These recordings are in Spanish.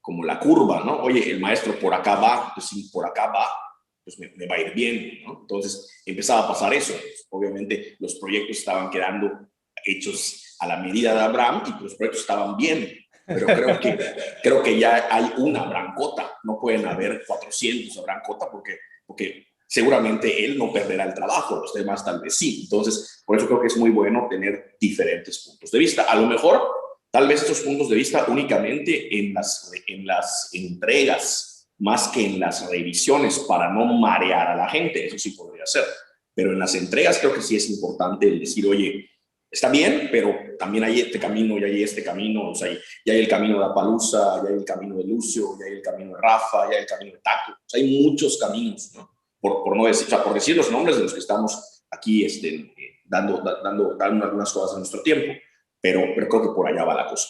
como la curva, ¿no? Oye, el maestro por acá va, pues si por acá va, pues me va a ir bien, ¿no? Entonces empezaba a pasar eso. Obviamente los proyectos estaban quedando hechos a la medida de Abraham y los proyectos estaban bien, pero creo que ya hay una Abraham Cota, no pueden haber 400 Abraham Cota porque seguramente él no perderá el trabajo, los demás tal vez sí. Entonces, por eso creo que es muy bueno tener diferentes puntos de vista. A lo mejor, tal vez estos puntos de vista únicamente en las entregas, más que en las revisiones, para no marear a la gente, eso sí podría ser. Pero en las entregas creo que sí es importante el decir, oye, está bien, pero también hay este camino y hay este camino, o sea, ya hay el camino de Apalooza, ya hay el camino de Lucio, ya hay el camino de Rafa, ya hay el camino de Taco, o sea, hay muchos caminos, ¿no? Por no decir, o sea, por decir los nombres de los que estamos aquí dando algunas cosas de nuestro tiempo, pero creo que por allá va la cosa.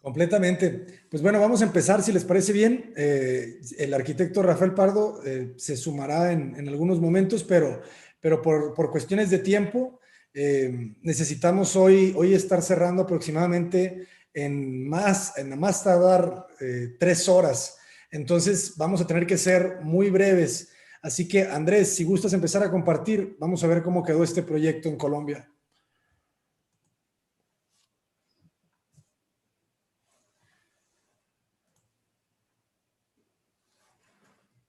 Completamente. Pues bueno, vamos a empezar, si les parece bien. El arquitecto Rafael Pardo se sumará en algunos momentos, pero por cuestiones de tiempo, necesitamos hoy estar cerrando aproximadamente en más tardar 3 horas. Entonces vamos a tener que ser muy breves. Así que Andrés, si gustas empezar a compartir, vamos a ver cómo quedó este proyecto en Colombia.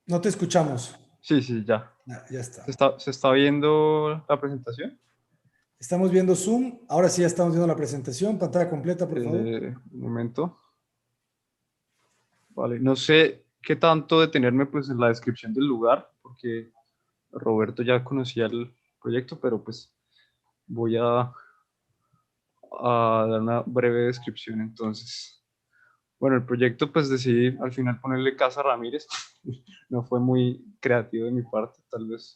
No te escuchamos. Sí, sí, ya. Ya está. ¿Se está viendo la presentación? Estamos viendo Zoom. Ahora sí ya estamos viendo la presentación. Pantalla completa, por favor. Un momento. Vale, no sé qué tanto detenerme pues en la descripción del lugar, porque Roberto ya conocía el proyecto, pero pues voy a dar una breve descripción entonces. Bueno, el proyecto pues decidí al final ponerle Casa Ramírez. No fue muy creativo de mi parte, tal vez.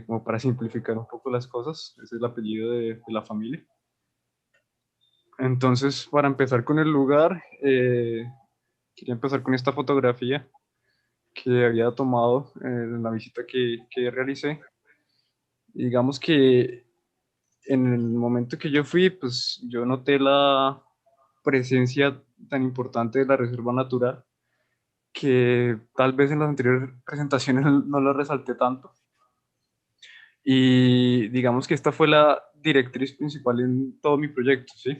Como para simplificar un poco las cosas, ese es el apellido de la familia. Entonces, para empezar con el lugar, quería empezar con esta fotografía que había tomado en la visita que realicé. Digamos que en el momento que yo fui, pues yo noté la presencia tan importante de la reserva natural que tal vez en las anteriores presentaciones no lo resalté tanto. Y digamos que esta fue la directriz principal en todo mi proyecto, ¿sí?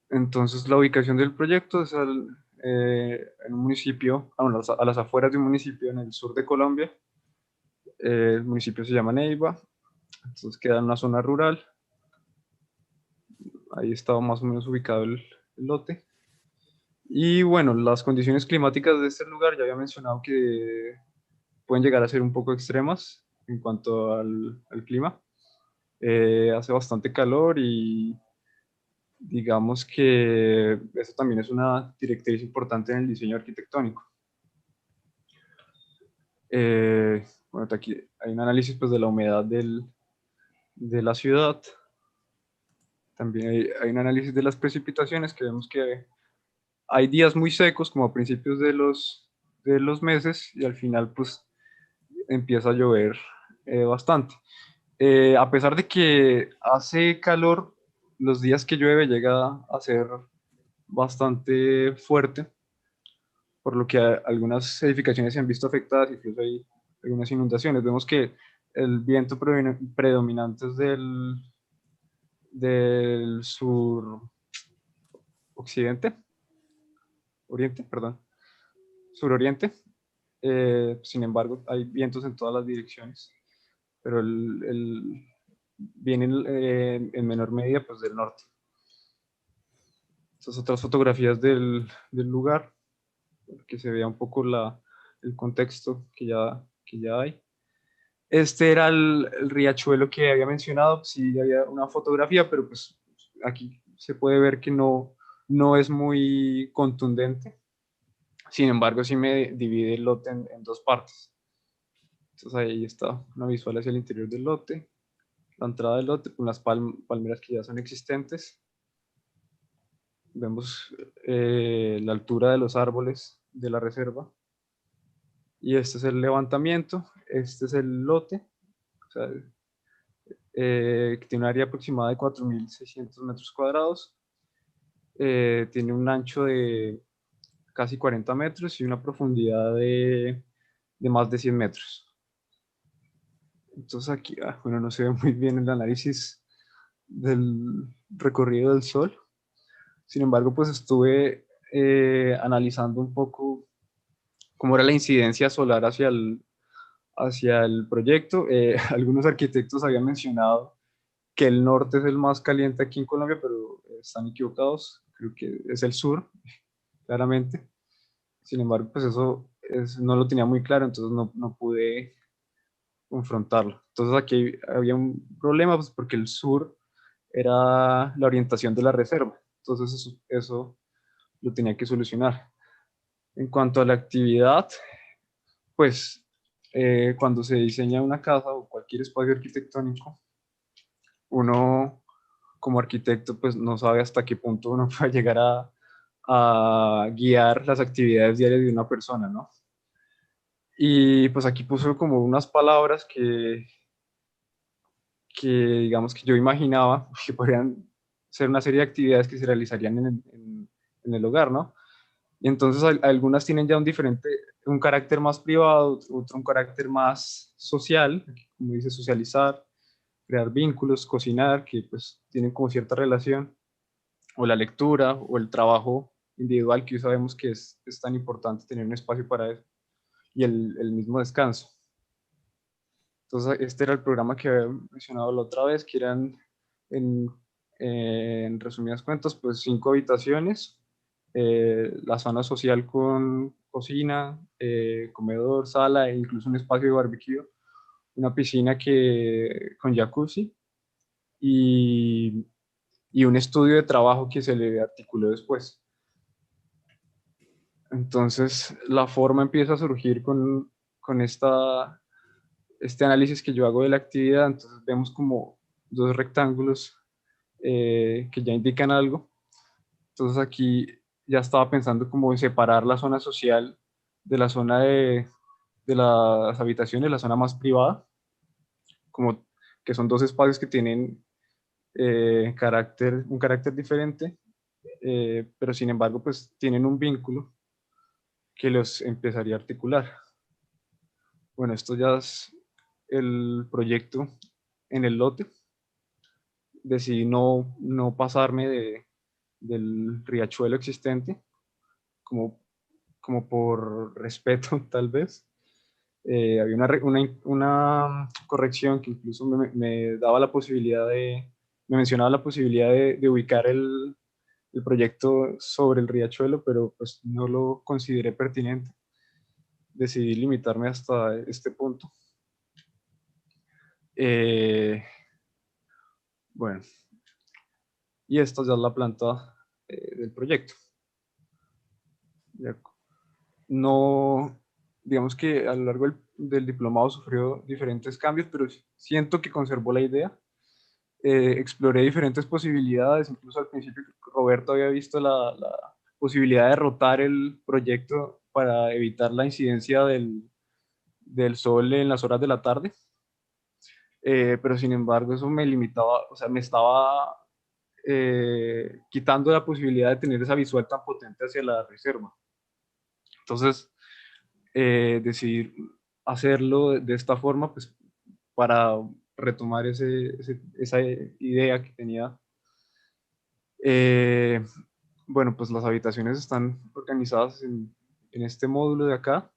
Entonces la ubicación del proyecto es en un municipio, a las afueras de un municipio en el sur de Colombia. El municipio se llama Neiva, entonces queda en una zona rural. Ahí estaba más o menos ubicado el lote. Y bueno, las condiciones climáticas de este lugar ya había mencionado que pueden llegar a ser un poco extremas en cuanto al clima. Hace bastante calor y digamos que eso también es una directriz importante en el diseño arquitectónico. Bueno, aquí hay un análisis pues, de la humedad de la ciudad. También hay un análisis de las precipitaciones, que vemos que hay días muy secos como a principios de los meses y al final pues empieza a llover bastante. A pesar de que hace calor, los días que llueve llega a ser bastante fuerte, por lo que algunas edificaciones se han visto afectadas, incluso hay algunas inundaciones. Vemos que el viento predominante es del sur occidente, oriente, perdón, suroriente. Sin embargo, hay vientos en todas las direcciones, pero vienen en menor medida pues, del norte. Estas otras fotografías del lugar, que se vea un poco el contexto que ya hay. Este era el riachuelo que había mencionado, sí había una fotografía, pero pues aquí se puede ver que no es muy contundente. Sin embargo, sí me divide el lote en dos partes. Entonces ahí está una visual hacia el interior del lote, la entrada del lote con las palmeras que ya son existentes. Vemos la altura de los árboles de la reserva. Y este es el levantamiento, este es el lote, o sea, que tiene un área aproximada de 4.600 metros cuadrados. tiene un ancho de casi 40 metros y una profundidad de más de 100 metros. Entonces aquí, bueno, no se ve muy bien el análisis del recorrido del Sol. Sin embargo, pues estuve analizando un poco cómo era la incidencia solar hacia el proyecto. Algunos arquitectos habían mencionado que el norte es el más caliente aquí en Colombia, pero están equivocados. Creo que es el sur, claramente. Sin embargo, pues no lo tenía muy claro, entonces no pude confrontarlo. Entonces aquí había un problema, pues porque el sur era la orientación de la reserva. Entonces eso lo tenía que solucionar. En cuanto a la actividad, pues cuando se diseña una casa o cualquier espacio arquitectónico, uno como arquitecto pues no sabe hasta qué punto uno puede llegar a guiar las actividades diarias de una persona, ¿no? Y pues aquí puso como unas palabras que digamos que yo imaginaba que podrían ser una serie de actividades que se realizarían en el hogar, ¿no? Y entonces algunas tienen ya un carácter más privado, otro un carácter más social, como dice, socializar, crear vínculos, cocinar, que pues tienen como cierta relación, o la lectura, o el trabajo individual, que hoy sabemos que es tan importante tener un espacio para eso, y el mismo descanso. Entonces, este era el programa que había mencionado la otra vez, que eran, en, en resumidas cuentas, pues 5 habitaciones, la zona social con cocina, comedor, sala e incluso un espacio de barbecue, una piscina con jacuzzi y, y un estudio de trabajo que se le articuló después. Entonces, la forma empieza a surgir con este análisis que yo hago de la actividad. Entonces vemos como dos rectángulos que ya indican algo. Entonces aquí ya estaba pensando como en separar la zona social de la zona de las habitaciones, la zona más privada, como que son dos espacios que tienen un carácter diferente, pero sin embargo pues tienen un vínculo que los empezaría a articular. Bueno, esto ya es el proyecto en el lote. Decidí no pasarme del riachuelo existente, como, como por respeto tal vez. Había una corrección que incluso me daba la posibilidad me mencionaba la posibilidad de ubicar el proyecto sobre el riachuelo, pero pues no lo consideré pertinente. Decidí limitarme hasta este punto. Eh, bueno, y esta ya es la planta del proyecto. Ya no, digamos que a lo largo del diplomado sufrió diferentes cambios, pero siento que conservó la idea. Exploré diferentes posibilidades, incluso al principio Roberto había visto la posibilidad de rotar el proyecto para evitar la incidencia del sol en las horas de la tarde. Pero sin embargo eso me limitaba, o sea, me estaba quitando la posibilidad de tener esa visual tan potente hacia la reserva. Entonces, decidí hacerlo de esta forma, pues para retomar esa idea que tenía. Eh, bueno, pues las habitaciones están organizadas en este módulo de acá.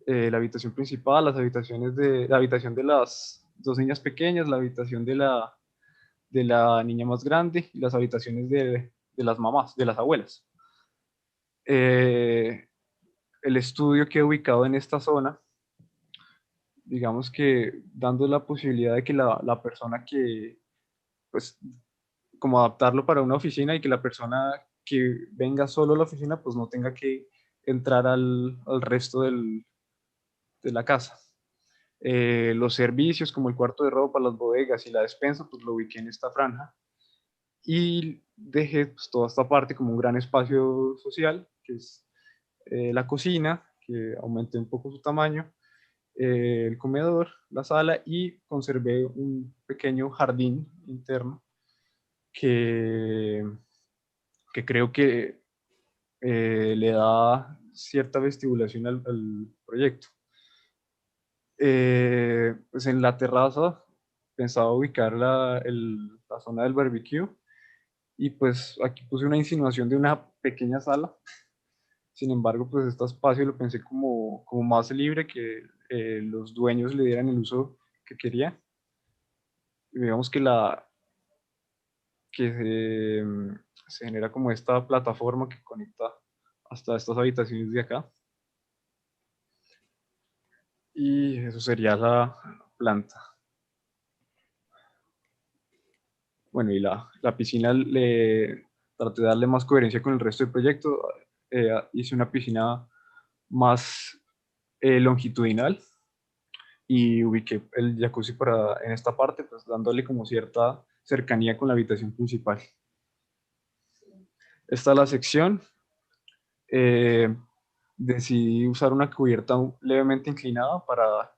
La habitación principal, la habitación de las dos niñas pequeñas, la habitación de la niña más grande y las habitaciones de las mamás, de las abuelas. El estudio queda ubicado en esta zona, digamos que dando la posibilidad de que la persona que, pues, como adaptarlo para una oficina y que la persona que venga solo a la oficina, pues no tenga que entrar al resto de la casa. Los servicios como el cuarto de ropa, las bodegas y la despensa, pues lo ubiqué en esta franja y dejé pues, toda esta parte como un gran espacio social, que es la cocina, que aumenté un poco su tamaño, el comedor, la sala y conservé un pequeño jardín interno que, que creo que le da cierta vestibulación al proyecto. Pues en la terraza pensaba ubicar la zona del barbecue, y pues aquí puse una insinuación de una pequeña sala. Sin embargo, pues este espacio lo pensé como más libre, que los dueños le dieran el uso que querían. Y digamos que se genera como esta plataforma que conecta hasta estas habitaciones de acá. Y eso sería la planta. Bueno, y la piscina le traté de darle más coherencia con el resto del proyecto. Hice una piscina más longitudinal, y ubiqué el jacuzzi en esta parte, pues dándole como cierta cercanía con la habitación principal. Esta es la sección. Eh, Decidí usar una cubierta levemente inclinada para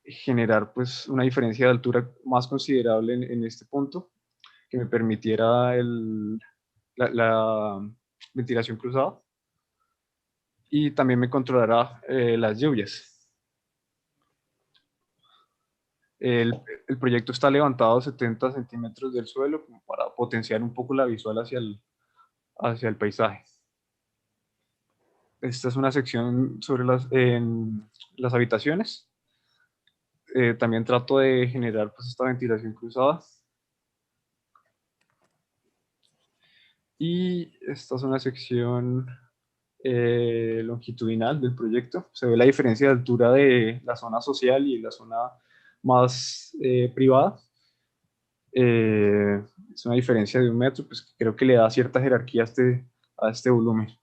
generar pues una diferencia de altura más considerable en este punto, que me permitiera la ventilación cruzada, y también me controlará las lluvias. El proyecto está levantado 70 centímetros del suelo, como para potenciar un poco la visual hacia el paisaje. Esta es una sección sobre en las habitaciones. También trato de generar pues esta ventilación cruzada. Y esta es una sección longitudinal del proyecto. Se ve la diferencia de altura de la zona social y la zona más privada. Es una diferencia de 1 metro, pues que creo que le da cierta jerarquía a este volumen.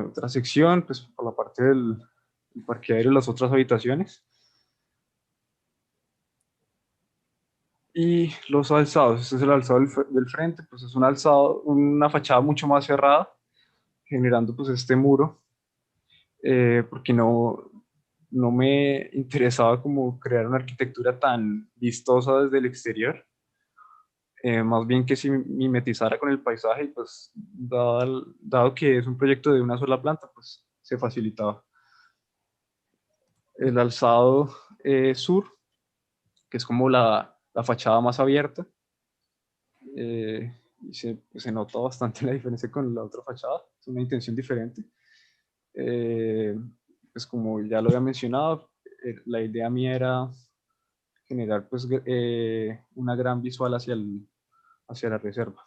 Otra sección, pues por la parte del parqueadero y las otras habitaciones. Y los alzados, este es el alzado del frente, pues es un alzado, una fachada mucho más cerrada, generando pues este muro, porque no me interesaba como crear una arquitectura tan vistosa desde el exterior. Más bien que se mimetizara con el paisaje, y pues dado que es un proyecto de una sola planta, pues se facilitaba. El alzado sur, que es como la fachada más abierta, y se nota bastante la diferencia con la otra fachada, es una intención diferente. Pues como ya lo había mencionado, la idea mía era generar pues una gran visual hacia la reserva.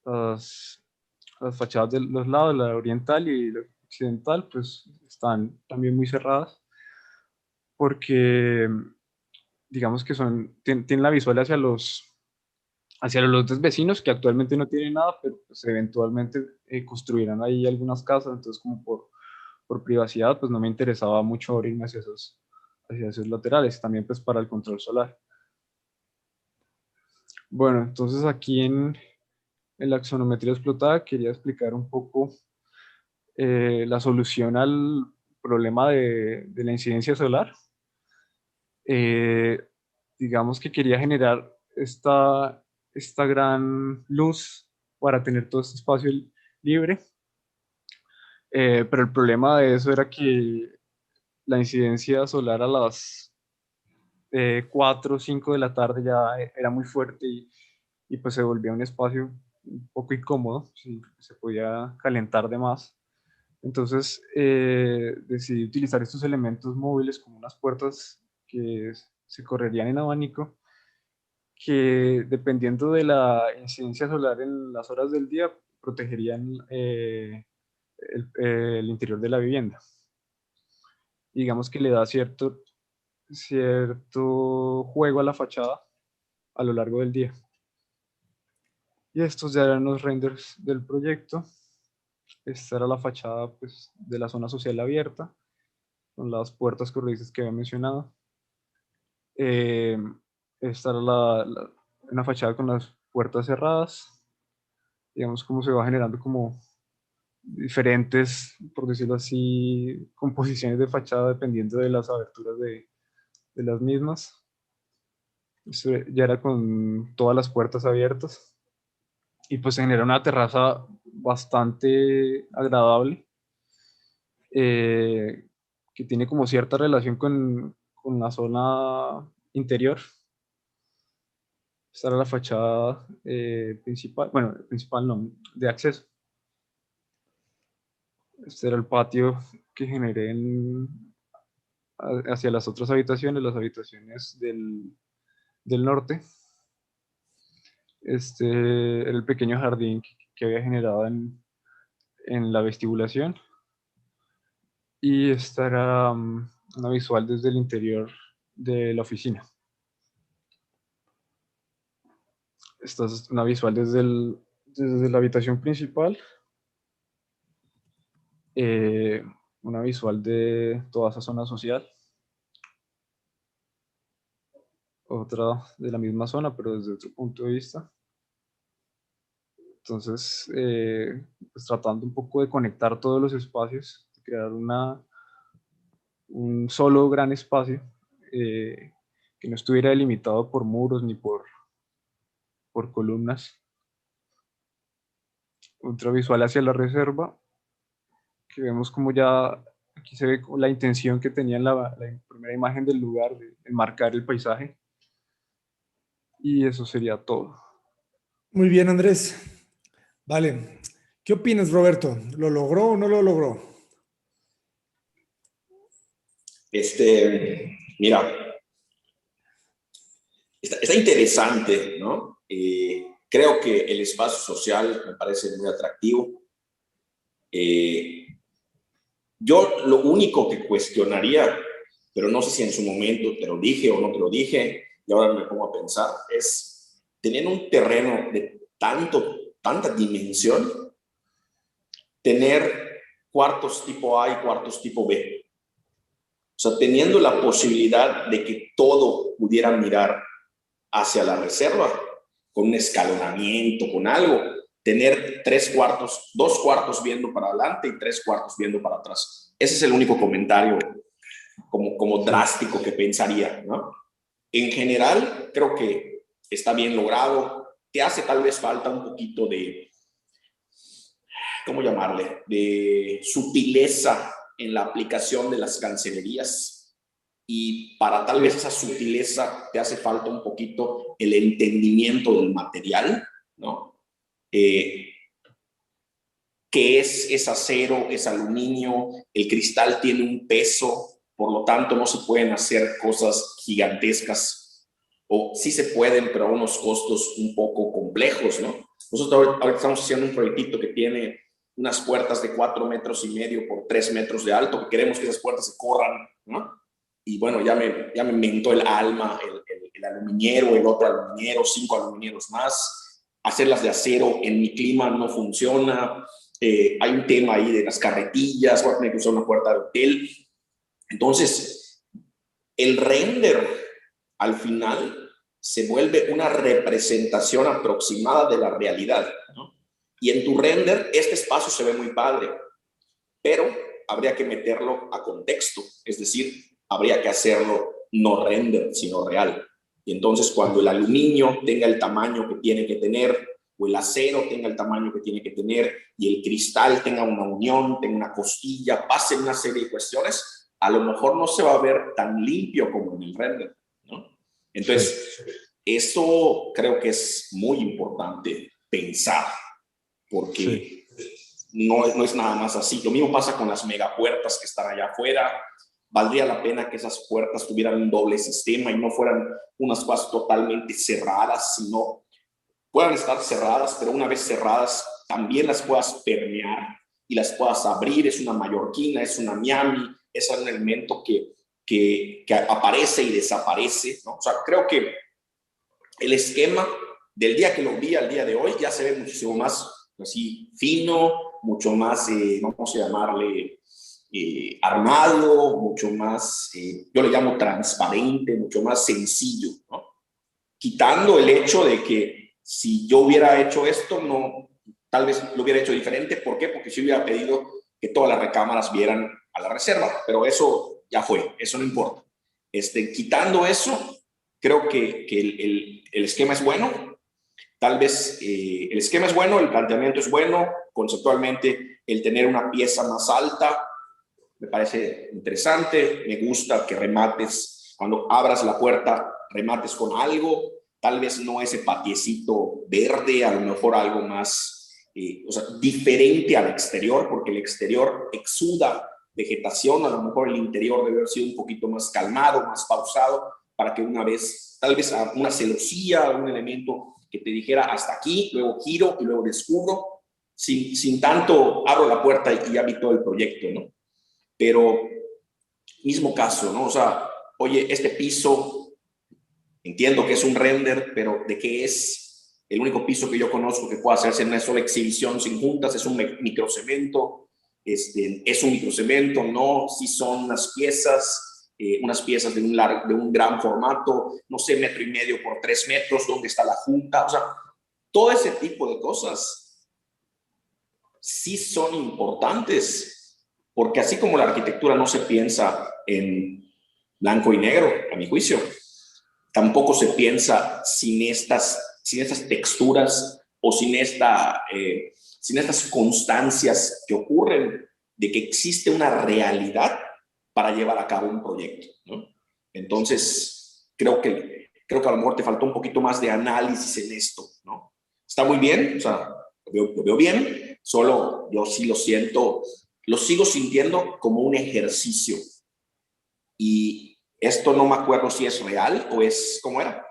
Las, las fachadas de los lados, la oriental y la occidental, pues están también muy cerradas, porque digamos que tienen la visual hacia los lotes vecinos, que actualmente no tienen nada, pero pues eventualmente construirán ahí algunas casas. Entonces como por privacidad, pues no me interesaba mucho abrirme hacia esos laterales, también pues para el control solar. Bueno, entonces aquí en la axonometría explotada quería explicar un poco la solución al problema de la incidencia solar. Eh, digamos que quería generar esta gran luz para tener todo este espacio libre, pero el problema de eso era que la incidencia solar a las 4 o 5 de la tarde ya era muy fuerte, y pues se volvía un espacio un poco incómodo, si se podía calentar de más. Entonces decidí utilizar estos elementos móviles como unas puertas que se correrían en abanico, que dependiendo de la incidencia solar en las horas del día, protegerían el interior de la vivienda. Digamos que le da cierto juego a la fachada a lo largo del día. Y estos ya eran los renders del proyecto. Esta era la fachada pues, de la zona social abierta, con las puertas corredizas que había mencionado. Eh, Esta era una fachada con las puertas cerradas. Digamos cómo se va generando como diferentes, por decirlo así, composiciones de fachada dependiendo de las aberturas de las mismas. Esto ya era con todas las puertas abiertas y pues se genera una terraza bastante agradable, que tiene como cierta relación con la zona interior. Esta era la fachada principal, bueno, principal no, de acceso. Este era el patio que generé hacia las otras habitaciones, las habitaciones del norte. Este era el pequeño jardín que había generado en la vestibulación. Y esta era una visual desde el interior de la oficina. Esta es una visual desde la habitación principal. Eh, una visual de toda esa zona social. Otra de la misma zona, pero desde otro punto de vista. Entonces, pues tratando un poco de conectar todos los espacios, de crear un solo gran espacio que no estuviera delimitado por muros ni por columnas. Otra visual hacia la reserva, que vemos como ya aquí se ve la intención que tenía en la primera imagen del lugar de enmarcar el paisaje. Y eso sería todo. Muy bien, Andrés. Vale. ¿Qué opinas, Roberto? ¿Lo logró o no lo logró? Mira, está interesante, ¿no? Creo que el espacio social me parece muy atractivo. Yo lo único que cuestionaría, pero no sé si en su momento te lo dije o no te lo dije, y ahora me pongo a pensar, es teniendo un terreno de tanta dimensión, tener cuartos tipo A y cuartos tipo B. O sea, teniendo la posibilidad de que todo pudiera mirar hacia la reserva, con un escalonamiento, con algo, tener 3 cuartos, 2 cuartos viendo para adelante y 3 cuartos viendo para atrás. Ese es el único comentario como drástico que pensaría, ¿no? En general, creo que está bien logrado. Te hace tal vez falta un poquito de, ¿cómo llamarle? De sutileza en la aplicación de las cancelerías. Y para tal vez esa sutileza te hace falta un poquito el entendimiento del material, ¿no? ¿Qué es acero? ¿Es aluminio? El cristal tiene un peso, por lo tanto no se pueden hacer cosas gigantescas, o sí se pueden, pero a unos costos un poco complejos, ¿no? Nosotros ahorita estamos haciendo un proyectito que tiene unas puertas de 4,5 metros por 3 metros de alto, que queremos que esas puertas se corran, ¿no? Y bueno, ya me mentó el alma, el aluminiero, el otro aluminiero, 5 aluminieros más. Hacerlas de acero en mi clima no funciona. Hay un tema ahí de las carretillas, voy a tener que usar una puerta de hotel. Entonces, el render al final se vuelve una representación aproximada de la realidad, ¿no? Y en tu render, este espacio se ve muy padre, pero habría que meterlo a contexto, es decir, habría que hacerlo no render, sino real. Y entonces cuando el aluminio tenga el tamaño que tiene que tener, o el acero tenga el tamaño que tiene que tener, y el cristal tenga una unión, tenga una costilla, pasen una serie de cuestiones, a lo mejor no se va a ver tan limpio como en el render, ¿no? Entonces, eso creo que es muy importante pensar, porque no es nada más así. Lo mismo pasa con las megapuertas que están allá afuera. Valdría la pena que esas puertas tuvieran un doble sistema y no fueran unas cosas totalmente cerradas, sino puedan estar cerradas, pero una vez cerradas también las puedas permear y las puedas abrir. Es una mallorquina, es una Miami, es un elemento que aparece y desaparece, ¿no? O sea, creo que el esquema del día que lo vi al día de hoy ya se ve muchísimo más así fino, mucho más, vamos a llamarle, armado, mucho más, yo le llamo transparente, mucho más sencillo, ¿no? Quitando el hecho de que si yo hubiera hecho esto, no, tal vez lo hubiera hecho diferente. ¿Por qué? Porque si hubiera pedido que todas las recámaras vieran a la reserva, pero eso ya fue, eso no importa. Quitando eso, creo que el esquema es bueno. Tal vez el esquema es bueno, el planteamiento es bueno, conceptualmente el tener una pieza más alta me parece interesante, me gusta que remates, cuando abras la puerta, remates con algo, tal vez no ese patiecito verde, a lo mejor algo más, o sea, diferente al exterior, porque el exterior exuda vegetación, a lo mejor el interior debe haber sido un poquito más calmado, más pausado, para que una vez, tal vez una celosía, algún elemento que te dijera hasta aquí, luego giro y luego descubro, sin tanto abro la puerta y ya vi todo el proyecto, ¿no? Pero mismo caso, ¿no? O sea, oye, este piso, entiendo que es un render, pero ¿de qué es? El único piso que yo conozco que puede hacerse en una sola exhibición sin juntas es un microcemento, es un microcemento, no, si son unas piezas de un gran formato, no sé, 1.5 por 3 metros, ¿dónde está la junta? O sea, todo ese tipo de cosas sí son importantes, porque así como la arquitectura no se piensa en blanco y negro, a mi juicio, tampoco se piensa sin estas texturas o sin estas constancias que ocurren de que existe una realidad para llevar a cabo un proyecto, ¿no? Entonces, creo que a lo mejor te faltó un poquito más de análisis en esto, ¿no? Está muy bien, o sea, lo veo bien, solo yo sí lo sigo sintiendo como un ejercicio. Y esto no me acuerdo si es real o es, ¿cómo era?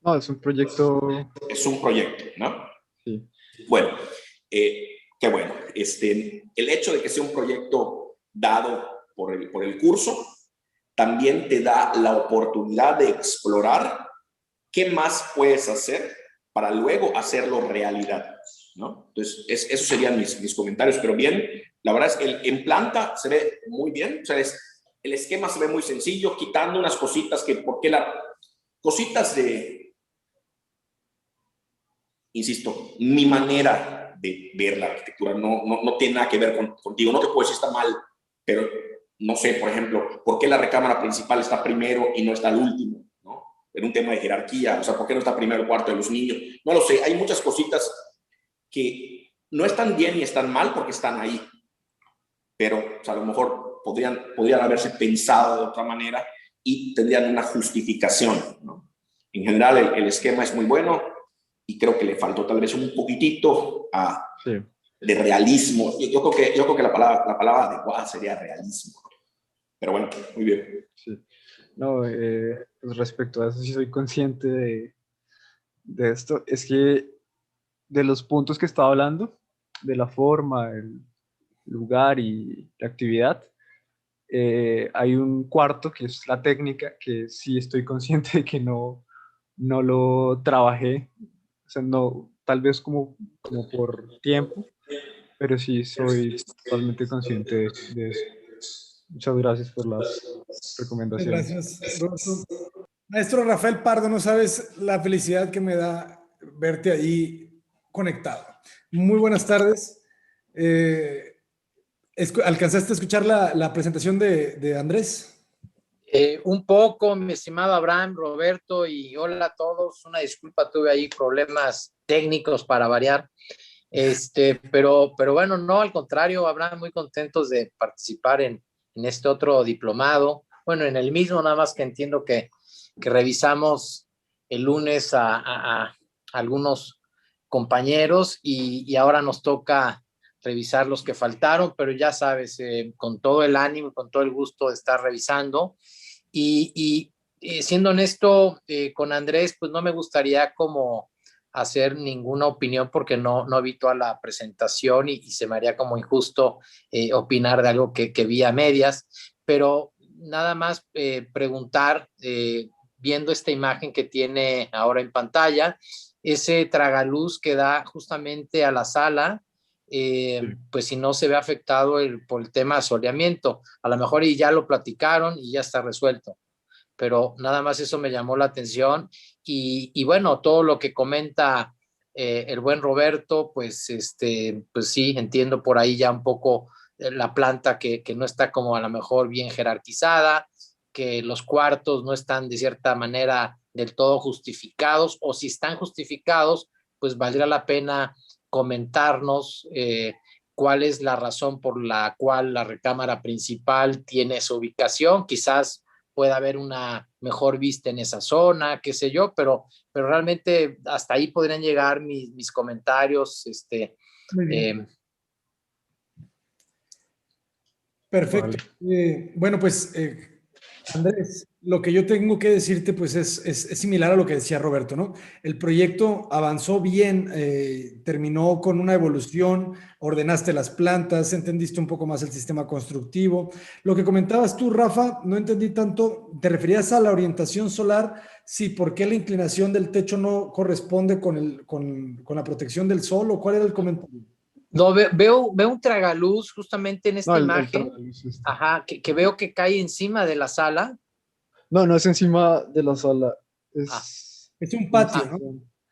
No, es un proyecto. Es un proyecto, ¿no? Sí. Bueno, qué bueno. El hecho de que sea un proyecto dado por el curso también te da la oportunidad de explorar qué más puedes hacer para luego hacerlo realidad, ¿no? Entonces, esos serían mis comentarios, pero bien, la verdad es que en planta se ve muy bien, o sea, el esquema se ve muy sencillo, quitando unas cositas cositas insisto, mi manera de ver la arquitectura no tiene nada que ver contigo, no te puedo decir está mal, pero no sé, por ejemplo, ¿por qué la recámara principal está primero y no está al último? ¿No? En un tema de jerarquía, o sea, ¿por qué no está primero el cuarto de los niños? No lo sé, hay muchas cositas que no están bien ni están mal porque están ahí, pero o sea, a lo mejor podrían haberse pensado de otra manera y tendrían una justificación, ¿no? En general, el esquema es muy bueno y creo que le faltó tal vez un poquitito Sí. de realismo. Yo creo que la palabra adecuada sería realismo. Pero bueno, muy bien. Sí. No, pues respecto a eso sí soy consciente de esto. Es que de los puntos que estaba hablando, de la forma, el lugar y la actividad, hay un cuarto que es la técnica, que sí estoy consciente de que no lo trabajé, o sea, no, tal vez como por tiempo, pero sí soy totalmente consciente de eso. Muchas gracias por las recomendaciones. Gracias, Roberto. Maestro Rafael Pardo, no sabes la felicidad que me da verte ahí conectado. Muy buenas tardes. ¿Alcanzaste a escuchar la presentación de Andrés? Un poco, mi estimado Abraham, Roberto, y hola a todos. Una disculpa, tuve ahí problemas técnicos para variar. Pero bueno, no, al contrario, Abraham, muy contentos de participar en este otro diplomado. Bueno, en el mismo, nada más que entiendo que revisamos el lunes a algunos compañeros y ahora nos toca revisar los que faltaron, pero ya sabes, con todo el ánimo, con todo el gusto de estar revisando. Siendo honesto, con Andrés, pues no me gustaría como hacer ninguna opinión porque no vi toda la presentación y se me haría como injusto opinar de algo que vi a medias, pero nada más preguntar, viendo esta imagen que tiene ahora en pantalla, ese tragaluz que da justamente a la sala, pues si no se ve afectado por el tema de asoleamiento, a lo mejor y ya lo platicaron y ya está resuelto, pero nada más eso me llamó la atención y bueno, todo lo que comenta el buen Roberto, pues pues sí, entiendo por ahí ya un poco la planta que no está como a lo mejor bien jerarquizada, que los cuartos no están de cierta manera del todo justificados, o si están justificados, pues valdría la pena comentarnos cuál es la razón por la cual la recámara principal tiene esa ubicación. Quizás pueda haber una mejor vista en esa zona, qué sé yo, pero realmente hasta ahí podrían llegar mis comentarios. Muy bien. Perfecto. Vale. Bueno, pues Andrés, lo que yo tengo que decirte pues es similar a lo que decía Roberto, ¿no? El proyecto avanzó bien, terminó con una evolución, ordenaste las plantas, entendiste un poco más el sistema constructivo. Lo que comentabas tú, Rafa, no entendí tanto, ¿te referías a la orientación solar? Sí, ¿por qué la inclinación del techo no corresponde con la protección del sol o cuál era el comentario? No, veo un tragaluz justamente en No, esta el imagen, tragaluz ajá, que veo que cae encima de la sala. No, no es encima de la sala. Ah, Es un Es- patio, ¿no?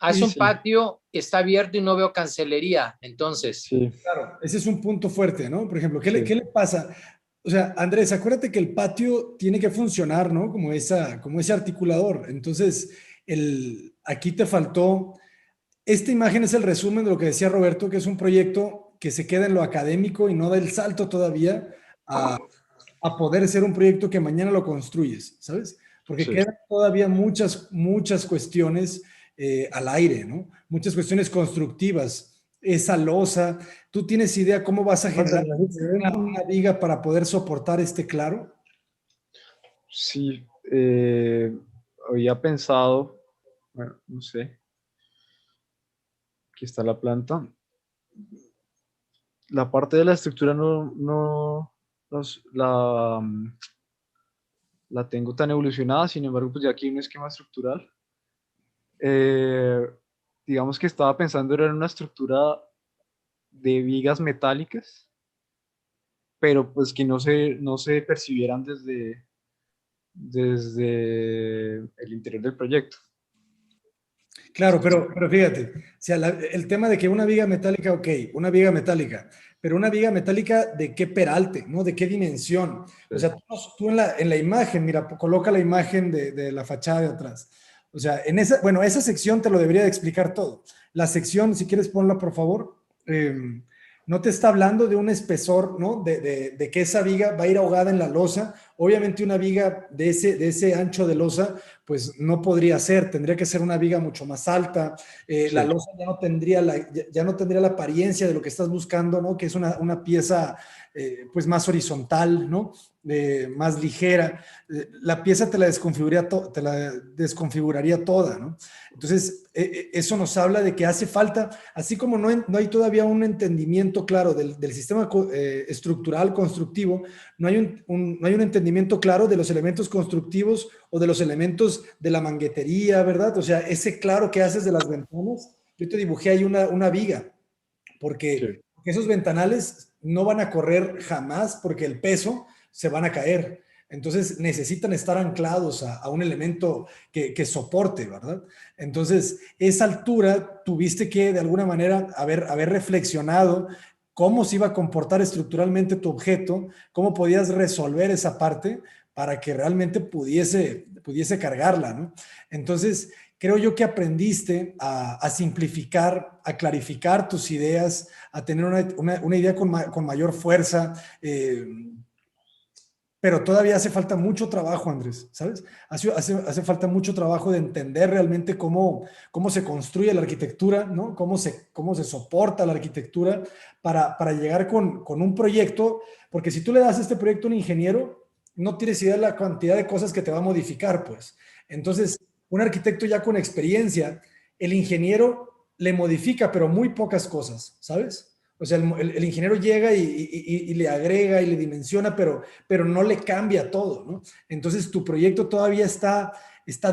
es Sí, un sí, patio, está abierto y no veo cancelería, entonces. sí, claro, ese es un punto fuerte, ¿no? Por ejemplo, sí. ¿qué le pasa? O sea, Andrés, acuérdate que el patio tiene que funcionar, ¿no? Como ese articulador. Entonces, aquí te faltó. Esta imagen es el resumen de lo que decía Roberto, que es un proyecto que se queda en lo académico y no da el salto todavía a poder ser un proyecto que mañana lo construyes, ¿sabes? Porque Sí. quedan todavía muchas cuestiones al aire, ¿no? Muchas cuestiones constructivas. Esa losa, ¿tú tienes idea cómo vas a generar una viga para poder soportar este claro? Sí, había pensado, bueno, no sé, aquí está la planta. La parte de la estructura la tengo tan evolucionada, sin embargo, pues ya aquí hay un esquema estructural. Eh, digamos que estaba pensando era en una estructura de vigas metálicas, pero pues que no se percibieran desde el interior del proyecto. Claro, pero fíjate, o sea, el tema de que una viga metálica, ok, una viga metálica, pero una viga metálica de qué peralte, ¿no? De qué dimensión. O sea, tú en la imagen, mira, coloca la imagen de la fachada de atrás. O sea, bueno, esa sección te lo debería de explicar todo. La sección, si quieres ponla, por favor. No te está hablando de un espesor, ¿no? De que esa viga va a ir ahogada en la losa. Obviamente una viga de ese ancho de losa pues no podría ser, tendría que ser una viga mucho más alta, la Sí, losa ya no tendría la apariencia de lo que estás buscando, ¿no? Que es una pieza pues más horizontal, ¿no? Más ligera. La pieza te la desconfiguraría toda, ¿no? Entonces, eso nos habla de que hace falta, así como no hay todavía un entendimiento claro del sistema estructural constructivo, no hay no hay un entendimiento claro de los elementos constructivos o de los elementos de la manguetería, ¿verdad? O sea, ese claro que haces de las ventanas, yo te dibujé ahí una viga, porque sí. esos ventanales no van a correr jamás porque el peso se van a caer. Entonces necesitan estar anclados a un elemento que soporte, ¿verdad? Entonces, esa altura tuviste que de alguna manera haber reflexionado cómo se iba a comportar estructuralmente tu objeto, cómo podías resolver esa parte para que realmente pudiese cargarla, ¿no? Entonces, creo yo que aprendiste a simplificar, a clarificar tus ideas, a tener una idea con mayor fuerza, pero todavía hace falta mucho trabajo, Andrés, ¿sabes? Hace falta mucho trabajo de entender realmente cómo se construye la arquitectura, ¿no? Cómo se soporta la arquitectura para llegar con un proyecto, porque si tú le das este proyecto a un ingeniero, no tienes idea de la cantidad de cosas que te va a modificar, pues. Entonces, un arquitecto ya con experiencia, el ingeniero le modifica, pero muy pocas cosas, ¿sabes? O sea, el ingeniero llega y le agrega y le dimensiona, pero no le cambia todo, ¿no? Entonces tu proyecto todavía está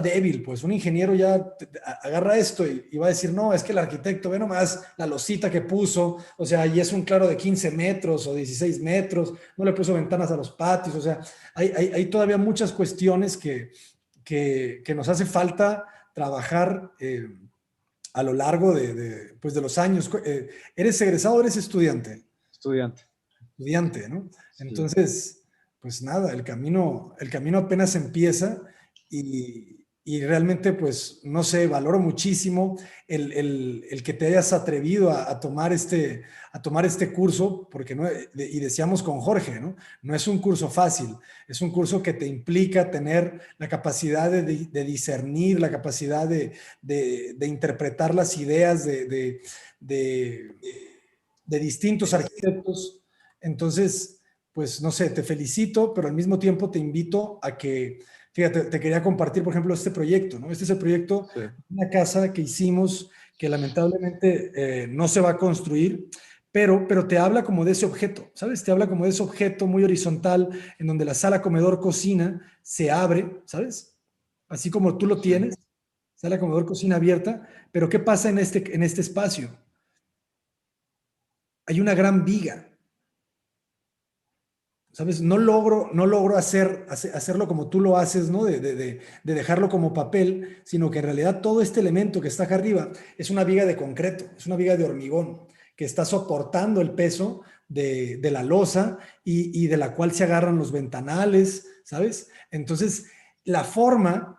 débil, pues un ingeniero ya agarra esto y va a decir, no, es que el arquitecto ve nomás la losita que puso, o sea, y es un claro de 15 metros o 16 metros, no le puso ventanas a los patios, o sea, hay todavía muchas cuestiones que nos hace falta trabajar a lo largo pues de los años. ¿Eres egresado o eres estudiante? Estudiante. Estudiante, ¿no? Sí. Entonces, pues nada, el camino apenas empieza y y realmente, pues, no sé, valoro muchísimo el que te hayas atrevido a tomar este curso, porque no, y decíamos con Jorge, ¿no? No es un curso fácil, es un curso que te implica tener la capacidad de discernir, la capacidad de interpretar las ideas de, de distintos arquitectos. Entonces, pues, no sé, te felicito, pero al mismo tiempo te invito a que, fíjate, te quería compartir, por ejemplo, este proyecto, ¿no? Este es el proyecto Sí, de una casa que hicimos que lamentablemente no se va a construir, pero te habla como de ese objeto, ¿sabes? Te habla como de ese objeto muy horizontal en donde la sala comedor cocina se abre, ¿sabes? Así como tú lo sí, tienes, sala comedor cocina abierta, pero ¿qué pasa en este espacio? Hay una gran viga, ¿sabes? No logro hacerlo como tú lo haces, ¿no? De dejarlo como papel, sino que en realidad todo este elemento que está acá arriba es una viga de concreto, es una viga de hormigón que está soportando el peso de la losa y de la cual se agarran los ventanales, ¿sabes? Entonces, la forma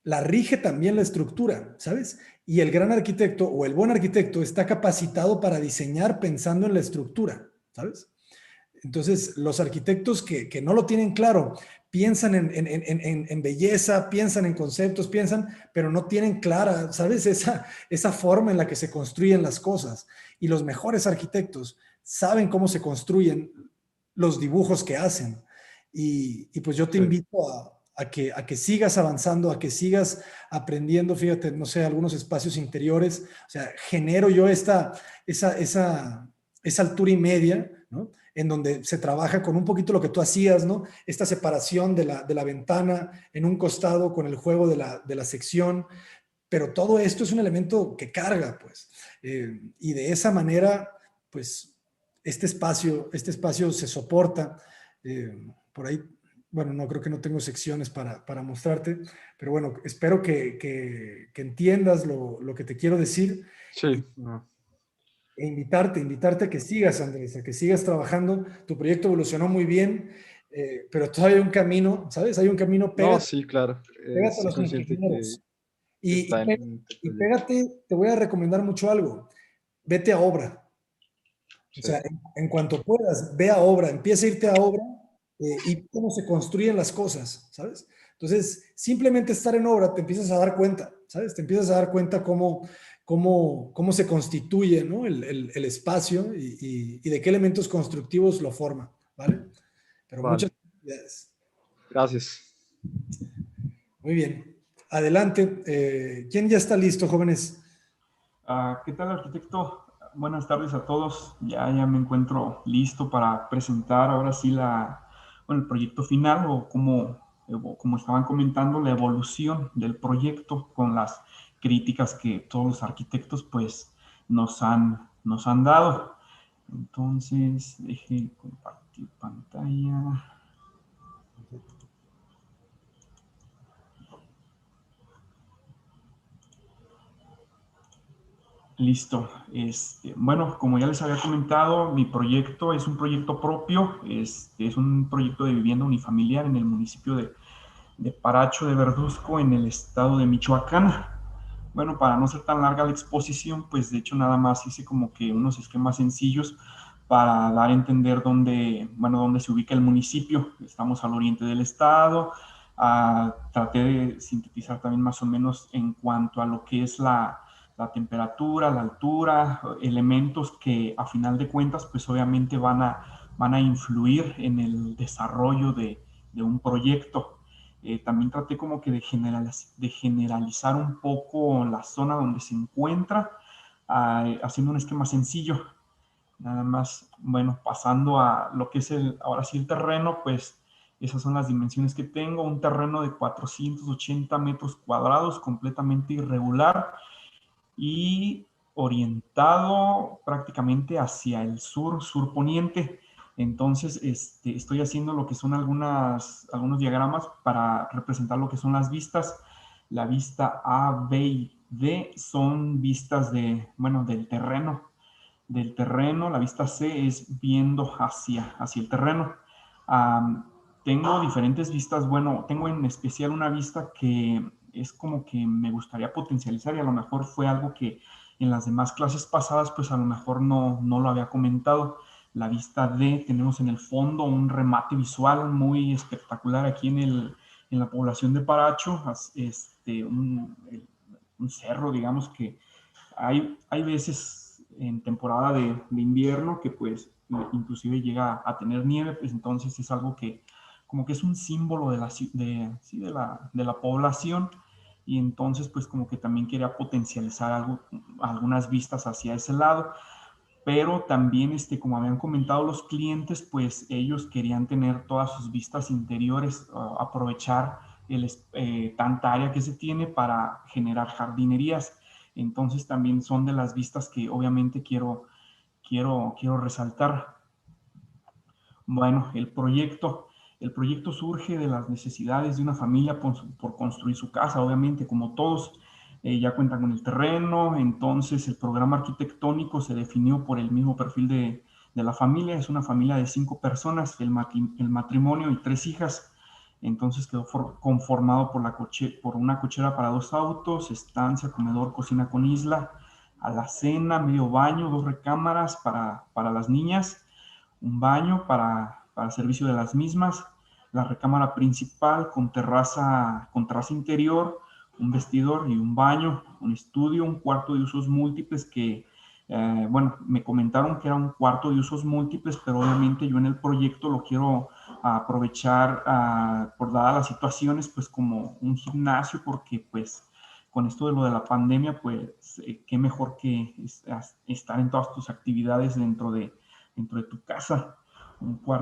la rige también la estructura, ¿sabes? Y el gran arquitecto o el buen arquitecto está capacitado para diseñar pensando en la estructura, ¿sabes? Entonces, los arquitectos que no lo tienen claro, piensan en belleza, piensan en conceptos, pero no tienen clara, ¿sabes? Esa forma en la que se construyen las cosas. Y los mejores arquitectos saben cómo se construyen los dibujos que hacen. Y pues yo te sí. invito a que sigas avanzando, a que sigas aprendiendo, fíjate, no sé, algunos espacios interiores, o sea, genero yo esa altura y media, ¿no? En donde se trabaja con un poquito lo que tú hacías, ¿no? Esta separación de la ventana en un costado con el juego de la sección, pero todo esto es un elemento que carga, pues. Y de esa manera, pues, este espacio se soporta. Por ahí, bueno, no creo que no tengo secciones para mostrarte, pero bueno, espero que entiendas lo que te quiero decir Sí, no, e invitarte a que sigas, Andrés, a que sigas trabajando. Tu proyecto evolucionó muy bien, pero todavía hay un camino, ¿sabes? Hay un camino, no, pégate, sí, claro. pégate a Soy los consciente ingenieros. que Y, y, está pé- en este y proyecto. pégate, te voy a recomendar mucho algo. Vete a obra. O Sí, sea, en cuanto puedas, ve a obra, empieza a irte a obra y cómo se construyen las cosas, ¿sabes? Entonces, simplemente estar en obra te empiezas a dar cuenta, ¿sabes? Te empiezas a dar cuenta cómo se constituye, ¿no? el espacio y de qué elementos constructivos lo forman, ¿vale? Pero vale. muchas felicidades. Gracias. Muy bien. Adelante. ¿Quién ya está listo, jóvenes? ¿Qué tal, arquitecto? Buenas tardes a todos. Ya me encuentro listo para presentar ahora sí bueno, el proyecto final o como estaban comentando, la evolución del proyecto con las críticas que todos los arquitectos pues nos han dado. Entonces, deje compartir pantalla. Listo. Bueno, como ya les había comentado, mi proyecto es un proyecto propio, es un proyecto de vivienda unifamiliar en el municipio de Paracho de Verduzco, en el estado de Michoacán. Bueno, para no ser tan larga la exposición, pues de hecho nada más hice como que unos esquemas sencillos para dar a entender dónde se ubica el municipio. Estamos al oriente del estado. Traté de sintetizar también más o menos en cuanto a lo que es la temperatura, la altura, elementos que a final de cuentas pues obviamente van a influir en el desarrollo de un proyecto. También traté como que de generalizar un poco la zona donde se encuentra, haciendo un esquema sencillo. Nada más, bueno, pasando a lo que es ahora sí el terreno, pues esas son las dimensiones que tengo. Un terreno de 480 metros cuadrados, completamente irregular y orientado prácticamente hacia el sur poniente. Entonces, estoy haciendo lo que son algunos diagramas para representar lo que son las vistas. La vista A, B y D son vistas del terreno. La vista C es viendo hacia el terreno. Tengo diferentes vistas. Bueno, tengo en especial una vista que es como que me gustaría potencializar, y a lo mejor fue algo que en las demás clases pasadas pues a lo mejor no lo había comentado. La vista D, tenemos en el fondo un remate visual muy espectacular aquí en la población de Paracho, un cerro, digamos, que hay veces en temporada de invierno que pues inclusive llega a tener nieve, pues entonces es algo que como que es un símbolo de la población, y entonces pues como que también quería potencializar algunas vistas hacia ese lado. Pero también, como habían comentado los clientes, pues ellos querían tener todas sus vistas interiores, aprovechar tanta área que se tiene para generar jardinerías. Entonces también son de las vistas que obviamente quiero resaltar. Bueno, el proyecto surge de las necesidades de una familia por construir su casa, obviamente, como todos. Ya cuentan con el terreno, entonces el programa arquitectónico se definió por el mismo perfil de la familia. Es una familia de 5 personas, el matrimonio y 3 hijas. Entonces quedó conformado por una cochera para 2 autos, estancia, comedor, cocina con isla, alacena, medio baño, 2 recámaras para las niñas, un baño para servicio de las mismas, la recámara principal con terraza interior, un vestidor y un baño, un estudio, un cuarto de usos múltiples que, bueno, me comentaron que era un cuarto de usos múltiples, pero obviamente yo en el proyecto lo quiero aprovechar por dadas las situaciones, pues como un gimnasio, porque pues con esto de lo de la pandemia, pues qué mejor que estar en todas tus actividades dentro de tu casa.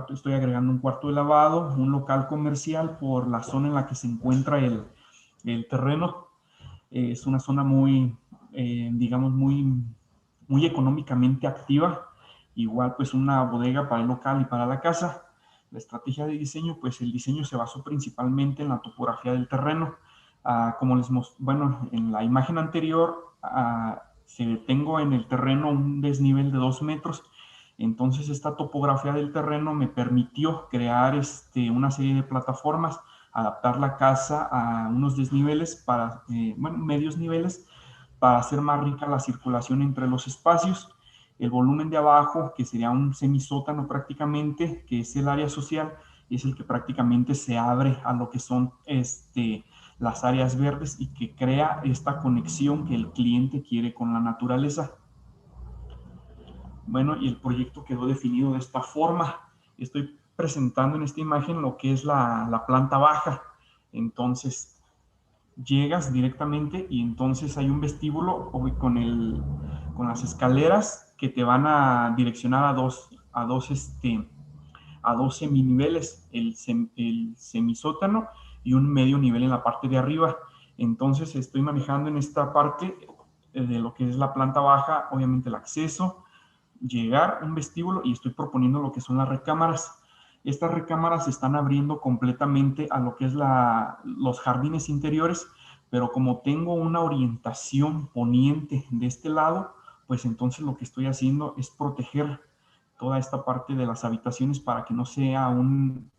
Estoy agregando un cuarto de lavado, un local comercial por la zona en la que se encuentra el terreno. Es una zona muy, digamos, muy económicamente activa. Igual pues una bodega para el local y para la casa. La estrategia de diseño, pues el diseño se basó principalmente en la topografía del terreno. Como les mostré, bueno, en la imagen anterior, tengo en el terreno un desnivel de 2 metros. Entonces esta topografía del terreno me permitió crear una serie de plataformas, adaptar la casa a unos desniveles medios niveles, para hacer más rica la circulación entre los espacios. El volumen de abajo, que sería un semisótano prácticamente, que es el área social, es el que prácticamente se abre a lo que son las áreas verdes y que crea esta conexión que el cliente quiere con la naturaleza. Bueno, y el proyecto quedó definido de esta forma. Estoy presentando en esta imagen lo que es la planta baja. Entonces, llegas directamente y entonces hay un vestíbulo con las escaleras que te van a direccionar a dos seminiveles, el semisótano y un medio nivel en la parte de arriba. Entonces, estoy manejando en esta parte de lo que es la planta baja, obviamente el acceso, llegar a un vestíbulo, y estoy proponiendo lo que son las recámaras. Estas recámaras se están abriendo completamente a lo que es los jardines interiores, pero como tengo una orientación poniente de este lado, pues entonces lo que estoy haciendo es proteger toda esta parte de las habitaciones para que no sea un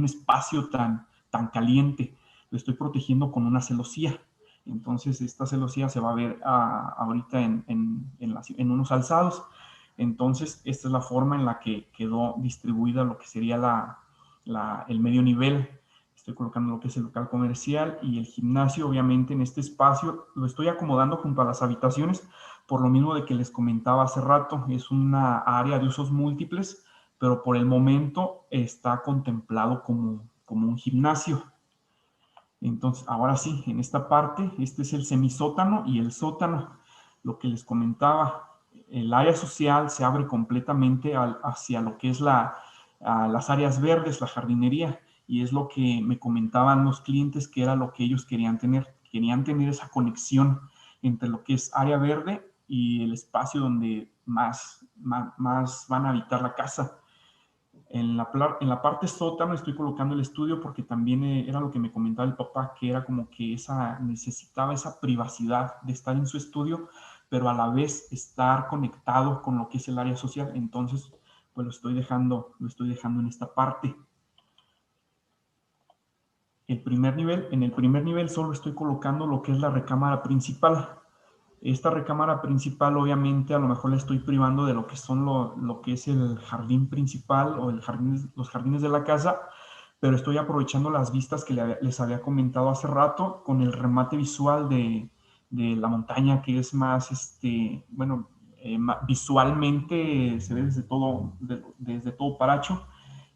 espacio tan caliente. Lo estoy protegiendo con una celosía. Entonces esta celosía se va a ver ahorita en unos alzados. Entonces, esta es la forma en la que quedó distribuida lo que sería el medio nivel. Estoy colocando lo que es el local comercial y el gimnasio. Obviamente en este espacio lo estoy acomodando junto a las habitaciones, por lo mismo de que les comentaba hace rato. Es una área de usos múltiples, pero por el momento está contemplado como un gimnasio. Entonces, ahora sí, en esta parte, este es el semisótano y el sótano. Lo que les comentaba, el área social se abre completamente hacia lo que es las áreas verdes, la jardinería, y es lo que me comentaban los clientes que era lo que ellos querían tener. Querían tener esa conexión entre lo que es área verde y el espacio donde más van a habitar la casa. En la parte sótano estoy colocando el estudio porque también era lo que me comentaba el papá, que era como que necesitaba esa privacidad de estar en su estudio, pero a la vez estar conectado con lo que es el área social. Entonces, pues lo estoy dejando en esta parte. el primer nivel. En el primer nivel solo estoy colocando lo que es la recámara principal. Esta recámara principal, obviamente, a lo mejor le estoy privando de lo que son lo que es el jardín principal o los jardines de la casa, pero estoy aprovechando las vistas que les había comentado hace rato con el remate visual de la montaña, que es más, bueno, visualmente se ve desde todo Paracho.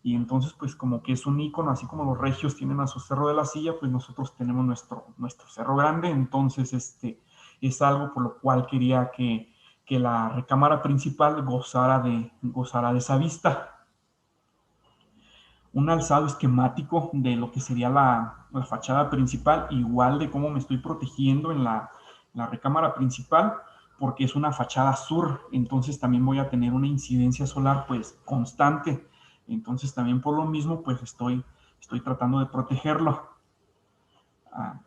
Y entonces, pues como que es un icono, así como los regios tienen a su Cerro de la Silla, pues nosotros tenemos nuestro Cerro Grande. Entonces, es algo por lo cual quería que la recámara principal gozara de esa vista. Un alzado esquemático de lo que sería la fachada principal, igual de cómo me estoy protegiendo en la recámara principal, porque es una fachada sur, entonces también voy a tener una incidencia solar pues constante. Entonces también por lo mismo pues estoy tratando de protegerlo.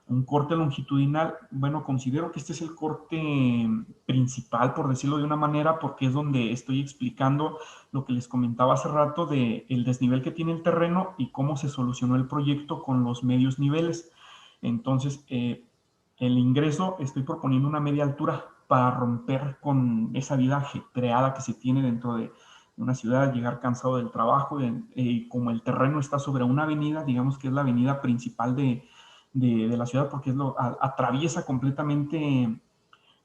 Un corte longitudinal, bueno, considero que este es el corte principal, por decirlo de una manera, porque es donde estoy explicando lo que les comentaba hace rato de el desnivel que tiene el terreno y cómo se solucionó el proyecto con los medios niveles. Entonces, el ingreso, estoy proponiendo una media altura para romper con esa vida ajetreada que se tiene dentro de una ciudad, llegar cansado del trabajo, como el terreno está sobre una avenida, digamos que es la avenida principal de la ciudad, porque atraviesa completamente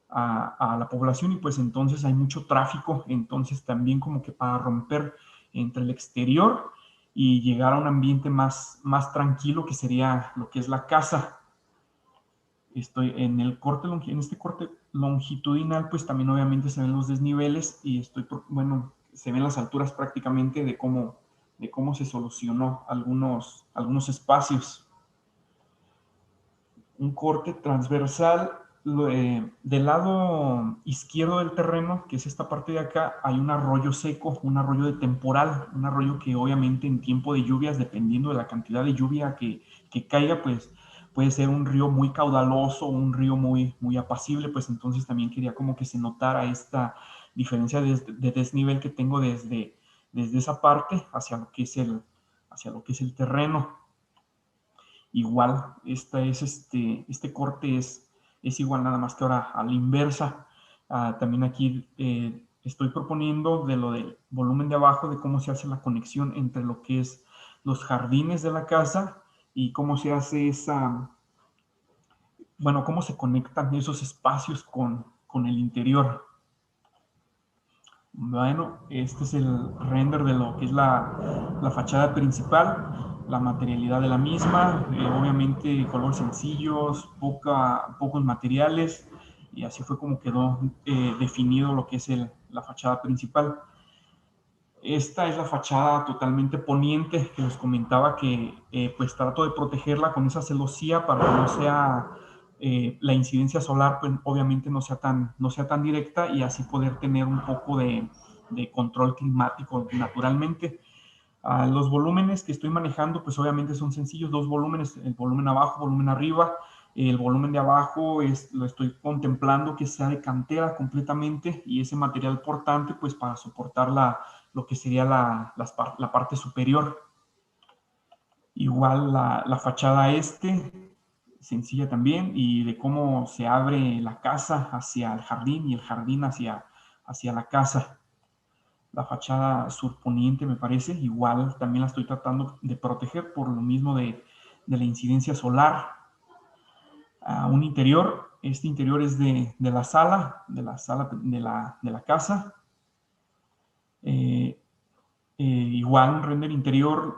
a la población, y pues entonces hay mucho tráfico. Entonces también como que para romper entre el exterior y llegar a un ambiente más tranquilo, que sería lo que es la casa. Estoy en este corte longitudinal, pues también obviamente se ven los desniveles y bueno, se ven las alturas prácticamente de cómo se solucionó algunos espacios. Un corte transversal del lado izquierdo del terreno, que es esta parte de acá, hay un arroyo seco, un arroyo de temporal, un arroyo que obviamente en tiempo de lluvias, dependiendo de la cantidad de lluvia que caiga, pues puede ser un río muy caudaloso, un río muy apacible. Pues entonces también quería como que se notara esta diferencia de desnivel que tengo desde esa parte hacia lo que es el terreno. Igual, este corte es igual, nada más que ahora a la inversa. También aquí estoy proponiendo de lo del volumen de abajo, de cómo se hace la conexión entre lo que es los jardines de la casa y cómo se hace bueno, cómo se conectan esos espacios con el interior. Bueno, este es el render de lo que es la fachada principal, la materialidad de la misma, obviamente colores sencillos, pocos materiales, y así fue como quedó definido lo que es la fachada principal. Esta es la fachada totalmente poniente, que les comentaba que pues trato de protegerla con esa celosía para que no sea la incidencia solar, pues obviamente no sea tan directa, y así poder tener un poco de control climático naturalmente. Los volúmenes que estoy manejando pues obviamente son sencillos, dos volúmenes, el volumen abajo, volumen arriba. El volumen de abajo lo estoy contemplando que sea de cantera completamente, y ese material portante pues para soportar lo que sería la parte superior. Igual la fachada sencilla también, y de cómo se abre la casa hacia el jardín y el jardín hacia la casa. La fachada surponiente, me parece, igual también la estoy tratando de proteger por lo mismo de la incidencia solar. Un interior, este interior es de la sala de la casa. Igual un render interior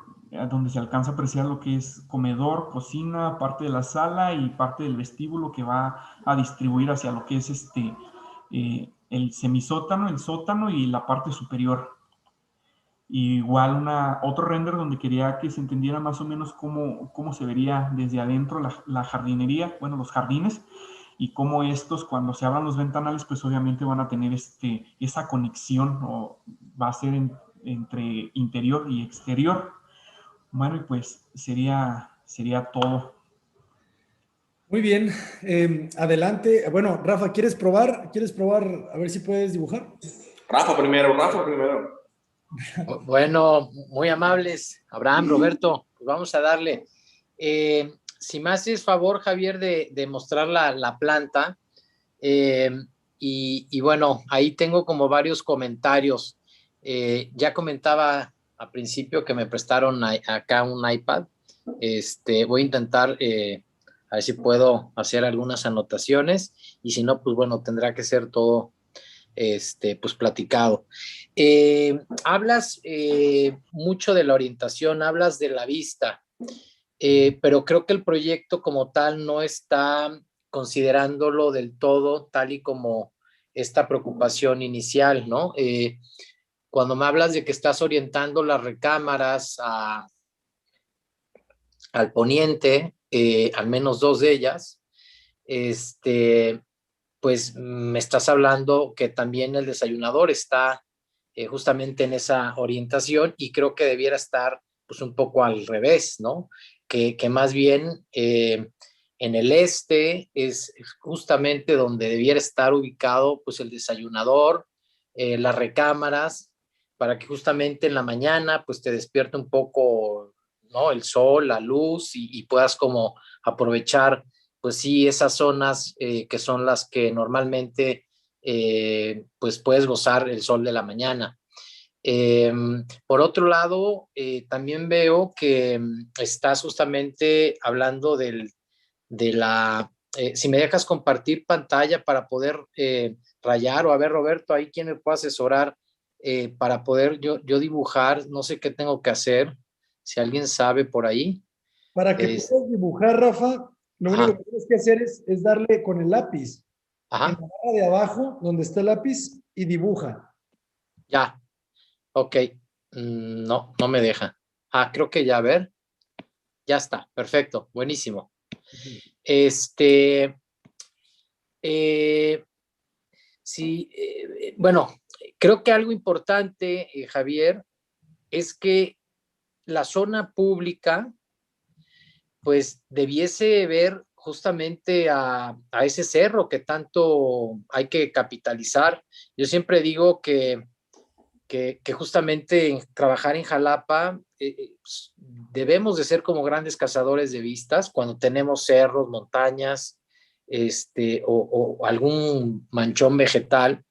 donde se alcanza a apreciar lo que es comedor, cocina, parte de la sala y parte del vestíbulo que va a distribuir hacia lo que es el semisótano, el sótano y la parte superior. Igual otro render donde quería que se entendiera más o menos cómo se vería desde adentro la jardinería, bueno, los jardines, y cómo estos, cuando se abran los ventanales, pues obviamente van a tener esa conexión, o va a ser entre interior y exterior. Bueno, y pues sería todo. Muy bien, adelante. Bueno, Rafa, ¿quieres probar? A ver si puedes dibujar. Rafa primero. Bueno, muy amables, Abraham, Roberto, pues vamos a darle. Si me haces favor, Javier, de mostrar la planta, eh, y bueno, ahí tengo como varios comentarios. Ya comentaba al principio que me prestaron acá un iPad. Voy a intentar a ver si puedo hacer algunas anotaciones y si no, pues bueno, tendrá que ser todo pues platicado. Hablas mucho de la orientación, hablas de la vista, pero creo que el proyecto como tal no está considerándolo del todo tal y como esta preocupación inicial, ¿no? Cuando me hablas de que estás orientando las recámaras al poniente, al menos dos de ellas, pues me estás hablando que también el desayunador está justamente en esa orientación y creo que debiera estar pues un poco al revés, ¿no? Que más bien en el este es justamente donde debiera estar ubicado pues el desayunador, las recámaras, para que justamente en la mañana pues te despierte un poco, ¿no? El sol, la luz y puedas como aprovechar pues sí, esas zonas que son las que normalmente pues puedes gozar el sol de la mañana. Eh, por otro lado, también veo que estás justamente hablando de la... si me dejas compartir pantalla para poder rayar, o a ver, Roberto, ahí quien me puede asesorar para poder yo dibujar, no sé qué tengo que hacer, si alguien sabe por ahí. Para que Es, puedas dibujar, Rafa, lo único ajá, que tienes que hacer es darle con el lápiz en ajá, la barra de abajo, donde está el lápiz, y dibuja. ya. Ok, no, no me deja. Ah, creo que ya, a ver, ya está, perfecto, buenísimo. Este, eh, sí, bueno, creo que algo importante, Javier, es que la zona pública, pues, debiese ver justamente a ese cerro que tanto hay que capitalizar. Yo siempre digo que justamente trabajar en Jalapa pues, debemos de ser como grandes cazadores de vistas cuando tenemos cerros, montañas, o algún manchón vegetal,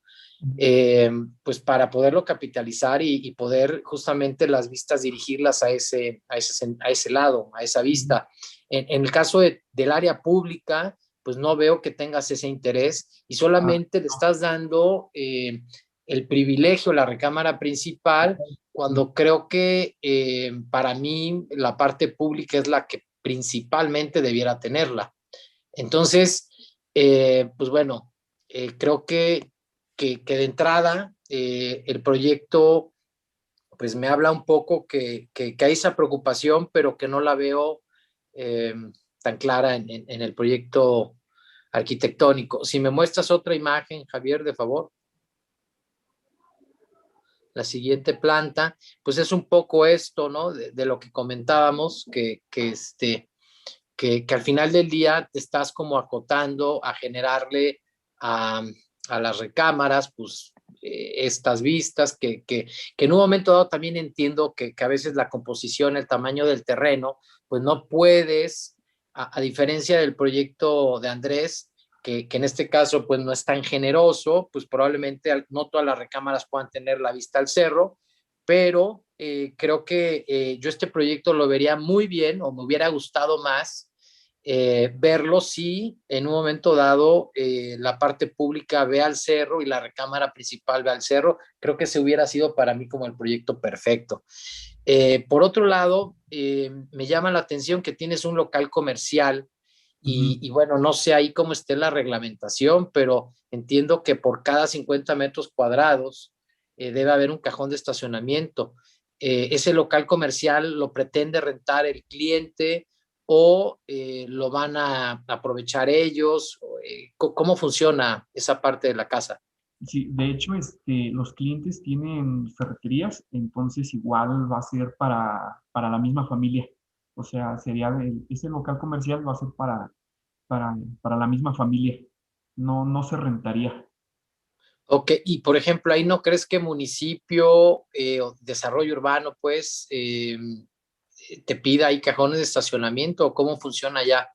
pues para poderlo capitalizar y poder justamente las vistas dirigirlas a ese lado, a esa vista. En el caso del área pública, pues no veo que tengas ese interés y solamente le estás dando el privilegio, la recámara principal, cuando creo que para mí la parte pública es la que principalmente debiera tenerla. Entonces, pues bueno, creo que de entrada el proyecto pues me habla un poco que hay esa preocupación, pero que no la veo eh, tan clara en el proyecto arquitectónico. Si me muestras otra imagen, Javier, de favor. La siguiente planta, pues es un poco esto, ¿no? De lo que comentábamos, que al final del día te estás como acotando a generarle a, a las recámaras, pues estas vistas, que en un momento dado también entiendo que a veces la composición, el tamaño del terreno, pues no puedes, a diferencia del proyecto de Andrés, que en este caso pues no es tan generoso, pues probablemente no todas las recámaras puedan tener la vista al cerro, pero creo que yo este proyecto lo vería muy bien o me hubiera gustado más verlo si en un momento dado la parte pública ve al cerro y la recámara principal ve al cerro. Creo que ese hubiera sido para mí como el proyecto perfecto. Por otro lado, me llama la atención que tienes un local comercial y bueno, no sé ahí cómo esté la reglamentación, pero entiendo que por cada 50 metros cuadrados debe haber un cajón de estacionamiento. ¿Ese local comercial lo pretende rentar el cliente o lo van a aprovechar ellos? ¿Cómo funciona esa parte de la casa? Sí, de hecho, los clientes tienen ferreterías, entonces igual va a ser para la misma familia. O sea, ese local comercial va a ser para la misma familia. No, no se rentaría. Ok, y por ejemplo, ahí no crees que municipio o desarrollo urbano, pues, te pida ahí cajones de estacionamiento o cómo funciona ya.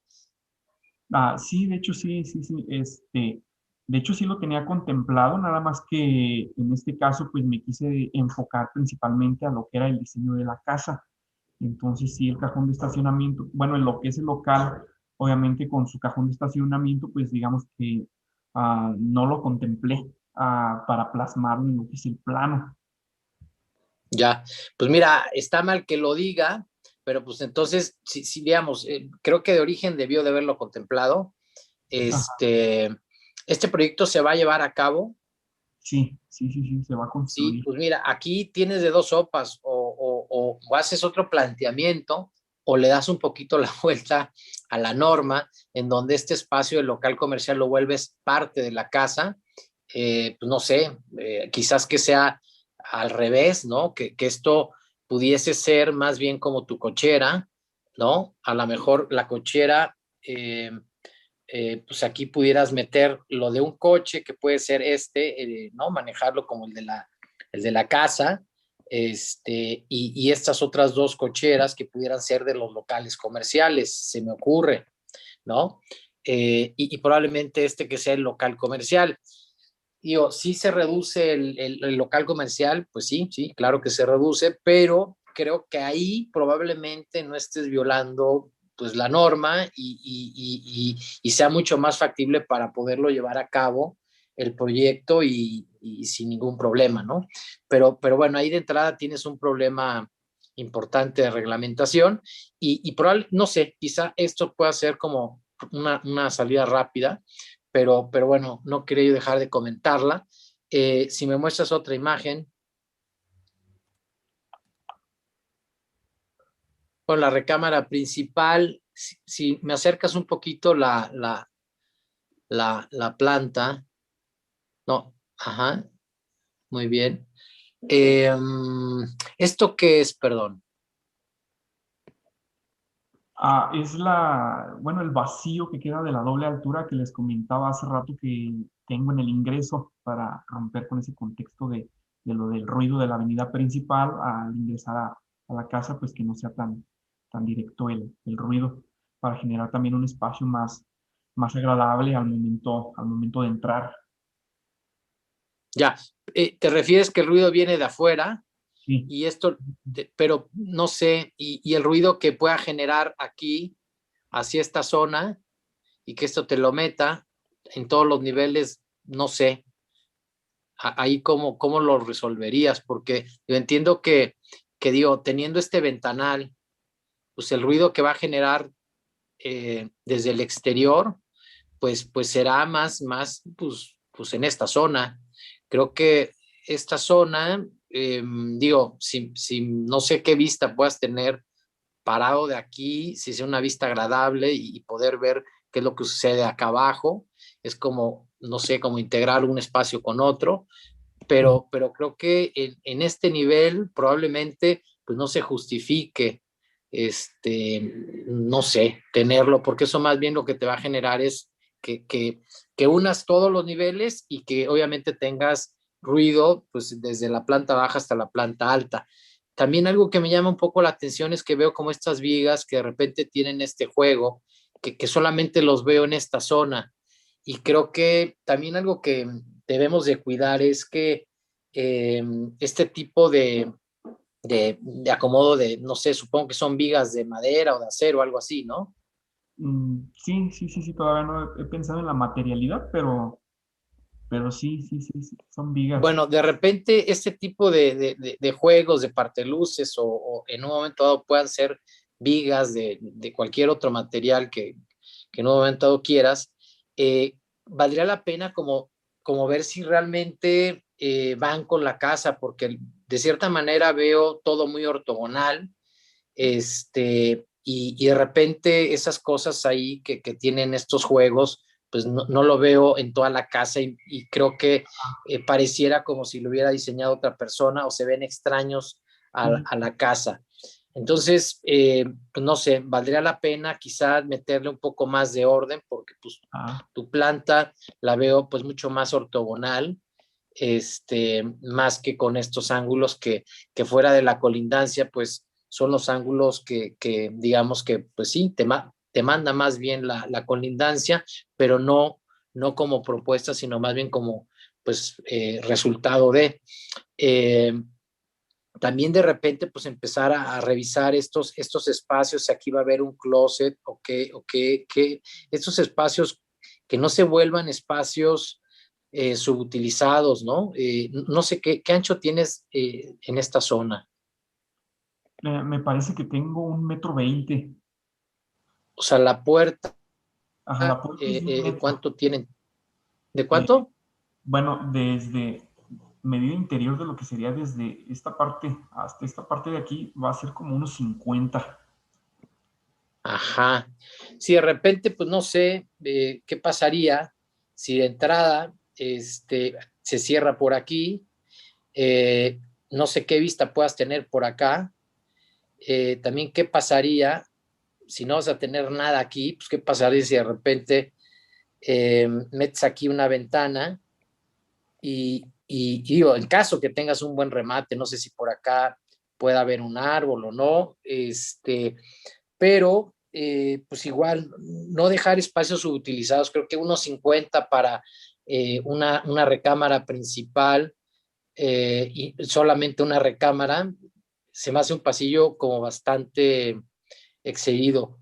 Sí, de hecho sí, sí, sí. De hecho sí lo tenía contemplado, nada más que en este caso pues me quise enfocar principalmente a lo que era el diseño de la casa. Entonces sí, el cajón de estacionamiento, bueno, en lo que es el local, obviamente con su cajón de estacionamiento, pues digamos que no lo contemplé para plasmarlo en lo que es el plano. Ya, pues mira, está mal que lo diga, pero pues entonces, si digamos, creo que de origen debió de haberlo contemplado. Ajá. Este proyecto se va a llevar a cabo. Sí, sí, sí, sí, se va a Sí, construir. pues mira, aquí tienes de dos sopas, o haces otro planteamiento o le das un poquito la vuelta a la norma en donde este espacio del local comercial lo vuelves parte de la casa. Pues no sé, quizás que sea al revés, ¿no? Que esto pudiese ser más bien como tu cochera, ¿no? A lo mejor la cochera, pues aquí pudieras meter lo de un coche, que puede ser ¿no? Manejarlo como el de la casa, y estas otras dos cocheras que pudieran ser de los locales comerciales, se me ocurre, ¿no? Y probablemente que sea el local comercial. Digo, sí se reduce el local comercial, pues sí, sí, claro que se reduce, pero creo que ahí probablemente no estés violando pues la norma y sea mucho más factible para poderlo llevar a cabo el proyecto y sin ningún problema, ¿no? Pero bueno, ahí de entrada tienes un problema importante de reglamentación y probablemente, no sé, quizá esto pueda ser como una salida rápida, pero bueno, no quería yo dejar de comentarla. Si me muestras otra imagen, con la recámara principal, si me acercas un poquito la planta, no, ajá, muy bien. ¿Esto qué es, perdón? Es bueno, el vacío que queda de la doble altura que les comentaba hace rato que tengo en el ingreso para romper con ese contexto de lo del ruido de la avenida principal al ingresar a la casa, pues que no sea tan directo el ruido para generar también un espacio más agradable al momento de entrar. Ya, te refieres que el ruido viene de afuera Sí. y esto, pero no sé, y el ruido que pueda generar aquí hacia esta zona y que esto te lo meta en todos los niveles, no sé, ahí cómo lo resolverías, porque yo entiendo que digo, teniendo este ventanal, pues el ruido que va a generar desde el exterior, pues será pues en esta zona. Creo que esta zona, digo, si no sé qué vista puedas tener parado de aquí, si sea una vista agradable y poder ver qué es lo que sucede acá abajo, es como, no sé, como integrar un espacio con otro, pero creo que en este nivel probablemente pues no se justifique no sé, tenerlo, porque eso más bien lo que te va a generar es que unas todos los niveles y que obviamente tengas ruido pues desde la planta baja hasta la planta alta. También algo que me llama un poco la atención es que veo como estas vigas que de repente tienen este juego, que solamente los veo en esta zona. Y creo que también algo que debemos de cuidar es que este tipo de acomodo no sé, supongo que son vigas de madera o de acero o algo así, ¿no? Sí, sí, sí, sí, todavía no he pensado en la materialidad, pero sí, sí, sí, sí, son vigas. Bueno, de repente este tipo de juegos, de parteluces o en un momento dado puedan ser vigas de cualquier otro material que en un momento dado quieras, valdría la pena como ver si realmente van con la casa, porque de cierta manera veo todo muy ortogonal, y de repente esas cosas ahí que tienen estos juegos, pues no lo veo en toda la casa y creo que pareciera como si lo hubiera diseñado otra persona o se ven extraños Sí. a la casa. Entonces, pues no sé, valdría la pena quizás meterle un poco más de orden porque pues Ah, tu planta la veo pues mucho más ortogonal, más que con estos ángulos que fuera de la colindancia pues son los ángulos que digamos que, pues sí, te manda más bien la colindancia, pero no como propuesta, sino más bien como, pues, resultado de. También de repente, pues, empezar a revisar estos espacios, si aquí va a haber un closet, o que estos espacios que no se vuelvan espacios subutilizados, ¿no? No sé qué ancho tienes en esta zona. Me parece que tengo 1,20 m. O sea, la puerta, Ajá, la puerta es de 1 metro. ¿cuánto tienen? ¿De Eh, cuánto? bueno, desde medida interior de lo que sería desde esta parte hasta esta parte de aquí, va a ser como unos 50. Ajá. Si de repente, pues no sé qué pasaría si de entrada se cierra por aquí, no sé qué vista puedas tener por acá. También qué pasaría si no vas a tener nada aquí, pues qué pasaría si de repente metes aquí una ventana y digo, en caso que tengas un buen remate, no sé si por acá pueda haber un árbol o no, pero pues igual no dejar espacios subutilizados. Creo que 1,50 para una recámara principal, y solamente una recámara, se me hace un pasillo como bastante excedido.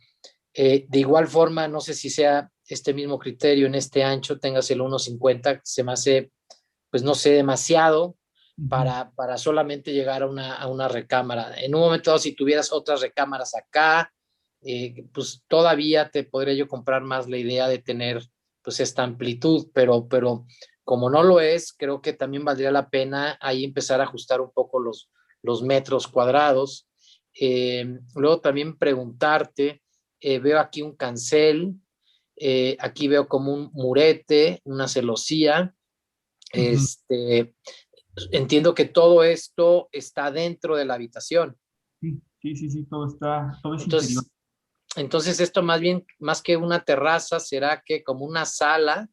De igual forma, no sé si sea este mismo criterio en este ancho, tengas el 1,50, se me hace, pues no sé, demasiado para solamente llegar a una recámara. En un momento dado, si tuvieras otras recámaras acá, pues todavía te podría yo comprar más la idea de tener pues esta amplitud, pero como no lo es, creo que también valdría la pena ahí empezar a ajustar un poco los metros cuadrados. Luego también preguntarte, veo aquí un cancel, aquí veo como un murete, una celosía. Entiendo que todo esto está dentro de la habitación. Sí, todo es interior. Entonces esto más bien, más que una terraza, ¿será que como una sala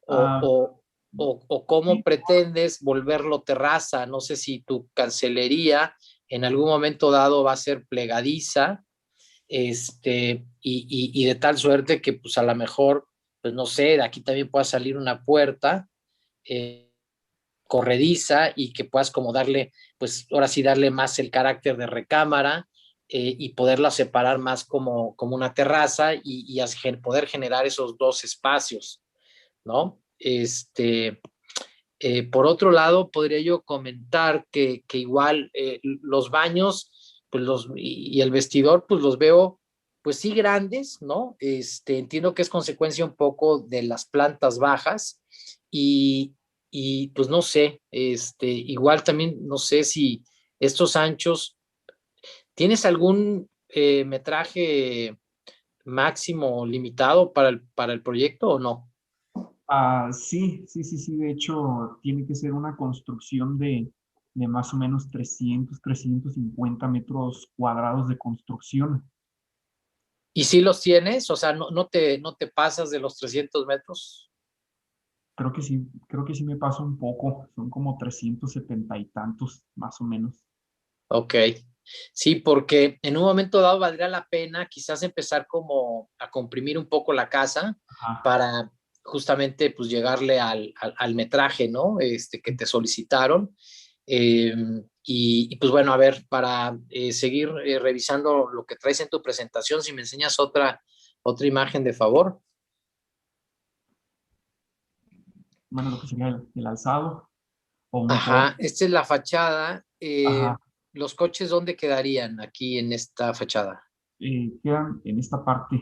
o, Ah, o, o cómo sí, pretendes volverlo terraza? No sé si tu cancelería en algún momento dado va a ser plegadiza, y de tal suerte que pues a lo mejor, pues no sé, de aquí también pueda salir una puerta corrediza y que puedas como darle, pues ahora sí darle más el carácter de recámara, y poderla separar más como una terraza y poder generar esos dos espacios, ¿no? Por otro lado, podría yo comentar que igual los baños pues y el vestidor, pues los veo, pues sí grandes, ¿no? Entiendo que es consecuencia un poco de las plantas bajas y, pues no sé, igual también no sé si estos anchos, ¿tienes algún metraje máximo limitado para el proyecto o no? sí. De hecho, tiene que ser una construcción de más o menos 350 metros cuadrados de construcción. ¿Y si los tienes? O sea, no te pasas de los 300 metros. Creo que sí me pasa un poco. Son como 370 y tantos, más o menos. Ok. Sí, porque en un momento dado valdría la pena quizás empezar como a comprimir un poco la casa Ajá. para justamente pues llegarle al metraje, ¿no? Que te solicitaron. Eh, pues bueno, a ver, para seguir revisando lo que traes en tu presentación, si me enseñas otra imagen de favor. Bueno, lo que sería el alzado o un todo. Ajá, esta es la fachada. Ajá. ¿Los coches dónde quedarían aquí en esta fachada? Quedan en esta parte.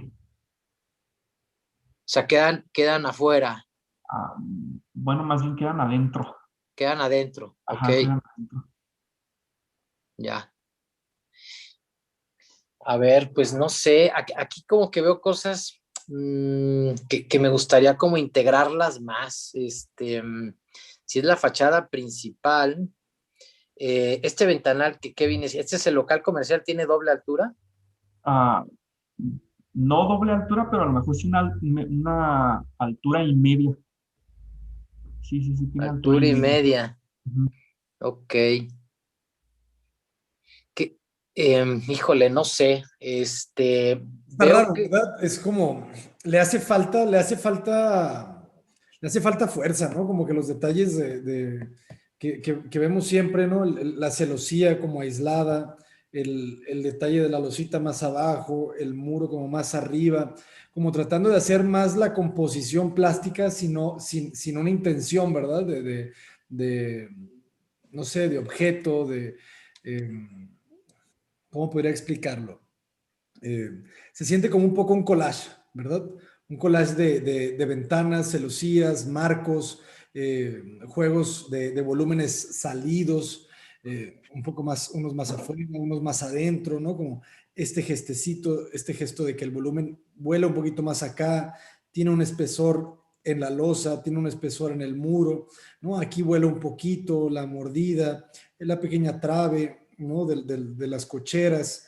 O sea, quedan afuera, Bueno, más bien quedan adentro. quedan adentro. Ok, Ajá, quedan adentro. ya. A ver, pues no sé, aquí como que veo cosas que me gustaría como integrarlas más. Si es la fachada principal, este ventanal que viene, este es el local comercial, ¿tiene doble altura? Ah, no doble altura, pero a lo mejor sí una altura y media. Sí, tiene altura y Altura y media. media. Ujú. Ok. Híjole, no sé. Está raro, ¿verdad? Es como, le hace falta fuerza, ¿no? Como que los detalles que vemos siempre, ¿no? La celosía como aislada, el detalle de la losita más abajo, el muro como más arriba, como tratando de hacer más la composición plástica, sin una intención, ¿verdad? De, no sé, de objeto, ¿cómo podría explicarlo? Se siente como un poco un collage, ¿verdad? Un collage de ventanas, celosías, marcos, juegos de volúmenes salidos, un poco más, unos más afuera, unos más adentro, ¿no? Como este gestecito, este gesto de que el volumen vuela un poquito más acá, tiene un espesor en la losa, tiene un espesor en el muro, ¿no? Aquí vuela un poquito la mordida, la pequeña trave, ¿no? De las cocheras.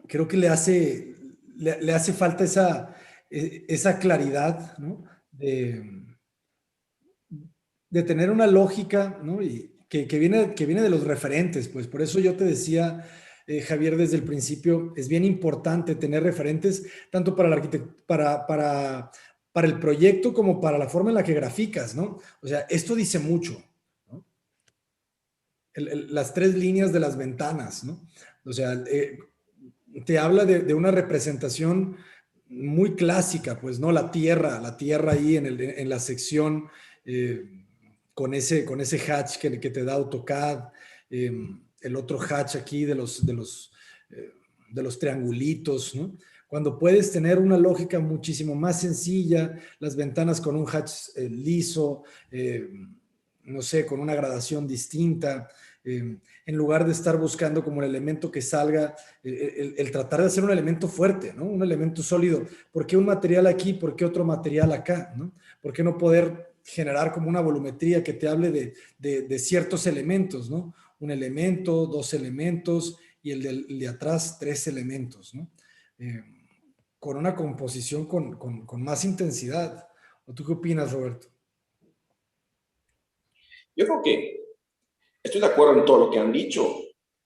Creo que le hace falta esa claridad, ¿no? De tener una lógica, ¿no? Y que viene de los referentes, pues por eso yo te decía, Javier, desde el principio, es bien importante tener referentes, tanto para el para el proyecto como para la forma en la que graficas, ¿no? O sea, esto dice mucho, ¿no? Las tres líneas de las ventanas, ¿no? O sea, te habla de una representación muy clásica, pues, ¿no? La tierra ahí en la sección, con ese hatch que te da AutoCAD, el otro hatch aquí de los triangulitos, ¿no? Cuando puedes tener una lógica muchísimo más sencilla, las ventanas con un hatch liso, no sé, con una gradación distinta, en lugar de estar buscando como el elemento que salga, el tratar de hacer un elemento fuerte, ¿no? Un elemento sólido. ¿Por qué un material aquí? ¿Por qué otro material acá? ¿No? ¿Por qué no poder generar como una volumetría que te hable de ciertos elementos, ¿no? Un elemento, dos elementos y el de atrás, tres elementos, ¿no? Eh, con una composición con más intensidad. ¿O tú qué opinas, Roberto? Yo creo que estoy de acuerdo en todo lo que han dicho,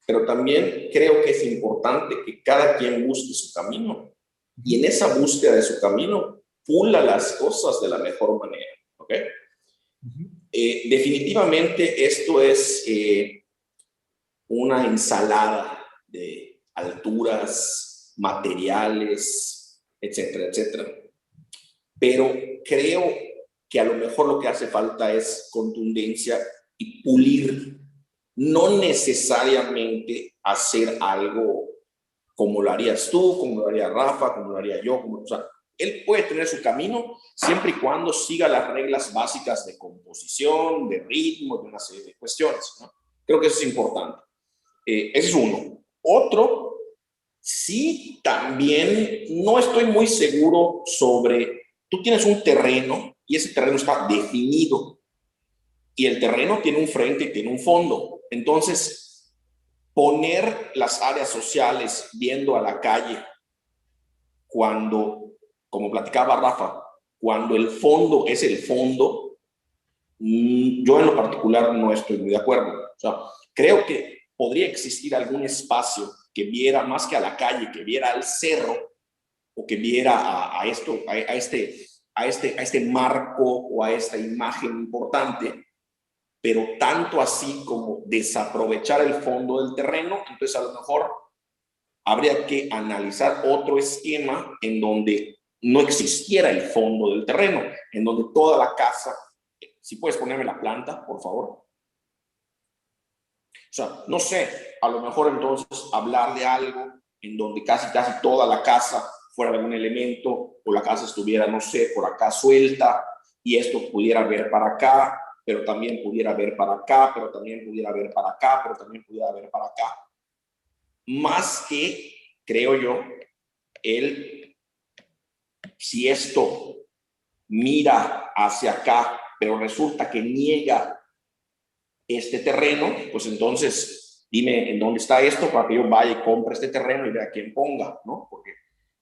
pero también creo que es importante que cada quien busque su camino y en esa búsqueda de su camino pula las cosas de la mejor manera, ¿ok? Definitivamente esto es una ensalada de alturas, materiales, etcétera, etcétera. Pero creo que a lo mejor lo que hace falta es contundencia y pulir, no necesariamente hacer algo como lo harías tú, como lo haría Rafa, como lo haría yo, o sea, él puede tener su camino siempre y cuando siga las reglas básicas de composición, de ritmo, de una serie de cuestiones, ¿no? Creo que eso es importante. Ese es uno. Otro, sí, también no estoy muy seguro sobre, tú tienes un terreno y ese terreno está definido y el terreno tiene un frente y tiene un fondo. Entonces, poner las áreas sociales viendo a la calle cuando, como platicaba Rafa, cuando el fondo es el fondo, yo en lo particular no estoy muy de acuerdo. O sea, creo que podría existir algún espacio que viera más que a la calle, que viera al cerro o que viera a este marco o a esta imagen importante, pero tanto así como desaprovechar el fondo del terreno. Entonces a lo mejor habría que analizar otro esquema en donde no existiera el fondo del terreno, en donde toda la casa, si puedes ponerme la planta, por favor. O sea, no sé, a lo mejor entonces hablar de algo en donde casi toda la casa fuera de un elemento, o la casa estuviera, no sé, por acá suelta, y esto pudiera ver para acá, pero también pudiera ver para acá, pero también pudiera ver para acá, pero también pudiera ver para acá. Más que, creo yo, si esto mira hacia acá, pero resulta que niega este terreno, pues entonces dime en dónde está esto para que yo vaya y compre este terreno y vea quién ponga, ¿no? Porque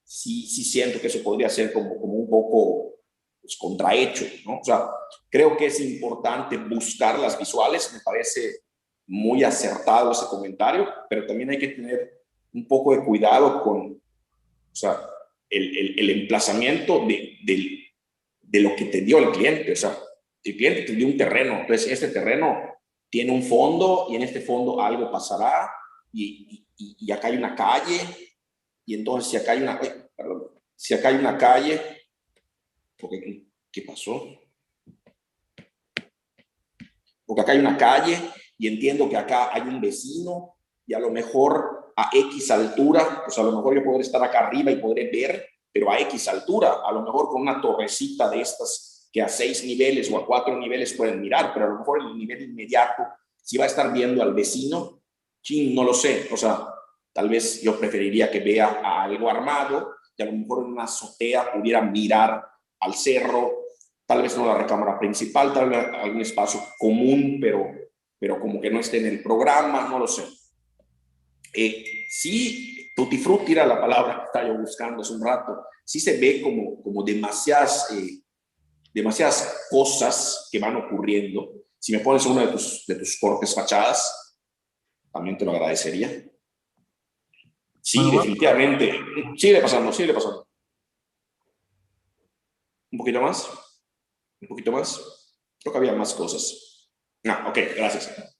sí siento que eso podría ser como un poco pues, contrahecho, ¿no? O sea, creo que es importante buscar las visuales, me muy acertado ese comentario, pero también hay que tener un poco de cuidado con, o sea, el emplazamiento de lo que te dio el cliente. O sea, el cliente te dio un terreno, entonces este terreno tiene un fondo y en este fondo algo pasará y acá hay una calle y entonces si acá hay una, si acá hay una calle, porque, ¿qué pasó? Porque acá hay una calle y entiendo que acá hay un vecino y a lo mejor a X altura, pues a lo mejor yo podré estar acá arriba y podré ver, pero a X altura, a lo mejor con una torrecita de estas que a 6 niveles o a 4 niveles pueden mirar, pero a lo mejor el nivel inmediato, si va a estar viendo al vecino, no lo sé, o sea, tal vez yo preferiría que vea a algo armado y a lo mejor en una azotea pudiera mirar al cerro, tal vez no la recámara principal, tal vez algún espacio común, pero como que no esté en el programa, no lo sé. Sí, tutti frutti era la palabra que estaba yo buscando hace un rato, sí se ve como demasiadas cosas que van ocurriendo. Si me pones uno de tus cortes fachadas, también te lo agradecería. Sí, bueno, definitivamente. Sigue pasando, sigue pasando. Un poquito más. Un poquito más. Creo que había más cosas. Ok, gracias.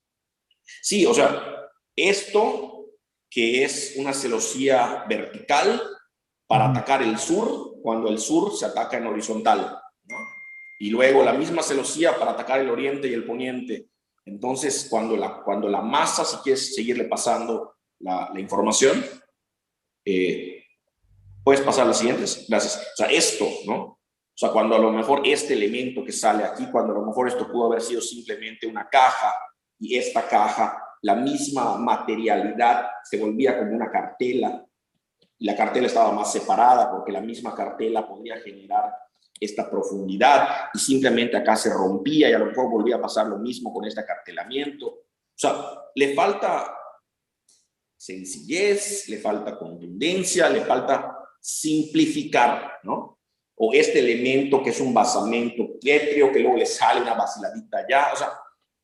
Sí, o sea, esto que es una celosía vertical para atacar el sur, cuando el sur se ataca en horizontal, ¿no? Y luego la misma celosía para atacar el oriente y el poniente. Entonces, cuando la masa, si quieres seguirle pasando la información, puedes pasar las siguientes. Gracias. O sea, esto, ¿no? O sea, cuando a lo mejor este elemento que sale aquí, cuando a lo mejor esto pudo haber sido simplemente una caja y esta caja, la misma materialidad se volvía como una cartela y la cartela estaba más separada porque la misma cartela podría generar esta profundidad y simplemente acá se rompía y a lo mejor volvía a pasar lo mismo con este acartelamiento. O sea, le falta sencillez, le falta contundencia, le falta simplificar, ¿no? O este elemento que es un basamento pétreo, que luego le sale una vaciladita allá. O sea,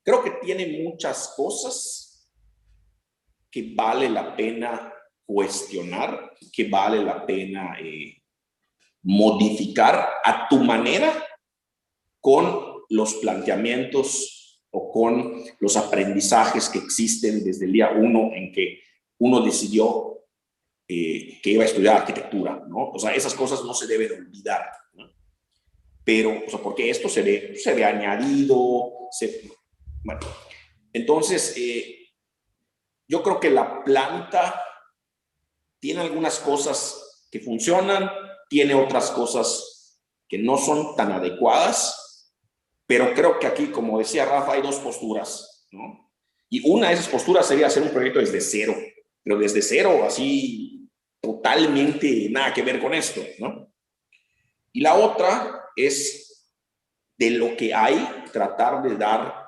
creo que tiene muchas cosas que vale la pena cuestionar, que vale la pena modificar a tu manera con los planteamientos o con los aprendizajes que existen desde el día 1 en que uno decidió que iba a estudiar arquitectura, ¿no? O sea, esas cosas no se deben olvidar, ¿no? Pero, o sea, porque esto se ve añadido, bueno, entonces, yo creo que la planta tiene algunas cosas que funcionan, tiene otras cosas que no son tan adecuadas, pero creo que aquí, como decía Rafa, hay dos posturas, ¿no? Y una de esas posturas sería hacer un proyecto desde cero, pero desde cero, así, totalmente nada que ver con esto, ¿no? Y la otra es de lo que hay, tratar de dar,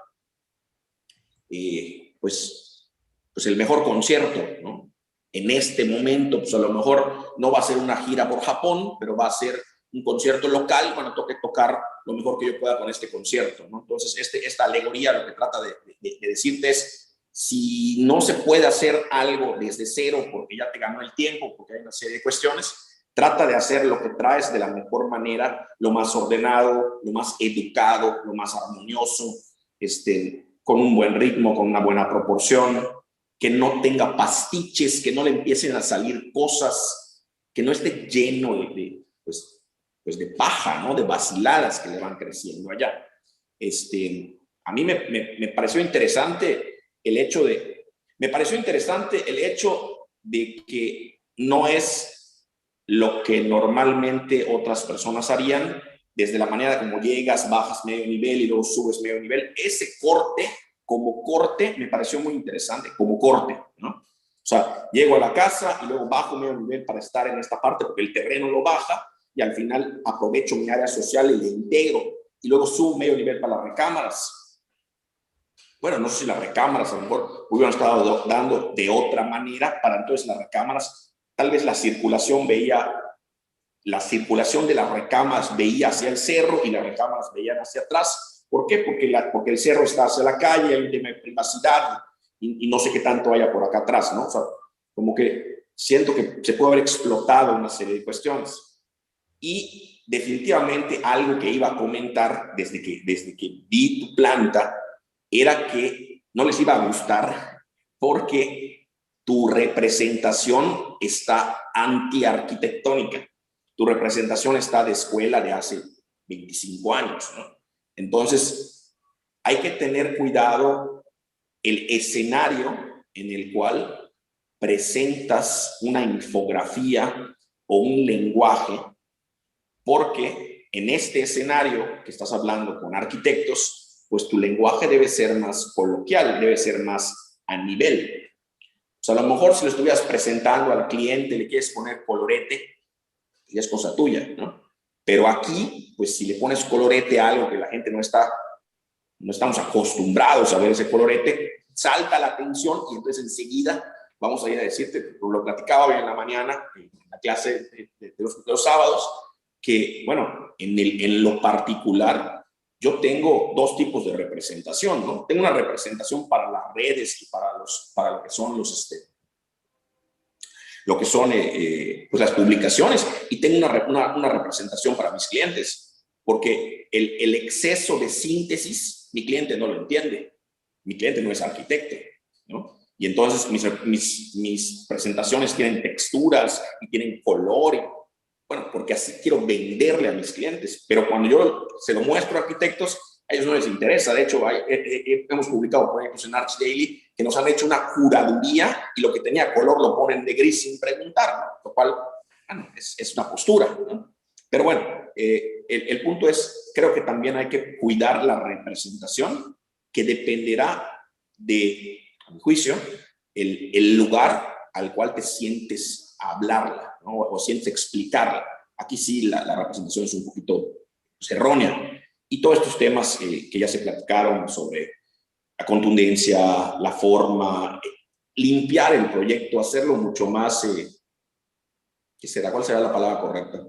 pues el mejor concierto, ¿no? En este momento, pues a lo mejor no va a ser una gira por Japón, pero va a ser un concierto local, bueno, toque tocar lo mejor que yo pueda con este concierto, ¿no? Entonces, esta alegoría lo que trata de decirte es, si no se puede hacer algo desde cero porque ya te ganó el tiempo, porque hay una serie de cuestiones, trata de hacer lo que traes de la mejor manera, lo más ordenado, lo más educado, lo más armonioso, con un buen ritmo, con una buena proporción, que no tenga pastiches, que no le empiecen a salir cosas, que no esté lleno de paja, ¿no? De vaciladas que le van creciendo allá. A mí me pareció interesante el hecho de que no es lo que normalmente otras personas harían, desde la manera como llegas, bajas medio nivel y luego subes medio nivel. Ese corte, como corte, me pareció muy interesante, como corte, ¿no? O sea, llego a la casa y luego bajo medio nivel para estar en esta parte porque el terreno lo baja y al final aprovecho mi área social y le integro y luego subo medio nivel para las recámaras. Bueno, no sé si las recámaras a lo mejor hubieran estado dando de otra manera para entonces las recámaras, tal vez la circulación de las recámaras veía hacia el cerro y las recámaras veían hacia atrás. ¿Por qué? Porque el cerro está hacia la calle, hay un tema de privacidad y no sé qué tanto haya por acá atrás, ¿no? O sea, como que siento que se puede haber explotado una serie de cuestiones. Y definitivamente algo que iba a comentar desde que vi tu planta era que no les iba a gustar porque tu representación está antiarquitectónica. Tu representación está de escuela de hace 25 años, ¿no? Entonces, hay que tener cuidado el escenario en el cual presentas una infografía o un lenguaje, porque en este escenario que estás hablando con arquitectos, pues tu lenguaje debe ser más coloquial, debe ser más a nivel. O sea, a lo mejor si lo estuvieras presentando al cliente, le quieres poner colorete, y es cosa tuya, ¿no? Pero aquí, pues si le pones colorete a algo que la gente no estamos acostumbrados a ver ese colorete, salta la atención y entonces enseguida vamos a ir a decirte, lo platicaba hoy en la mañana, en la clase de los sábados, que, bueno, en lo particular, yo tengo dos tipos de representación, ¿no? Tengo una representación para las redes y para lo que son pues las publicaciones, y tengo una representación para mis clientes, porque el exceso de síntesis, mi cliente no lo entiende, mi cliente no es arquitecto, ¿no? Y entonces mis presentaciones tienen texturas y tienen color, y, bueno, porque así quiero venderle a mis clientes, pero cuando yo se lo muestro a arquitectos, a ellos no les interesa. De hecho, hemos publicado proyectos en Arch Daily que nos han hecho una curaduría y lo que tenía color lo ponen de gris sin preguntar, ¿no? Lo cual, bueno, es una postura, ¿no? Pero bueno, el punto es, creo que también hay que cuidar la representación, que dependerá de, a mi juicio, el lugar al cual te sientes a hablarla, ¿no? O sientes explicarla. Aquí sí la representación es un poquito pues, errónea. Y todos estos temas que ya se platicaron sobre la contundencia, la forma, limpiar el proyecto, hacerlo mucho más, ¿cuál será la palabra correcta?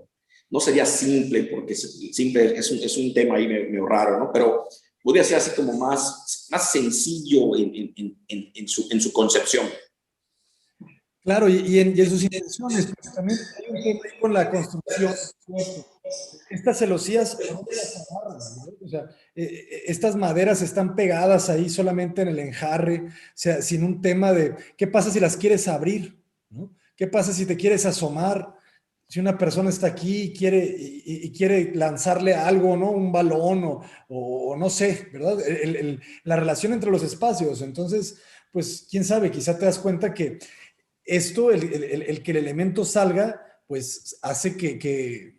No sería simple, porque simple es un tema ahí medio raro, ¿no? Pero podría ser así como más sencillo en su concepción. Claro, y en sus intenciones, porque también hay un tema ahí con la construcción. Estas celosías, ¿dónde las agarran, no? O sea, estas maderas están pegadas ahí solamente en el enjarre, o sea, sin un tema de qué pasa si las quieres abrir, ¿no? ¿Qué pasa si te quieres asomar? Si una persona está aquí y quiere lanzarle algo, ¿no? Un balón o no sé, ¿verdad? La relación entre los espacios. Entonces, pues, quién sabe, quizá te das cuenta que esto, el que el elemento salga, pues hace que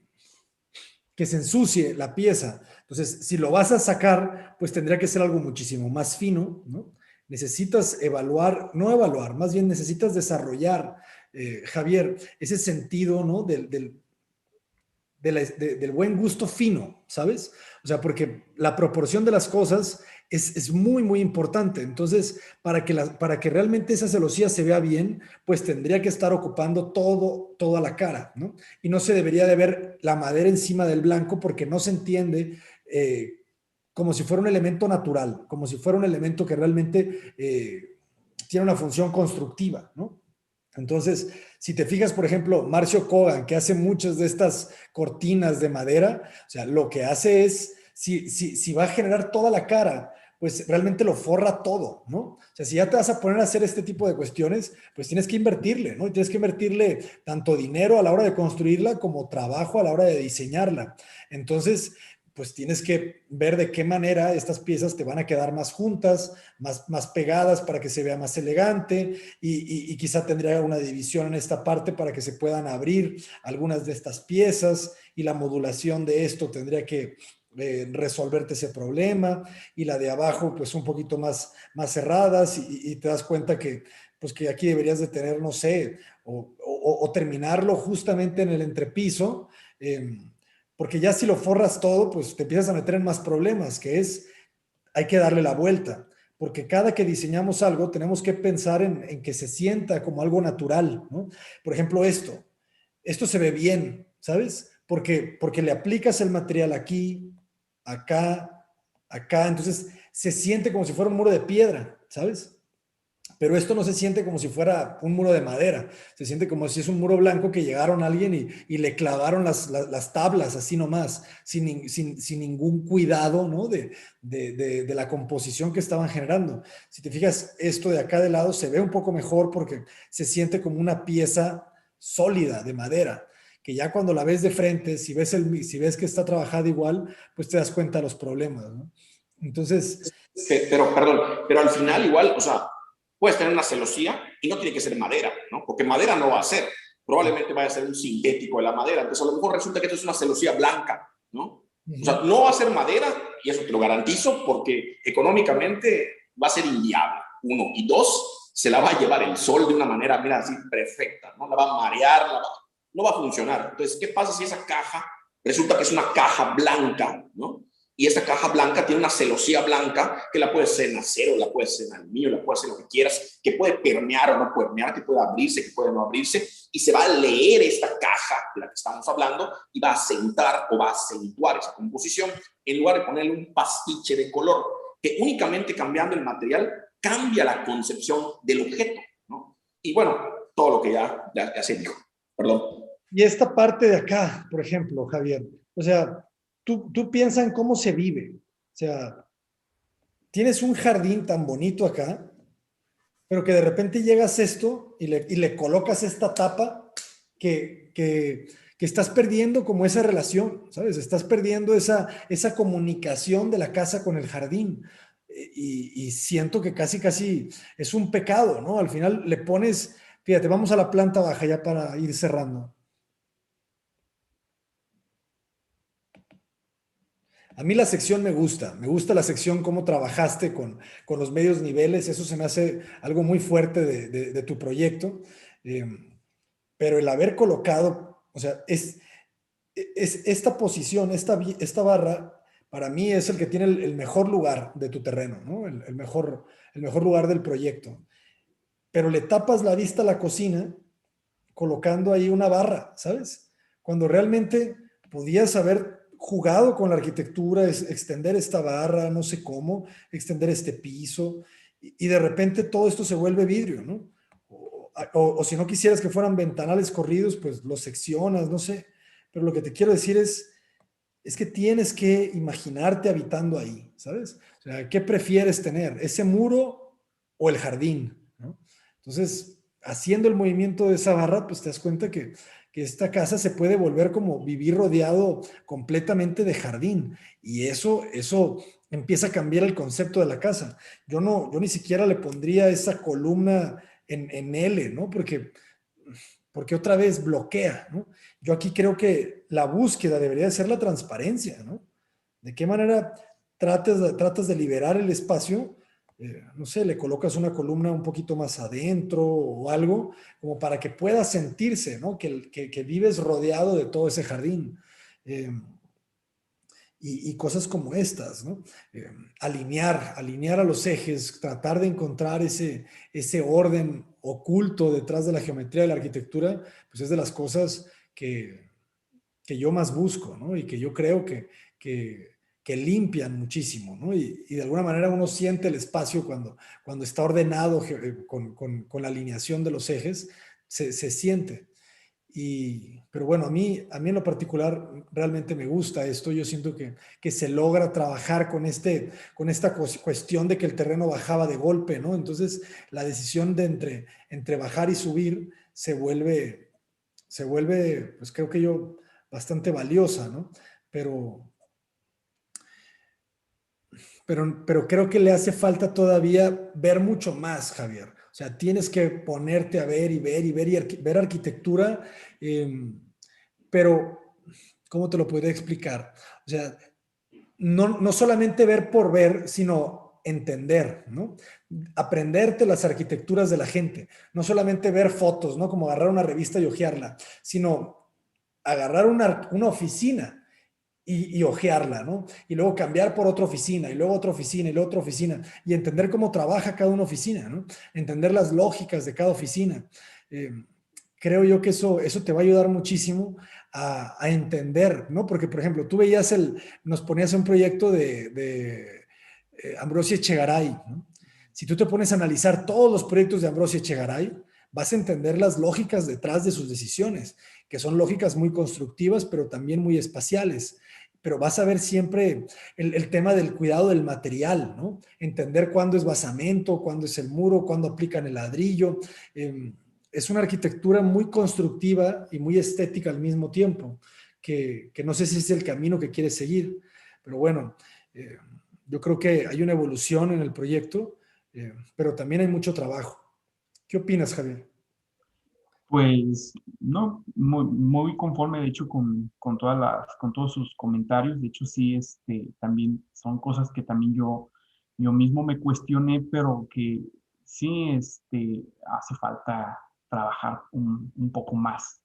se ensucie la pieza. Entonces, si lo vas a sacar, pues tendría que ser algo muchísimo más fino, ¿no? Necesitas no evaluar, más bien necesitas desarrollar, Javier, ese sentido, ¿no? Del buen gusto fino, ¿sabes? O sea, porque la proporción de las cosas es muy, muy importante. Entonces, para que realmente esa celosía se vea bien, pues tendría que estar ocupando toda la cara, ¿no? Y no se debería de ver la madera encima del blanco porque no se entiende como si fuera un elemento natural, como si fuera un elemento que realmente tiene una función constructiva, ¿no? Entonces, si te fijas, por ejemplo, Marcio Kogan, que hace muchas de estas cortinas de madera, o sea, lo que hace es, si va a generar toda la cara, pues realmente lo forra todo, ¿no? O sea, si ya te vas a poner a hacer este tipo de cuestiones, pues tienes que invertirle, ¿no? Y tienes que invertirle tanto dinero a la hora de construirla como trabajo a la hora de diseñarla. Entonces, pues tienes que ver de qué manera estas piezas te van a quedar más juntas, más pegadas para que se vea más elegante y quizá tendría una división en esta parte para que se puedan abrir algunas de estas piezas y la modulación de esto tendría que resolverte ese problema y la de abajo pues un poquito más cerradas y te das cuenta que pues que aquí deberías de tener, no sé, o terminarlo justamente en el entrepiso, porque ya si lo forras todo, pues te empiezas a meter en más problemas, que es, hay que darle la vuelta, porque cada que diseñamos algo tenemos que pensar en que se sienta como algo natural, ¿no? Por ejemplo, esto se ve bien, ¿sabes? Porque le aplicas el material aquí, acá, entonces se siente como si fuera un muro de piedra, ¿sabes? Pero esto no se siente como si fuera un muro de madera, se siente como si es un muro blanco que llegaron a alguien y le clavaron las tablas así nomás, sin ningún cuidado, ¿no? de la composición que estaban generando. Si te fijas, esto de acá de lado se ve un poco mejor porque se siente como una pieza sólida de madera, que ya cuando la ves de frente, si ves que está trabajada igual, pues te das cuenta de los problemas, ¿no? Entonces... Pero, perdón, pero al final igual, o sea, puedes tener una celosía y no tiene que ser madera, ¿no? Porque madera no va a ser, probablemente vaya a ser un sintético de la madera, entonces a lo mejor resulta que esto es una celosía blanca, ¿no? O sea, no va a ser madera, y eso te lo garantizo, porque económicamente va a ser inviable, uno, y dos, se la va a llevar el sol de una manera, mira, así perfecta, ¿no? La va a marear, no va a funcionar. Entonces, ¿qué pasa si esa caja resulta que es una caja blanca, ¿no? Y esta caja blanca tiene una celosía blanca que la puede ser en acero, la puede ser en aluminio, la puede ser lo que quieras, que puede permear o no permear, que puede abrirse, que puede no abrirse, y se va a leer esta caja de la que estamos hablando y va a acentuar o va a acentuar esa composición en lugar de ponerle un pastiche de color, que únicamente cambiando el material cambia la concepción del objeto, ¿no? Y bueno, todo lo que ya se dijo. Perdón. Y esta parte de acá, por ejemplo, Javier, o sea, tú piensas en cómo se vive. O sea, tienes un jardín tan bonito acá, pero que de repente llegas esto y le colocas esta tapa que estás perdiendo como esa relación, ¿sabes? Estás perdiendo esa comunicación de la casa con el jardín. Y siento que casi es un pecado, ¿no? Al final le pones, fíjate, vamos a la planta baja ya para ir cerrando. A mí la sección me gusta la sección cómo trabajaste con los medios niveles, eso se me hace algo muy fuerte de tu proyecto, eh, pero el haber colocado, o sea, es esta posición, esta barra, para mí es el que tiene el mejor lugar de tu terreno, ¿no? El mejor lugar del proyecto, pero le tapas la vista a la cocina colocando ahí una barra, ¿sabes? Cuando realmente podías haber jugado con la arquitectura, extender esta barra, no sé cómo, extender este piso, y de repente todo esto se vuelve vidrio, ¿no? O si no quisieras que fueran ventanales corridos, pues los seccionas, no sé. Pero lo que te quiero decir es que tienes que imaginarte habitando ahí, ¿sabes? O sea, ¿qué prefieres tener? ¿Ese muro o el jardín? ¿No? Entonces, haciendo el movimiento de esa barra, pues te das cuenta que esta casa se puede volver como vivir rodeado completamente de jardín. Y eso empieza a cambiar el concepto de la casa. Yo ni siquiera le pondría esa columna en L, ¿no? Porque otra vez bloquea, ¿no? Yo aquí creo que la búsqueda debería ser la transparencia, ¿no? ¿De qué manera tratas de liberar el espacio? No sé, le colocas una columna un poquito más adentro o algo, como para que pueda sentirse, ¿no? Que vives rodeado de todo ese jardín. Y cosas como estas, ¿no? Alinear a los ejes, tratar de encontrar ese orden oculto detrás de la geometría de la arquitectura, pues es de las cosas que yo más busco, ¿no? Y que yo creo que limpian muchísimo, ¿no? Y de alguna manera uno siente el espacio cuando está ordenado con la alineación de los ejes, se siente. Pero bueno, a mí en lo particular realmente me gusta esto. Yo siento que se logra trabajar con esta cuestión de que el terreno bajaba de golpe, ¿no? Entonces la decisión de entre bajar y subir se vuelve, pues creo que yo, bastante valiosa, ¿no? Pero creo que le hace falta todavía ver mucho más, Javier. O sea, tienes que ponerte a ver y ver arquitectura, pero ¿cómo te lo podría explicar? O sea, no solamente ver por ver, sino entender, ¿no? Aprenderte las arquitecturas de la gente. No solamente ver fotos, ¿no? Como agarrar una revista y hojearla, sino agarrar una oficina y ojearla, ¿no? Y luego cambiar por otra oficina, y luego otra oficina, y luego otra oficina, y entender cómo trabaja cada una oficina, ¿no? Entender las lógicas de cada oficina. Creo yo que eso te va a ayudar muchísimo a entender, ¿no? Porque, por ejemplo, tú nos ponías un proyecto de Ambrosio Echegaray, ¿no? Si tú te pones a analizar todos los proyectos de Ambrosio Echegaray, vas a entender las lógicas detrás de sus decisiones, que son lógicas muy constructivas, pero también muy espaciales. Pero vas a ver siempre el tema del cuidado del material, ¿no? Entender cuándo es basamento, cuándo es el muro, cuándo aplican el ladrillo. Es una arquitectura muy constructiva y muy estética al mismo tiempo, que no sé si es el camino que quieres seguir, pero bueno, yo creo que hay una evolución en el proyecto, pero también hay mucho trabajo. ¿Qué opinas, Javier? Pues no, muy conforme de hecho con con todos sus comentarios. De hecho, sí, también son cosas que también yo mismo me cuestioné, pero que sí, hace falta trabajar un poco más.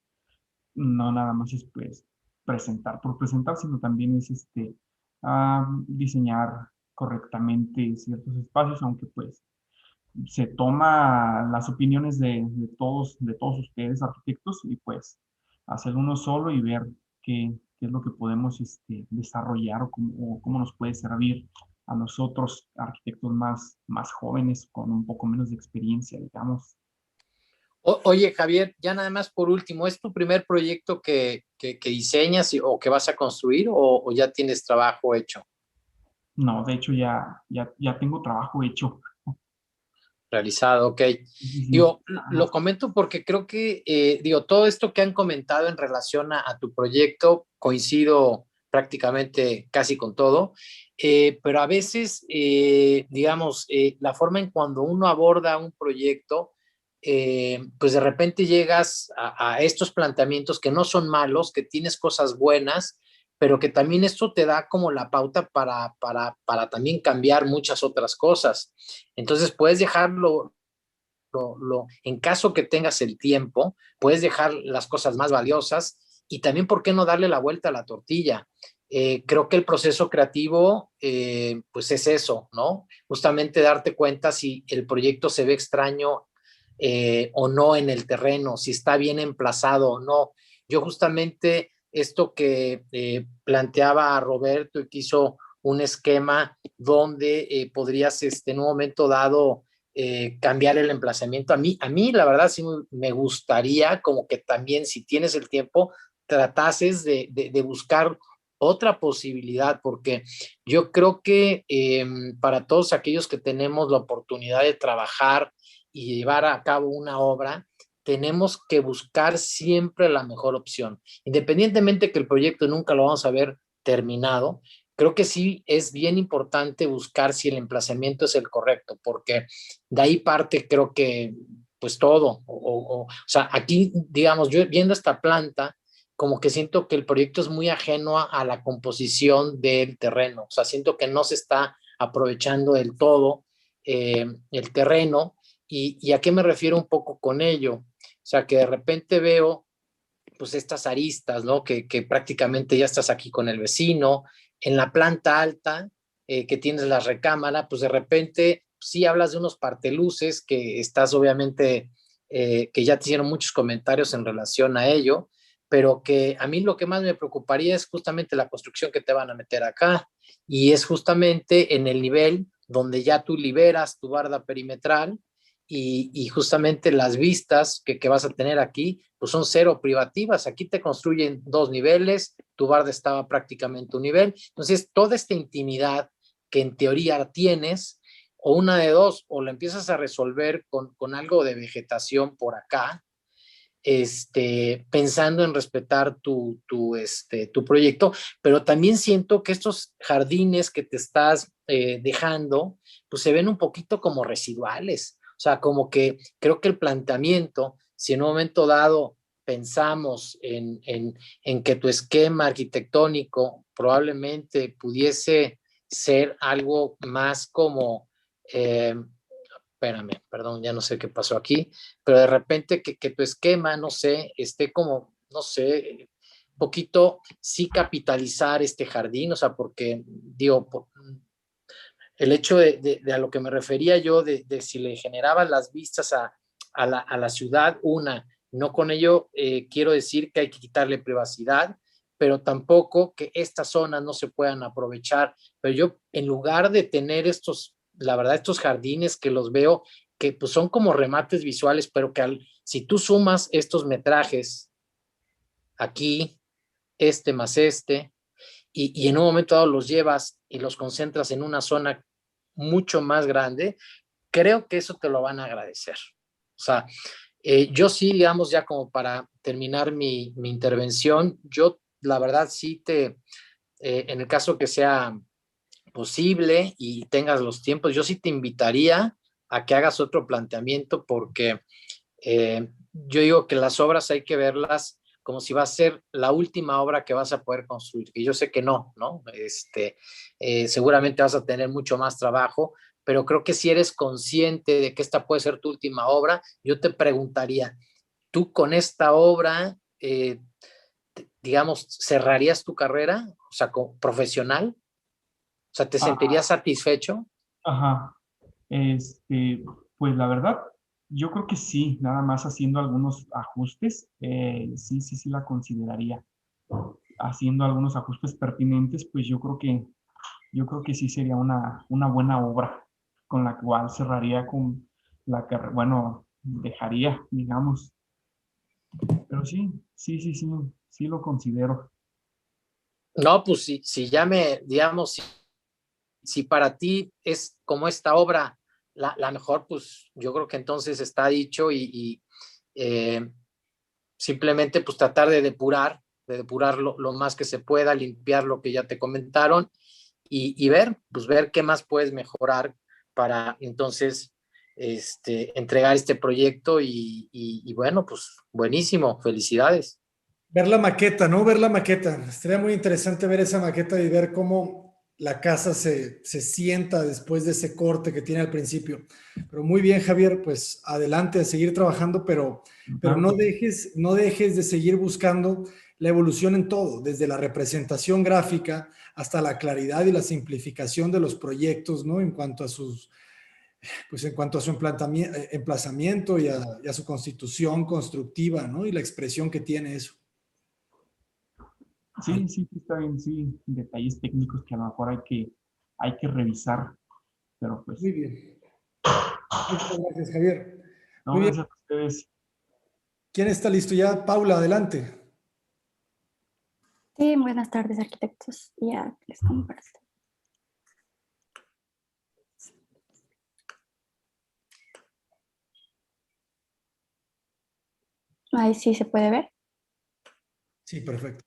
No nada más es pues presentar por presentar, sino también es diseñar correctamente ciertos espacios, aunque pues se toma las opiniones de todos ustedes, arquitectos, y pues hacer uno solo y ver qué es lo que podemos desarrollar o cómo nos puede servir a nosotros, arquitectos más jóvenes, con un poco menos de experiencia, digamos. Oye, Javier, ya nada más por último, ¿es tu primer proyecto que diseñas o que vas a construir o ya tienes trabajo hecho? No, de hecho ya tengo trabajo hecho. Realizado, ok. Sí, sí, sí. Digo, lo comento porque creo que, digo, todo esto que han comentado en relación a tu proyecto, coincido prácticamente casi con todo, pero a veces, digamos, la forma en cuando uno aborda un proyecto, pues de repente llegas a estos planteamientos que no son malos, que tienes cosas buenas, pero que también esto te da como la pauta para también cambiar muchas otras cosas. Entonces puedes dejarlo, en caso que tengas el tiempo, puedes dejar las cosas más valiosas y también, ¿por qué no darle la vuelta a la tortilla? Creo que el proceso creativo, pues es eso, ¿no? Justamente darte cuenta si el proyecto se ve extraño o no en el terreno, si está bien emplazado o no. Yo justamente esto que planteaba Roberto y que hizo un esquema donde podrías en un momento dado cambiar el emplazamiento. A mí la verdad sí me gustaría como que también si tienes el tiempo tratases de buscar otra posibilidad, porque yo creo que para todos aquellos que tenemos la oportunidad de trabajar y llevar a cabo una obra, tenemos que buscar siempre la mejor opción, independientemente que el proyecto nunca lo vamos a ver terminado. Creo que sí es bien importante buscar si el emplazamiento es el correcto, porque de ahí parte creo que pues todo, o sea, aquí digamos, yo viendo esta planta, como que siento que el proyecto es muy ajeno a la composición del terreno, o sea, siento que no se está aprovechando del todo el terreno, y a qué me refiero un poco con ello, o sea, que de repente veo pues estas aristas, ¿no? Que prácticamente ya estás aquí con el vecino, en la planta alta, que tienes la recámara, pues de repente sí hablas de unos parteluces que estás obviamente, que ya te hicieron muchos comentarios en relación a ello, pero que a mí lo que más me preocuparía es justamente la construcción que te van a meter acá, y es justamente en el nivel donde ya tú liberas tu barda perimetral y justamente las vistas que vas a tener aquí, pues son cero privativas. Aquí te construyen 2 niveles, tu barda estaba prácticamente un nivel. Entonces, toda esta intimidad que en teoría tienes, o una de dos, o la empiezas a resolver con algo de vegetación por acá, pensando en respetar tu proyecto, pero también siento que estos jardines que te estás dejando, pues se ven un poquito como residuales. O sea, como que creo que el planteamiento, si en un momento dado pensamos en que tu esquema arquitectónico probablemente pudiese ser algo más como espérame, perdón, ya no sé qué pasó aquí, pero de repente que tu esquema, no sé, esté como, no sé, un poquito sí capitalizar este jardín, o sea, porque digo, el hecho de a lo que me refería yo, de si le generabas las vistas a la ciudad, no con ello quiero decir que hay que quitarle privacidad, pero tampoco que estas zonas no se puedan aprovechar. Pero yo, en lugar de tener estos la verdad, estos jardines que los veo, que pues son como remates visuales, pero que si tú sumas estos metrajes aquí, este más este, y en un momento dado los llevas y los concentras en una zona mucho más grande, creo que eso te lo van a agradecer. O sea, yo sí, digamos, ya como para terminar mi intervención, yo la verdad sí en el caso que sea posible y tengas los tiempos, yo sí te invitaría a que hagas otro planteamiento porque yo digo que las obras hay que verlas como si va a ser la última obra que vas a poder construir. Y yo sé que no, ¿no? Seguramente vas a tener mucho más trabajo, pero creo que si eres consciente de que esta puede ser tu última obra, yo te preguntaría, ¿tú con esta obra, digamos, cerrarías tu carrera, o sea, como profesional? O sea, ¿te sentirías satisfecho? Ajá. Pues la verdad, yo creo que sí, nada más haciendo algunos ajustes, sí la consideraría. Haciendo algunos ajustes pertinentes, pues yo creo que sí sería una buena obra con la cual cerraría con la que, bueno, dejaría, digamos. Pero sí lo considero. No, pues si ya digamos, si para ti es como esta obra la mejor, pues yo creo que entonces está dicho y simplemente pues tratar de depurar lo más que se pueda, limpiar lo que ya te comentaron y ver qué más puedes mejorar para entonces entregar este proyecto y bueno, pues buenísimo, felicidades. Ver la maqueta, ¿no? Ver la maqueta. Sería muy interesante ver esa maqueta y ver cómo la casa se sienta después de ese corte que tiene al principio. Pero muy bien, Javier, pues adelante a seguir trabajando, pero Claro no que sí. no dejes de seguir buscando la evolución en todo, desde la representación gráfica hasta la claridad y la simplificación de los proyectos, ¿no? En cuanto a pues en cuanto a su emplazamiento y a su constitución constructiva, ¿no? Y la expresión que tiene eso. Sí, está bien, sí, detalles técnicos que a lo mejor hay que revisar, pero pues, Muy bien. Muchas gracias, Javier. no, Muy bien. gracias a ustedes. ¿Quién está listo ya? Paula, adelante. Sí, buenas tardes, arquitectos. Ya les comparto. Ahí sí se puede ver. Sí, perfecto.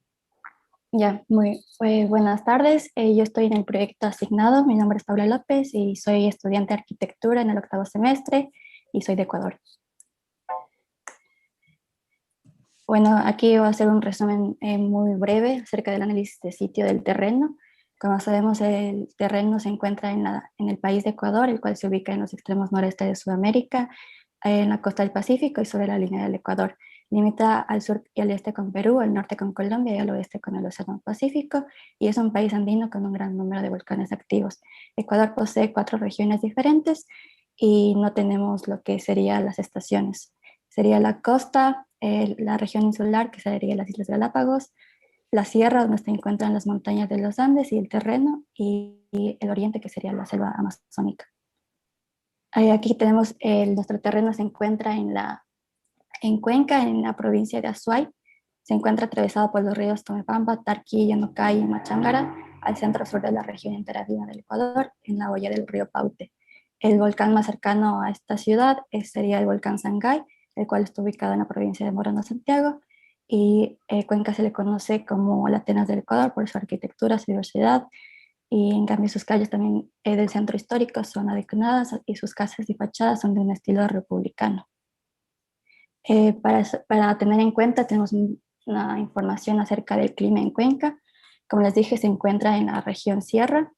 Ya, muy buenas tardes. Yo estoy en el proyecto asignado. Mi nombre es Paula López y soy estudiante de arquitectura en el 8º semestre y soy de Ecuador. Bueno, aquí voy a hacer un resumen muy breve acerca del análisis de sitio del terreno. Como sabemos, el terreno se encuentra en el país de Ecuador, el cual se ubica en los extremos noreste de Sudamérica, en la costa del Pacífico y sobre la línea del Ecuador. Limita al sur y al este con Perú, al norte con Colombia y al oeste con el Océano Pacífico, y es un país andino con un gran número de volcanes activos. Ecuador posee 4 regiones diferentes y no tenemos lo que serían las estaciones. Sería la costa, la región insular, que sería las Islas Galápagos, la sierra, donde se encuentran las montañas de los Andes y el terreno, y el oriente, que sería la selva amazónica. Aquí tenemos, nuestro terreno se encuentra en Cuenca, en la provincia de Azuay. Se encuentra atravesado por los ríos Tomepampa, Tarqui, Yanocay y Machangara, al centro-sur de la región interandina del Ecuador, en la boya del río Paute. El volcán más cercano a esta ciudad sería el volcán Sangay, el cual está ubicado en la provincia de Morona, Santiago, y Cuenca se le conoce como la Atenas del Ecuador por su arquitectura, su diversidad, y en cambio sus calles también del centro histórico son adecuadas y sus casas y fachadas son de un estilo republicano. Para tener en cuenta, tenemos una información acerca del clima en Cuenca. Como les dije, se encuentra en la región sierra.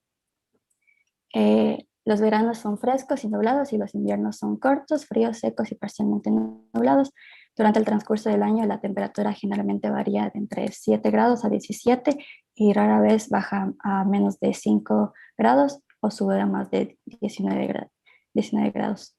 Los veranos son frescos y nublados y los inviernos son cortos, fríos, secos y parcialmente nublados. Durante el transcurso del año la temperatura generalmente varía de entre 7 grados a 17 y rara vez baja a menos de 5 grados o sube a más de 19 grados.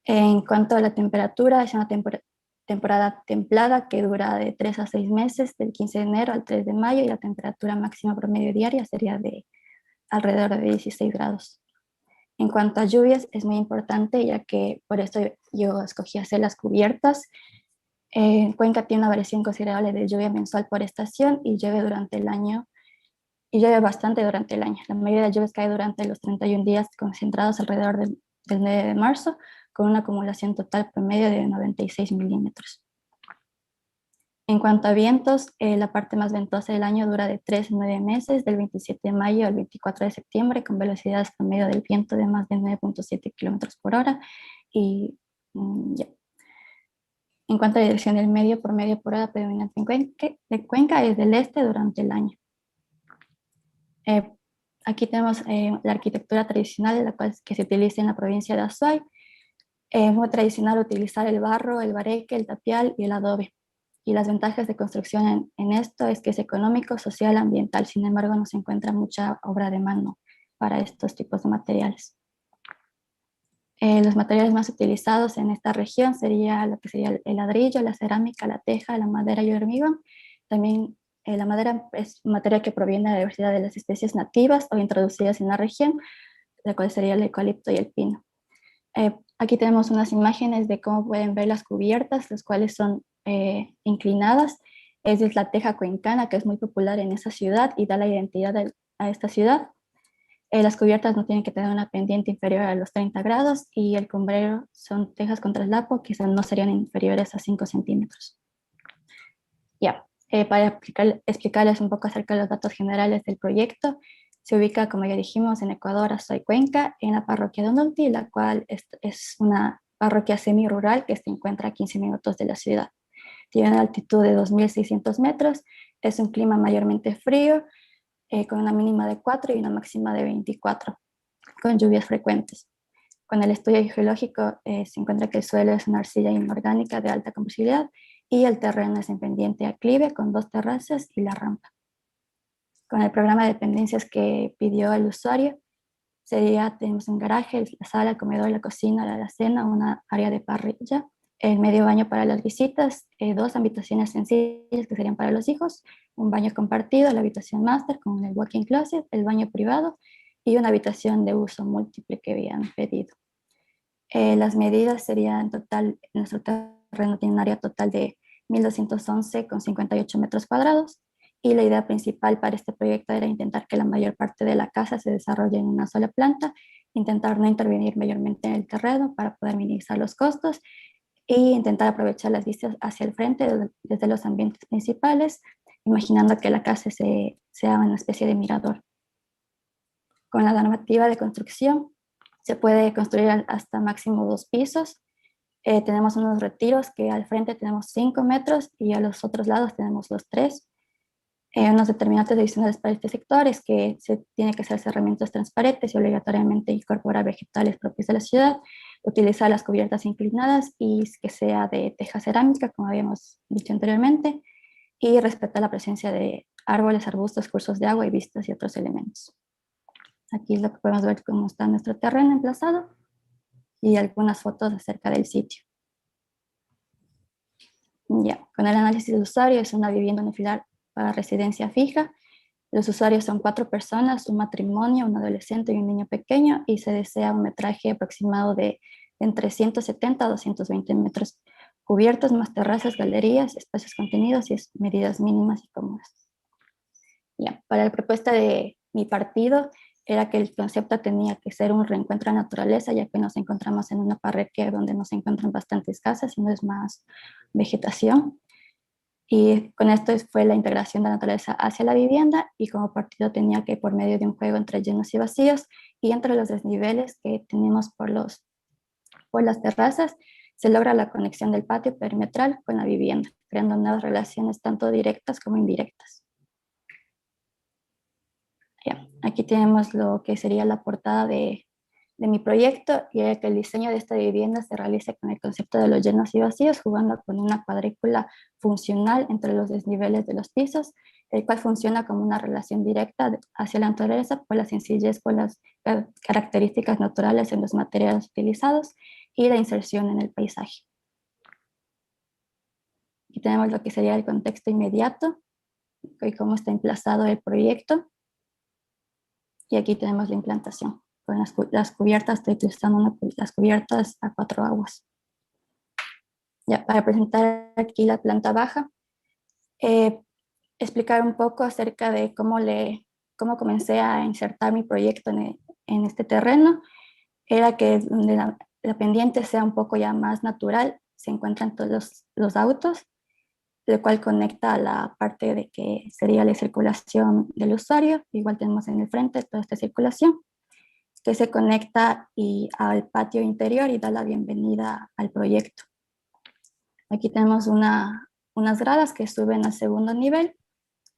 En cuanto a la temperatura, es una temporada templada que dura de 3 a 6 meses, del 15 de enero al 3 de mayo, y la temperatura máxima promedio diaria sería de alrededor de 16 grados. En cuanto a lluvias, es muy importante, ya que por esto yo escogí hacer las cubiertas. Cuenca tiene una variación considerable de lluvia mensual por estación y llueve durante el año, y llueve bastante durante el año. La mayoría de las lluvias cae durante los 31 días concentrados alrededor del 9 de marzo, con una acumulación total promedio de 96 milímetros. En cuanto a vientos, la parte más ventosa del año dura de 3 a 9 meses, del 27 de mayo al 24 de septiembre, con velocidades promedio del viento de más de 9.7 kilómetros por hora. Y ya. En cuanto a la dirección del medio por medio por hora predominante de Cuenca es del este durante el año. Aquí tenemos la arquitectura tradicional, la cual que se utiliza en la provincia de Azuay. Es muy tradicional utilizar el barro, el bareque, el tapial y el adobe. Y las ventajas de construcción en esto es que es económico, social, ambiental. Sin embargo, no se encuentra mucha obra de mano para estos tipos de materiales. Los materiales más utilizados en esta región sería lo que sería el ladrillo, la cerámica, la teja, la madera y el hormigón. También la madera es materia que proviene de la diversidad de las especies nativas o introducidas en la región, la cual sería el eucalipto y el pino. Aquí tenemos unas imágenes de cómo pueden ver las cubiertas, las cuales son inclinadas. Es la teja cuencana, que es muy popular en esa ciudad y da la identidad a esta ciudad. Las cubiertas no tienen que tener una pendiente inferior a los 30 grados y el cumbrero son tejas con traslapo que no serían inferiores a 5 centímetros. Ya, para explicarles un poco acerca de los datos generales del proyecto, se ubica, como ya dijimos, en Ecuador, Azuay, Cuenca, en la parroquia de Onolti, la cual es una parroquia semi-rural que se encuentra a 15 minutos de la ciudad. Tiene una altitud de 2.600 metros, es un clima mayormente frío, con una mínima de 4 y una máxima de 24, con lluvias frecuentes. Con el estudio geológico se encuentra que el suelo es una arcilla inorgánica de alta combustibilidad y el terreno es en pendiente aclive con 2 terrazas y la rampa. Con el programa de dependencias que pidió el usuario, tenemos un garaje, la sala, el comedor, la cocina, la alacena, una área de parrilla, el medio baño para las visitas, 2 habitaciones sencillas que serían para los hijos, un baño compartido, la habitación máster con el walk-in closet, el baño privado y una habitación de uso múltiple que habían pedido. Las medidas serían en total, nuestro terreno tiene un área total de 1.211,58 metros cuadrados y la idea principal para este proyecto era intentar que la mayor parte de la casa se desarrolle en una sola planta, intentar no intervenir mayormente en el terreno para poder minimizar los costos e intentar aprovechar las vistas hacia el frente desde los ambientes principales, imaginando que la casa sea una especie de mirador. Con la normativa de construcción se puede construir hasta máximo 2 pisos. Tenemos unos retiros que al frente tenemos 5 metros y a los otros lados tenemos los 3. Unos determinantes adicionales para este sector es que se tiene que hacer cerramientos transparentes y obligatoriamente incorporar vegetales propios de la ciudad, utilizar las cubiertas inclinadas y que sea de teja cerámica, como habíamos dicho anteriormente, y respetar la presencia de árboles, arbustos, cursos de agua y vistas y otros elementos. Aquí es lo que podemos ver cómo está nuestro terreno emplazado y algunas fotos acerca del sitio. Ya, con el análisis del usuario es una vivienda unifamiliar para residencia fija. Los usuarios son 4 personas, un matrimonio, un adolescente y un niño pequeño, y se desea un metraje aproximado de entre 170 a 220 metros cubiertos, más terrazas, galerías, espacios contenidos y medidas mínimas y cómodas. Ya, para la propuesta de mi partido era que el concepto tenía que ser un reencuentro a la naturaleza, ya que nos encontramos en una parroquia donde no se encuentran bastantes casas, sino es más vegetación. Y con esto fue la integración de la naturaleza hacia la vivienda, y como partido tenía que, por medio de un juego entre llenos y vacíos y entre los desniveles que tenemos por las terrazas, se logra la conexión del patio perimetral con la vivienda, creando nuevas relaciones tanto directas como indirectas. Ya, aquí tenemos lo que sería la portada de mi proyecto, y que el diseño de esta vivienda se realice con el concepto de los llenos y vacíos, jugando con una cuadrícula funcional entre los desniveles de los pisos, el cual funciona como una relación directa hacia la naturaleza por la sencillez, por las características naturales en los materiales utilizados y la inserción en el paisaje. Aquí tenemos lo que sería el contexto inmediato y cómo está emplazado el proyecto. Y aquí tenemos la implantación. Con las cubiertas, estoy utilizando las cubiertas a 4 aguas. Ya, para presentar aquí la planta baja, explicar un poco acerca de cómo comencé a insertar mi proyecto en este terreno. Era que donde la pendiente sea un poco ya más natural, se encuentran todos los autos, lo cual conecta a la parte de que sería la circulación del usuario. Igual tenemos en el frente toda esta circulación que se conecta al patio interior y da la bienvenida al proyecto. Aquí tenemos unas gradas que suben al segundo nivel,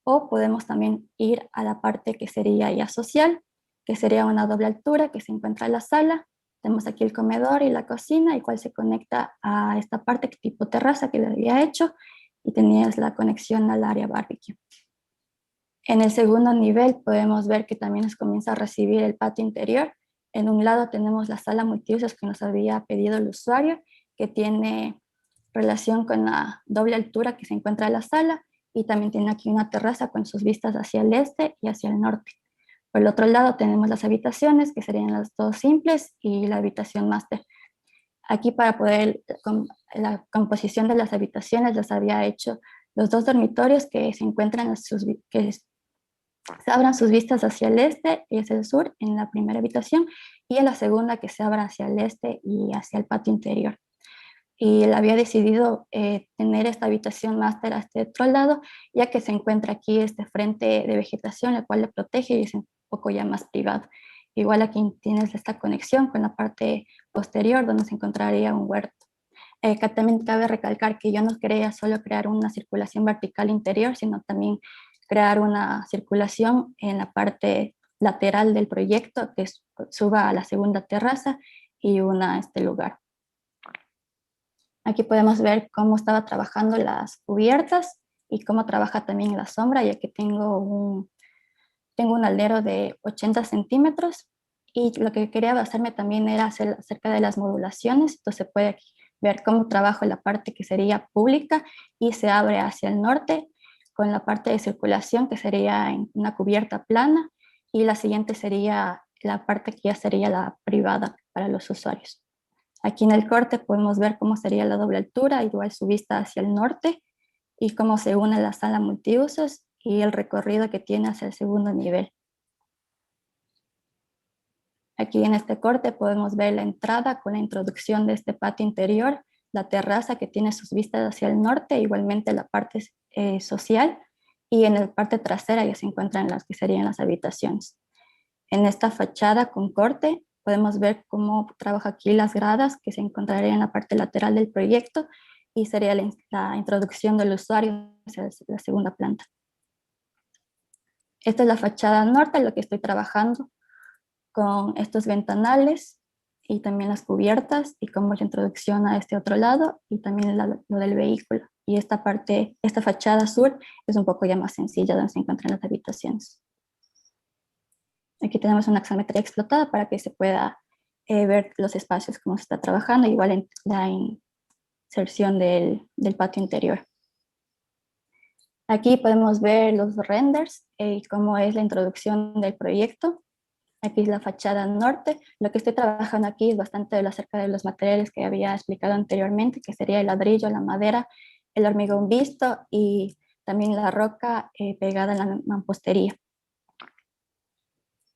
o podemos también ir a la parte que sería ya social, que sería una doble altura que se encuentra en la sala. Tenemos aquí el comedor y la cocina, y cual se conecta a esta parte tipo terraza que le había hecho, y tenías la conexión al área barbecue. En el segundo nivel podemos ver que también nos comienza a recibir el patio interior. En un lado tenemos la sala multiusos que nos había pedido el usuario, que tiene relación con la doble altura que se encuentra en la sala, y también tiene aquí una terraza con sus vistas hacia el este y hacia el norte. Por el otro lado tenemos las habitaciones, que serían las dos simples y la habitación máster. Aquí, para poder, con la composición de las habitaciones, les había hecho los dos dormitorios que se encuentran que se abran sus vistas hacia el este y hacia el sur en la primera habitación, y en la segunda que se abra hacia el este y hacia el patio interior. Y él había decidido tener esta habitación máster a este otro lado, ya que se encuentra aquí este frente de vegetación, el cual le protege y es un poco ya más privado. Igual aquí tienes esta conexión con la parte posterior, donde se encontraría un huerto. Que también cabe recalcar que yo no quería solo crear una circulación vertical interior, sino también crear una circulación en la parte lateral del proyecto que suba a la segunda terraza y una a este lugar. Aquí podemos ver cómo estaba trabajando las cubiertas y cómo trabaja también la sombra, ya que tengo un aldero de 80 centímetros, y lo que quería basarme también era hacer acerca de las modulaciones. Entonces se puede ver cómo trabajo la parte que sería pública y se abre hacia el norte, con la parte de circulación que sería en una cubierta plana, y la siguiente sería la parte que ya sería la privada para los usuarios. Aquí en el corte podemos ver cómo sería la doble altura, igual su vista hacia el norte, y cómo se une la sala multiusos y el recorrido que tiene hacia el segundo nivel. Aquí en este corte podemos ver la entrada con la introducción de este patio interior, la terraza que tiene sus vistas hacia el norte, igualmente la parte social, y en la parte trasera ya se encuentran las que serían las habitaciones. En esta fachada con corte podemos ver cómo trabaja aquí las gradas que se encontrarían en la parte lateral del proyecto, y sería la introducción del usuario hacia la segunda planta. Esta es la fachada norte, lo que estoy trabajando con estos ventanales y también las cubiertas, y cómo se introducción a este otro lado, y también lo del vehículo. Y esta fachada sur es un poco ya más sencilla, donde se encuentran las habitaciones. Aquí tenemos una axometría explotada para que se pueda ver los espacios, cómo se está trabajando, igual en la inserción del patio interior. Aquí podemos ver los renders y cómo es la introducción del proyecto. Aquí es la fachada norte. Lo que estoy trabajando aquí es bastante acerca de los materiales que había explicado anteriormente, que sería el ladrillo, la madera, el hormigón visto y también la roca pegada en la mampostería.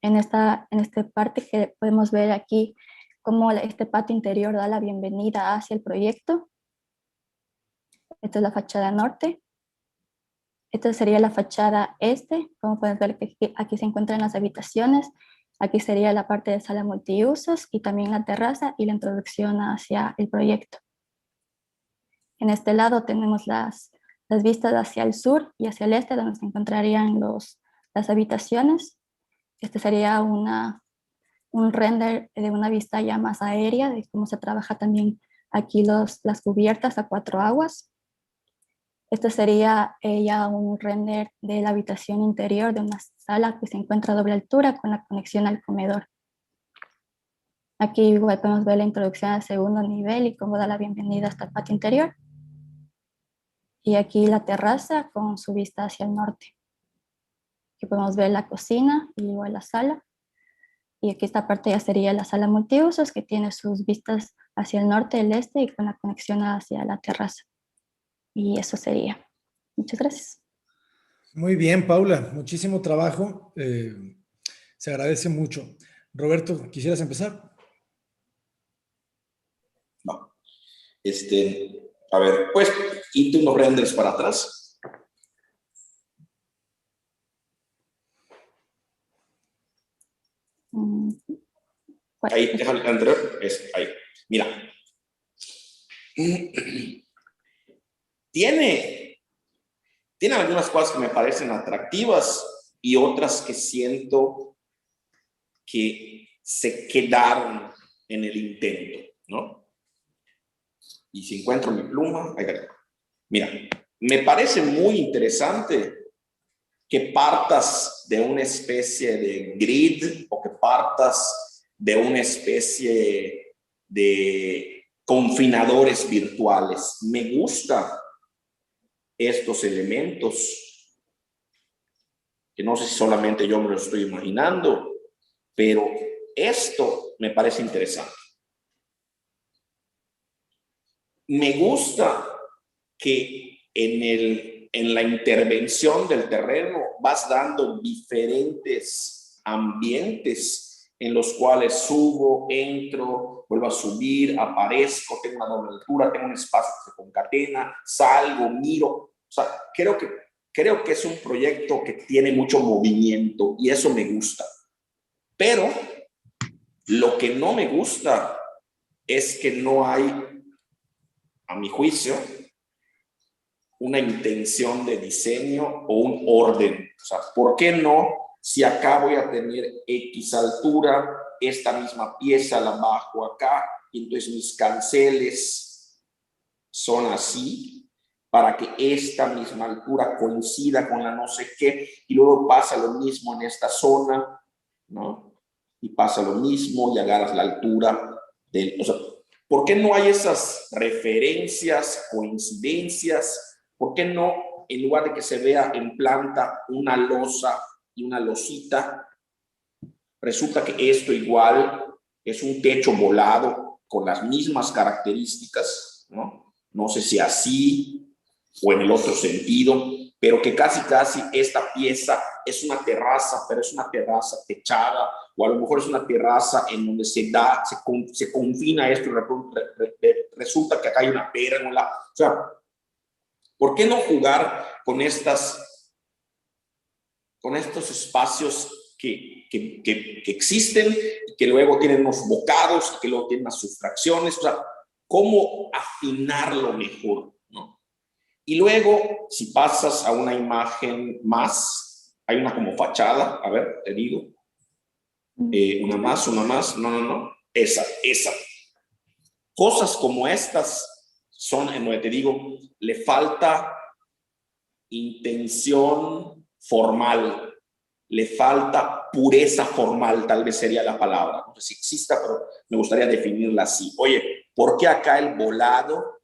En esta parte que podemos ver aquí cómo este patio interior da la bienvenida hacia el proyecto. Esta es la fachada norte. Esta sería la fachada este. Como pueden ver que aquí se encuentran las habitaciones. Aquí sería la parte de sala multiusos y también la terraza y la introducción hacia el proyecto. En este lado tenemos las vistas hacia el sur y hacia el este, donde se encontrarían las habitaciones. Este sería un render de una vista ya más aérea de cómo se trabaja también aquí las cubiertas a 4 aguas. Este sería ya un render de la habitación interior de una sala que se encuentra a doble altura con la conexión al comedor. Aquí igual podemos ver la introducción al segundo nivel y cómo da la bienvenida hasta el patio interior. Y aquí la terraza con su vista hacia el norte. Aquí podemos ver la cocina y igual la sala. Y aquí esta parte ya sería la sala multiusos, que tiene sus vistas hacia el norte, el este y con la conexión hacia la terraza. Y eso sería. Muchas gracias. Muy bien, Paula, muchísimo trabajo. Se agradece mucho. Roberto, ¿quisieras empezar? No. A ver, pues, irte unos renders para atrás. Ahí, déjame el anterior. Ahí. Mira. Tiene algunas cosas que me parecen atractivas y otras que siento que se quedaron en el intento, ¿no? Y si encuentro mi pluma, ahí está. Mira, me parece muy interesante que partas de una especie de grid o que partas de una especie de confinadores virtuales. Me gustan estos elementos, que no sé si solamente yo me lo estoy imaginando, pero esto me parece interesante. Me gusta que en la intervención del terreno vas dando diferentes ambientes en los cuales subo, entro, vuelvo a subir, aparezco, tengo una doble altura, tengo un espacio que se concatena, salgo, miro. O sea, creo que es un proyecto que tiene mucho movimiento y eso me gusta. Pero lo que no me gusta es que no hay, a mi juicio, una intención de diseño o un orden. O sea, ¿por qué no? Si acá voy a tener X altura, esta misma pieza la bajo acá, y entonces mis canceles son así, para que esta misma altura coincida con la no sé qué, y luego pasa lo mismo en esta zona, ¿no? Y pasa lo mismo y agarras la altura del... O sea, ¿por qué no hay esas referencias, coincidencias? ¿Por qué no, en lugar de que se vea en planta una losa y una losita, resulta que esto igual es un techo volado con las mismas características, ¿no? No sé si así o en el otro sentido, pero que casi esta pieza es una terraza, pero es una terraza techada, o a lo mejor es una terraza en donde se confina esto y resulta que acá hay una pérgola. O sea, ¿por qué no jugar con estos espacios que existen y que luego tienen unos bocados y que luego tienen unas sustracciones? O sea, ¿cómo afinarlo mejor, ¿no? Y luego, si pasas a una imagen más, hay una como fachada, a ver, te digo, una más, no, esa. Cosas como estas son en donde te digo, le falta intención formal, le falta pureza formal, tal vez sería la palabra. No sé si exista, pero me gustaría definirla así. Oye, ¿por qué acá el volado,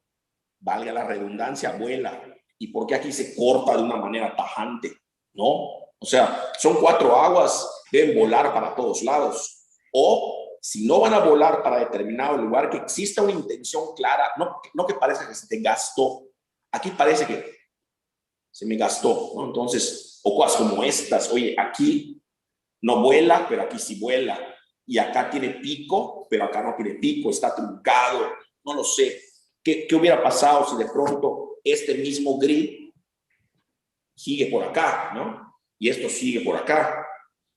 valga la redundancia, vuela? ¿Y por qué aquí se corta de una manera tajante? ¿No? O sea, son 4 aguas, deben volar para todos lados. O si no van a volar para determinado lugar, que exista una intención clara, no que parezca que se te gastó. Aquí parece que se me gastó, ¿no? Entonces, o cosas como estas, oye, aquí no vuela, pero aquí sí vuela. Y acá tiene pico, pero acá no tiene pico, está truncado, no lo sé. ¿Qué hubiera pasado si de pronto este mismo grid sigue por acá, ¿no? Y esto sigue por acá,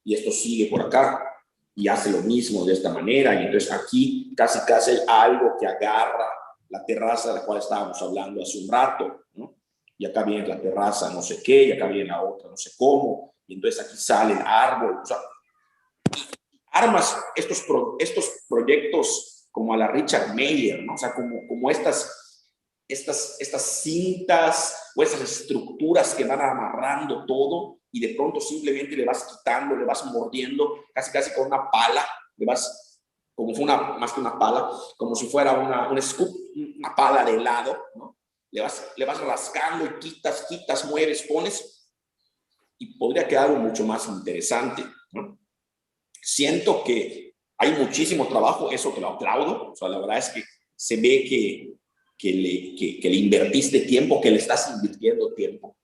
y esto sigue por acá, y hace lo mismo de esta manera, y entonces aquí casi hay algo que agarra la terraza de la cual estábamos hablando hace un rato, ¿no? Y acá viene la terraza no sé qué, y acá viene la otra no sé cómo, y entonces aquí sale el árbol. O sea, armas estos proyectos como a la Richard Meier, ¿no? O sea, como estas cintas o estas estructuras que van amarrando todo y de pronto simplemente le vas quitando, le vas mordiendo, casi con una pala, le vas, como fue más que una pala, como si fuera un scoop, una pala de helado, ¿no? Le vas rascando y quitas, mueves, pones, y podría quedar algo mucho más interesante, ¿no? siento que hay muchísimo trabajo, eso te lo aplaudo. O sea, la verdad es que se ve que le invertiste tiempo, que le estás invirtiendo tiempo.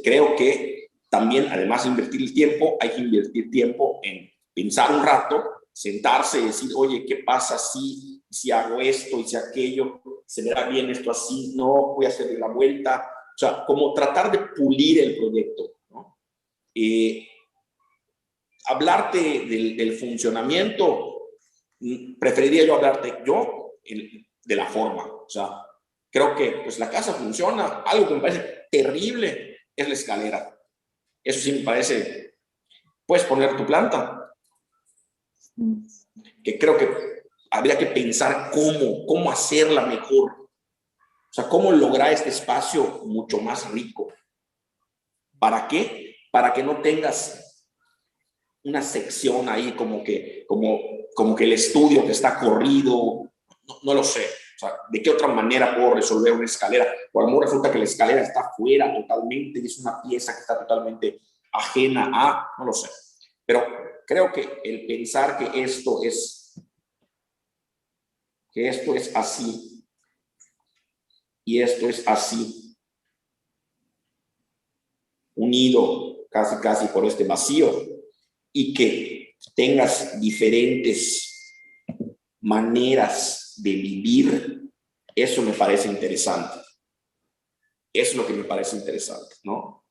Creo que también, además de invertir el tiempo, hay que invertir tiempo en pensar un rato, sentarse y decir, oye, ¿qué pasa si hago esto y si aquello? ¿Se verá bien esto así? No, voy a hacerle la vuelta. O sea, como tratar de pulir el proyecto, ¿no? Hablarte del funcionamiento, preferiría yo hablarte de la forma. O sea, creo que pues la casa funciona. Algo que me parece terrible es la escalera. Eso sí me parece, puedes poner tu planta, que creo que habría que pensar cómo hacerla mejor. O sea, cómo lograr este espacio mucho más rico. ¿Para qué? Para que no tengas una sección ahí como que el estudio que está corrido. No lo sé. O sea, ¿de qué otra manera puedo resolver una escalera? O a lo mejor resulta que la escalera está fuera totalmente y es una pieza que está totalmente ajena a, no lo sé. Pero creo que el pensar que esto es así y esto es así, unido casi por este vacío, y que tengas diferentes maneras de vivir, eso me parece interesante. Eso es lo que me parece interesante, ¿no?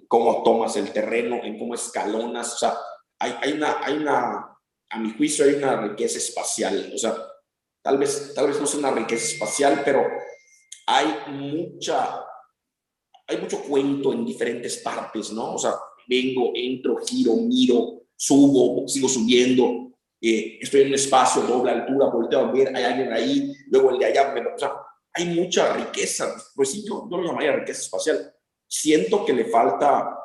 Cómo tomas el terreno, en cómo escalonas. O sea, a mi juicio, hay una riqueza espacial. O sea, tal vez no sea una riqueza espacial, pero hay mucho cuento en diferentes partes, ¿no? O sea, vengo, entro, giro, miro, subo, sigo subiendo, estoy en un espacio, doble altura, volteo a ver, hay alguien ahí, luego el de allá, o sea, hay mucha riqueza. Pues sí, yo lo llamaría riqueza espacial. Siento que le falta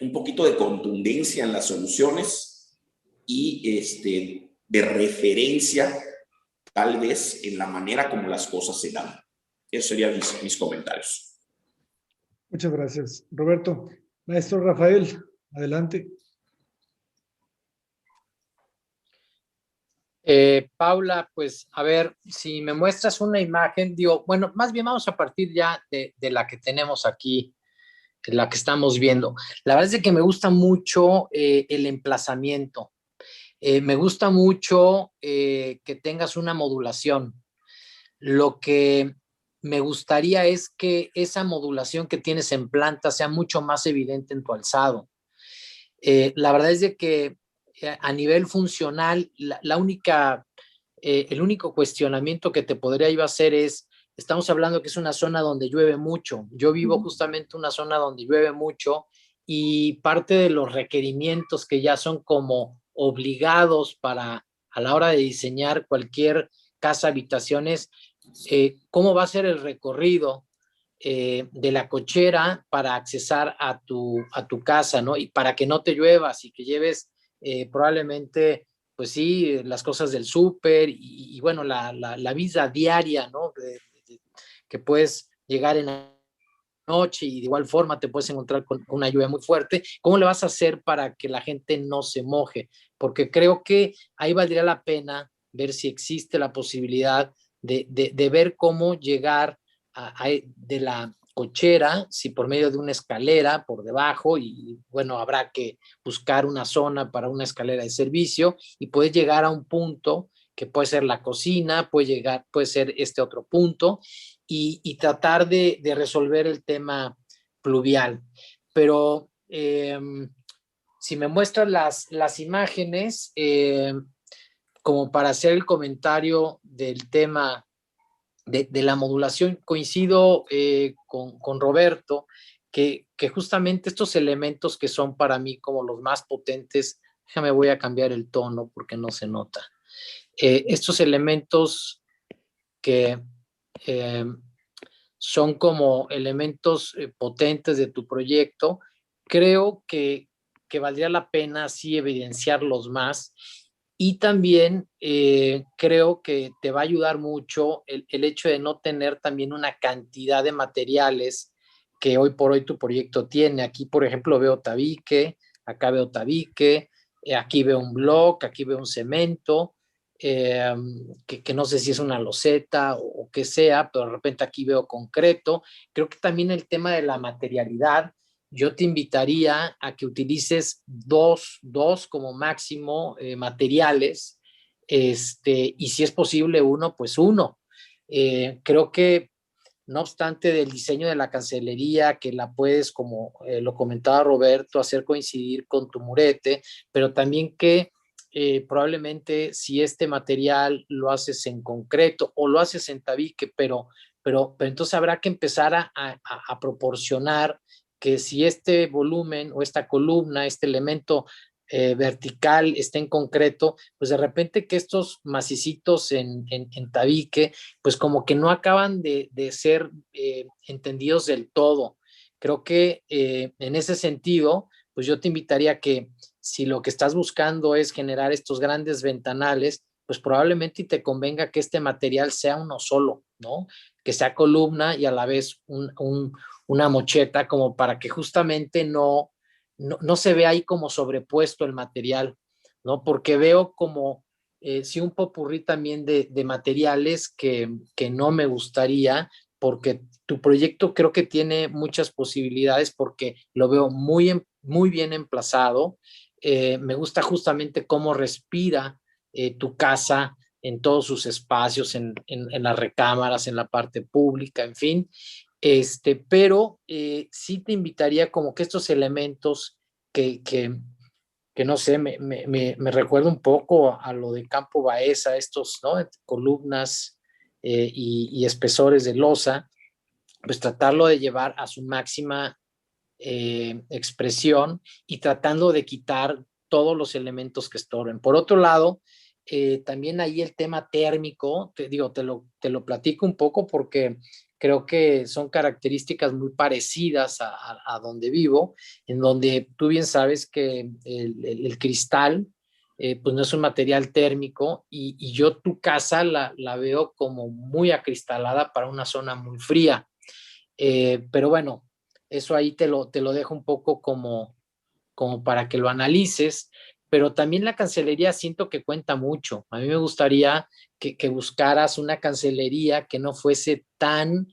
un poquito de contundencia en las soluciones y de referencia, tal vez, en la manera como las cosas se dan. Esos serían mis comentarios. Muchas gracias, Roberto. Maestro Rafael, adelante. Paula, pues a ver, si me muestras una imagen, digo, bueno, más bien vamos a partir ya de la que tenemos aquí, la que estamos viendo. La verdad es que me gusta mucho el emplazamiento. Me gusta mucho que tengas una modulación. Lo que me gustaría es que esa modulación que tienes en planta sea mucho más evidente en tu alzado. La verdad es de que a nivel funcional, el único cuestionamiento que te podría yo hacer es, estamos hablando que es una zona donde llueve mucho. Yo vivo justamente en una zona donde llueve mucho y parte de los requerimientos que ya son como obligados para a la hora de diseñar cualquier casa habitaciones, cómo va a ser el recorrido de la cochera para accesar a tu casa, ¿no? Y para que no te lluevas y que lleves probablemente, pues sí, las cosas del súper y bueno, la vida diaria, ¿no? Que puedes llegar en la noche y de igual forma te puedes encontrar con una lluvia muy fuerte. ¿Cómo le vas a hacer para que la gente no se moje? Porque creo que ahí valdría la pena ver si existe la posibilidad de ver cómo llegar de la cochera, si por medio de una escalera por debajo, y bueno, habrá que buscar una zona para una escalera de servicio y puedes llegar a un punto que puede ser la cocina, puede ser este otro punto, y tratar de resolver el tema pluvial. Pero si me muestras las imágenes, como para hacer el comentario del tema de la modulación, coincido con Roberto, que justamente estos elementos que son para mí como los más potentes, déjame voy a cambiar el tono porque no se nota, estos elementos que son como elementos potentes de tu proyecto, creo que valdría la pena así evidenciarlos más. Y también creo que te va a ayudar mucho el hecho de no tener también una cantidad de materiales que hoy por hoy tu proyecto tiene. Aquí, por ejemplo, veo tabique, acá veo tabique, aquí veo un block, aquí veo un cemento, que no sé si es una loseta o qué sea, pero de repente aquí veo concreto. Creo que también el tema de la materialidad, yo te invitaría a que utilices dos como máximo materiales, y si es posible uno, pues uno. Creo que no obstante del diseño de la cancelería, que la puedes, como lo comentaba Roberto, hacer coincidir con tu murete, pero también que probablemente si este material lo haces en concreto o lo haces en tabique, pero entonces habrá que empezar a proporcionar que si este volumen o esta columna, este elemento vertical está en concreto, pues de repente que estos macicitos en tabique, pues como que no acaban de ser entendidos del todo. Creo que en ese sentido, pues yo te invitaría a que si lo que estás buscando es generar estos grandes ventanales, pues probablemente te convenga que este material sea uno solo, ¿no? Que sea columna y a la vez una mocheta, como para que justamente no se vea ahí como sobrepuesto el material, ¿no? Porque veo como sí un popurrí también de materiales que no me gustaría, porque tu proyecto creo que tiene muchas posibilidades, porque lo veo muy bien emplazado. Me gusta justamente cómo respira tu casa en todos sus espacios, en las recámaras, en la parte pública, en fin. Pero sí te invitaría como que estos elementos que no sé, me recuerda un poco a lo de Campo Baeza, estos, ¿no? Columnas y espesores de losa, pues tratarlo de llevar a su máxima expresión y tratando de quitar todos los elementos que estorben. Por otro lado, también ahí el tema térmico, te lo platico un poco porque creo que son características muy parecidas a donde vivo, en donde tú bien sabes que el cristal, pues no es un material térmico y yo tu casa la veo como muy acristalada para una zona muy fría. Pero bueno, eso ahí te lo dejo un poco como para que lo analices, pero también la cancelería siento que cuenta mucho. A mí me gustaría que buscaras una cancelería que no fuese tan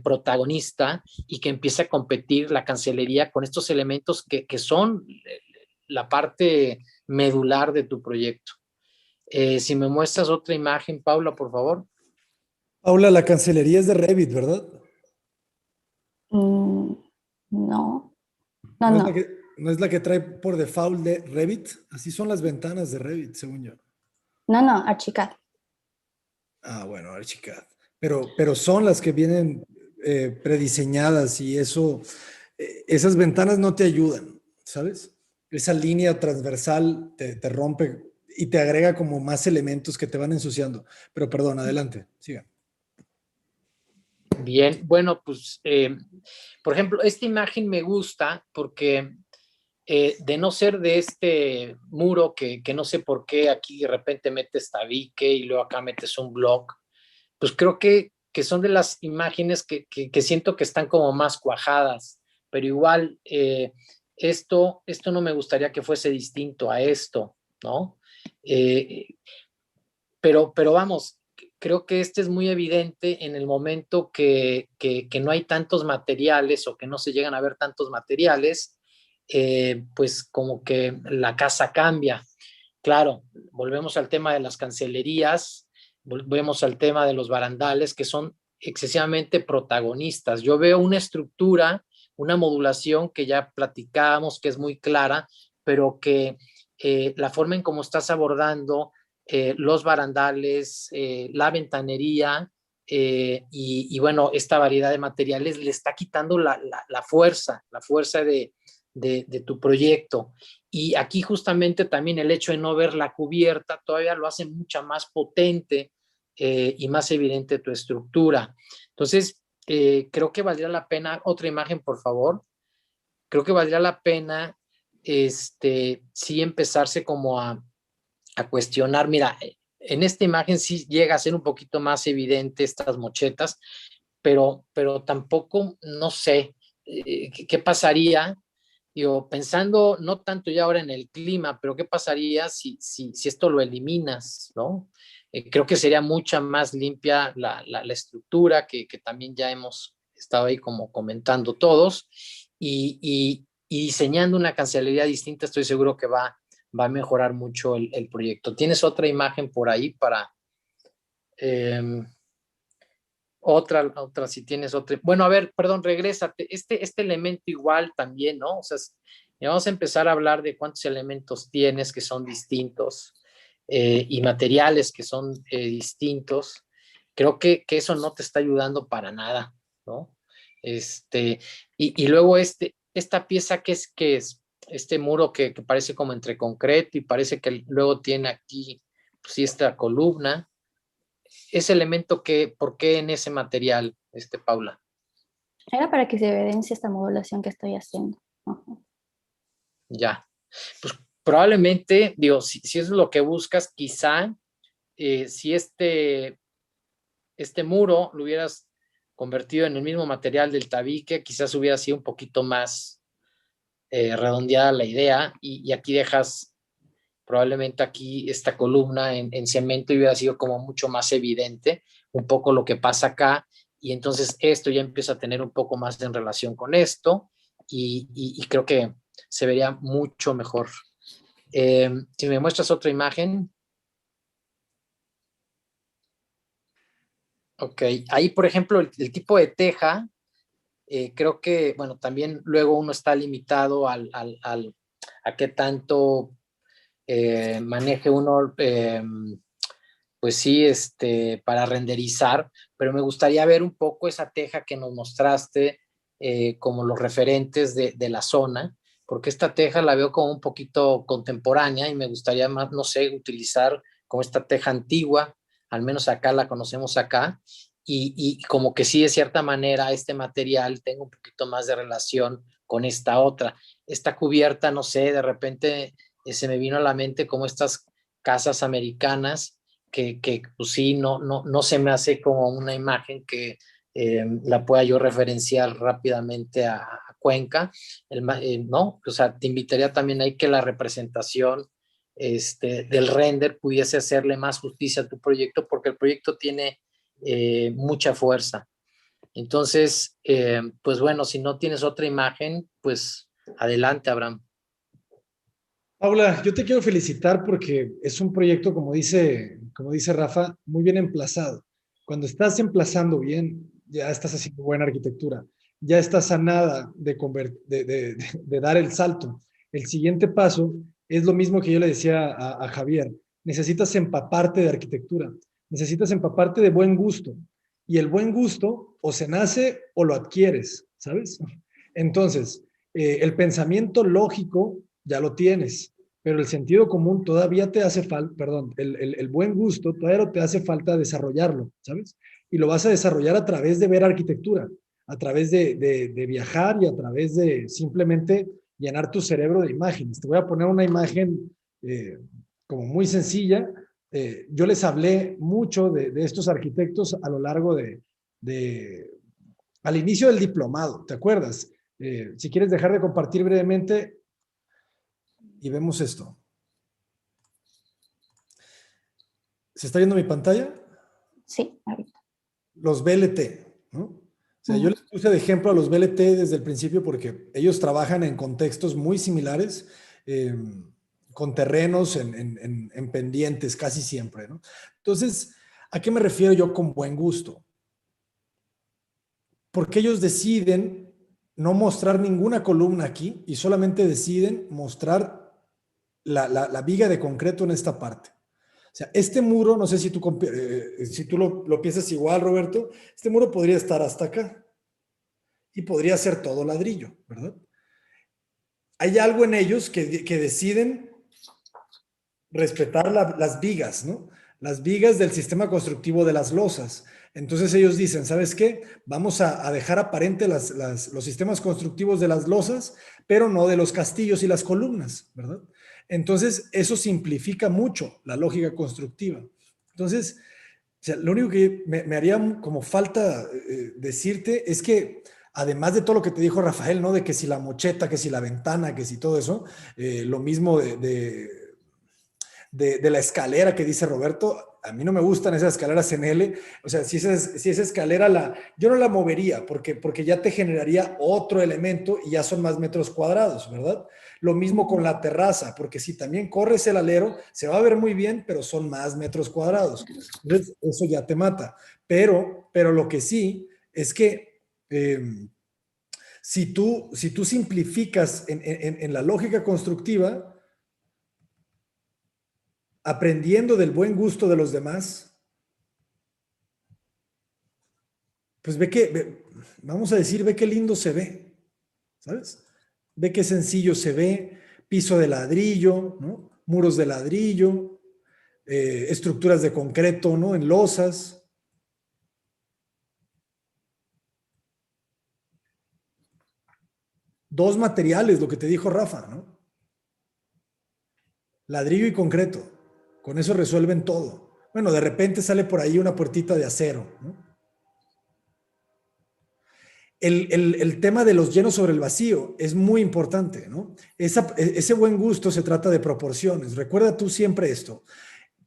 protagonista y que empiece a competir la cancelería con estos elementos que son la parte medular de tu proyecto. Si me muestras otra imagen, Paula, por favor. Paula, la cancelería es de Revit, ¿verdad? Mm, no, no, No es la no. que, no es la que trae por default de Revit. Así son las ventanas de Revit, según yo. No, no, Archicad. Ah, bueno, Archicad. Pero son las que vienen prediseñadas y eso, esas ventanas no te ayudan, ¿sabes? Esa línea transversal te rompe y te agrega como más elementos que te van ensuciando. Pero perdón, adelante, siga. Bien, bueno, pues, por ejemplo, esta imagen me gusta porque de no ser de este muro que no sé por qué aquí de repente metes tabique y luego acá metes un block, pues creo que son de las imágenes que siento que están como más cuajadas, pero igual esto no me gustaría que fuese distinto a esto, ¿no? Eh, pero vamos, creo que este es muy evidente en el momento que no hay tantos materiales o que no se llegan a ver tantos materiales, pues como que la casa cambia. Claro, volvemos al tema de las cancelerías, volvemos al tema de los barandales, que son excesivamente protagonistas. Yo veo una estructura, una modulación que ya platicábamos, que es muy clara, pero que la forma en cómo estás abordando los barandales, la ventanería y bueno, esta variedad de materiales le está quitando la fuerza de tu proyecto. Y aquí justamente también el hecho de no ver la cubierta todavía lo hace mucho más potente y más evidente tu estructura. Entonces, creo que valdría la pena, otra imagen, por favor. Creo que valdría la pena, sí empezarse como a cuestionar. Mira, en esta imagen sí llega a ser un poquito más evidente estas mochetas, pero tampoco, no sé, ¿qué pasaría digo, pensando no tanto ya ahora en el clima, pero ¿qué pasaría si esto lo eliminas, ¿no? Creo que sería mucha más limpia la estructura que también ya hemos estado ahí como comentando todos y diseñando una cancelería distinta, estoy seguro que va a mejorar mucho el proyecto. ¿Tienes otra imagen por ahí para... otra, si tienes otra. Bueno, a ver, perdón, regrésate. Este elemento igual también, ¿no? O sea, vamos a empezar a hablar de cuántos elementos tienes que son distintos y materiales que son distintos. Creo que eso no te está ayudando para nada, ¿no? Y luego esta pieza que es este muro que parece como entre concreto y parece que luego tiene aquí, pues sí, esta columna. Ese elemento ¿por qué en ese material, Paula? Era para que se evidencie esta modulación que estoy haciendo. Ujú. Ya. Pues probablemente, digo, si es lo que buscas, quizá si este muro lo hubieras convertido en el mismo material del tabique, quizás hubiera sido un poquito más redondeada la idea y aquí dejas probablemente aquí esta columna en cemento y hubiera sido como mucho más evidente un poco lo que pasa acá y entonces esto ya empieza a tener un poco más en relación con esto y creo que se vería mucho mejor. Si me muestras otra imagen. Ok, ahí por ejemplo el tipo de teja, creo que, bueno, también luego uno está limitado a qué tanto maneje uno, pues sí, para renderizar, pero me gustaría ver un poco esa teja que nos mostraste como los referentes de la zona, porque esta teja la veo como un poquito contemporánea y me gustaría más, no sé, utilizar como esta teja antigua, al menos acá la conocemos acá, y como que sí, de cierta manera, este material tenga un poquito más de relación con esta otra. Esta cubierta, no sé, de repente se me vino a la mente como estas casas americanas que pues sí, no se me hace como una imagen que la pueda yo referenciar rápidamente a Cuenca, ¿no? O sea, te invitaría también ahí que la representación del render pudiese hacerle más justicia a tu proyecto, porque el proyecto tiene mucha fuerza. Entonces, pues bueno, si no tienes otra imagen, pues adelante, Abraham. Paula, yo te quiero felicitar porque es un proyecto, como dice Rafa, muy bien emplazado. Cuando estás emplazando bien, ya estás haciendo buena arquitectura, ya estás a nada de dar el salto. El siguiente paso es lo mismo que yo le decía a Javier. Necesitas empaparte de arquitectura, necesitas empaparte de buen gusto. Y el buen gusto o se nace o lo adquieres, ¿sabes? Entonces, el pensamiento lógico ya lo tienes, pero el sentido común todavía te hace falta, perdón, el buen gusto todavía te hace falta desarrollarlo, ¿sabes? Y lo vas a desarrollar a través de ver arquitectura, a través de viajar y a través de simplemente llenar tu cerebro de imágenes. Te voy a poner una imagen como muy sencilla. Yo les hablé mucho de estos arquitectos a lo largo al inicio del diplomado, ¿te acuerdas? Si quieres dejar de compartir brevemente y vemos esto. ¿Se está viendo mi pantalla? Sí, ahorita. Los BLT, ¿no? O sea, yo les puse de ejemplo a los BLT desde el principio porque ellos trabajan en contextos muy similares, con terrenos en pendientes casi siempre, ¿no? Entonces, ¿a qué me refiero yo con buen gusto? Porque ellos deciden no mostrar ninguna columna aquí y solamente deciden mostrar la viga de concreto en esta parte. O sea, este muro, no sé si tú lo piensas igual, Roberto, este muro podría estar hasta acá y podría ser todo ladrillo, ¿verdad? Hay algo en ellos que deciden respetar las vigas, ¿no? Las vigas del sistema constructivo de las losas. Entonces ellos dicen, ¿sabes qué? Vamos a dejar aparente los sistemas constructivos de las losas, pero no de los castillos y las columnas, ¿verdad? Entonces eso simplifica mucho la lógica constructiva. Entonces, o sea, lo único que me haría como falta decirte es que además de todo lo que te dijo Rafael, ¿no? De que si la mocheta, que si la ventana, que si todo eso, lo mismo de la escalera que dice Roberto, a mí no me gustan esas escaleras en L, o sea, si esa escalera yo no la movería porque ya te generaría otro elemento y ya son más metros cuadrados, ¿verdad? Lo mismo con la terraza, porque si también corres el alero, se va a ver muy bien, pero son más metros cuadrados. Entonces, eso ya te mata. Pero lo que sí es que si tú simplificas en la lógica constructiva, aprendiendo del buen gusto de los demás, pues vamos a decir, ve qué lindo se ve, ¿sabes? Ve qué sencillo se ve, piso de ladrillo, ¿no? Muros de ladrillo, estructuras de concreto, ¿no? En losas. Dos materiales, lo que te dijo Rafa, ¿no? Ladrillo y concreto. Con eso resuelven todo. Bueno, de repente sale por ahí una puertita de acero, ¿no? El tema de los llenos sobre el vacío es muy importante, ¿no? Ese buen gusto se trata de proporciones. Recuerda tú siempre esto.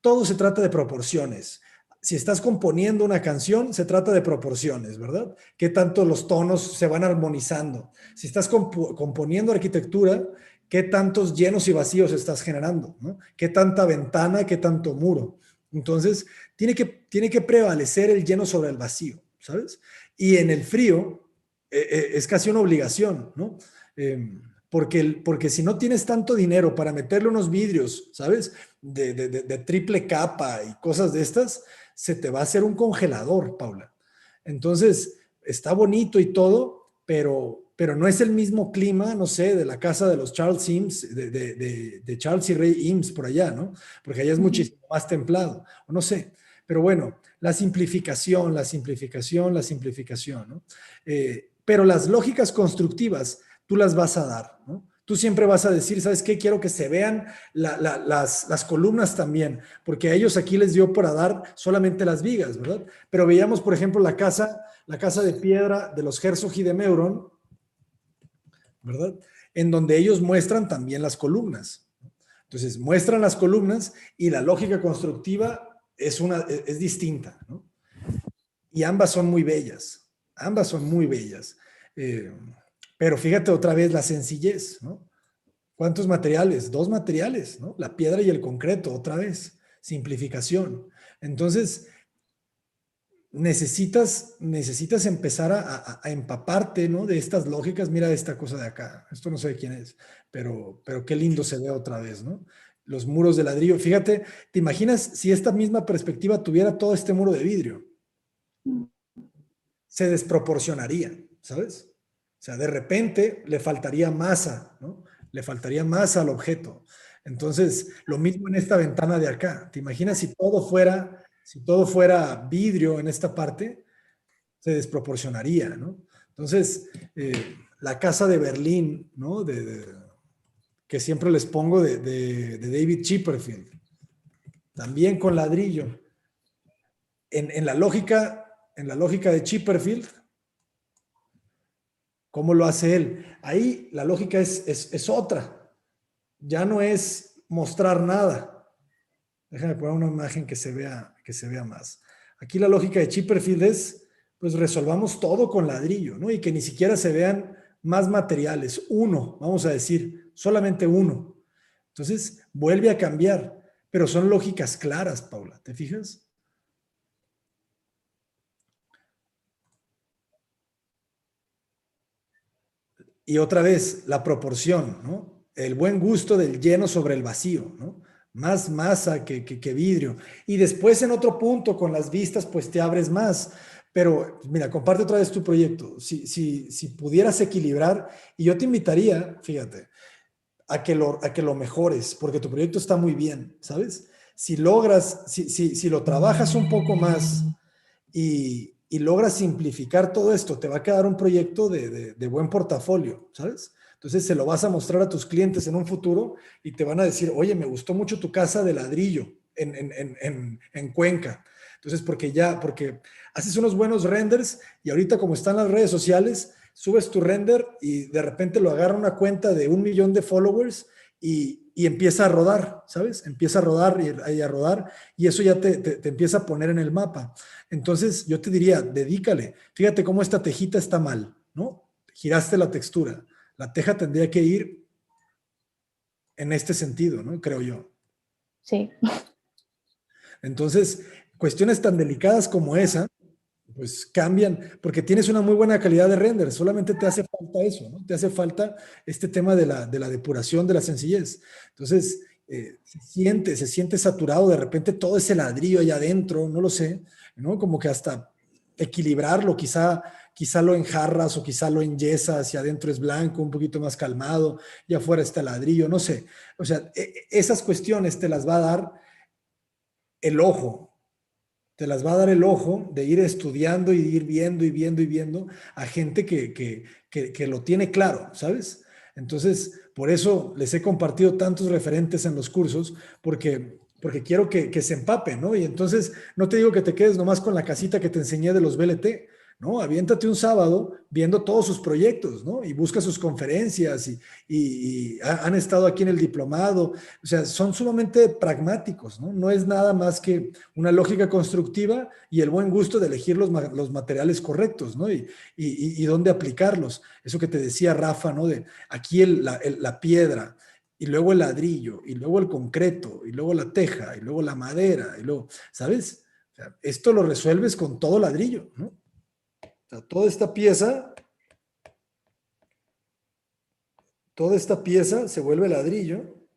Todo se trata de proporciones. Si estás componiendo una canción, se trata de proporciones, ¿verdad? ¿Qué tanto los tonos se van armonizando? Si estás componiendo arquitectura, ¿qué tantos llenos y vacíos estás generando? ¿No? ¿Qué tanta ventana, qué tanto muro? Entonces, tiene que prevalecer el lleno sobre el vacío, ¿sabes? Y en el frío, es casi una obligación, ¿no? Porque si no tienes tanto dinero para meterle unos vidrios, ¿sabes? De triple capa y cosas de estas, se te va a hacer un congelador, Paula. Entonces, está bonito y todo, pero no es el mismo clima, no sé, de la casa de los Charles Eames, de Charles y Ray Eames por allá, ¿no? Porque allá es muchísimo más templado, o no sé. Pero bueno, la simplificación, ¿no? Pero las lógicas constructivas, tú las vas a dar, ¿no? Tú siempre vas a decir, ¿sabes qué? Quiero que se vean las columnas también, porque a ellos aquí les dio para dar solamente las vigas, ¿verdad? Pero veíamos, por ejemplo, la casa de piedra de los Herzog y de Meuron, ¿verdad? En donde ellos muestran también las columnas. Entonces, muestran las columnas y la lógica constructiva es distinta, ¿no? Y ambas son muy bellas. Ambas son muy bellas. Pero fíjate otra vez la sencillez, ¿no? ¿Cuántos materiales? Dos materiales, ¿no? La piedra y el concreto, otra vez. Simplificación. Entonces, necesitas empezar a empaparte, ¿no? De estas lógicas. Mira esta cosa de acá. Esto no sé de quién es, pero qué lindo se ve otra vez, ¿no? Los muros de ladrillo. Fíjate, ¿te imaginas si esta misma perspectiva tuviera todo este muro de vidrio? Se desproporcionaría, ¿sabes? O sea, de repente le faltaría masa, ¿no? Le faltaría masa al objeto. Entonces, lo mismo en esta ventana de acá. ¿Te imaginas si todo fuera vidrio en esta parte? Se desproporcionaría, ¿no? Entonces, la casa de Berlín, ¿no? Que siempre les pongo de David Chipperfield, también con ladrillo. En la lógica de Chipperfield, ¿cómo lo hace él? Ahí la lógica es otra. Ya no es mostrar nada. Déjame poner una imagen que se vea más. Aquí la lógica de Chipperfield es, pues resolvamos todo con ladrillo, ¿no? Y que ni siquiera se vean más materiales. Uno, vamos a decir, solamente uno. Entonces, vuelve a cambiar. Pero son lógicas claras, Paula, ¿te fijas? Y otra vez, la proporción, ¿no? El buen gusto del lleno sobre el vacío, ¿no? Más masa que vidrio. Y después en otro punto, con las vistas, pues te abres más. Pero mira, comparte otra vez tu proyecto. Si pudieras equilibrar, y yo te invitaría, fíjate, a que lo mejores, porque tu proyecto está muy bien, ¿sabes? Si lo trabajas un poco más y logras simplificar todo esto, te va a quedar un proyecto de buen portafolio, ¿sabes? Entonces se lo vas a mostrar a tus clientes en un futuro y te van a decir, oye, me gustó mucho tu casa de ladrillo en Cuenca. Entonces, porque haces unos buenos renders y ahorita como están las redes sociales, subes tu render y de repente lo agarra una cuenta de 1 millón de followers y empieza a rodar, ¿sabes? Empieza a rodar y a rodar y eso ya te empieza a poner en el mapa. Entonces yo te diría, dedícale. Fíjate cómo esta tejita está mal, ¿no? Giraste la textura. La teja tendría que ir en este sentido, ¿no? Creo yo. Sí. Entonces, cuestiones tan delicadas como esa, pues cambian, porque tienes una muy buena calidad de render, solamente te hace falta eso, ¿no? Te hace falta este tema de la depuración, de la sencillez. Entonces, se siente saturado, de repente todo ese ladrillo allá adentro, no lo sé, ¿no? Como que hasta equilibrarlo, quizá lo enjarras o quizá lo enyesas y adentro es blanco, un poquito más calmado, y afuera está el ladrillo, no sé. O sea, esas cuestiones te las va a dar el ojo, te las va a dar el ojo de ir estudiando y ir viendo y viendo y viendo a gente que lo tiene claro, ¿sabes? Entonces, por eso les he compartido tantos referentes en los cursos, porque quiero que se empapen, ¿no? Y entonces, no te digo que te quedes nomás con la casita que te enseñé de los BLT, ¿no? Aviéntate un sábado viendo todos sus proyectos, ¿no? Y busca sus conferencias y han estado aquí en el diplomado, o sea, son sumamente pragmáticos, ¿no? No es nada más que una lógica constructiva y el buen gusto de elegir los materiales correctos, ¿no? Y dónde aplicarlos. Eso que te decía Rafa, ¿no? De aquí la piedra, y luego el ladrillo, y luego el concreto, y luego la teja, y luego la madera, y luego, ¿sabes? O sea, esto lo resuelves con todo ladrillo, ¿no? O sea, toda esta pieza se vuelve ladrillo,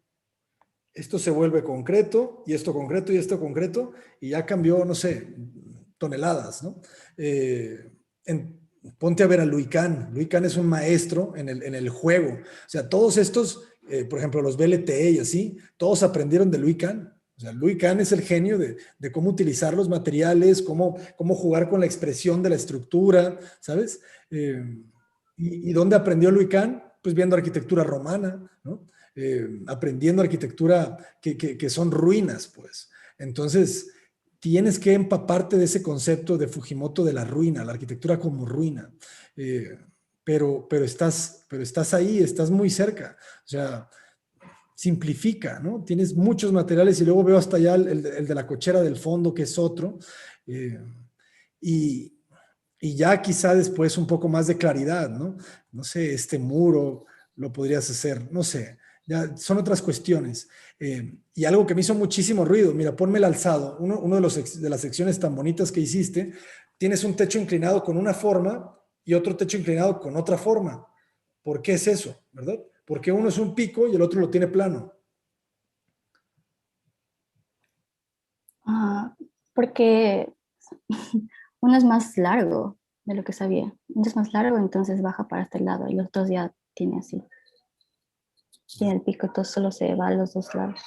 esto se vuelve concreto, y esto concreto, y esto concreto, y ya cambió, no sé, toneladas, ¿no? Ponte a ver a Louis Kahn. Louis Kahn es un maestro en el juego. O sea, todos estos, por ejemplo, los BLTE y así, todos aprendieron de Louis Kahn. O sea, Louis Kahn es el genio de cómo utilizar los materiales, cómo jugar con la expresión de la estructura, ¿sabes? ¿Y dónde aprendió Louis Kahn? Pues viendo arquitectura romana, ¿no? Aprendiendo arquitectura que son ruinas, pues. Entonces, tienes que empaparte de ese concepto de Fujimoto de la ruina, la arquitectura como ruina. Pero estás ahí, estás muy cerca. O sea, simplifica, ¿no? Tienes muchos materiales y luego veo hasta allá el de la cochera del fondo, que es otro. Y, y ya quizá después un poco más de claridad, ¿no? No sé, este muro lo podrías hacer, no sé, ya son otras cuestiones. Y algo que me hizo muchísimo ruido, mira, ponme el alzado, uno de las secciones tan bonitas que hiciste, tienes un techo inclinado con una forma y otro techo inclinado con otra forma. ¿Por qué es eso, verdad? Porque uno es un pico y el otro lo tiene plano. Porque uno es más largo de lo que sabía. Uno es más largo, entonces baja para este lado y los dos ya tiene así. Tiene el pico, entonces solo se va a los dos lados.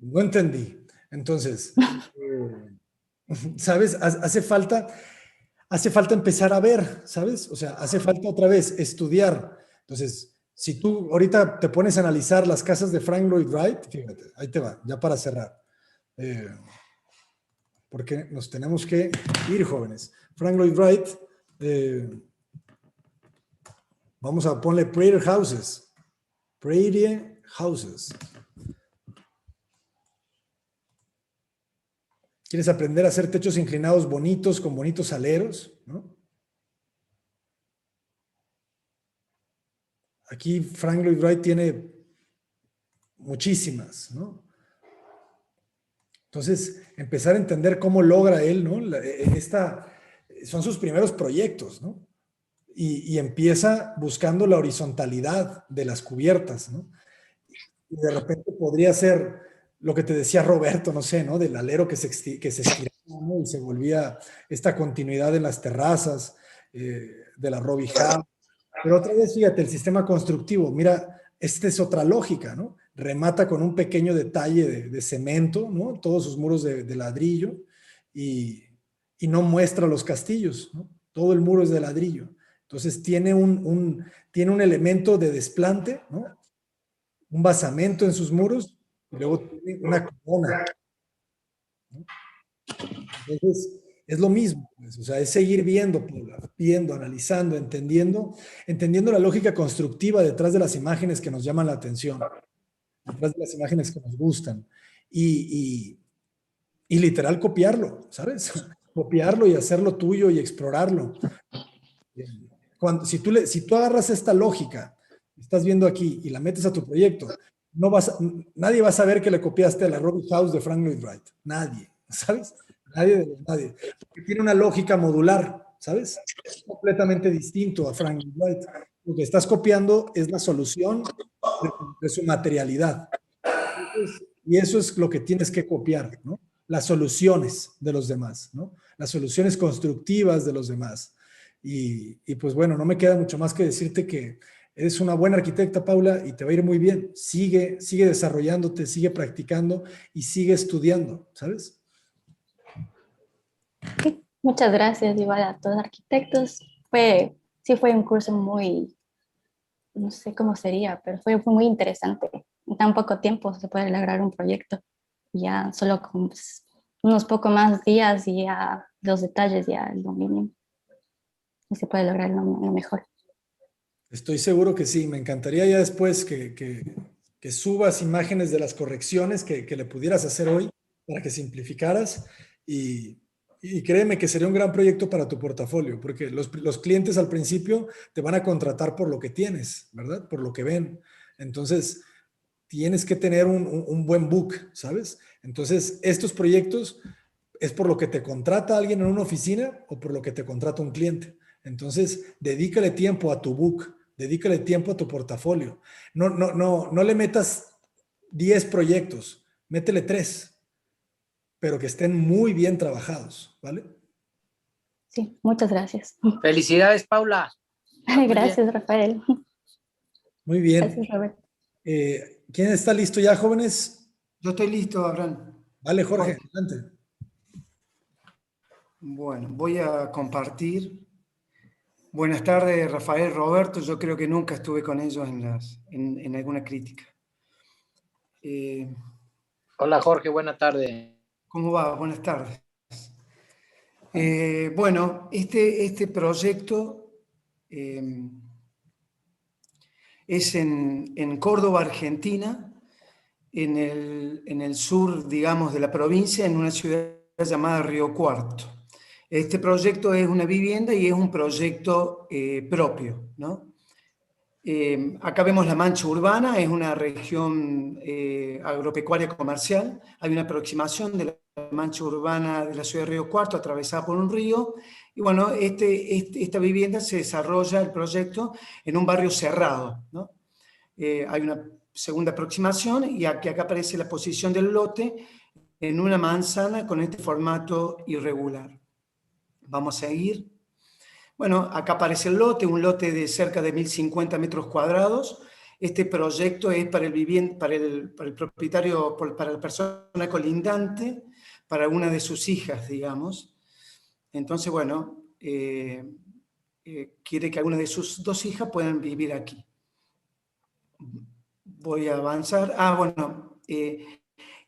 No entendí. Entonces, ¿sabes? Hace falta empezar a ver, ¿sabes? O sea, hace falta otra vez estudiar. Entonces, si tú ahorita te pones a analizar las casas de Frank Lloyd Wright, fíjate, ahí te va, ya para cerrar. Porque nos tenemos que ir, jóvenes. Frank Lloyd Wright, vamos a ponerle Prairie Houses. Prairie Houses. ¿Quieres aprender a hacer techos inclinados bonitos con bonitos aleros? ¿No? Aquí Frank Lloyd Wright tiene muchísimas, ¿no? Entonces, empezar a entender cómo logra él, ¿no? Son sus primeros proyectos, ¿no? Y empieza buscando la horizontalidad de las cubiertas, ¿no? Y de repente podría ser lo que te decía Roberto, no sé, ¿no? Del alero que se estiraba, ¿no? Y se volvía esta continuidad en las terrazas, de la Robbie House. Pero otra vez, fíjate, el sistema constructivo, mira, esta es otra lógica, ¿no? Remata con un pequeño detalle de cemento, ¿no? Todos sus muros de ladrillo y no muestra los castillos, ¿no? Todo el muro es de ladrillo. Entonces tiene tiene un elemento de desplante, ¿no? Un basamento en sus muros y luego tiene una corona, ¿no? Entonces, Es lo mismo, pues, o sea, es seguir viendo, viendo, analizando, entendiendo la lógica constructiva detrás de las imágenes que nos llaman la atención, detrás de las imágenes que nos gustan, y, y literal copiarlo, ¿sabes? Copiarlo y hacerlo tuyo y explorarlo. Si tú agarras esta lógica, estás viendo aquí, y la metes a tu proyecto, nadie va a saber que le copiaste a la Robbie House de Frank Lloyd Wright. Nadie, ¿sabes? Nadie. Porque tiene una lógica modular, ¿sabes? Es completamente distinto a Frank Lloyd Wright. Lo que estás copiando es la solución de su materialidad. Y eso es lo que tienes que copiar, ¿no? Las soluciones de los demás, ¿no? Las soluciones constructivas de los demás. Y pues bueno, no me queda mucho más que decirte que eres una buena arquitecta, Paula, y te va a ir muy bien. Sigue desarrollándote, sigue practicando y sigue estudiando, ¿sabes? Sí, muchas gracias, igual a todos los arquitectos. Sí fue un curso muy, no sé cómo sería, pero fue muy interesante. En tan poco tiempo se puede lograr un proyecto. Ya solo con pues, unos poco más días y ya los detalles ya es lo mínimo. Y se puede lograr lo mejor. Estoy seguro que sí. Me encantaría ya después que subas imágenes de las correcciones que le pudieras hacer hoy para que simplificaras y créeme que sería un gran proyecto para tu portafolio, porque los clientes al principio te van a contratar por lo que tienes, ¿verdad? Por lo que ven. Entonces, tienes que tener un buen book, ¿sabes? Entonces, estos proyectos es por lo que te contrata alguien en una oficina o por lo que te contrata un cliente. Entonces, dedícale tiempo a tu book, dedícale tiempo a tu portafolio. No le metas 10 proyectos, métele 3, pero que estén muy bien trabajados, ¿vale? Sí, muchas gracias. Felicidades, Paula. Gracias, Rafael. Muy bien. Gracias, Robert. ¿Quién está listo ya, jóvenes? Yo estoy listo, Abraham. Vale, Jorge, adelante. Bueno, voy a compartir. Buenas tardes, Rafael, Roberto. Yo creo que nunca estuve con ellos en alguna crítica. Hola, Jorge, buena tarde. ¿Cómo va? Buenas tardes. Bueno, este proyecto es en Córdoba, Argentina, en el sur, digamos, de la provincia, en una ciudad llamada Río Cuarto. Este proyecto es una vivienda y es un proyecto propio, ¿no? Acá vemos la mancha urbana, es una región agropecuaria comercial. Hay una aproximación de la mancha urbana de la ciudad de Río Cuarto atravesada por un río. Y bueno, esta vivienda se desarrolla, el proyecto, en un barrio cerrado, ¿no? Hay una segunda aproximación y aquí acá aparece la posición del lote en una manzana con este formato irregular. Vamos a seguir. Bueno, acá aparece el lote, un lote de cerca de 1.050 metros cuadrados. Este proyecto es para el propietario, para la persona colindante, para una de sus hijas, digamos. Entonces, bueno, quiere que alguna de sus 2 hijas puedan vivir aquí. Voy a avanzar. Bueno,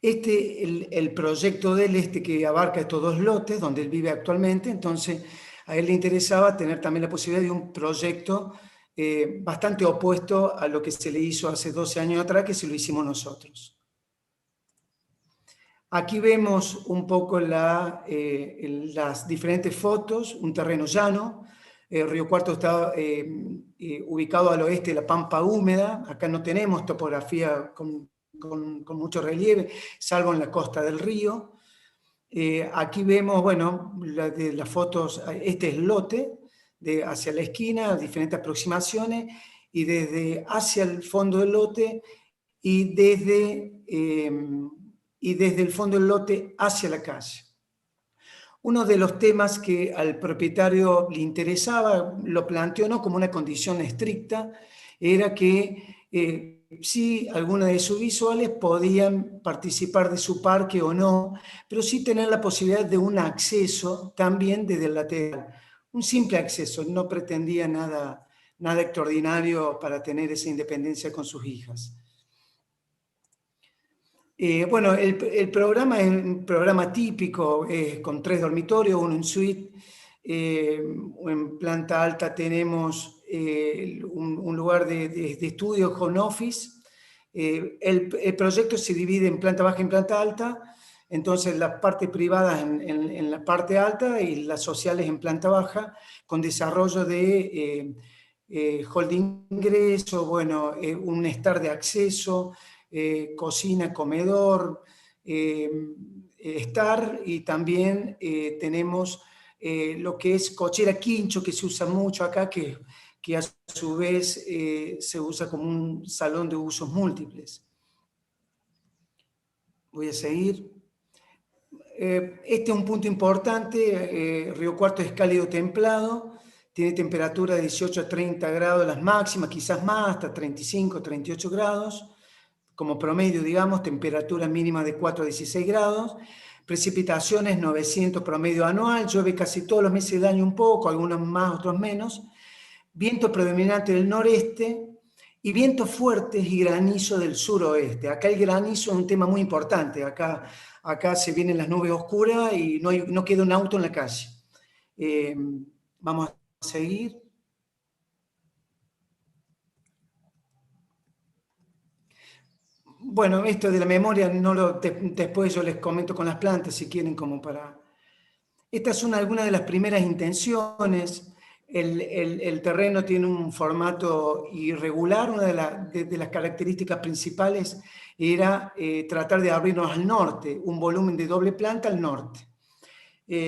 el proyecto de él, que abarca estos 2 lotes, donde él vive actualmente, entonces a él le interesaba tener también la posibilidad de un proyecto bastante opuesto a lo que se le hizo hace 12 años atrás, que se lo hicimos nosotros. Aquí vemos un poco las diferentes fotos, un terreno llano. Río Cuarto está ubicado al oeste de la Pampa Húmeda. Acá no tenemos topografía con mucho relieve, salvo en la costa del río. Aquí vemos, bueno, las fotos, este es el lote, hacia la esquina, diferentes aproximaciones, y desde hacia el fondo del lote y desde el fondo del lote hacia la calle. Uno de los temas que al propietario le interesaba, lo planteó no como una condición estricta, era que sí, algunas de sus visuales podían participar de su parque o no, pero sí tener la posibilidad de un acceso también desde el lateral. Un simple acceso, no pretendía nada extraordinario para tener esa independencia con sus hijas. Bueno, el programa es un programa típico, con 3 dormitorios, uno en suite. En planta alta tenemos un lugar de estudio, home office. El proyecto se divide en planta baja y en planta alta, entonces las partes privadas en la parte alta y las sociales en planta baja, con desarrollo de hall de ingreso, bueno, un estar de acceso, cocina, comedor, estar, y también tenemos lo que es cochera quincho, que se usa mucho acá, que a su vez se usa como un salón de usos múltiples. Voy a seguir. Este es un punto importante. Río Cuarto es cálido templado, tiene temperatura de 18 a 30 grados las máximas, quizás más, hasta 35, 38 grados. Como promedio, digamos, temperatura mínima de 4 a 16 grados. Precipitaciones 900 promedio anual, llueve casi todos los meses del año un poco, algunos más, otros menos. Viento predominante del noreste y vientos fuertes y granizo del suroeste. Acá el granizo es un tema muy importante. Acá se vienen las nubes oscuras y no queda un auto en la calle. Vamos a seguir. Bueno, esto de la memoria, después yo les comento con las plantas, si quieren, como para... Estas son algunas de las primeras intenciones. El terreno tiene un formato irregular. Una de las características principales era tratar de abrirnos al norte, un volumen de doble planta al norte.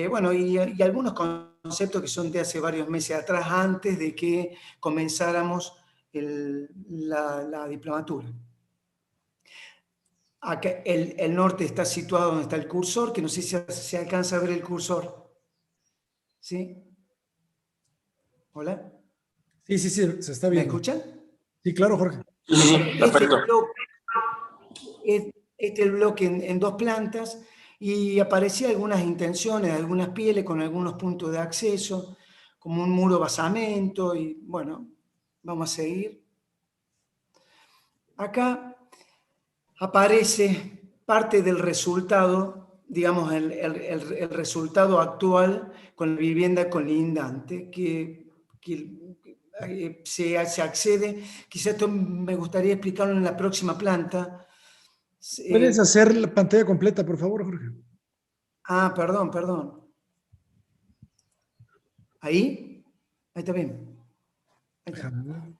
Bueno, y algunos conceptos que son de hace varios meses atrás, antes de que comenzáramos la diplomatura. Acá el norte está situado donde está el cursor, que no sé si se alcanza a ver el cursor. ¿Sí? ¿Hola? Sí, se está ¿Me viendo. escuchan? Sí, claro, Jorge. Perfecto. Este es el bloque en 2 plantas, y aparecían algunas intenciones, algunas pieles con algunos puntos de acceso, como un muro basamento, y bueno, vamos a seguir. Acá aparece parte del resultado, digamos, el resultado actual con la vivienda colindante, que se accede. Quizá esto me gustaría explicarlo en la próxima planta. ¿Puedes hacer la pantalla completa, por favor, Jorge? Perdón. ¿Ahí? Ahí está bien. Ahí está.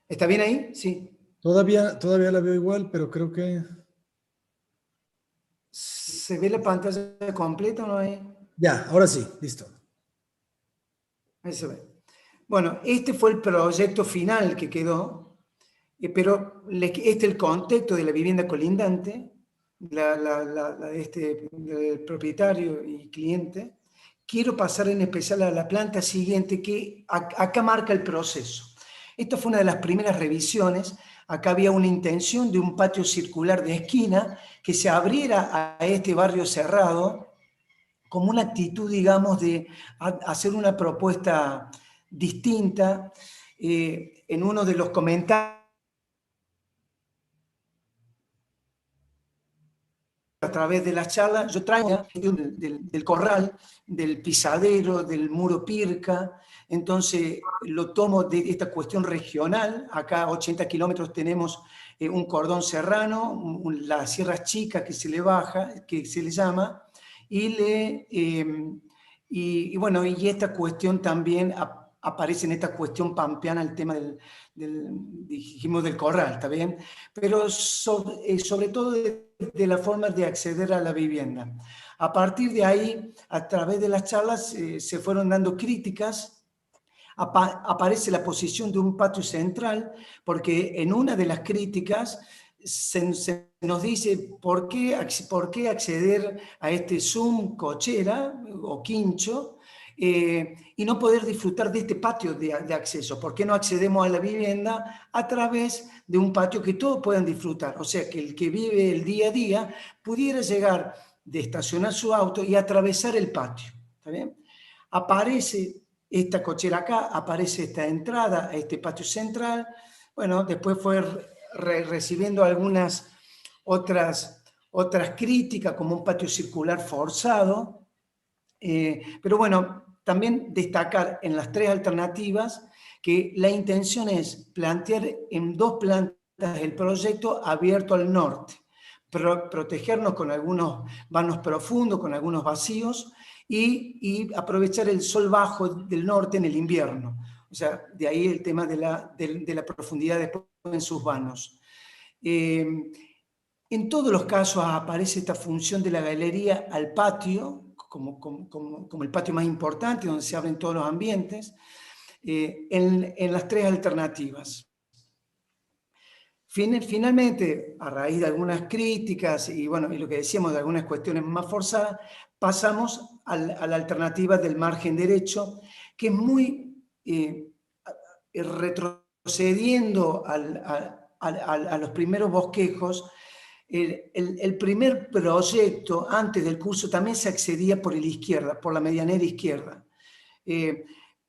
¿Está bien ahí? Sí. Todavía la veo igual, pero creo que... ¿Se ve la pantalla completa o no hay? Ya, ahora sí, listo. Ahí se ve. Bueno, este fue el proyecto final que quedó, pero este es el contexto de la vivienda colindante, del propietario y cliente. Quiero pasar en especial a la planta siguiente, que acá marca el proceso. Esta fue una de las primeras revisiones. Acá había una intención de un patio circular de esquina que se abriera a este barrio cerrado, como una actitud, digamos, de hacer una propuesta distinta. En uno de los comentarios a través de las charlas, yo traigo del corral, del pisadero, del muro pirca. Entonces lo tomo de esta cuestión regional. Acá a 80 kilómetros tenemos un cordón serrano, la Sierra Chica que se le baja, que se le llama, y bueno, y esta cuestión también aparece en esta cuestión pampeana, el tema dijimos del corral, ¿está bien? Pero sobre todo de la forma de acceder a la vivienda. A partir de ahí, a través de las charlas, se fueron dando críticas. Aparece la posición de un patio central, porque en una de las críticas se nos dice por qué acceder a este Zoom cochera o quincho y no poder disfrutar de este patio de acceso. ¿Por qué no accedemos a la vivienda a través de un patio que todos puedan disfrutar? O sea, que el que vive el día a día pudiera llegar de estacionar su auto y atravesar el patio. ¿Está bien? Aparece esta cochera acá, aparece esta entrada a este patio central. Bueno, después fue recibiendo algunas otras otras críticas como un patio circular forzado, pero bueno, también destacar en las tres alternativas que la intención es plantear en 2 plantas el proyecto abierto al norte, protegernos con algunos vanos profundos, con algunos vacíos, y aprovechar el sol bajo del norte en el invierno. O sea, de ahí el tema de la profundidad después en sus vanos. En todos los casos aparece esta función de la galería al patio, como el patio más importante, donde se abren todos los ambientes, en las tres alternativas. Finalmente, a raíz de algunas críticas y, bueno, y lo que decíamos de algunas cuestiones más forzadas, pasamos a la alternativa del margen derecho, que es muy retrocediendo a los primeros bosquejos. El primer proyecto, antes del curso, también se accedía por la izquierda, por la medianera izquierda.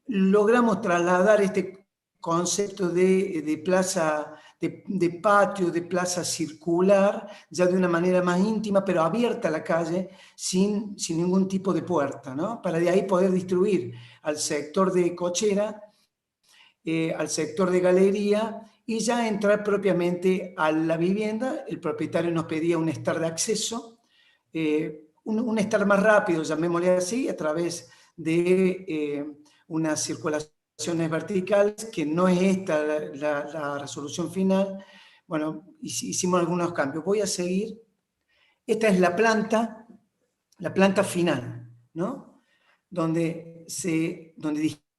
Logramos trasladar este concepto de plaza, de patio, de plaza circular, ya de una manera más íntima, pero abierta a la calle, sin ningún tipo de puerta, ¿no? Para de ahí poder distribuir al sector de cochera, al sector de galería, y ya entrar propiamente a la vivienda. El propietario nos pedía un estar de acceso, un estar más rápido, llamémosle así, a través de unas circulaciones verticales, que no es esta la resolución final. Bueno, hicimos algunos cambios. Voy a seguir. Esta es la planta final, ¿no? Donde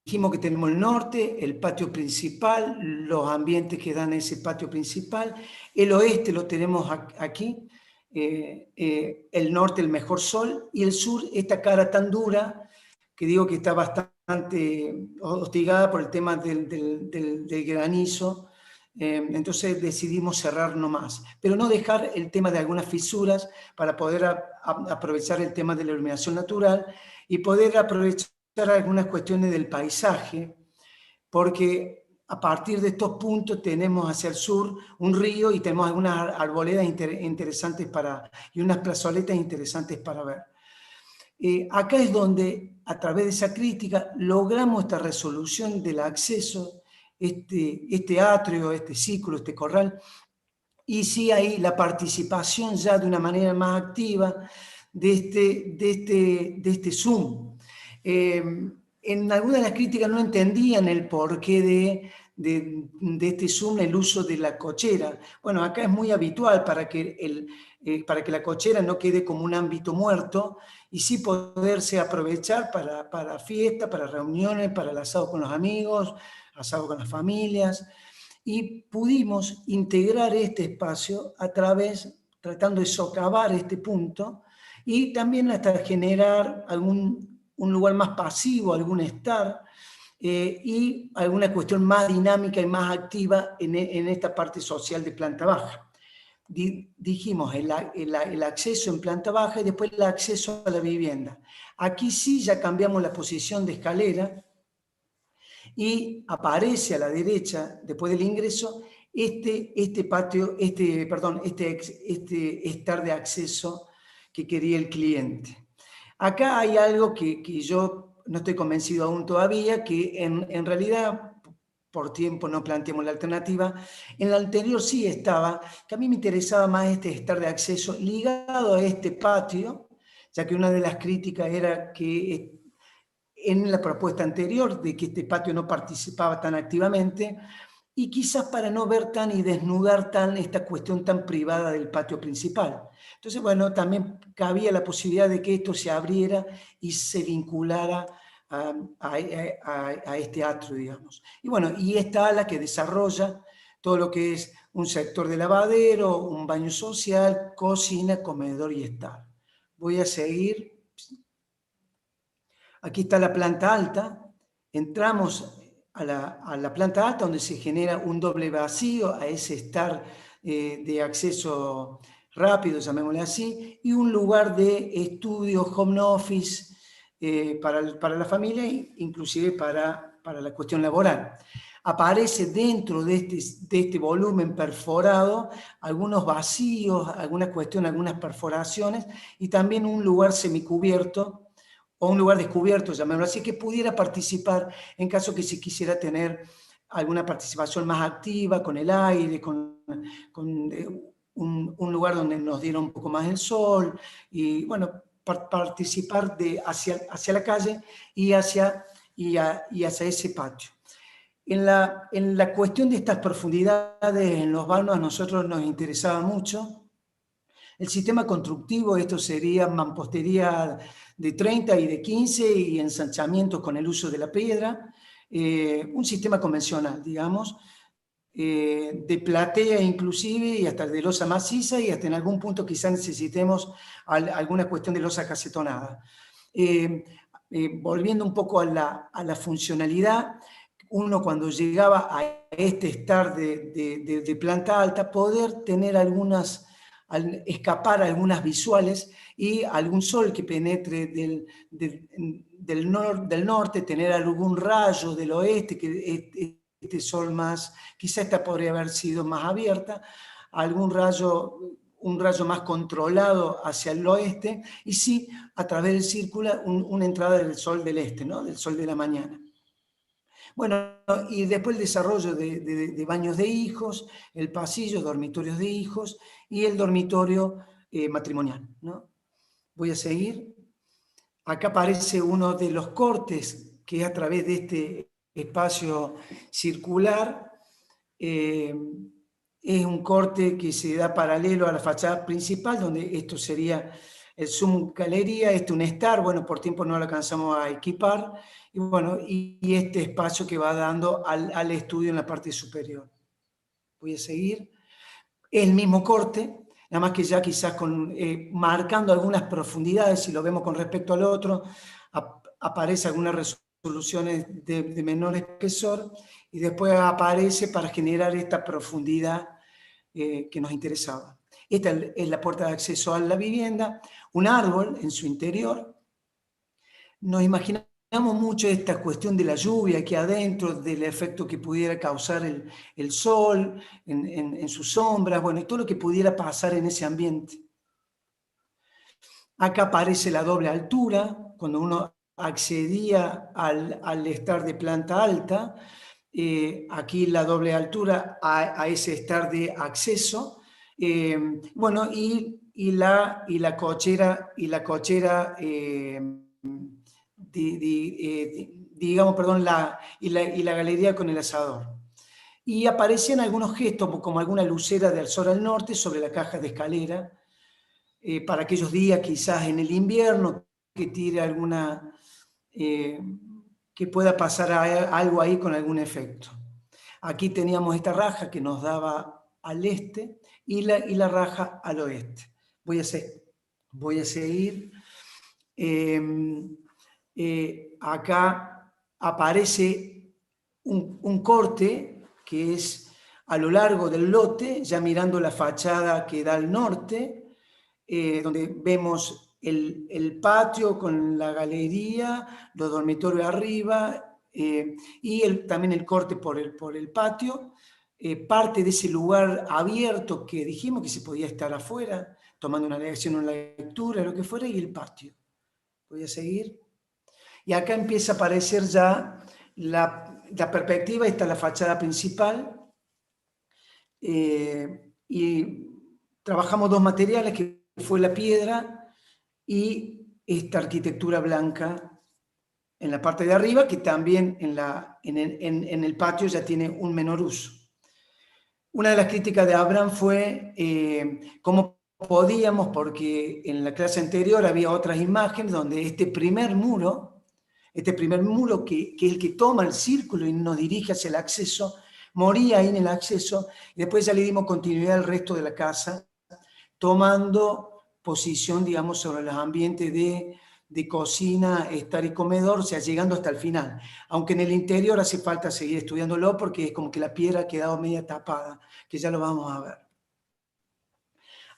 dijimos que tenemos el norte, el patio principal, los ambientes que dan ese patio principal. El oeste lo tenemos aquí, el norte el mejor sol, y el sur esta cara tan dura, que digo que está bastante hostigada por el tema del granizo. Entonces decidimos cerrar nomás, pero no dejar el tema de algunas fisuras para poder aprovechar el tema de la iluminación natural y poder aprovechar algunas cuestiones del paisaje, porque a partir de estos puntos tenemos hacia el sur un río y tenemos algunas arboledas interesantes y unas plazoletas interesantes para ver. Acá es donde, a través de esa crítica, logramos esta resolución del acceso, este atrio, este ciclo, este corral, y sí hay la participación ya de una manera más activa de este Zoom. En algunas de las críticas no entendían el porqué de este Zoom, el uso de la cochera. Bueno, acá es muy habitual para que la cochera no quede como un ámbito muerto, y sí poderse aprovechar para fiestas, para reuniones, para el asado con los amigos, asado con las familias. Y pudimos integrar este espacio tratando de socavar este punto, y también hasta generar un lugar más pasivo, algún estar, y alguna cuestión más dinámica y más activa en esta parte social de planta baja. Dijimos el acceso en planta baja y después el acceso a la vivienda. Aquí sí ya cambiamos la posición de escalera, y aparece a la derecha, después del ingreso, este estar de acceso que quería el cliente. Acá hay algo que yo no estoy convencido aún todavía, que en realidad por tiempo no planteamos la alternativa. En la anterior sí estaba, que a mí me interesaba más este estar de acceso ligado a este patio, ya que una de las críticas era que en la propuesta anterior de que este patio no participaba tan activamente, y quizás para no ver tan y desnudar tan esta cuestión tan privada del patio principal. Entonces, bueno, también cabía la posibilidad de que esto se abriera y se vinculara a este atrio, digamos. Y bueno, y esta ala que desarrolla todo lo que es un sector de lavadero, un baño social, cocina, comedor y estar. Voy a seguir. Aquí está la planta alta. Entramos a la planta alta, donde se genera un doble vacío, a ese estar de acceso rápido, llamémosle así, y un lugar de estudio, home office, para la familia, inclusive para la cuestión laboral. aparece dentro de este volumen perforado algunos vacíos, algunas cuestiones, algunas perforaciones, y también un lugar semicubierto, o un lugar descubierto, llamémoslo así, que pudiera participar en caso que se quisiera tener alguna participación más activa con el aire, con un lugar donde nos diera un poco más el sol, y bueno, participar hacia la calle y hacia ese patio. En la cuestión de estas profundidades en los vanos, a nosotros nos interesaba mucho. El sistema constructivo, esto sería mampostería de 30 y de 15 y ensanchamientos con el uso de la piedra. Un sistema convencional, digamos, de platea inclusive y hasta de losa maciza, y hasta en algún punto quizás necesitemos alguna cuestión de losa casetonada. Volviendo un poco a la funcionalidad, uno cuando llegaba a este estar de planta alta, poder tener escapar algunas visuales y algún sol que penetre del norte, tener algún rayo del oeste, que este sol más, quizá esta podría haber sido más abierta, un rayo más controlado hacia el oeste, y sí, a través del círculo, una entrada del sol del este, ¿no? Del sol de la mañana. Bueno, y después el desarrollo de baños de hijos, el pasillo, dormitorios de hijos y el dormitorio matrimonial, ¿no? Voy a seguir. Acá aparece uno de los cortes que es a través de este espacio circular. Es un corte que se da paralelo a la fachada principal, donde esto sería el Zoom Galería, un estar, bueno, por tiempo no lo alcanzamos a equipar, y bueno, y este espacio que va dando al estudio en la parte superior. Voy a seguir. El mismo corte, nada más que ya quizás marcando algunas profundidades, si lo vemos con respecto al otro, aparece algunas resoluciones de menor espesor, y después aparece para generar esta profundidad que nos interesaba. Esta es la puerta de acceso a la vivienda, un árbol en su interior. Nos imaginamos mucho esta cuestión de la lluvia aquí adentro, del efecto que pudiera causar el sol en sus sombras, bueno, y todo lo que pudiera pasar en ese ambiente. Acá aparece la doble altura, cuando uno accedía al estar de planta alta, aquí la doble altura a ese estar de acceso, bueno, y la cochera, digamos, perdón, y la galería con el asador. Y aparecían algunos gestos, como alguna lucera del sol al norte sobre la caja de escalera, para aquellos días quizás en el invierno, que tire alguna, que pueda pasar algo ahí con algún efecto. Aquí teníamos esta raja que nos daba al este y la raja al oeste. Voy a seguir. Acá aparece un corte que es a lo largo del lote, ya mirando la fachada que da al norte, donde vemos el patio con la galería, los dormitorios arriba, y también el corte por el patio, parte de ese lugar abierto que dijimos que se podía estar afuera, tomando una lección, una lectura, lo que fuera, y el patio. Voy a seguir. Y acá empieza a aparecer ya la perspectiva, está la fachada principal, y trabajamos dos materiales, que fue la piedra y esta arquitectura blanca en la parte de arriba, que también en el patio ya tiene un menor uso. Una de las críticas de Abraham fue cómo podíamos, porque en la clase anterior había otras imágenes donde este primer muro que es el que toma el círculo y nos dirige hacia el acceso, moría ahí en el acceso, y después ya le dimos continuidad al resto de la casa, tomando posición, digamos, sobre los ambientes de cocina, estar y comedor, o sea, llegando hasta el final. Aunque en el interior hace falta seguir estudiándolo, porque es como que la piedra ha quedado media tapada, que ya lo vamos a ver.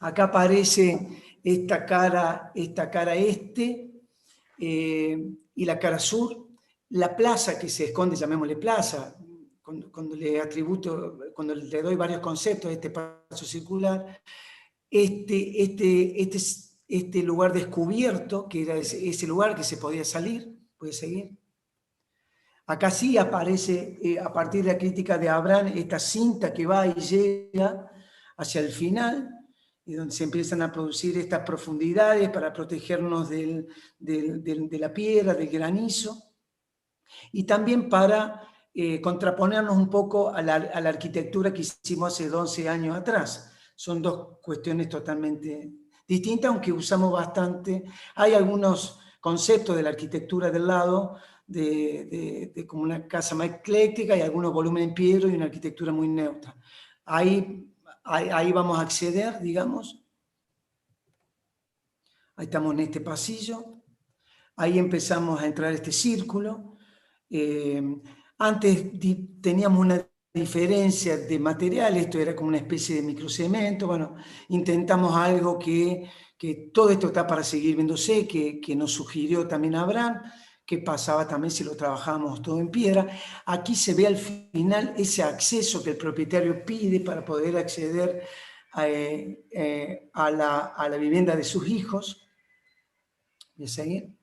Acá aparece esta cara este, y la cara sur, la plaza que se esconde, llamémosle plaza, cuando le doy varios conceptos a este espacio circular, este lugar descubierto, que era ese lugar que se podía salir, puede seguir. Acá sí aparece, a partir de la crítica de Abraham, esta cinta que va y llega hacia el final, y donde se empiezan a producir estas profundidades para protegernos de la piedra, del granizo, y también para contraponernos un poco a la arquitectura que hicimos hace 12 años atrás. Son dos cuestiones totalmente distintas, aunque usamos bastante. Hay algunos conceptos de la arquitectura del lado, de como una casa más ecléctica, y algunos volúmenes en piedra y una arquitectura muy neutra. Ahí vamos a acceder, digamos. Ahí estamos en este pasillo. Ahí empezamos a entrar a este círculo. Antes teníamos una diferencia de material, esto era como una especie de microcemento. Bueno, intentamos algo que todo esto está para seguir viéndose, que nos sugirió también Abraham, que pasaba también si lo trabajábamos todo en piedra. Aquí se ve al final ese acceso que el propietario pide para poder acceder a la vivienda de sus hijos. ¿Voy a seguir?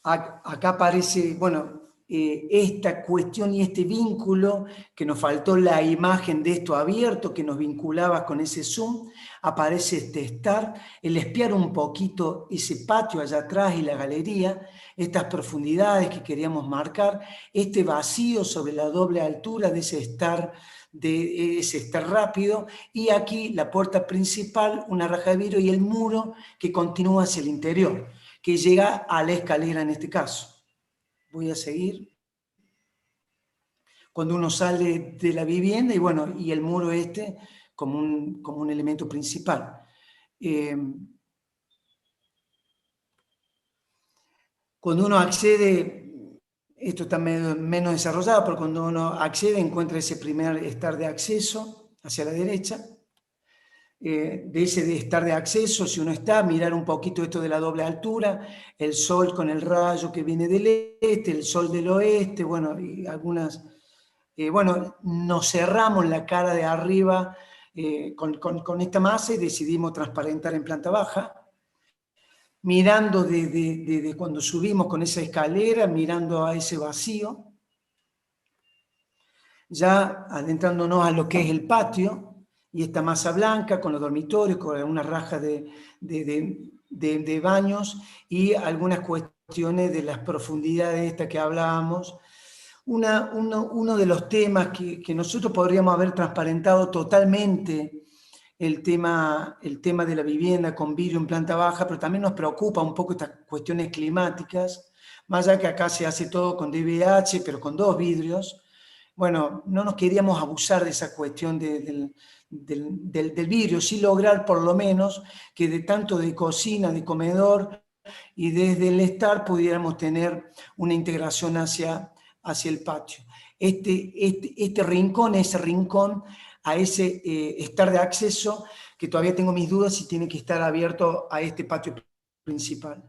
Acá aparece, bueno, esta cuestión y este vínculo, que nos faltó la imagen de esto abierto, que nos vinculaba con ese zoom. Aparece este estar, el espiar un poquito ese patio allá atrás y la galería, estas profundidades que queríamos marcar, este vacío sobre la doble altura de ese estar rápido, y aquí la puerta principal, una raja de vidrio, y el muro que continúa hacia el interior, que llega a la escalera en este caso. Voy a seguir. Cuando uno sale de la vivienda, y bueno, y el muro como un elemento principal. Cuando uno accede, esto está menos desarrollado, pero cuando uno accede encuentra ese primer estar de acceso hacia la derecha. De ese de estar de acceso, si uno está, mirar un poquito esto de la doble altura, el sol con el rayo que viene del este, el sol del oeste, bueno, y algunas, bueno, nos cerramos la cara de arriba con esta masa y decidimos transparentar en planta baja, mirando de cuando subimos con esa escalera, mirando a ese vacío, ya adentrándonos a lo que es el patio, y esta masa blanca con los dormitorios, con una raja de baños y algunas cuestiones de las profundidades estas que hablábamos. Uno de los temas que nosotros podríamos haber transparentado totalmente, el tema de la vivienda con vidrio en planta baja, pero también nos preocupa un poco estas cuestiones climáticas, más allá que acá se hace todo con DVH, pero con 2 vidrios. Bueno, no nos queríamos abusar de esa cuestión del vidrio, sí lograr por lo menos que de tanto de cocina, de comedor y desde el estar pudiéramos tener una integración hacia el patio. Este rincón, ese rincón a ese estar de acceso, que todavía tengo mis dudas si tiene que estar abierto a este patio principal.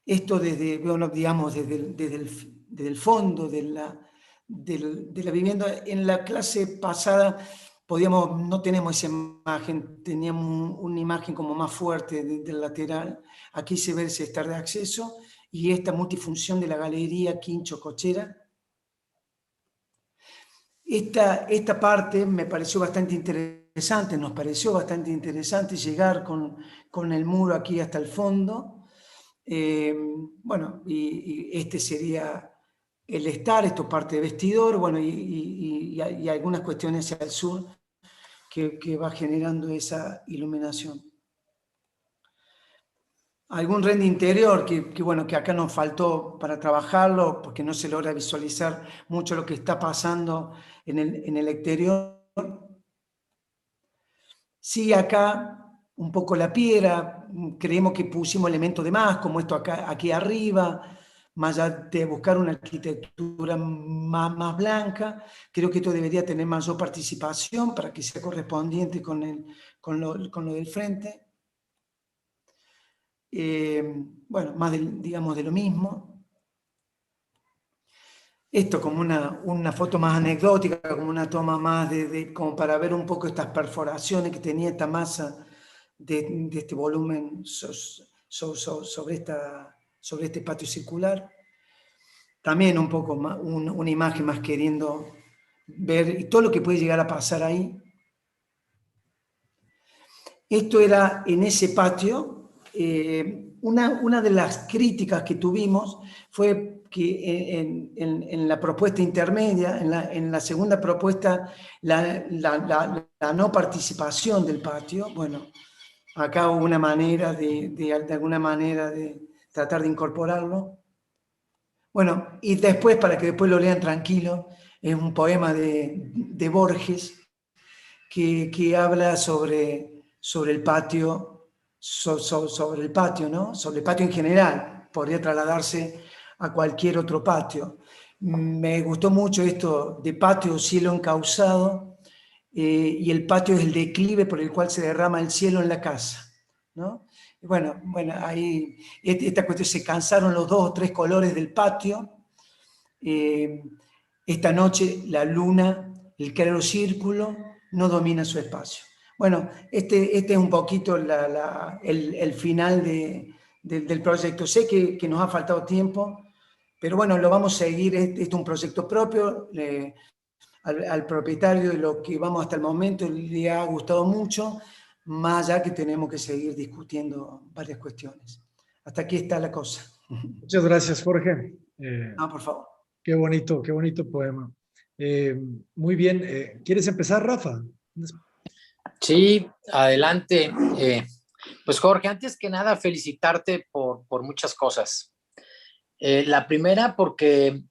Esto desde, bueno, digamos, desde el fondo de la vivienda. En la clase pasada no tenemos esa imagen, teníamos una imagen como más fuerte del lateral. Aquí se ve ese estar de acceso y esta multifunción de la galería Quincho Cochera. Esta parte me pareció bastante interesante, nos pareció bastante interesante llegar con el muro aquí hasta el fondo. Bueno, y este sería el estar, esto parte de vestidor, bueno, y algunas cuestiones hacia el sur que va generando esa iluminación. Algún render interior bueno, que acá nos faltó para trabajarlo, porque no se logra visualizar mucho lo que está pasando en el exterior. Sí, acá un poco la piedra, creemos que pusimos elementos de más, como esto aquí arriba, más allá de buscar una arquitectura más blanca. Creo que esto debería tener mayor participación para que sea correspondiente con lo del frente. Bueno, más digamos de lo mismo. esto como una foto más anecdótica, como una toma más como para ver un poco estas perforaciones que tenía esta masa de este volumen sobre este patio circular. También un poco más, una imagen más queriendo ver y todo lo que puede llegar a pasar ahí. Esto era en ese patio. Una de las críticas que tuvimos fue que en la propuesta intermedia, en la segunda propuesta, la no participación del patio. Bueno, acá hubo una manera de alguna manera de tratar de incorporarlo. Bueno, y después, para que después lo lean tranquilo, es un poema de Borges que habla sobre el patio, sobre el patio, ¿no? Sobre el patio en general, podría trasladarse a cualquier otro patio. Me gustó mucho esto de patio, cielo encauzado, y el patio es el declive por el cual se derrama el cielo en la casa, ¿no? Y bueno, ahí esta cuestión, se cansaron los 2 o 3 colores del patio. Esta noche la luna, el claro círculo, no domina su espacio. Bueno, este es un poquito el final del proyecto. Sé que nos ha faltado tiempo, pero bueno, lo vamos a seguir. Este es un proyecto propio. Al propietario de lo que vamos hasta el momento le ha gustado mucho, más allá que tenemos que seguir discutiendo varias cuestiones. Hasta aquí está la cosa. Muchas gracias, Jorge. No, por favor. Qué bonito poema. Muy bien. ¿Quieres empezar, Rafa? Sí, adelante. Pues Jorge, antes que nada, felicitarte por muchas cosas. La primera, porque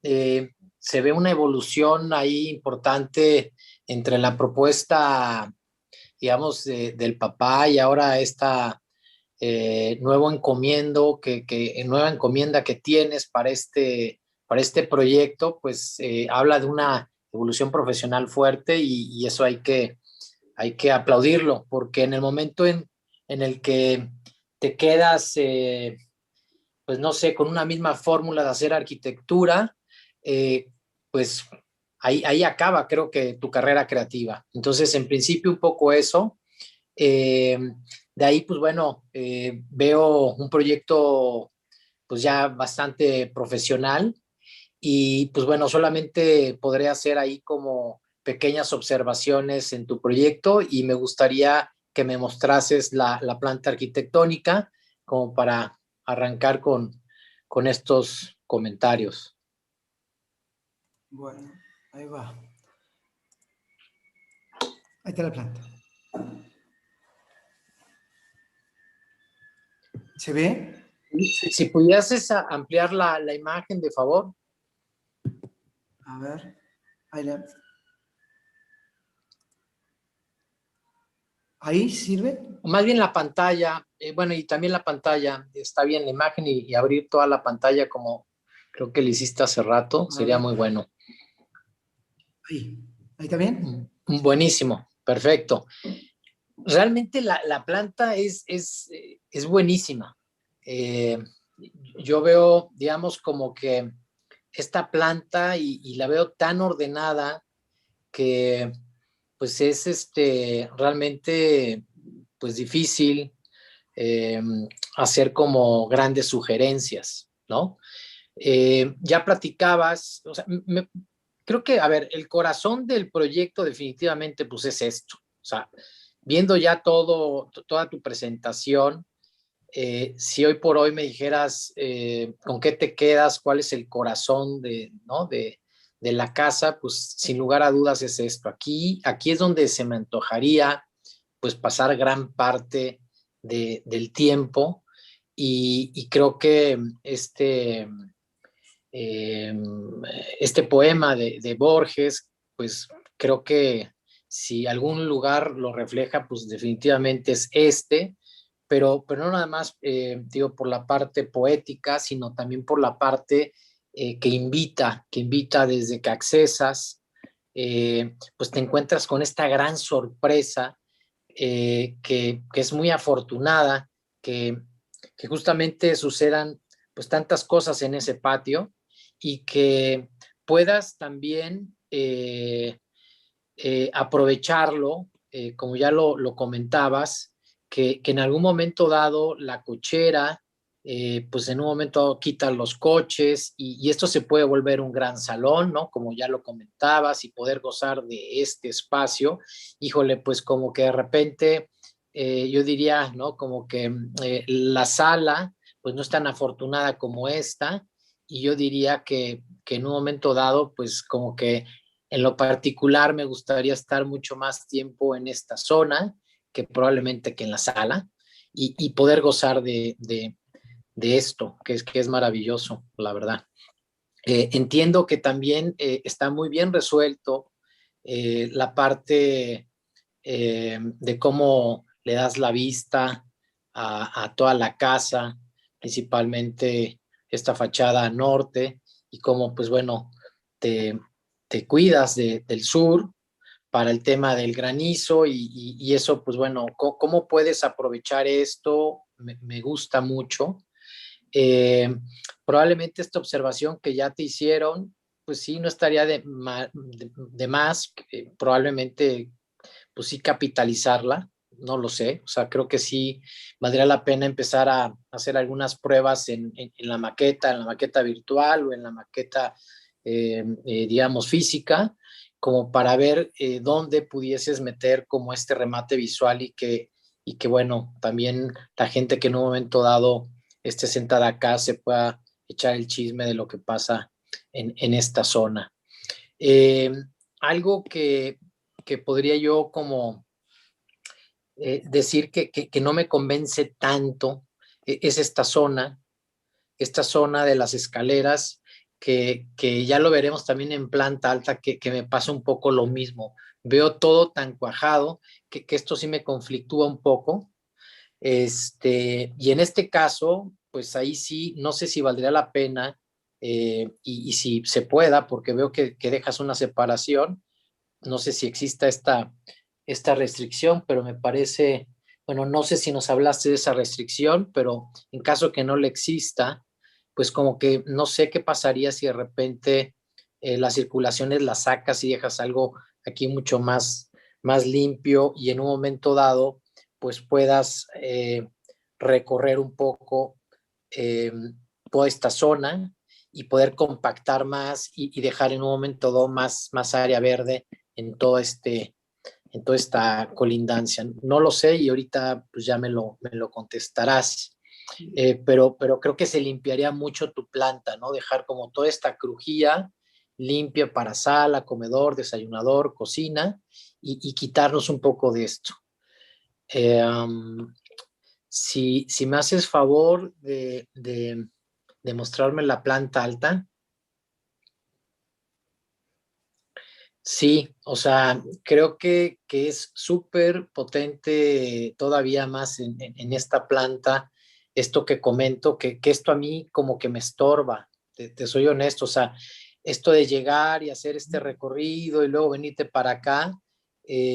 se ve una evolución ahí importante entre la propuesta, digamos, del papá y ahora esta nueva encomienda que tienes para este proyecto, pues habla de una evolución profesional fuerte y eso hay que aplaudirlo, porque en el momento en el que te quedas, pues no sé, con una misma fórmula de hacer arquitectura, pues ahí acaba, creo que, tu carrera creativa. Entonces, en principio, un poco eso. De ahí, pues bueno, veo un proyecto pues ya bastante profesional y pues bueno, solamente podré hacer ahí como pequeñas observaciones en tu proyecto y me gustaría que me mostrases la planta arquitectónica como para arrancar con estos comentarios. Bueno, ahí va. Ahí está la planta. ¿Se ve? Si pudieses ampliar la imagen, de favor. A ver. ¿Ahí sirve? Más bien la pantalla, bueno, y también la pantalla, está bien la imagen y abrir toda la pantalla como creo que le hiciste hace rato, sería muy bueno. Ahí está bien. Buenísimo, perfecto. Realmente la planta es buenísima. Yo veo, digamos, como que esta planta y la veo tan ordenada que pues es realmente pues difícil hacer como grandes sugerencias, ¿no? Ya platicabas, o sea, creo que, a ver, el corazón del proyecto definitivamente pues es esto, o sea, viendo ya toda tu presentación, si hoy por hoy me dijeras con qué te quedas, cuál es el corazón ¿no? de la casa, pues sin lugar a dudas es esto. Aquí es donde se me antojaría pues pasar gran parte del tiempo y creo que este poema de Borges, pues creo que si algún lugar lo refleja, pues definitivamente es pero no nada más, digo, por la parte poética, sino también por la parte que invita desde que accesas, pues te encuentras con esta gran sorpresa que es muy afortunada, que justamente sucedan pues tantas cosas en ese patio y que puedas también aprovecharlo, como ya lo comentabas, que en algún momento dado la cochera, pues en un momento dado quitan los coches y esto se puede volver un gran salón, ¿no? Como ya lo comentabas, y poder gozar de este espacio. Híjole, pues como que de repente, yo diría, ¿no? Como que la sala, pues no es tan afortunada como esta, y yo diría que en un momento dado, pues como que en lo particular me gustaría estar mucho más tiempo en esta zona que probablemente que en la sala y poder gozar de esto, que es maravilloso, la verdad. Entiendo que también está muy bien resuelto la parte de cómo le das la vista a toda la casa, principalmente esta fachada norte, y cómo, pues bueno, te, te cuidas del sur para el tema del granizo y eso, pues bueno, ¿cómo puedes aprovechar esto? Me gusta mucho. Eh, Probablemente esta observación que ya te hicieron, pues sí, no estaría de más, probablemente, pues sí, capitalizarla, no lo sé, o sea, creo que sí valdría la pena empezar a hacer algunas pruebas en la maqueta virtual o en la maqueta, digamos, física, como para ver dónde pudieses meter como este remate visual y que, bueno, también la gente que en un momento dado esté sentada acá se pueda echar el chisme de lo que pasa en esta zona. Eh, Algo que podría yo como decir que no me convence tanto es esta zona de las escaleras, que ya lo veremos también en planta alta, que me pasa un poco lo mismo. Veo todo tan cuajado que esto sí me conflictúa un poco. Y en este caso, pues ahí sí, no sé si valdría la pena y si se pueda, porque veo que dejas una separación. No sé si exista esta restricción, pero me parece, bueno, no sé si nos hablaste de esa restricción, pero en caso que no le exista, pues como que no sé qué pasaría si de repente las circulaciones las sacas y dejas algo aquí mucho más limpio y en un momento dado, pues puedas recorrer un poco eh, toda esta zona y poder compactar más y dejar en un momento dado más área verde en todo en toda esta colindancia. No lo sé y ahorita pues ya me lo contestarás. Pero creo que se limpiaría mucho tu planta, ¿no? Dejar como toda esta crujía limpia para sala, comedor, desayunador, cocina y quitarnos un poco de esto. Si me haces favor de mostrarme la planta alta. Sí, o sea, creo que es súper potente todavía más en esta planta, esto que comento, que esto a mí como que me estorba, te soy honesto, o sea, esto de llegar y hacer este recorrido y luego venirte para acá,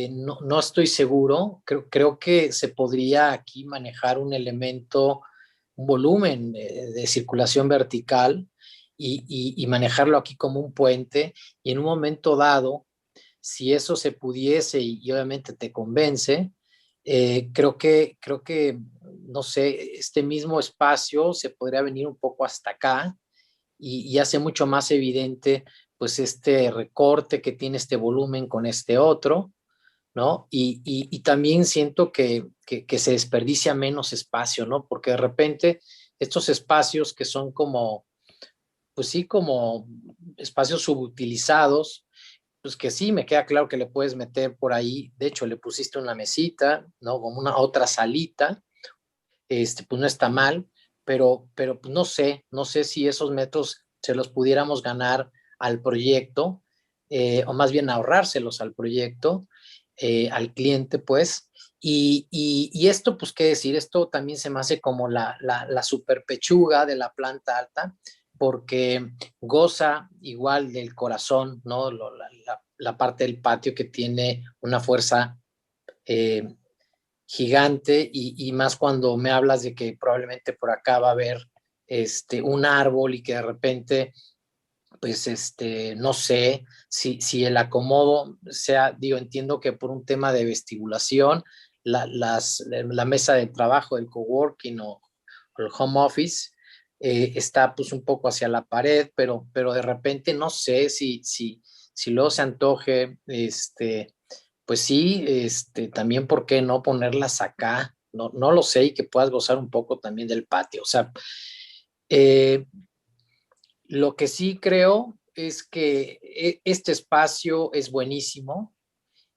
no estoy seguro, creo que se podría aquí manejar un elemento, un volumen de circulación vertical y manejarlo aquí como un puente y en un momento dado, si eso se pudiese y obviamente te convence, creo que, no sé, este mismo espacio se podría venir un poco hasta acá y hace mucho más evidente pues este recorte que tiene este volumen con este otro, ¿no? Y también siento que se desperdicia menos espacio, ¿no? Porque de repente estos espacios que son como, pues sí, como espacios subutilizados, pues que sí, me queda claro que le puedes meter por ahí, de hecho le pusiste una mesita, ¿no? Como una otra salita, pues no está mal, pero pues no sé si esos metros se los pudiéramos ganar al proyecto, o más bien ahorrárselos al proyecto, al cliente, pues. Y esto, pues, ¿qué decir? Esto también se me hace como la super pechuga de la planta alta, porque goza igual del corazón, ¿no? La parte del patio que tiene una fuerza eh, gigante y más cuando me hablas de que probablemente por acá va a haber un árbol y que de repente pues no sé si el acomodo sea, digo, entiendo que por un tema de vestibulación, la mesa de trabajo, el coworking o el home office, está pues un poco hacia la pared, pero de repente no sé si luego se antoje, pues sí, también por qué no ponerlas acá, no lo sé, y que puedas gozar un poco también del patio. O sea, lo que sí creo es que este espacio es buenísimo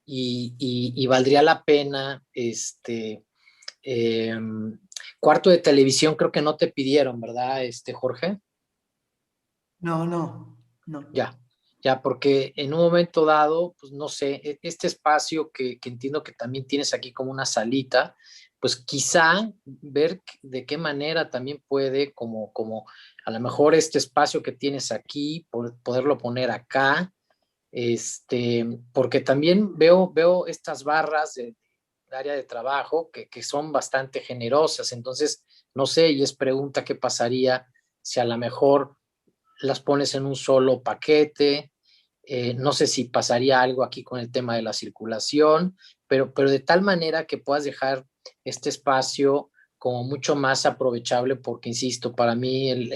y valdría la pena, eh, cuarto de televisión creo que no te pidieron, ¿verdad, Jorge? No, no, no. Ya, porque en un momento dado, pues no sé, este espacio que entiendo que también tienes aquí como una salita, pues quizá ver de qué manera también puede, como a lo mejor este espacio que tienes aquí, poderlo poner acá, porque también veo estas barras de área de trabajo que son bastante generosas, entonces no sé, y es pregunta qué pasaría si a lo mejor las pones en un solo paquete. No sé si pasaría algo aquí con el tema de la circulación, pero de tal manera que puedas dejar este espacio como mucho más aprovechable, porque insisto, para mí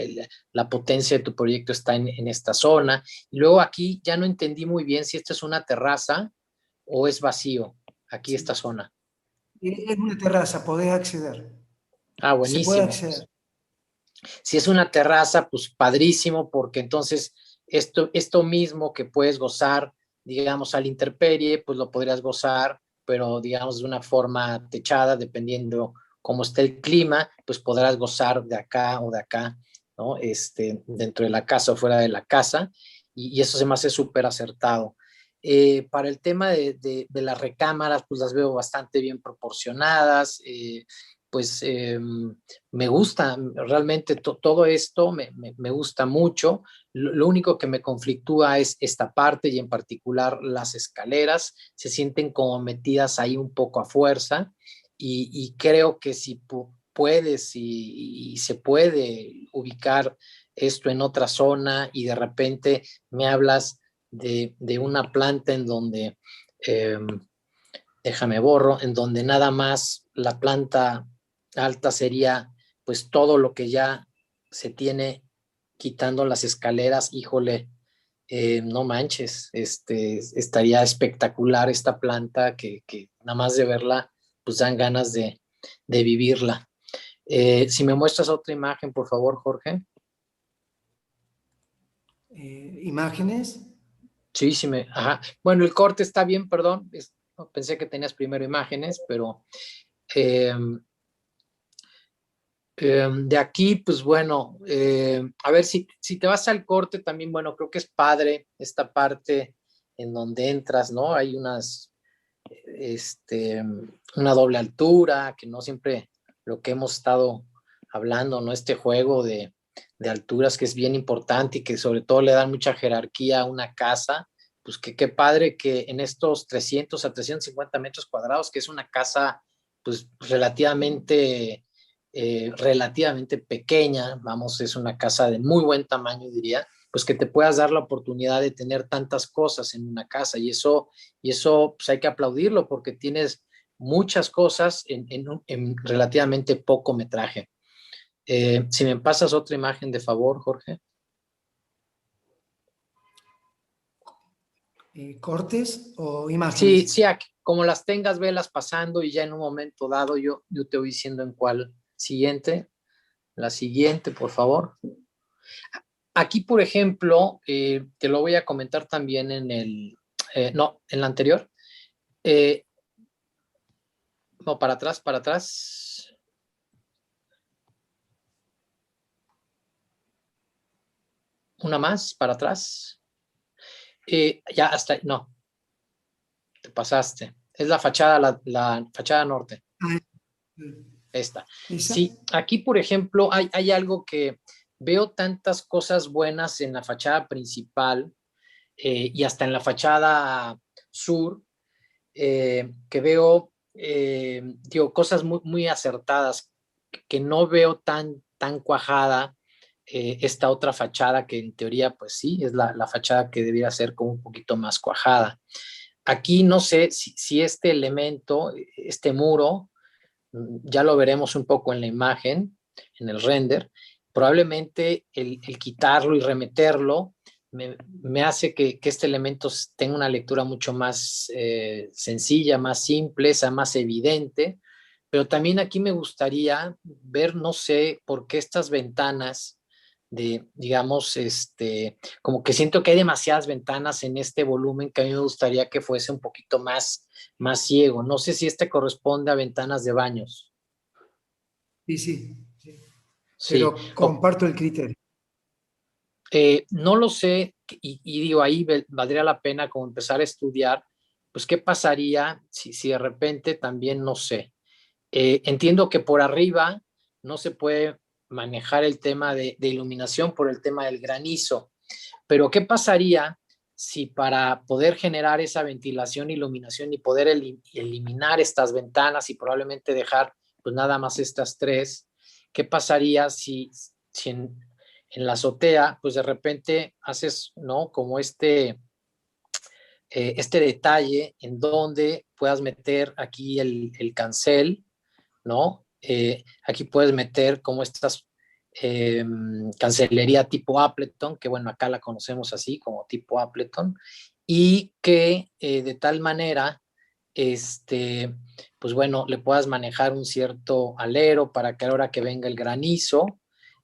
la potencia de tu proyecto está en esta zona. Y luego aquí ya no entendí muy bien si esto es una terraza o es vacío, aquí esta zona. Es una terraza, podés acceder. Ah, Se puede buenísimo. acceder. Si es una terraza, pues padrísimo, porque entonces esto mismo que puedes gozar, digamos, al intemperie, pues lo podrías gozar, pero digamos de una forma techada, dependiendo cómo esté el clima, pues podrás gozar de acá o de acá, ¿no? Dentro de la casa o fuera de la casa, y eso se me hace súper acertado. Para el tema de las recámaras, pues las veo bastante bien proporcionadas, pues me gusta realmente todo esto, me gusta mucho. Lo único que me conflictúa es esta parte y en particular las escaleras, se sienten como metidas ahí un poco a fuerza y creo que si puedes y se puede ubicar esto en otra zona y de repente me hablas de una planta en donde, eh, déjame borro, en donde nada más la planta alta sería pues todo lo que ya se tiene quitando las escaleras, híjole, no manches, estaría espectacular esta planta que nada más de verla, pues dan ganas de vivirla. Si me muestras otra imagen, por favor, Jorge. Imágenes. Sí, sí ajá. Bueno, el corte está bien, perdón. Pensé que tenías primero imágenes, pero eh, de aquí, pues bueno, a ver si te vas al corte también, bueno, creo que es padre esta parte en donde entras, ¿no? Hay una doble altura, que no siempre lo que hemos estado hablando, ¿no? Este juego de alturas que es bien importante y que sobre todo le dan mucha jerarquía a una casa, pues que qué padre que en estos 300 a 350 metros cuadrados, que es una casa pues relativamente pequeña, vamos, es una casa de muy buen tamaño, diría, pues que te puedas dar la oportunidad de tener tantas cosas en una casa y eso pues hay que aplaudirlo porque tienes muchas cosas en relativamente poco metraje. Si me pasas otra imagen de favor, Jorge. ¿Cortes o Sí, imágenes? sí, como las tengas, velas pasando y ya en un momento dado yo te voy diciendo en cuál siguiente. La siguiente, por favor. Aquí, por ejemplo, te lo voy a comentar también no, en la anterior. Eh, no, para atrás, para atrás. Una más, para atrás. Ya hasta, no, te pasaste. Es la fachada, la fachada norte. Ah, Esta. ¿esa? Sí, aquí, por ejemplo, hay algo que veo tantas cosas buenas en la fachada principal y hasta en la fachada sur, que veo, digo, cosas muy, muy acertadas, que no veo tan cuajada esta otra fachada que en teoría pues sí, es la fachada que debería ser como un poquito más cuajada. Aquí no sé si este elemento, este muro, ya lo veremos un poco en la imagen, en el render, probablemente el quitarlo y remeterlo me hace que este elemento tenga una lectura mucho más sencilla, más simple, sea más evidente, pero también aquí me gustaría ver, no sé, por qué estas ventanas digamos, como que siento que hay demasiadas ventanas en este volumen que a mí me gustaría que fuese un poquito más ciego. No sé si este corresponde a ventanas de baños. Sí, sí, sí. Sí. Pero comparto el criterio. No lo sé, y digo, ahí valdría la pena como empezar a estudiar, pues qué pasaría si de repente también, no sé. Entiendo que por arriba no se puede manejar el tema de iluminación por el tema del granizo, pero ¿qué pasaría si para poder generar esa ventilación, iluminación y poder eliminar estas ventanas y probablemente dejar pues nada más estas tres, qué pasaría si en la azotea pues de repente haces, ¿no? Como este detalle en donde puedas meter aquí el cancel, ¿no? Aquí puedes meter como estas cancelería tipo Appleton, que bueno, acá la conocemos así como tipo Appleton, y que de tal manera, pues bueno, le puedas manejar un cierto alero para que a la hora que venga el granizo,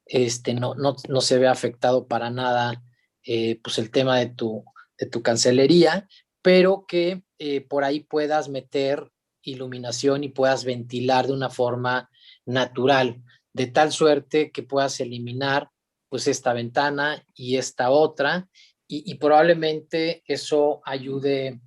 no se vea afectado para nada pues el tema de tu cancelería, pero que por ahí puedas meter iluminación y puedas ventilar de una forma natural, de tal suerte que puedas eliminar pues esta ventana y esta otra, y probablemente eso ayude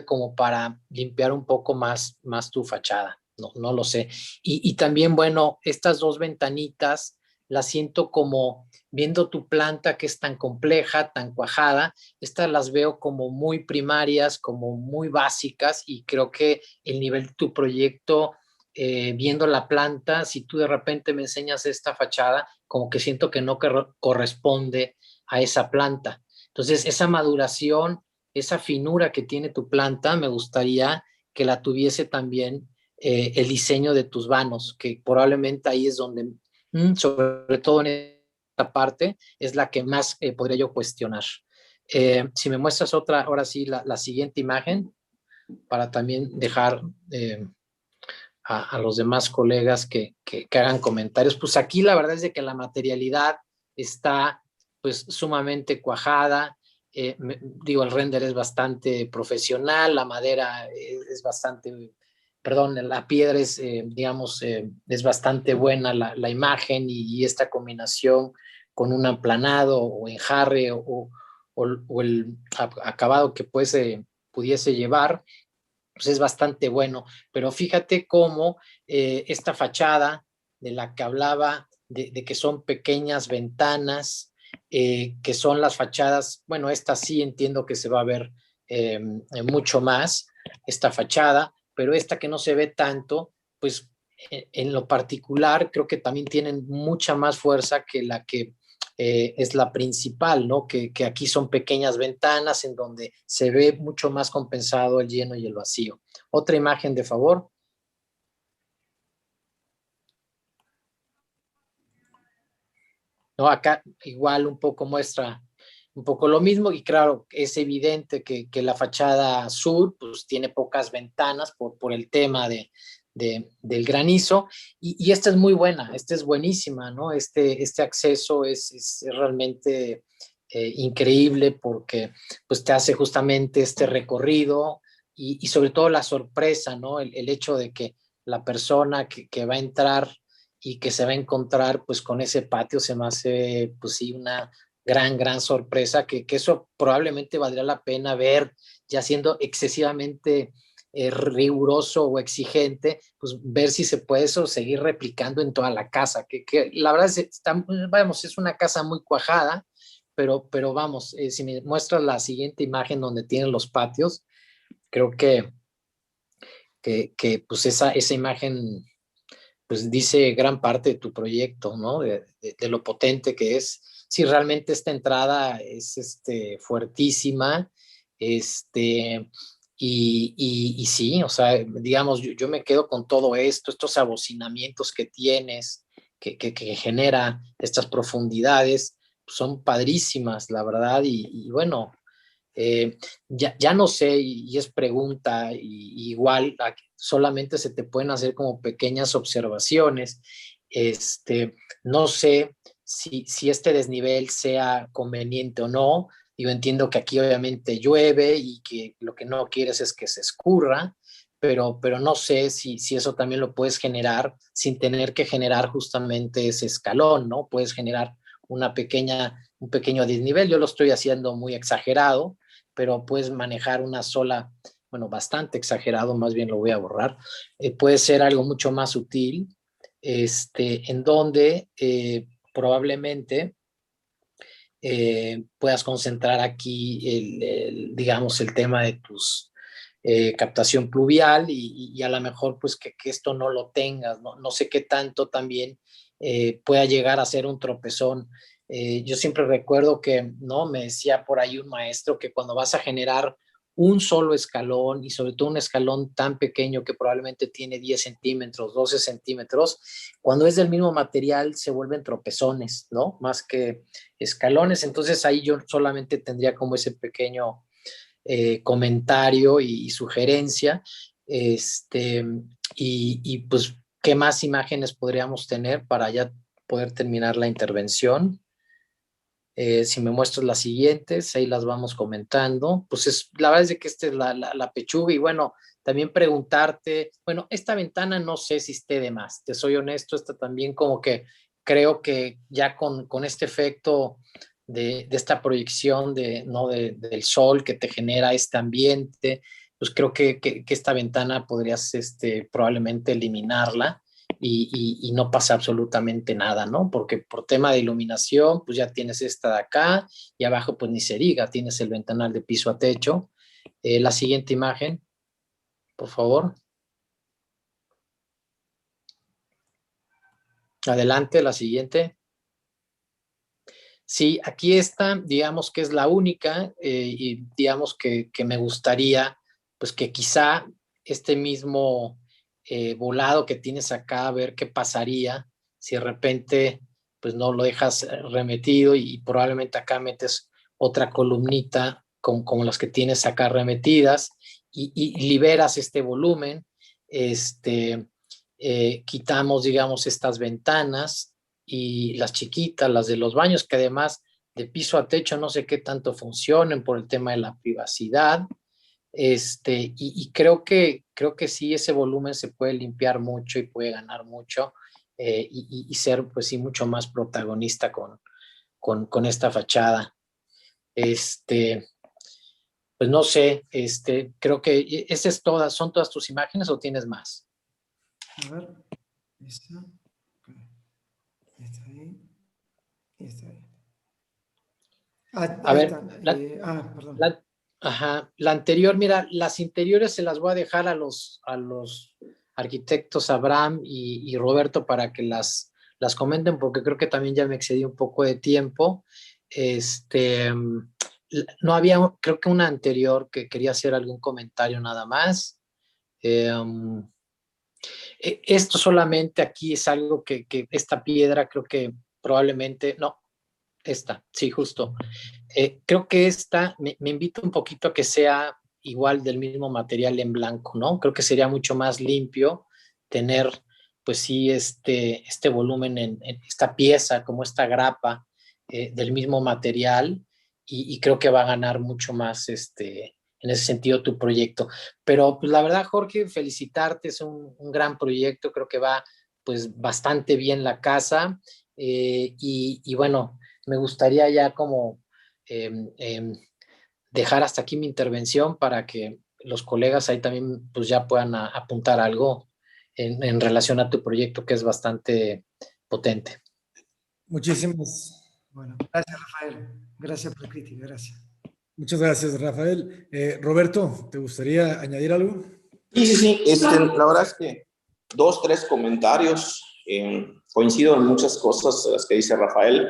como para limpiar un poco más tu fachada, no lo sé. Y también, bueno, estas dos ventanitas las siento como viendo tu planta que es tan compleja, tan cuajada, estas las veo como muy primarias, como muy básicas, y creo que el nivel de tu proyecto, viendo la planta, si tú de repente me enseñas esta fachada, como que siento que no corresponde a esa planta. Entonces, esa maduración, esa finura que tiene tu planta, me gustaría que la tuviese también el diseño de tus vanos, que probablemente ahí es donde, sobre todo en esta parte, es la que más podría yo cuestionar. Si me muestras otra, ahora sí, la siguiente imagen, para también dejar a los demás colegas que hagan comentarios. Pues aquí la verdad es de que la materialidad está pues sumamente cuajada. Digo, el render es bastante profesional, la madera es bastante, perdón, la piedra es, digamos, es bastante buena la imagen, y esta combinación con un aplanado o enjarre o el acabado que pudiese llevar, pues es bastante bueno. Pero fíjate cómo esta fachada de la que hablaba, de que son pequeñas ventanas, que son las fachadas, bueno, esta sí entiendo que se va a ver mucho más, esta fachada, pero esta que no se ve tanto, pues en lo particular creo que también tienen mucha más fuerza que la que es la principal, ¿no? Que aquí son pequeñas ventanas en donde se ve mucho más compensado el lleno y el vacío. Otra imagen, de favor. ¿No? Acá igual un poco muestra un poco lo mismo, y claro, es evidente que la fachada sur pues tiene pocas ventanas por el tema del granizo, y esta es muy buena, esta es buenísima, ¿no? Este acceso es realmente increíble, porque pues te hace justamente este recorrido, y sobre todo la sorpresa, ¿no? El hecho de que la persona que va a entrar y que se va a encontrar pues con ese patio, se me hace pues sí una gran sorpresa, que eso probablemente valdría la pena ver, ya siendo excesivamente riguroso o exigente, pues ver si se puede eso seguir replicando en toda la casa, que la verdad vamos, es una casa muy cuajada, pero vamos, si me muestras la siguiente imagen donde tienen los patios, creo que pues esa imagen pues dice gran parte de tu proyecto, ¿no? De lo potente que es. Sí, realmente esta entrada es fuertísima, y sí, o sea, digamos, yo me quedo con todo esto, estos abocinamientos que tienes, que genera estas profundidades, son padrísimas, la verdad, y bueno, ya no sé, y es pregunta, y igual solamente se te pueden hacer como pequeñas observaciones. No sé si este desnivel sea conveniente o no. Yo entiendo que aquí obviamente llueve y que lo que no quieres es que se escurra, pero no sé si eso también lo puedes generar sin tener que generar justamente ese escalón, ¿no? Puedes generar un pequeño desnivel. Yo lo estoy haciendo muy exagerado, pero puedes manejar una sola, bueno, bastante exagerado, más bien lo voy a borrar. Puede ser algo mucho más sutil, en donde probablemente puedas concentrar aquí digamos, el tema de tus captación pluvial, y a lo mejor pues que esto no lo tengas, no sé qué tanto también pueda llegar a ser un tropezón. Yo siempre recuerdo que, ¿no? Me decía por ahí un maestro que cuando vas a generar un solo escalón, y sobre todo un escalón tan pequeño que probablemente tiene 10 centímetros, 12 centímetros, cuando es del mismo material se vuelven tropezones, ¿no? Más que escalones. Entonces ahí yo solamente tendría como ese pequeño comentario y sugerencia. Y pues, ¿qué más imágenes podríamos tener para ya poder terminar la intervención? Si me muestras las siguientes, ahí las vamos comentando. Pues la verdad es de que esta es la pechuga, y bueno, también preguntarte, bueno, esta ventana no sé si esté de más, te soy honesto, esta también como que creo que ya con este efecto de esta proyección ¿no? del sol que te genera este ambiente, pues creo que esta ventana podrías probablemente eliminarla, y no pasa absolutamente nada, ¿no? Porque por tema de iluminación, pues ya tienes esta de acá, y abajo pues ni se diga, tienes el ventanal de piso a techo. La siguiente imagen, por favor. Adelante, la siguiente. Sí, aquí está, digamos que es la única, y digamos que me gustaría, pues que quizá este mismo volado que tienes acá, a ver qué pasaría si de repente, pues no lo dejas remetido, y probablemente acá metes otra columnita como las que tienes acá remetidas, y liberas este volumen, quitamos, digamos, estas ventanas y las chiquitas, las de los baños, que además de piso a techo no sé qué tanto funcionen por el tema de la privacidad. Y creo que sí, ese volumen se puede limpiar mucho y puede ganar mucho, y ser pues sí mucho más protagonista con esta fachada. Pues no sé, creo que son todas tus imágenes, ¿o tienes más? A ver, esta. Está ahí. Y está ahí. A ver, Perdón. la anterior, mira, las interiores se las voy a dejar a los arquitectos Abraham y Roberto para que las comenten, porque creo que también ya me excedí un poco de tiempo. No había, creo que una anterior que quería hacer algún comentario nada más. Esto solamente aquí es algo que esta piedra creo que probablemente, no, sí, justo. Creo que esta me invita un poquito a que sea igual del mismo material en blanco, ¿no? Creo que sería mucho más limpio tener, pues sí, este volumen en esta pieza, como esta grapa del mismo material, y creo que va a ganar mucho más en ese sentido tu proyecto. Pero pues la verdad, Jorge, felicitarte, es un gran proyecto, creo que va pues bastante bien la casa, y bueno, me gustaría ya como dejar hasta aquí mi intervención para que los colegas ahí también pues ya puedan apuntar algo en relación a tu proyecto, que es bastante potente. Muchísimas. Bueno, gracias, Rafael. Gracias por la crítica, gracias. Muchas gracias, Rafael. Roberto, ¿te gustaría añadir algo? Sí. La verdad es que dos, tres comentarios. Coincido en muchas cosas de las que dice Rafael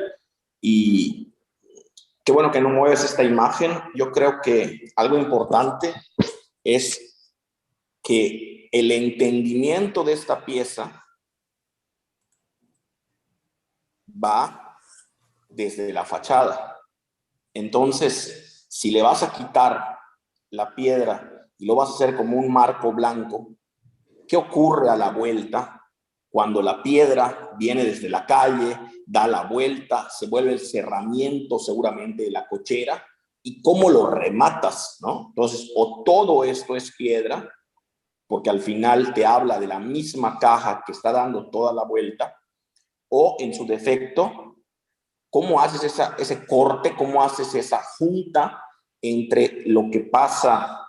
y qué bueno que no mueves esta imagen. Yo creo que algo importante es que el entendimiento de esta pieza va desde la fachada. Entonces, si le vas a quitar la piedra y lo vas a hacer como un marco blanco, ¿qué ocurre a la vuelta cuando la piedra viene desde la calle, da la vuelta, se vuelve el cerramiento seguramente de la cochera? ¿Y cómo lo rematas, no? Entonces, o todo esto es piedra, porque al final te habla de la misma caja que está dando toda la vuelta, o en su defecto, ¿cómo haces ese corte? ¿Cómo haces esa junta entre lo que pasa,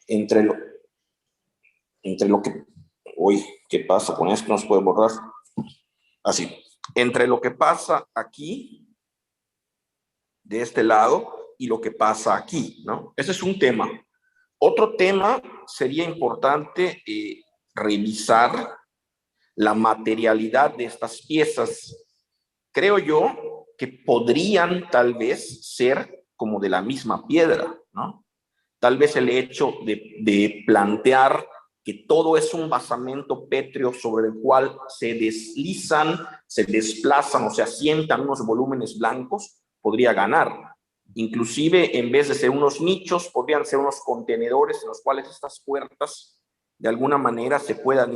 entre lo que, uy, ¿qué pasa con esto? No se puede borrar. Así, entre lo que pasa aquí, de este lado, y lo que pasa aquí, ¿no? Ese es un tema. Otro tema sería importante revisar la materialidad de estas piezas. Creo yo que podrían tal vez ser como de la misma piedra, ¿no? Tal vez el hecho de plantear que todo es un basamento pétreo sobre el cual se deslizan, se desplazan o se asientan unos volúmenes blancos, podría ganar. Inclusive, en vez de ser unos nichos, podrían ser unos contenedores en los cuales estas puertas de alguna manera se puedan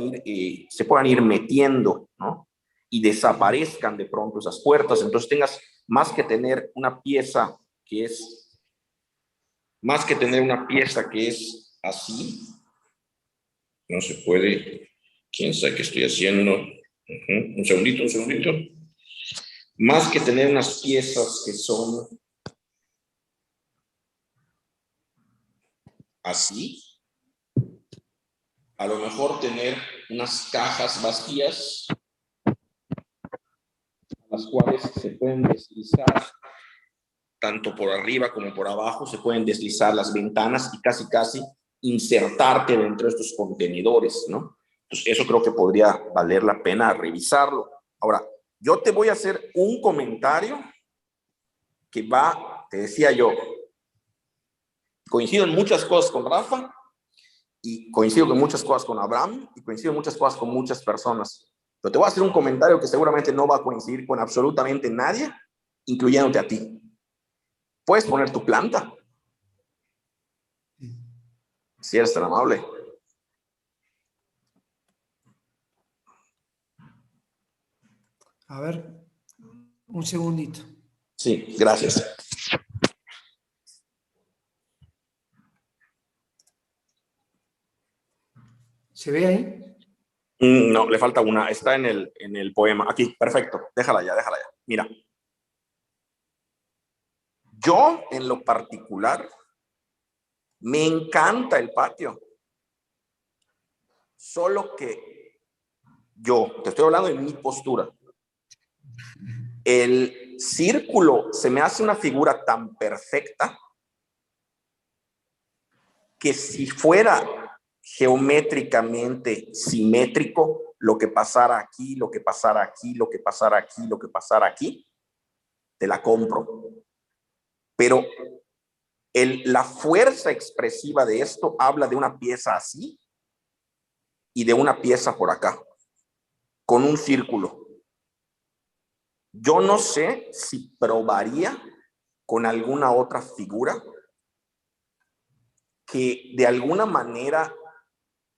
ir metiendo, ¿no? Y desaparezcan de pronto esas puertas. Entonces tengas más que tener una pieza que es así, no se puede, quién sabe qué estoy haciendo. Un segundito. Más que tener unas piezas que son así, a lo mejor tener unas cajas vacías las cuales se pueden deslizar tanto por arriba como por abajo, se pueden deslizar las ventanas y casi insertarte dentro de estos contenedores, ¿no? Entonces eso creo que podría valer la pena revisarlo. Ahora, yo te voy a hacer un comentario que te decía yo, coincido en muchas cosas con Rafa, y coincido con muchas cosas con Abraham, y coincido en muchas cosas con muchas personas. Pero te voy a hacer un comentario que seguramente no va a coincidir con absolutamente nadie, incluyéndote a ti. ¿Puedes poner tu planta? Si eres tan amable. A ver, un segundito. Sí, gracias. ¿Se ve ahí? No, le falta una. Está en el poema. Aquí, perfecto. Déjala ya. Mira. Yo, en lo particular, me encanta el patio. Solo que yo, te estoy hablando de mi postura. El círculo se me hace una figura tan perfecta que si fuera geométricamente simétrico, lo que pasara aquí, lo que pasara aquí, lo que pasara aquí, lo que pasara aquí, te la compro. Pero la fuerza expresiva de esto habla de una pieza así y de una pieza por acá, con un círculo. Yo no sé si probaría con alguna otra figura que de alguna manera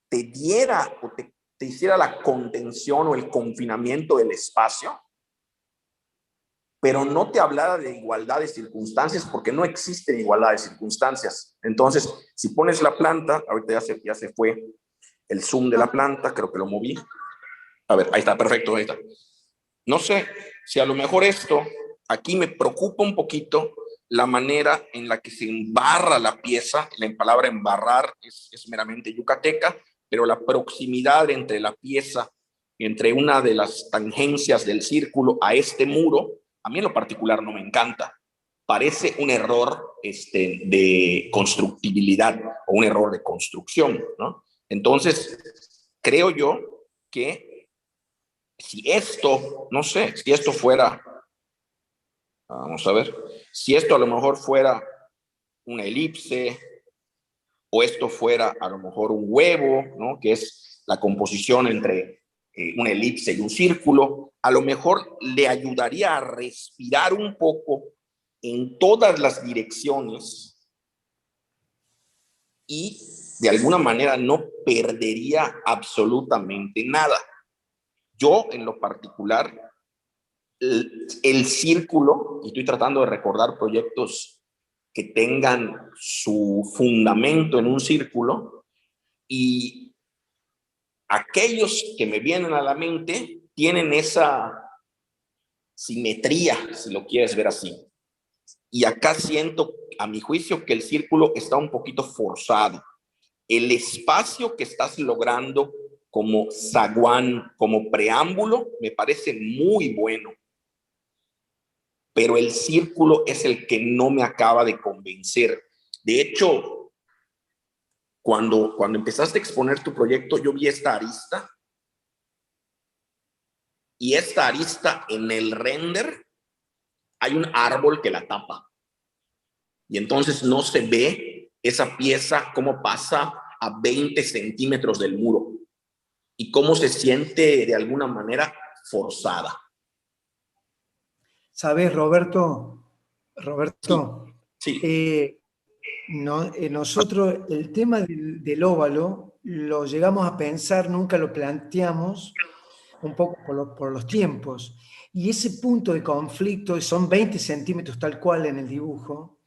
te diera o te hiciera la contención o el confinamiento del espacio, pero no te hablara de igualdad de circunstancias, porque no existe igualdad de circunstancias. Entonces, si pones la planta, ahorita ya se fue el zoom de la planta, creo que lo moví. A ver, ahí está, perfecto, ahí está. No sé si a lo mejor aquí me preocupa un poquito la manera en la que se embarra la pieza. La palabra embarrar es meramente yucateca, pero la proximidad entre la pieza, entre una de las tangencias del círculo a este muro, a mí en lo particular no me encanta. Parece un error de constructibilidad o un error de construcción, ¿no? Entonces, creo yo que si esto, no sé, si esto fuera, vamos a ver, si esto a lo mejor fuera una elipse, o esto fuera a lo mejor un huevo, ¿no? Que es la composición entre una elipse y un círculo, a lo mejor le ayudaría a respirar un poco en todas las direcciones y de alguna manera no perdería absolutamente nada. Yo, en lo particular, el círculo, y estoy tratando de recordar proyectos que tengan su fundamento en un círculo, y aquellos que me vienen a la mente tienen esa simetría, si lo quieres ver así. Y acá siento, a mi juicio, que el círculo está un poquito forzado. El espacio que estás logrando como zaguán, como preámbulo, me parece muy bueno. Pero el círculo es el que no me acaba de convencer. De hecho, cuando empezaste a exponer tu proyecto, yo vi esta arista, y esta arista en el render hay un árbol que la tapa, y entonces no se ve esa pieza cómo pasa a 20 centímetros del muro y cómo se siente de alguna manera forzada. ¿Sabes, Roberto? Roberto, Sí. nosotros el tema del óvalo lo llegamos a pensar, nunca lo planteamos, un poco por los tiempos. Y ese punto de conflicto, son 20 centímetros tal cual en el dibujo,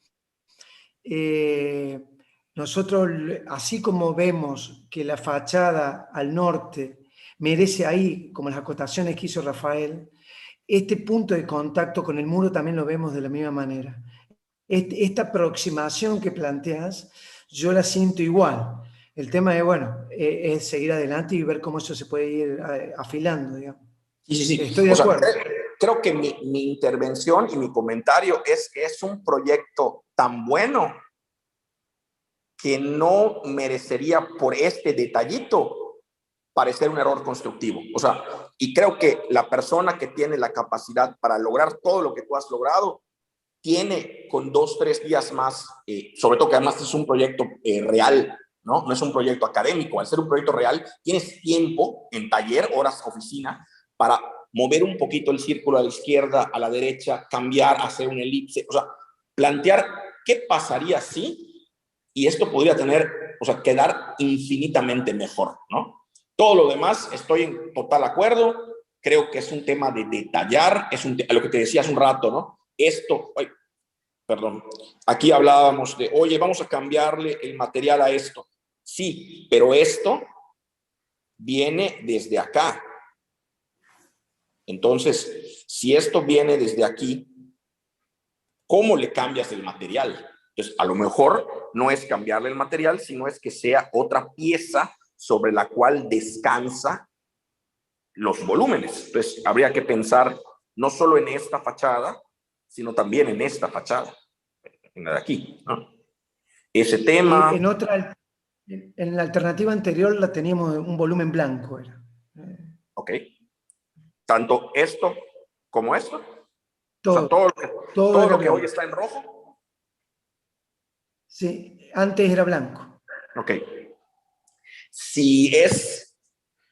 nosotros, así como vemos que la fachada al norte merece ahí, como las acotaciones que hizo Rafael, este punto de contacto con el muro también lo vemos de la misma manera. Esta aproximación que planteas, yo la siento igual. El tema es, bueno, es seguir adelante y ver cómo eso se puede ir afilando, digamos. Sí. Estoy de acuerdo. Creo que mi intervención y mi comentario es que es un proyecto tan bueno que no merecería por este detallito parecer un error constructivo. O sea, y creo que la persona que tiene la capacidad para lograr todo lo que tú has logrado, tiene con 2, 3 días más, sobre todo que además es un proyecto real, ¿no? No es un proyecto académico. Al ser un proyecto real, tienes tiempo en taller, horas oficina, para mover un poquito el círculo a la izquierda, a la derecha, cambiar, hacer una elipse, o sea, plantear qué pasaría si, y esto podría tener, o sea, quedar infinitamente mejor, ¿no? Todo lo demás, estoy en total acuerdo, creo que es un tema de detallar, es lo que te decía hace un rato, ¿no? Esto, perdón, aquí hablábamos de, oye, vamos a cambiarle el material a esto. Sí, pero esto viene desde acá. Entonces, si esto viene desde aquí, ¿cómo le cambias el material? Entonces, a lo mejor no es cambiarle el material, sino es que sea otra pieza sobre la cual descansa los volúmenes. Entonces, habría que pensar no solo en esta fachada, sino también en esta fachada, en la de aquí, ¿no? Ese tema... En la alternativa anterior la teníamos un volumen blanco. Ok. Tanto esto como esto. Todo, o sea, todo lo que hoy blanco. está en rojo. Sí, antes era blanco. Ok.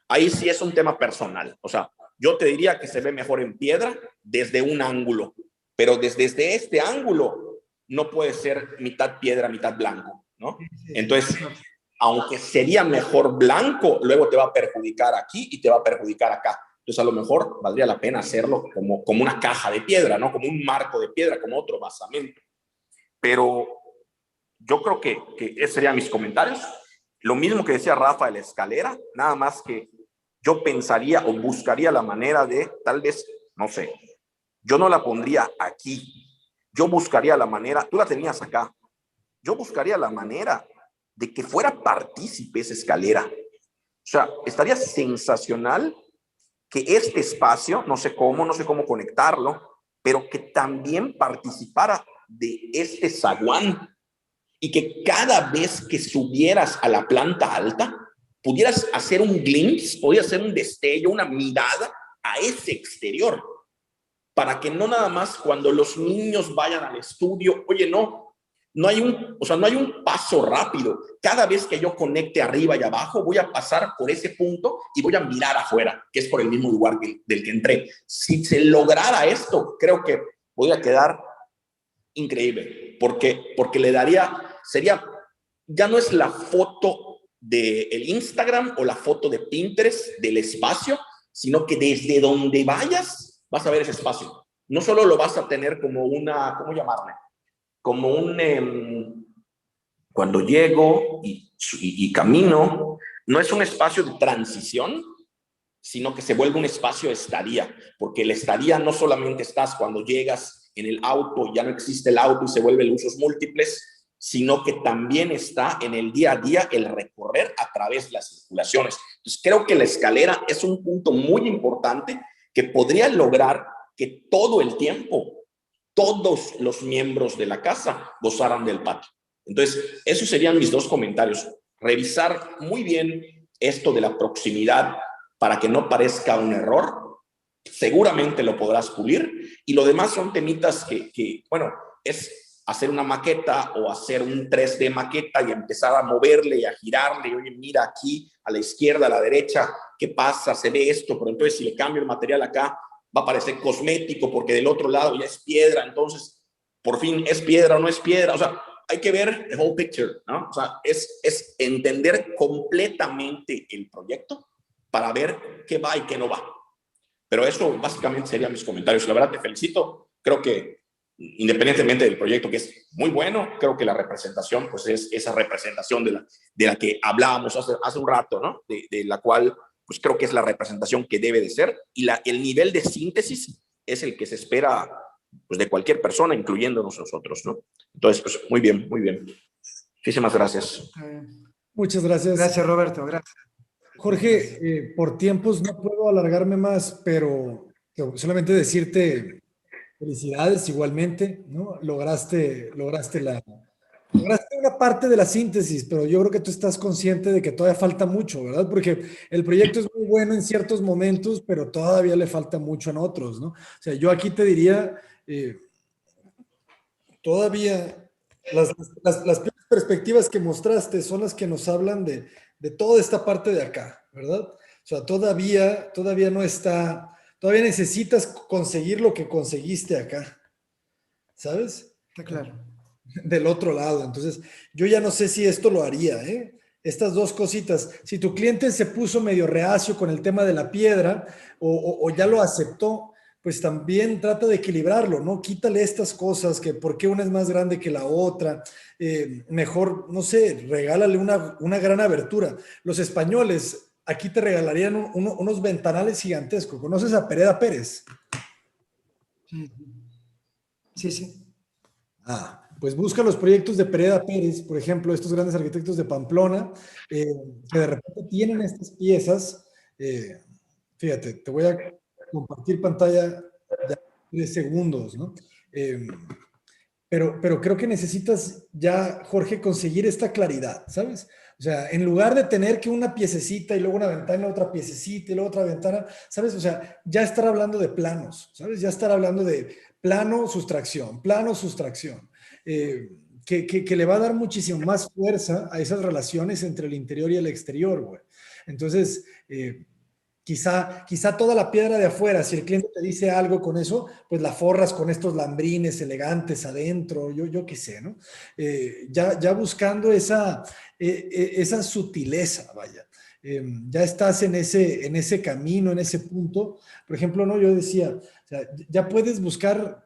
Ahí sí es un tema personal. O sea, yo te diría que se ve mejor en piedra desde un ángulo, pero desde este ángulo no puede ser mitad piedra, mitad blanco, ¿no? Entonces, aunque sería mejor blanco, luego te va a perjudicar aquí y te va a perjudicar acá. Entonces, a lo mejor valdría la pena hacerlo como una caja de piedra, ¿no? Como un marco de piedra, como otro basamento. Pero yo creo que esos serían mis comentarios. Lo mismo que decía Rafa de la escalera, nada más que yo pensaría o buscaría la manera de, tal vez, no sé, yo no la pondría aquí. Yo buscaría la manera, tú la tenías acá, yo buscaría la manera de que fuera partícipe esa escalera. O sea, estaría sensacional que este espacio, no sé cómo conectarlo, pero que también participara de este zaguán y que cada vez que subieras a la planta alta, pudieras hacer un glimpse, podías hacer un destello, una mirada a ese exterior, para que no nada más cuando los niños vayan al estudio, oye, no hay un paso rápido. Cada vez que yo conecte arriba y abajo, voy a pasar por ese punto y voy a mirar afuera, que es por el mismo lugar del que entré. Si se lograra esto, creo que podría quedar increíble, porque ya no es la foto del Instagram o la foto de Pinterest del espacio, sino que desde donde vayas vas a ver ese espacio. No solo lo vas a tener como ¿cómo llamarle? Como cuando llego y camino, no es un espacio de transición, sino que se vuelve un espacio de estadía, porque el estadía no solamente estás cuando llegas en el auto, ya no existe el auto y se vuelven usos múltiples, sino que también está en el día a día el recorrer a través de las circulaciones. Entonces creo que la escalera es un punto muy importante que podría lograr que todo el tiempo todos los miembros de la casa gozaran del patio. Entonces, esos serían mis dos comentarios. Revisar muy bien esto de la proximidad para que no parezca un error. Seguramente lo podrás pulir. Y lo demás son temitas bueno, es hacer una maqueta o hacer un 3D maqueta y empezar a moverle y a girarle. Y, oye, mira aquí, a la izquierda, a la derecha, ¿qué pasa? Se ve esto, pero entonces si le cambio el material acá, va a parecer cosmético porque del otro lado ya es piedra, entonces por fin es piedra o no es piedra. O sea, hay que ver the whole picture, ¿no? O sea, es entender completamente el proyecto para ver qué va y qué no va. Pero eso básicamente serían mis comentarios. La verdad te felicito. Creo que independientemente del proyecto, que es muy bueno, creo que la representación pues es esa representación de la que hablábamos hace un rato, ¿no? De la cual pues creo que es la representación que debe de ser, y el nivel de síntesis es el que se espera pues de cualquier persona, incluyéndonos nosotros, ¿no? Entonces, pues muy bien, muy bien. Muchísimas gracias. Muchas gracias. Gracias, Roberto, gracias. Jorge, por tiempos no puedo alargarme más, pero solamente decirte felicidades igualmente, ¿no? Lograste una parte de la síntesis, pero yo creo que tú estás consciente de que todavía falta mucho, ¿verdad? Porque el proyecto es muy bueno en ciertos momentos, pero todavía le falta mucho en otros, ¿no? O sea, yo aquí te diría, todavía las perspectivas que mostraste son las que nos hablan de toda esta parte de acá, ¿verdad? O sea, todavía no está, todavía necesitas conseguir lo que conseguiste acá, ¿sabes? Está claro. Del otro lado. Entonces, yo ya no sé si esto lo haría, ¿eh? Estas dos cositas. Si tu cliente se puso medio reacio con el tema de la piedra o ya lo aceptó, pues también trata de equilibrarlo, ¿no? Quítale estas cosas, que por qué una es más grande que la otra. Mejor, no sé, regálale una gran abertura. Los españoles aquí te regalarían unos ventanales gigantescos. ¿Conoces a Pereda Pérez? Sí, sí. Pues busca los proyectos de Pereda Pérez, por ejemplo, estos grandes arquitectos de Pamplona, que de repente tienen estas piezas. Fíjate, te voy a compartir pantalla ya 3 segundos, ¿no? Pero creo que necesitas ya, Jorge, conseguir esta claridad, ¿sabes? O sea, en lugar de tener que una piececita y luego una ventana, otra piececita y luego otra ventana, ¿sabes? O sea, ya estar hablando de planos, ¿sabes? Ya estar hablando de plano, sustracción, que le va a dar muchísimo más fuerza a esas relaciones entre el interior y el exterior, güey. Entonces, quizá toda la piedra de afuera, si el cliente te dice algo con eso, pues la forras con estos lambrines elegantes adentro, yo qué sé, ¿no? Ya buscando esa sutileza, vaya. Ya estás en ese camino, en ese punto. Por ejemplo, ¿no? Yo decía, o sea, ya puedes buscar,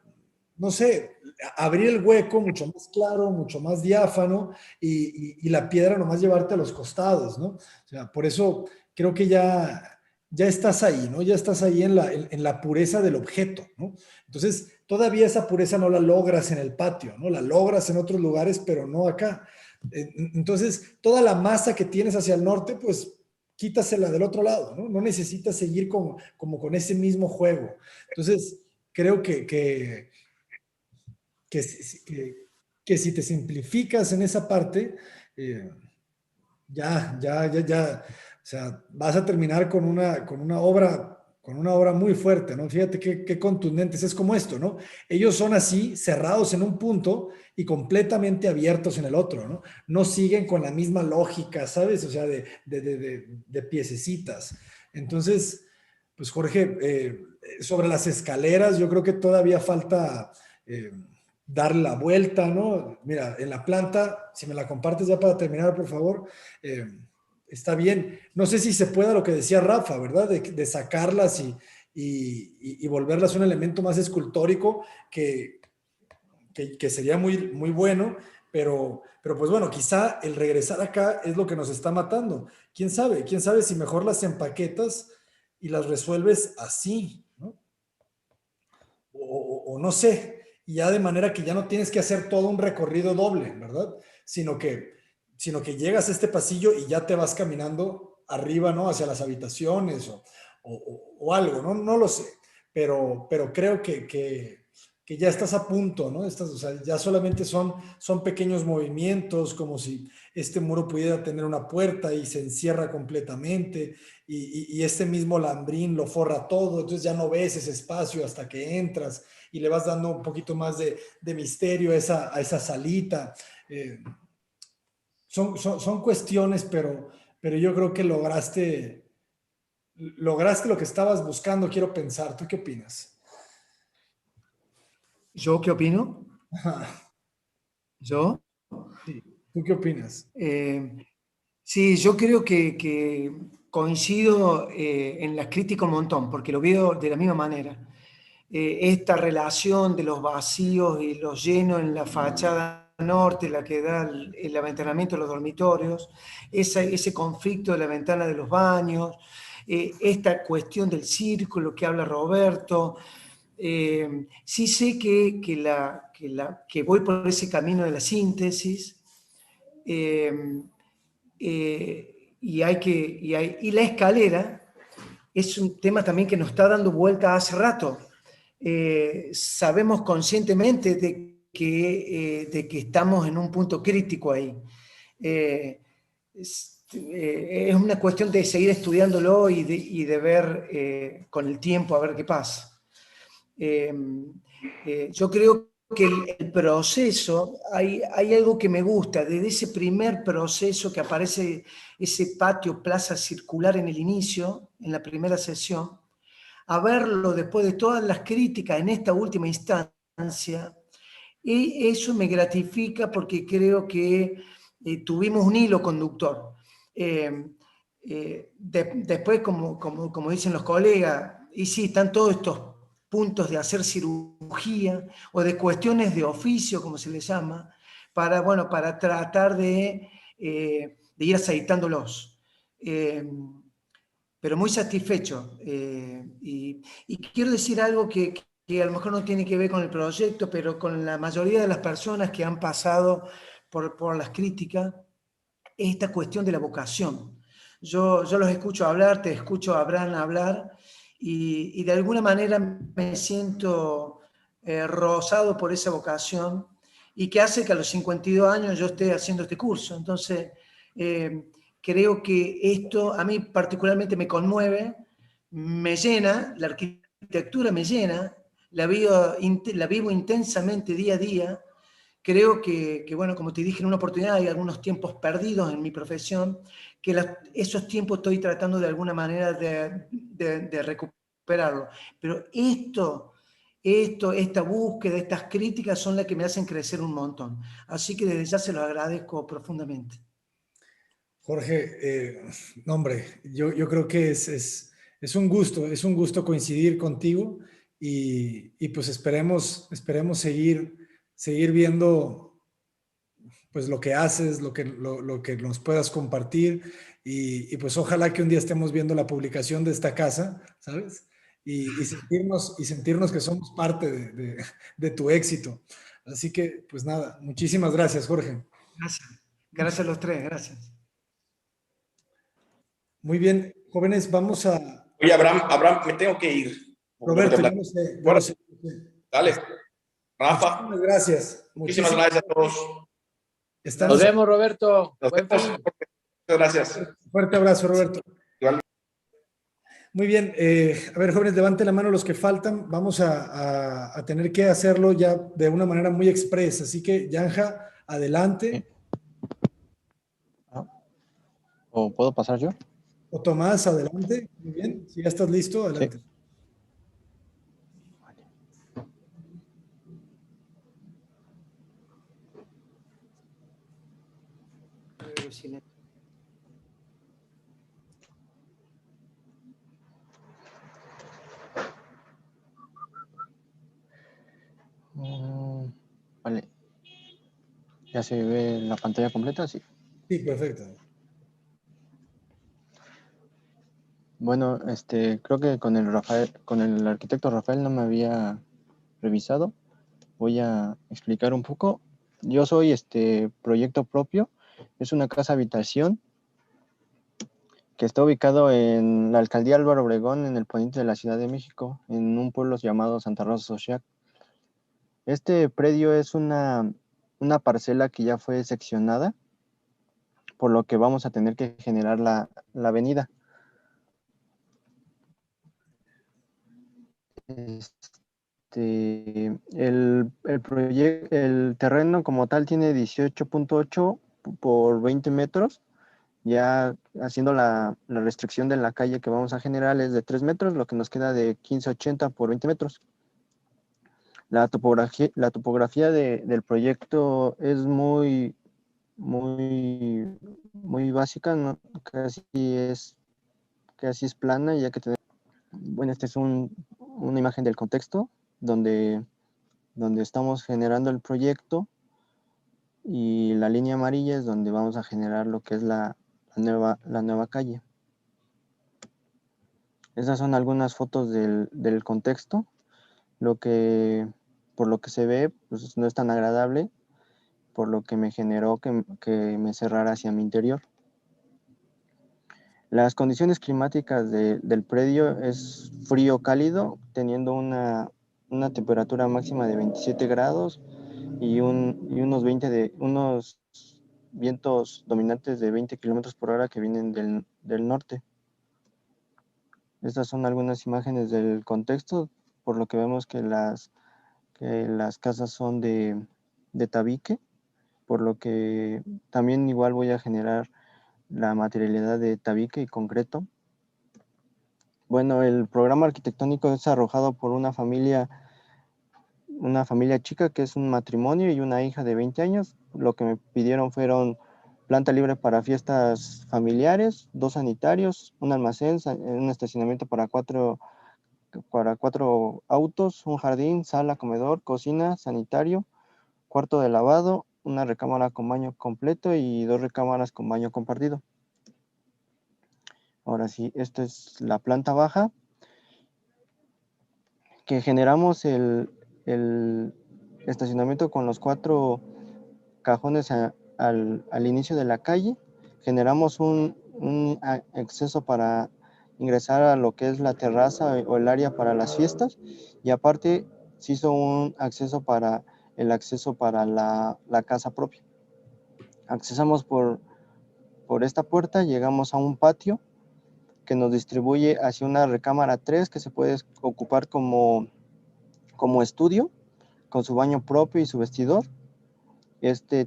no sé, abrir el hueco mucho más claro, mucho más diáfano y la piedra nomás llevarte a los costados, ¿no? O sea, por eso creo que ya estás ahí, ¿no? Ya estás ahí en la pureza del objeto, ¿no? Entonces, todavía esa pureza no la logras en el patio, ¿no? La logras en otros lugares, pero no acá. Entonces, toda la masa que tienes hacia el norte, pues quítasela del otro lado, ¿no? No necesitas seguir como con ese mismo juego. Entonces, creo que si te simplificas en esa parte, ya sea, vas a terminar con una obra muy fuerte, ¿no? Fíjate qué contundentes, es como esto, ¿no? Ellos son así, cerrados en un punto y completamente abiertos en el otro, ¿no? No siguen con la misma lógica, ¿sabes? O sea, de piececitas. Entonces, pues Jorge, sobre las escaleras, yo creo que todavía falta dar la vuelta, ¿no? Mira, en la planta, si me la compartes ya para terminar, por favor, está bien. No sé si se pueda lo que decía Rafa, ¿verdad? De sacarlas y volverlas un elemento más escultórico que sería muy bueno, pero pues bueno, quizá el regresar acá es lo que nos está matando. ¿Quién sabe? ¿Quién sabe si mejor las empaquetas y las resuelves así, ¿no? O no sé, y ya de manera que ya no tienes que hacer todo un recorrido doble, ¿verdad? Sino que llegas a este pasillo y ya te vas caminando arriba, ¿no? Hacia las habitaciones o algo, ¿no? No lo sé, pero creo que ya estás a punto, ¿no? O sea, ya solamente son pequeños movimientos, como si este muro pudiera tener una puerta y se encierra completamente, y este mismo lambrín lo forra todo, entonces ya no ves ese espacio hasta que entras y le vas dando un poquito más de misterio a esa salita. Son cuestiones, pero yo creo que lograste lo que estabas buscando, quiero pensar. ¿Tú qué opinas? ¿Yo qué opino? ¿Yo? Sí, ¿tú qué opinas? Sí, yo creo que coincido en la crítica un montón, porque lo veo de la misma manera. Esta relación de los vacíos y los llenos en la fachada norte, la que da el aventanamiento de los dormitorios, ese conflicto de la ventana de los baños, esta cuestión del círculo que habla Roberto. Sí sé que voy por ese camino de la síntesis. Y la escalera es un tema también que nos está dando vuelta hace rato. Sabemos conscientemente de que estamos en un punto crítico ahí. Es una cuestión de seguir estudiándolo y de ver con el tiempo a ver qué pasa. Yo creo que el proceso, hay algo que me gusta, desde ese primer proceso que aparece ese patio plaza circular en el inicio, en la primera sesión, a verlo después de todas las críticas en esta última instancia, y eso me gratifica porque creo que tuvimos un hilo conductor. Después, como dicen los colegas, y sí, están todos estos puntos de hacer cirugía o de cuestiones de oficio, como se les llama, para tratar de ir aceitándolos. Pero muy satisfecho. Y quiero decir algo que a lo mejor no tiene que ver con el proyecto, pero con la mayoría de las personas que han pasado por las críticas, esta cuestión de la vocación. Yo los escucho hablar, te escucho a Abraham hablar, y de alguna manera me siento rozado por esa vocación, y que hace que a los 52 años yo esté haciendo este curso. Entonces, creo que esto a mí particularmente me conmueve, me llena, la arquitectura me llena, la vivo intensamente día a día. Creo que, bueno, como te dije en una oportunidad, hay algunos tiempos perdidos en mi profesión, que esos tiempos estoy tratando de alguna manera de recuperarlo. Pero esta búsqueda, estas críticas son las que me hacen crecer un montón. Así que desde ya se los agradezco profundamente. Jorge, no, hombre, yo creo que es un gusto coincidir contigo y pues esperemos seguir viendo pues lo que haces, lo que nos puedas compartir y pues ojalá que un día estemos viendo la publicación de esta casa, ¿sabes? Y sentirnos que somos parte de tu éxito. Así que pues nada, muchísimas gracias, Jorge. Gracias a los tres, gracias. Muy bien, jóvenes, vamos a... Oye, Abraham, me tengo que ir. Roberto, yo no sé. Dale, Rafa. Muchísimas gracias. Muchísimas gracias a todos. Nos vemos, Roberto. Nos vemos. Muchas gracias. Fuerte abrazo, Roberto. Muy bien. A ver, jóvenes, levanten la mano los que faltan. Vamos a tener que hacerlo ya de una manera muy expresa. Así que, Yanja, adelante. Ah, ¿o puedo pasar yo? O Tomás, adelante. Muy bien. Si ya estás listo, Sí. adelante. Vale. ¿Ya se ve la pantalla completa? Sí. Sí, perfecto. Bueno, creo que con el arquitecto Rafael no me había revisado. Voy a explicar un poco. Yo soy proyecto propio. Es una casa habitación que está ubicado en la alcaldía Álvaro Obregón, en el poniente de la Ciudad de México, en un pueblo llamado Santa Rosa Xochiac. Este predio es una parcela que ya fue seccionada, por lo que vamos a tener que generar la avenida. El terreno como tal tiene 18.8 por 20 metros. Ya haciendo la restricción de la calle que vamos a generar es de 3 metros, lo que nos queda de 15.80 por 20 metros. La topografía del proyecto es muy básica, ¿no? Casi es plana, ya que tenemos, bueno, esta es una imagen del contexto donde estamos generando el proyecto, y la línea amarilla es donde vamos a generar lo que es la nueva calle. Estas son algunas fotos del contexto. Por lo que se ve, pues no es tan agradable, por lo que me generó que me cerrara hacia mi interior. Las condiciones climáticas del predio es frío cálido, teniendo una temperatura máxima de 27 grados y unos vientos dominantes de 20 kilómetros por hora que vienen del norte. Estas son algunas imágenes del contexto, por lo que vemos que las casas son de tabique, por lo que también igual voy a generar la materialidad de tabique y concreto. Bueno, el programa arquitectónico es arrojado por una familia chica, que es un matrimonio y una hija de 20 años. Lo que me pidieron fueron planta libre para fiestas familiares, 2 sanitarios, un almacén, un estacionamiento para cuatro autos, un jardín, sala, comedor, cocina, sanitario, cuarto de lavado, una recámara con baño completo y 2 recámaras con baño compartido. Ahora sí, esta es la planta baja, que generamos el estacionamiento con los 4 cajones al inicio de la calle. Generamos un acceso para ingresar a lo que es la terraza o el área para las fiestas, y aparte se hizo un acceso para la casa propia. Accesamos por esta puerta, llegamos a un patio que nos distribuye hacia una recámara 3 que se puede ocupar como estudio, con su baño propio y su vestidor.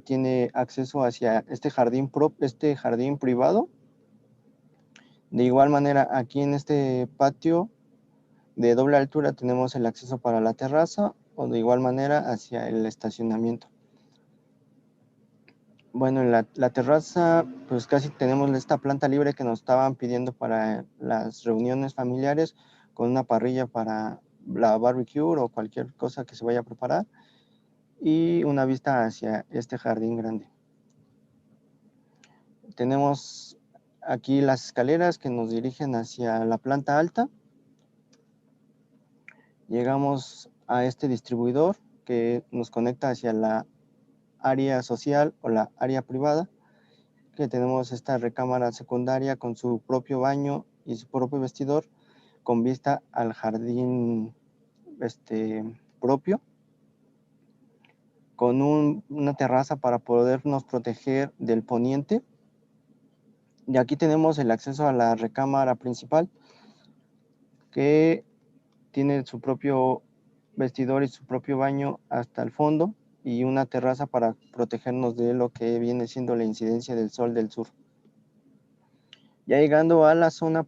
Tiene acceso hacia este jardín privado. De igual manera, aquí en este patio de doble altura tenemos el acceso para la terraza, o de igual manera hacia el estacionamiento. Bueno, en la terraza, pues casi tenemos esta planta libre que nos estaban pidiendo para las reuniones familiares, con una parrilla para la barbecue o cualquier cosa que se vaya a preparar, y una vista hacia este jardín grande. Tenemos aquí las escaleras que nos dirigen hacia la planta alta. Llegamos a este distribuidor que nos conecta hacia la área social o la área privada, que tenemos esta recámara secundaria con su propio baño y su propio vestidor, con vista al jardín propio, con una terraza para podernos proteger del poniente. Y aquí tenemos el acceso a la recámara principal, que tiene su propio vestidor y su propio baño hasta el fondo y una terraza para protegernos de lo que viene siendo la incidencia del sol del sur. Ya llegando a la zona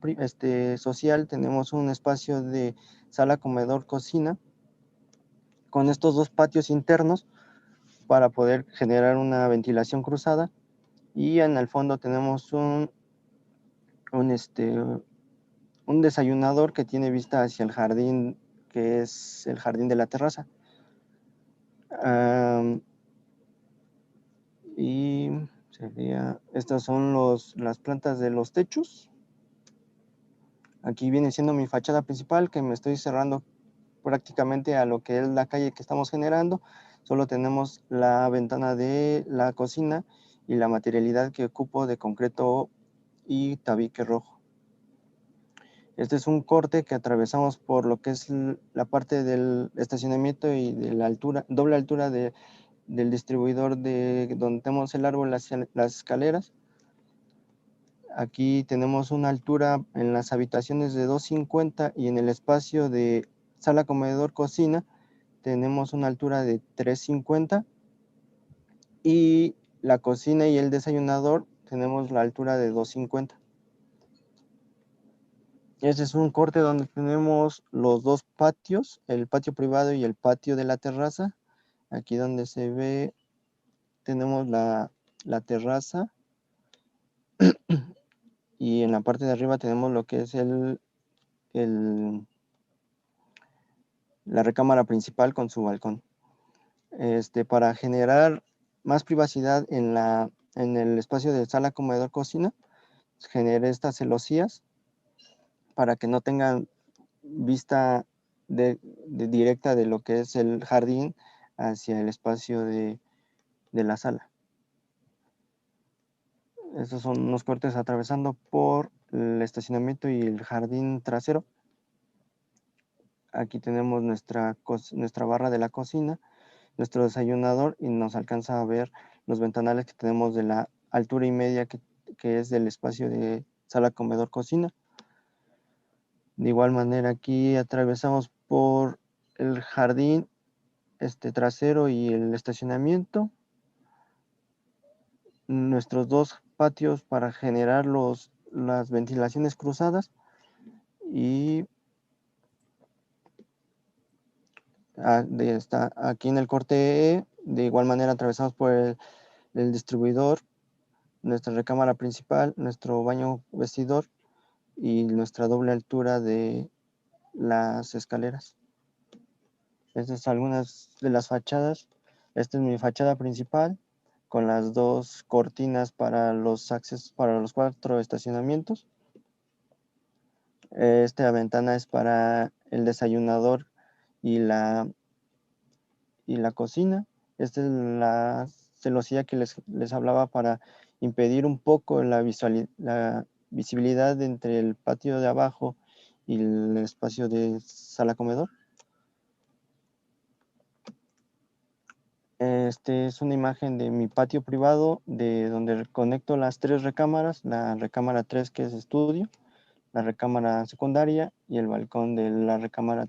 social, tenemos un espacio de sala, comedor, cocina, con estos dos patios internos para poder generar una ventilación cruzada, y en el fondo tenemos un desayunador que tiene vista hacia el jardín, que es el jardín de la terraza. Y estas son las plantas de los techos. Aquí viene siendo mi fachada principal, que me estoy cerrando prácticamente a lo que es la calle que estamos generando. Solo tenemos la ventana de la cocina y la materialidad que ocupo de concreto y tabique rojo. Este es un corte que atravesamos por lo que es la parte del estacionamiento y de la altura, doble altura del distribuidor de donde tenemos el árbol hacia las escaleras. Aquí tenemos una altura en las habitaciones de 2.50 y en el espacio de sala, comedor, cocina tenemos una altura de 3.50, y la cocina y el desayunador tenemos la altura de 2.50. Este es un corte donde tenemos los dos patios, el patio privado y el patio de la terraza. Aquí donde se ve tenemos la terraza, y en la parte de arriba tenemos lo que es la recámara principal con su balcón. Para generar más privacidad en el espacio de sala, comedor, cocina, generé estas celosías para que no tengan vista directa de lo que es el jardín hacia el espacio de la sala. Estos son unos cortes atravesando por el estacionamiento y el jardín trasero. Aquí tenemos nuestra barra de la cocina, nuestro desayunador, y nos alcanza a ver los ventanales que tenemos de la altura y media que es del espacio de sala, comedor, cocina. De igual manera, aquí atravesamos por el jardín trasero y el estacionamiento, nuestros dos patios para generar las ventilaciones cruzadas, y aquí en el corte E, de igual manera atravesamos por el distribuidor, nuestra recámara principal, nuestro baño vestidor y nuestra doble altura de las escaleras. Estas son algunas de las fachadas. Esta es mi fachada principal, con las dos cortinas para los accesos, para los 4 estacionamientos. Esta ventana es para el desayunador y la cocina. Esta es la celosía que les hablaba para impedir un poco la visibilidad entre el patio de abajo y el espacio de sala, comedor. Es una imagen de mi patio privado, de donde conecto las 3 recámaras, la recámara 3 que es estudio, la recámara secundaria y el balcón de la recámara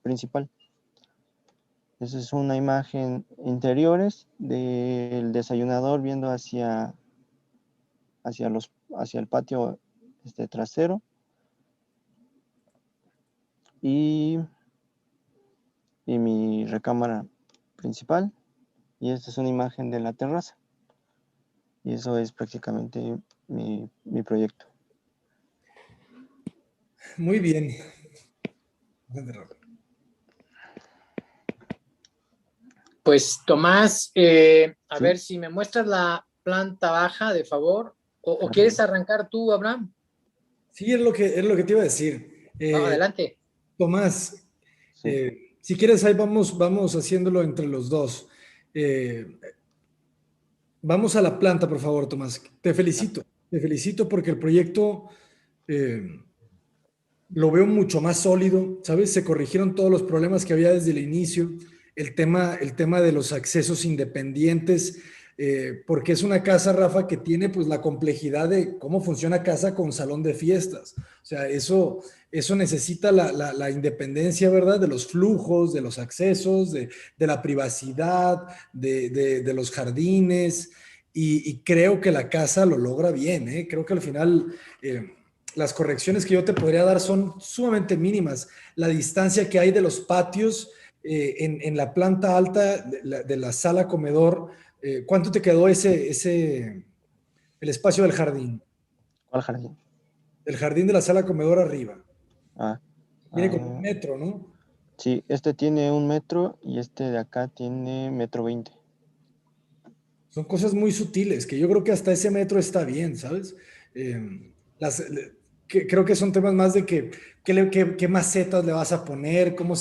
principal. Esa es una imagen interiores del desayunador viendo hacia el patio trasero, y mi recámara principal, y esta es una imagen de la terraza, y eso es prácticamente mi proyecto. Muy bien. Pues Tomás, a Sí. ver si me muestras la planta baja, de favor, o quieres arrancar tú, Abraham. Sí, es lo que te iba a decir. No, adelante. Tomás, Sí. si quieres, ahí vamos haciéndolo entre los dos. Vamos a la planta, por favor, Tomás. Te felicito porque el proyecto lo veo mucho más sólido, ¿sabes? Se corrigieron todos los problemas que había desde el inicio. El tema de los accesos independientes porque es una casa, Rafa, que tiene pues la complejidad de cómo funciona casa con salón de fiestas. O sea, eso necesita la independencia, ¿verdad? De los flujos, de los accesos, de la privacidad, de los jardines, y creo que la casa lo logra bien, ¿eh? Creo que al final las correcciones que yo te podría dar son sumamente mínimas. La distancia que hay de los patios en la planta alta de la sala comedor, ¿cuánto te quedó el espacio del jardín? ¿Cuál jardín? El jardín de la sala comedor arriba. Ah, Tiene como 1 metro, ¿no? sí, este tiene 1 metro y este de acá tiene 1,20 m. Son cosas muy sutiles que yo creo que hasta ese metro está bien, ¿sabes? Las, creo que son temas más de qué macetas le vas a poner, cómo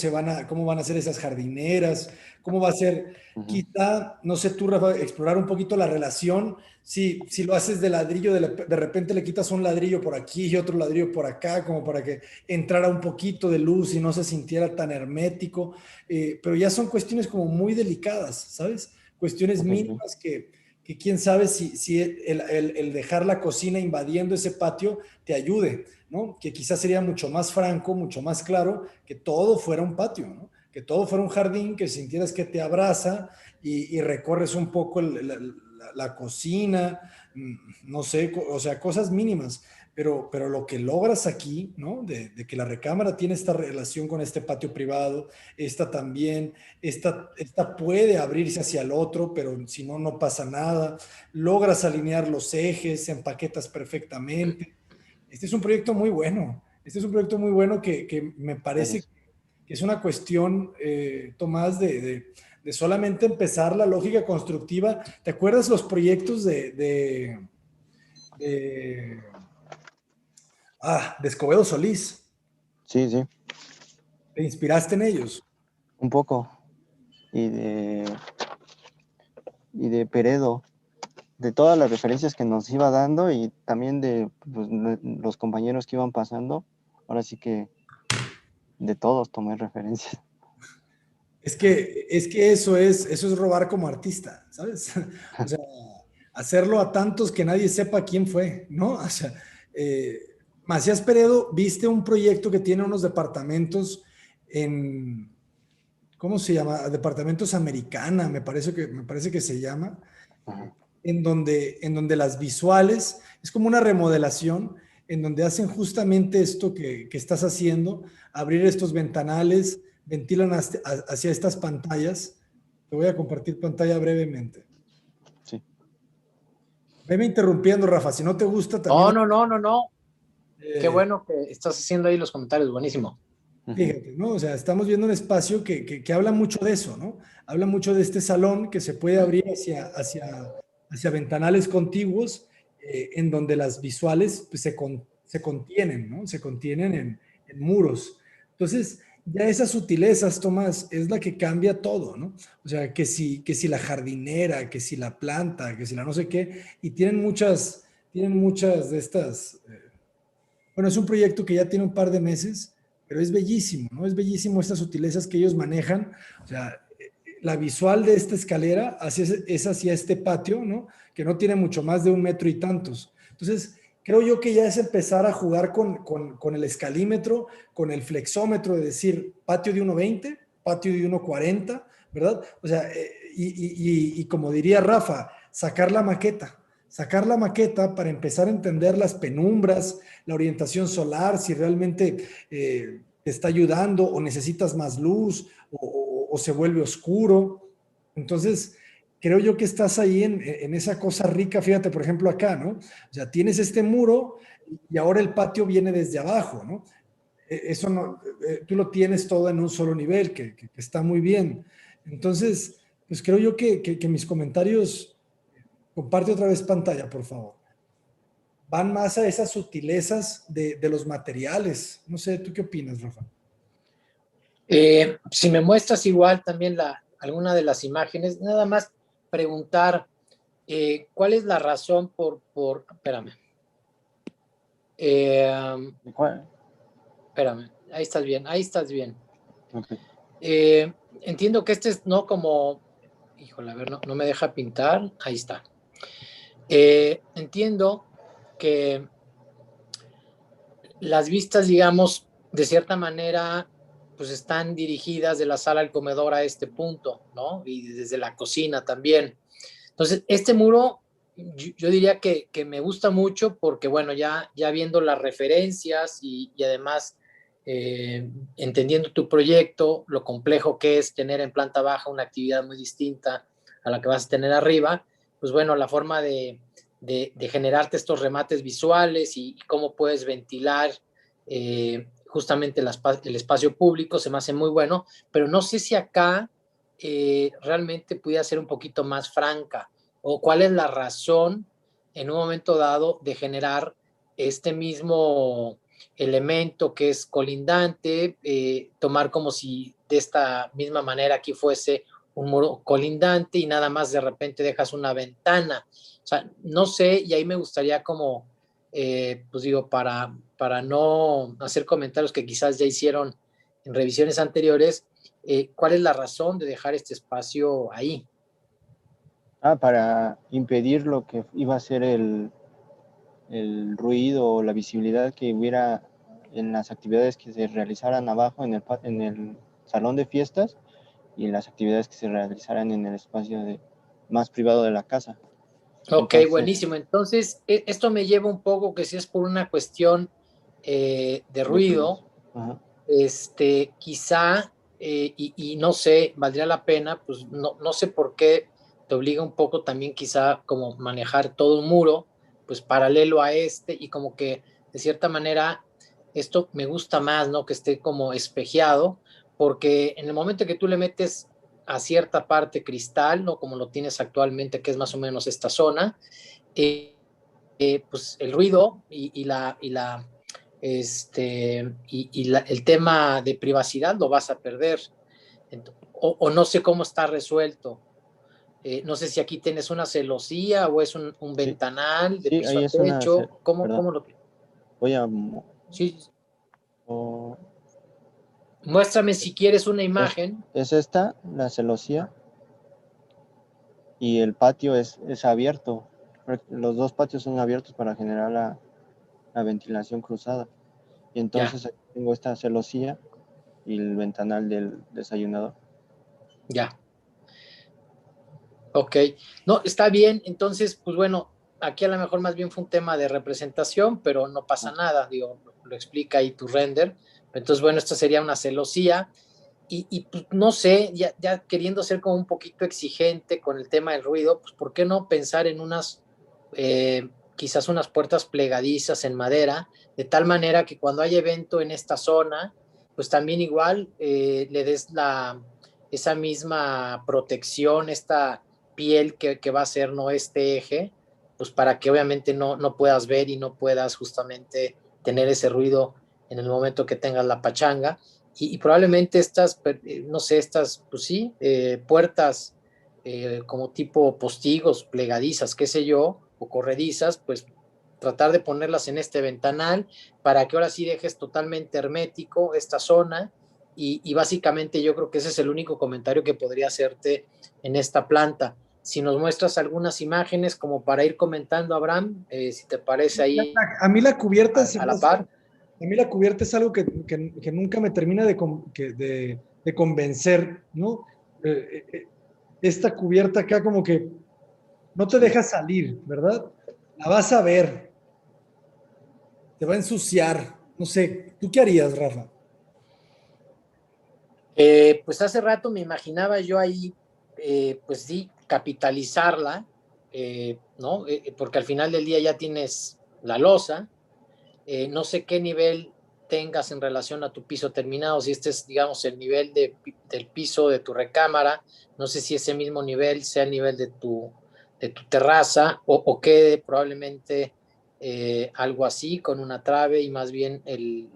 van a ser esas jardineras, cómo va a ser, quizá, no sé tú, Rafa, explorar un poquito la relación, si lo haces de ladrillo, de repente le quitas un ladrillo por aquí y otro ladrillo por acá, como para que entrara un poquito de luz y no se sintiera tan hermético, pero ya son cuestiones como muy delicadas, ¿sabes? Cuestiones mínimas que quién sabe si el dejar la cocina invadiendo ese patio te ayude, ¿no? Que quizás sería mucho más franco, mucho más claro que todo fuera un patio, ¿no? Que todo fuera un jardín, que sintieras que te abraza y recorres un poco la cocina, no sé, o sea, cosas mínimas. Pero lo que logras aquí, ¿no? De que la recámara tiene esta relación con este patio privado, esta también, esta puede abrirse hacia el otro, pero si no, no pasa nada. Logras alinear los ejes, empaquetas perfectamente. Este es un proyecto muy bueno. Este es un proyecto muy bueno que me parece que es una cuestión, Tomás, de solamente empezar la lógica constructiva. ¿Te acuerdas los proyectos de Escobedo Solís? Sí, sí, ¿Te inspiraste en ellos? un poco. Y de Peredo, de todas las referencias que nos iba dando y también de pues, los compañeros que iban pasando, ahora sí que de todos tomé referencias. Es que eso es robar como artista, ¿sabes? O sea, hacerlo a tantos que nadie sepa quién fue, ¿no? O sea, eh, Macías Peredo, viste un proyecto que tiene unos departamentos en, ¿cómo se llama? Departamentos Americana, me parece que se llama, Ajá. en donde las visuales, es como una remodelación, en donde hacen justamente esto que estás haciendo, abrir estos ventanales, ventilan hacia estas pantallas. Te voy a compartir pantalla brevemente. Sí. Veme interrumpiendo, Rafa, si no te gusta No, también. no, no, no, no. Qué eh, bueno que estás haciendo ahí los comentarios, buenísimo. Fíjate, ¿no? O sea, estamos viendo un espacio que habla mucho de eso, ¿no? Habla mucho de este salón que se puede abrir hacia ventanales contiguos, en donde las visuales pues, se contienen, ¿no? Se contienen en muros. Entonces, ya esas sutilezas, Tomás, es la que cambia todo, ¿no? O sea, que si la jardinera, que si la planta, que si la no sé qué, y tienen muchas de estas. Bueno, es un proyecto que ya tiene un par de meses, pero es bellísimo, ¿no? Es bellísimo estas sutilezas que ellos manejan. O sea, la visual de esta escalera es hacia este patio, ¿no? Que no tiene mucho más de 1 metro y tantos. Entonces, creo yo que ya es empezar a jugar con el escalímetro, con el flexómetro, de decir patio de 1,20, patio de 1,40, ¿verdad? O sea, y como diría Rafa, sacar la maqueta para empezar a entender las penumbras, la orientación solar, si realmente te está ayudando o necesitas más luz o se vuelve oscuro. Entonces, creo yo que estás ahí en esa cosa rica, fíjate, por ejemplo, acá, ¿no? O sea, tienes este muro y ahora el patio viene desde abajo, ¿no? Eso no, tú lo tienes todo en un solo nivel, que está muy bien. Entonces, pues creo yo que mis comentarios, comparte otra vez pantalla, por favor, van más a esas sutilezas de los materiales. No sé, ¿tú qué opinas, Rafa? Si me muestras igual también alguna de las imágenes, nada más preguntar cuál es la razón espérame. ¿Cuál? Espérame, ahí estás bien. Okay. Entiendo que este es no como Híjole, a ver, no me deja pintar. Ahí está. Entiendo que las vistas, digamos, de cierta manera, pues están dirigidas de la sala al comedor a este punto, ¿no? Y desde la cocina también. Entonces, este muro, yo diría que me gusta mucho porque, bueno, ya viendo las referencias y además entendiendo tu proyecto, lo complejo que es tener en planta baja una actividad muy distinta a la que vas a tener arriba, pues bueno, la forma de generarte estos remates visuales y cómo puedes ventilar justamente el espacio público se me hace muy bueno, pero no sé si acá realmente pudiera ser un poquito más franca o cuál es la razón en un momento dado de generar este mismo elemento que es colindante, tomar como si de esta misma manera aquí fuese un muro colindante y nada más de repente dejas una ventana. O sea, no sé, y ahí me gustaría como, pues digo, para no hacer comentarios que quizás ya hicieron en revisiones anteriores, ¿cuál es la razón de dejar este espacio ahí? Para impedir lo que iba a ser el ruido o la visibilidad que hubiera en las actividades que se realizaran abajo en el salón de fiestas y en las actividades que se realizaran en el espacio más privado de la casa. Ok, Entonces, buenísimo. Entonces, esto me lleva un poco que si es por una cuestión de ruido, quizá, y no sé, valdría la pena, pues no sé por qué te obliga un poco también quizá como manejar todo un muro, pues paralelo a este y como que de cierta manera esto me gusta más, ¿no? Que esté como espejeado, porque en el momento que tú le metes a cierta parte cristal, ¿no? Como lo tienes actualmente, que es más o menos esta zona, pues el ruido el tema de privacidad lo vas a perder. O no sé cómo está resuelto. No sé si aquí tienes una celosía o es un sí, ventanal de sí, piso ahí a es una, techo. perdón, ¿Cómo lo voy a, sí, o- muéstrame si quieres una imagen. es esta, la celosía, y el patio es abierto. Los dos patios son abiertos para generar la ventilación cruzada. Y Ya, entonces aquí tengo esta celosía y el ventanal del desayunador. ya. Ok. No, está bien. Entonces, pues bueno, aquí a lo mejor más bien fue un tema de representación, pero no pasa nada. Digo, lo explica ahí tu render. Entonces, bueno, esta sería una celosía. Y pues, no sé, ya queriendo ser como un poquito exigente con el tema del ruido, pues ¿por qué no pensar en quizás unas puertas plegadizas en madera, de tal manera que cuando hay evento en esta zona, pues también igual le des esa misma protección, esta piel que va a ser no este eje, pues para que obviamente no puedas ver y no puedas justamente tener ese ruido en el momento que tengas la pachanga y probablemente estas, no sé, estas, pues sí, puertas como tipo postigos, plegadizas, qué sé yo, o corredizas, pues tratar de ponerlas en este ventanal para que ahora sí dejes totalmente hermético esta zona y básicamente yo creo que ese es el único comentario que podría hacerte en esta planta. Si nos muestras algunas imágenes como para ir comentando, Abraham, si te parece ahí A mí la cubierta a la par. A mí la cubierta es algo que nunca me termina de convencer, ¿no? Esta cubierta acá como que no te deja salir, ¿verdad? La vas a ver, te va a ensuciar. No sé, ¿tú qué harías, Rafa? Pues hace rato me imaginaba yo ahí, pues sí, capitalizarla, ¿no? Porque al final del día ya tienes la losa, no sé qué nivel tengas en relación a tu piso terminado, si este es, digamos, el nivel del piso de tu recámara, no sé si ese mismo nivel sea el nivel de tu terraza o quede probablemente algo así con una trave y más bien el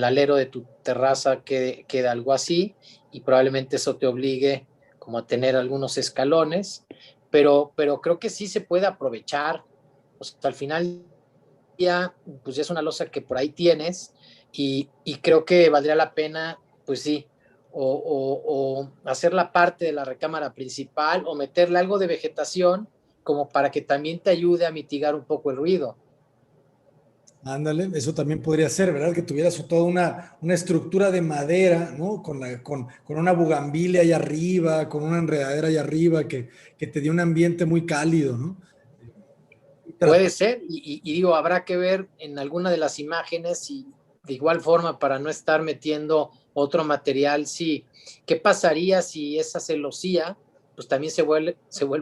alero de tu terraza quede algo así y probablemente eso te obligue como a tener algunos escalones, pero creo que sí se puede aprovechar. O sea, al final ya, pues ya es una losa que por ahí tienes y creo que valdría la pena, pues sí, o hacerla parte de la recámara principal o meterle algo de vegetación como para que también te ayude a mitigar un poco el ruido. Ándale, eso también podría ser, ¿verdad? Que tuvieras toda una estructura de madera, ¿no? Con una bugambilia ahí arriba, con una enredadera ahí arriba, que te dé un ambiente muy cálido, ¿no? Puede ser, y digo, habrá que ver en alguna de las imágenes y de igual forma para no estar metiendo otro material, sí, ¿qué pasaría si esa celosía, pues también se vuelve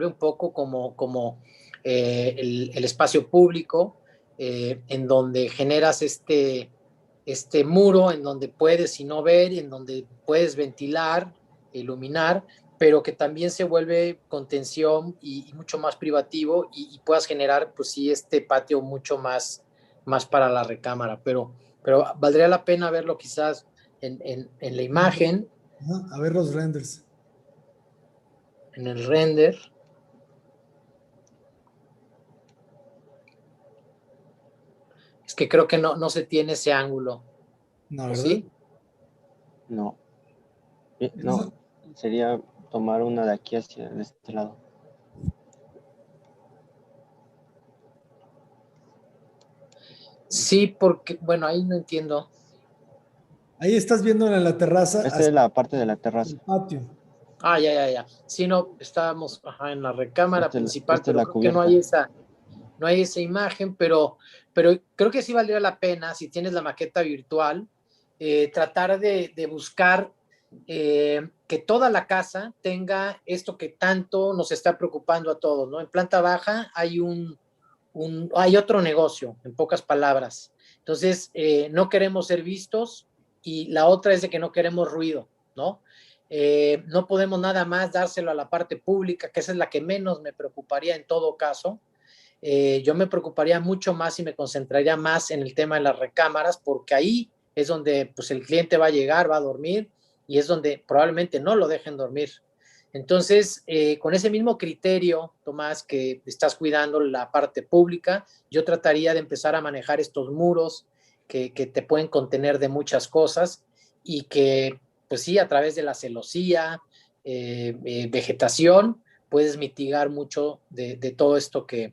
un poco como el espacio público, en donde generas este muro, en donde puedes y no ver, en donde puedes ventilar, iluminar, pero que también se vuelve contención y mucho más privativo y puedas generar, pues sí, este patio mucho más para la recámara, pero valdría la pena verlo quizás en la imagen, Ajá, a ver los renders. en el render. Es que creo que no se tiene ese ángulo, No, ¿o ¿verdad? sí? No, no, sería tomar una de aquí hacia este lado. Sí, porque, bueno, ahí no entiendo. Ahí estás viendo en la terraza Esta hacia es la parte de la terraza. el patio. Ah, ya. Sí, no, estábamos en la recámara principal, Esta es pero la creo que cubierta. no hay esa imagen, pero creo que sí valdría la pena, si tienes la maqueta virtual, tratar de buscar que toda la casa tenga esto que tanto nos está preocupando a todos, ¿no? En planta baja hay hay otro negocio, en pocas palabras. Entonces, no queremos ser vistos y la otra es de que no queremos ruido, ¿no? No podemos nada más dárselo a la parte pública, que esa es la que menos me preocuparía en todo caso. Yo me preocuparía mucho más y me concentraría más en el tema de las recámaras, porque ahí es donde pues, el cliente va a llegar, va a dormir y es donde probablemente no lo dejen dormir. Entonces, con ese mismo criterio, Tomás, que estás cuidando la parte pública, yo trataría de empezar a manejar estos muros que te pueden contener de muchas cosas y que, pues sí, a través de la celosía, vegetación, puedes mitigar mucho de todo esto que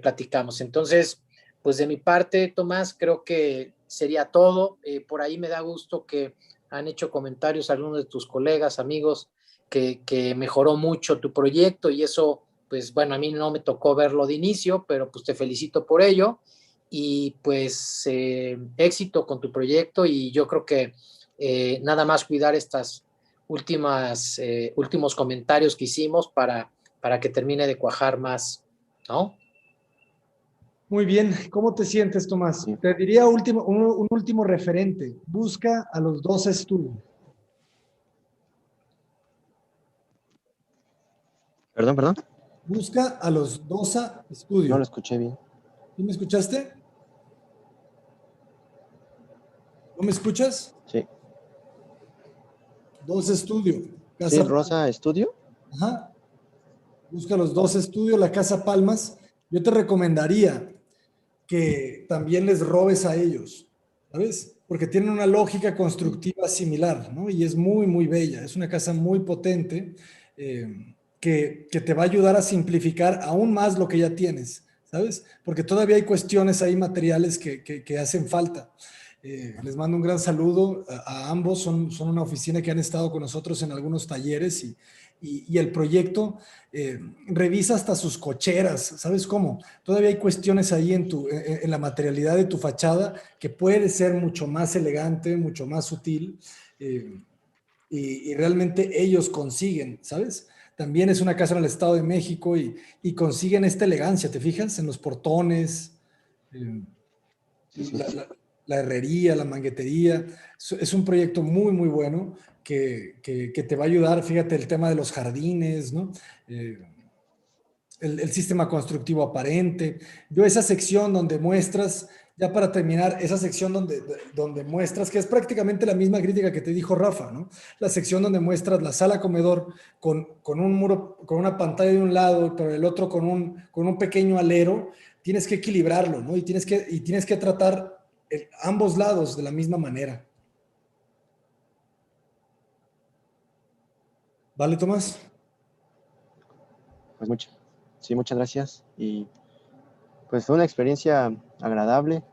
platicamos. Entonces, pues de mi parte, Tomás, creo que sería todo. Por ahí me da gusto que han hecho comentarios algunos de tus colegas, amigos, que mejoró mucho tu proyecto y eso, pues bueno, a mí no me tocó verlo de inicio, pero pues te felicito por ello y pues éxito con tu proyecto y yo creo que nada más cuidar estas últimos comentarios que hicimos para que termine de cuajar más, ¿no? Muy bien, ¿cómo te sientes, Tomás? Sí. Te diría un último referente. Busca a los 2 estudios. Perdón. Busca a los Dosa No Studio. lo escuché bien. ¿Sí me escuchaste? ¿No me escuchas? Sí. 2 Studio. Sí, Rosa Studio. Ajá. Busca los 2 Studio, la Casa Palmas. Yo te recomendaría que también les robes a ellos, ¿sabes? Porque tienen una lógica constructiva similar, ¿no? Y es muy, muy bella. Es una casa muy potente que te va a ayudar a simplificar aún más lo que ya tienes, ¿sabes? Porque todavía hay cuestiones ahí materiales que hacen falta. Les mando un gran saludo a ambos. Son una oficina que han estado con nosotros en algunos talleres y el proyecto revisa hasta sus cocheras, ¿sabes cómo? Todavía hay cuestiones ahí en la materialidad de tu fachada que puede ser mucho más elegante, mucho más sutil y realmente ellos consiguen, ¿sabes? También es una casa en el Estado de México y consiguen esta elegancia, ¿te fijas? En los portones, eh, Sí. la herrería, la manguetería. Es un proyecto muy, muy bueno que te va a ayudar. Fíjate el tema de los jardines, ¿no? El sistema constructivo aparente. Yo esa sección donde muestras, ya para terminar, esa sección donde muestras, que es prácticamente la misma crítica que te dijo Rafa, ¿no? La sección donde muestras la sala comedor con un muro, con una pantalla de un lado, pero el otro con un pequeño alero, tienes que equilibrarlo, ¿no? Y tienes que tratar ambos lados de la misma manera. ¿Vale, Tomás? Pues muchas gracias. Y pues fue una experiencia agradable,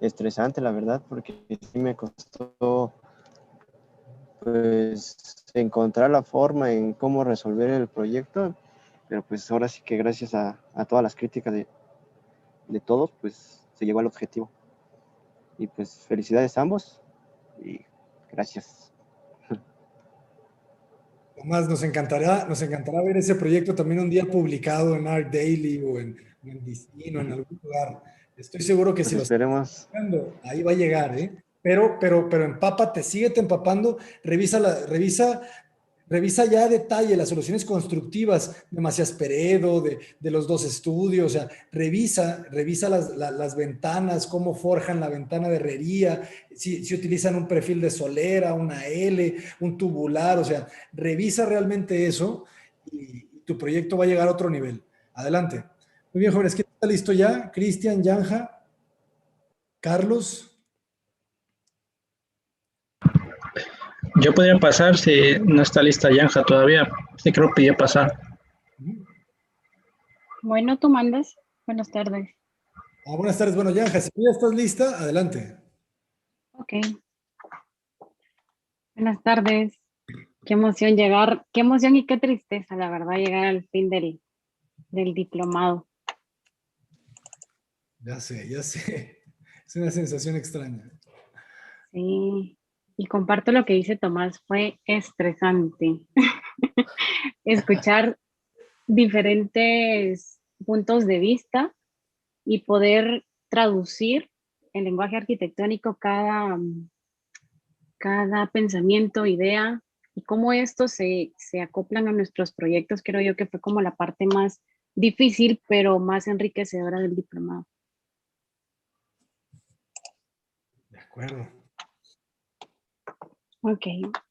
estresante, la verdad, porque sí me costó pues encontrar la forma en cómo resolver el proyecto, pero pues ahora sí que gracias a todas las críticas de todos, pues se llegó al objetivo. Y pues felicidades a ambos y gracias. Tomás, nos encantará ver ese proyecto también un día publicado en Art Daily o en el Destino, en algún lugar. Estoy seguro que Pues si lo estás esperemos. buscando, ahí va a llegar, ¿eh? Pero empápate, síguete empapando, revisa ya a detalle las soluciones constructivas de Macías Peredo, de los dos estudios, o sea, revisa las ventanas, cómo forjan la ventana de herrería, si utilizan un perfil de solera, una L, un tubular, o sea, revisa realmente eso y tu proyecto va a llegar a otro nivel. Adelante. Muy bien, jóvenes, ¿quién está listo ya? Cristian, Yanja, Carlos. Yo podría pasar si no está lista Yanja todavía. Sí, creo que pidió pasar. Bueno, tú mandas. Buenas tardes. Buenas tardes. Bueno, Yanja, si ya estás lista, adelante. Ok. Buenas tardes. Qué emoción llegar, qué emoción y qué tristeza, la verdad, llegar al fin del diplomado. Ya sé, ya sé. Es una sensación extraña. Sí. Y comparto lo que dice Tomás, fue estresante. Escuchar diferentes puntos de vista y poder traducir en lenguaje arquitectónico cada pensamiento, idea y cómo estos se acoplan a nuestros proyectos, creo yo que fue como la parte más difícil, pero más enriquecedora del diplomado. De acuerdo. Ok,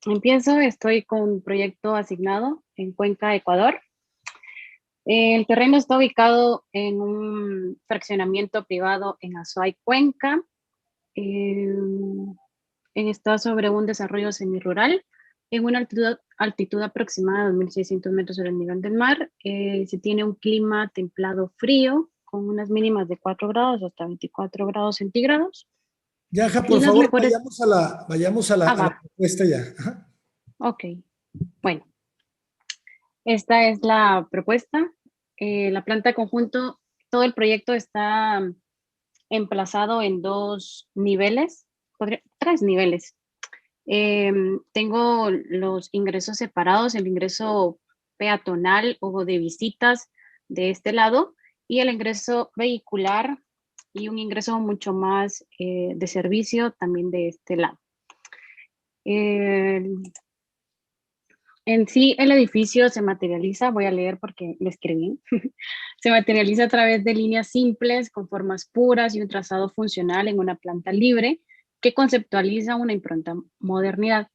empiezo, estoy con un proyecto asignado en Cuenca, Ecuador. El terreno está ubicado en un fraccionamiento privado en Azuay, Cuenca. Está sobre un desarrollo semirural en una altitud aproximada de 2.600 metros sobre el nivel del mar. Se tiene un clima templado frío con unas mínimas de 4 grados hasta 24 grados centígrados. Yanja, Y por las favor, mejores... vayamos a la propuesta ya. Ajá. Ok, bueno. Esta es la propuesta. La planta conjunto, todo el proyecto está emplazado en 2 niveles, 3 niveles. Tengo los ingresos separados, el ingreso peatonal o de visitas de este lado y el ingreso vehicular y un ingreso mucho más de servicio también de este lado. En sí, el edificio se materializa, voy a leer porque lo escribí, se materializa a través de líneas simples con formas puras y un trazado funcional en una planta libre que conceptualiza una impronta modernidad.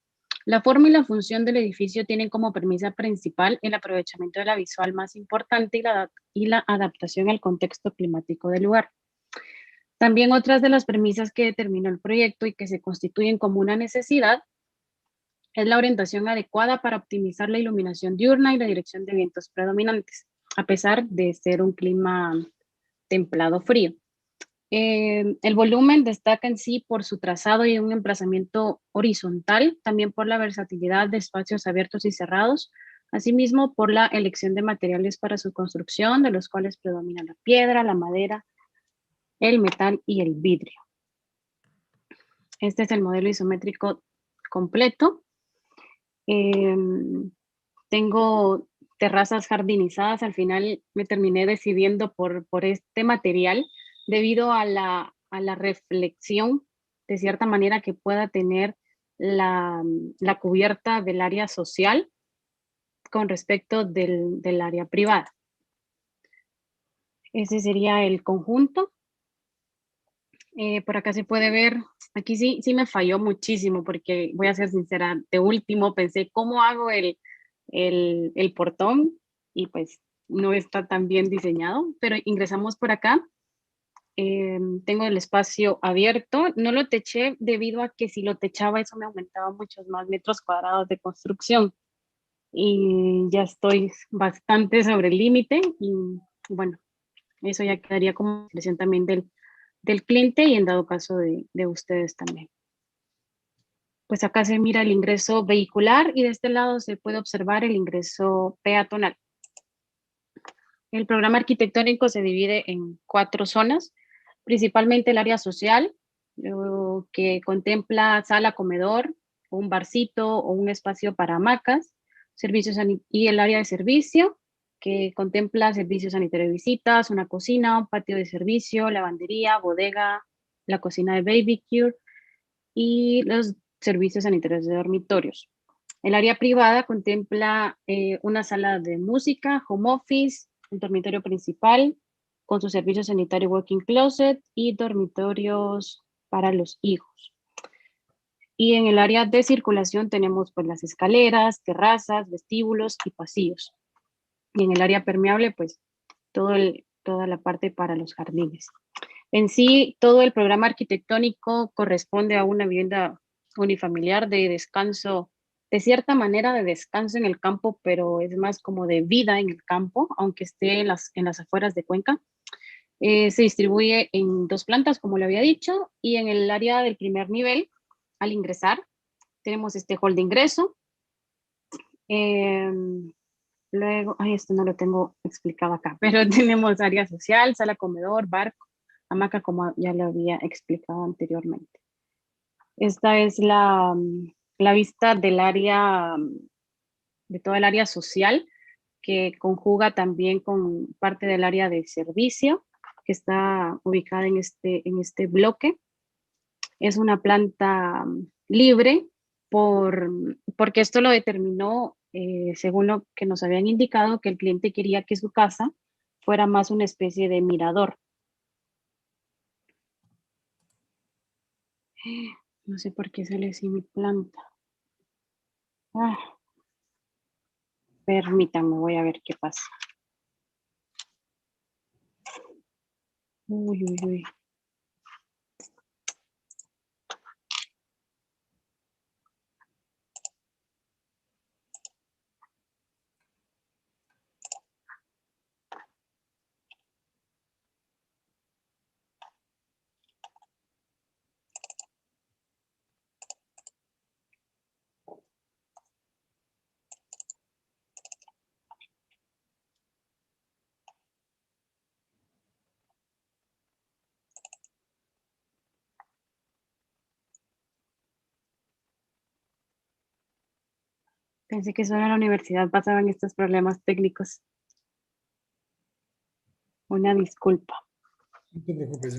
La forma y la función del edificio tienen como premisa principal el aprovechamiento de la visual más importante y la adaptación al contexto climático del lugar. También otras de las premisas que determinó el proyecto y que se constituyen como una necesidad es la orientación adecuada para optimizar la iluminación diurna y la dirección de vientos predominantes, a pesar de ser un clima templado frío. El volumen destaca en sí por su trazado y un emplazamiento horizontal, también por la versatilidad de espacios abiertos y cerrados, asimismo por la elección de materiales para su construcción, de los cuales predomina la piedra, la madera, el metal y el vidrio. Este es el modelo isométrico completo. Tengo terrazas jardinizadas, al final me terminé decidiendo por este material debido a la reflexión, de cierta manera, que pueda tener la cubierta del área social con respecto del área privada. Ese sería el conjunto. Por acá se puede ver, aquí sí me falló muchísimo porque voy a ser sincera, de último pensé cómo hago el portón y pues no está tan bien diseñado, pero ingresamos por acá. Tengo el espacio abierto, no lo teché debido a que si lo techaba eso me aumentaba muchos más metros cuadrados de construcción. y ya estoy bastante sobre el límite y bueno, eso ya quedaría como expresión también del cliente y en dado caso de ustedes también. Pues acá se mira el ingreso vehicular y de este lado se puede observar el ingreso peatonal. El programa arquitectónico se divide en 4 zonas, principalmente el área social, que contempla sala, comedor, un barcito o un espacio para hamacas, y el área de servicio, que contempla servicios sanitarios de visitas, una cocina, un patio de servicio, lavandería, bodega, la cocina de barbecue y los servicios sanitarios de dormitorios. El área privada contempla una sala de música, home office, un dormitorio principal con su servicio sanitario walk-in closet y dormitorios para los hijos. Y en el área de circulación tenemos pues las escaleras, terrazas, vestíbulos y pasillos. Y en el área permeable pues toda la parte para los jardines. En sí, todo el programa arquitectónico corresponde a una vivienda unifamiliar de descanso, de cierta manera de descanso en el campo, pero es más como de vida en el campo, aunque esté en las afueras de Cuenca. Se distribuye en 2 plantas, como le había dicho, y en el área del primer nivel, al ingresar, tenemos este hall de ingreso. Luego, esto no lo tengo explicado acá, pero tenemos área social, sala comedor, barco, hamaca, como ya lo había explicado anteriormente. Esta es la vista del área, de toda el área social, que conjuga también con parte del área de servicio, que está ubicada en este bloque. Es una planta libre porque esto lo determinó, según lo que nos habían indicado, que el cliente quería que su casa fuera más una especie de mirador. No sé por qué sale así mi planta. Permítanme, voy a ver qué pasa. Uy, uy, uy. Pensé que solo en la universidad pasaban estos problemas técnicos. Una disculpa. No te preocupes.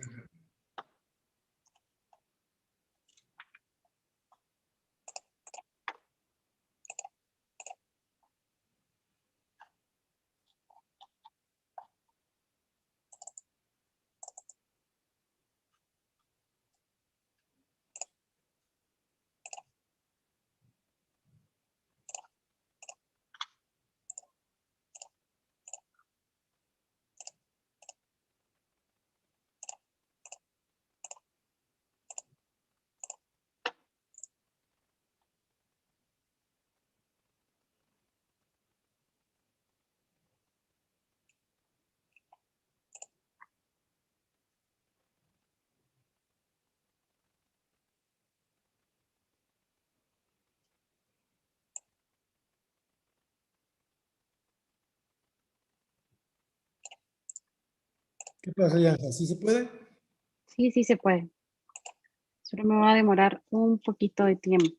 ¿Qué pasa, Yanja? ¿Sí se puede? Sí, sí se puede. Solo me va a demorar un poquito de tiempo.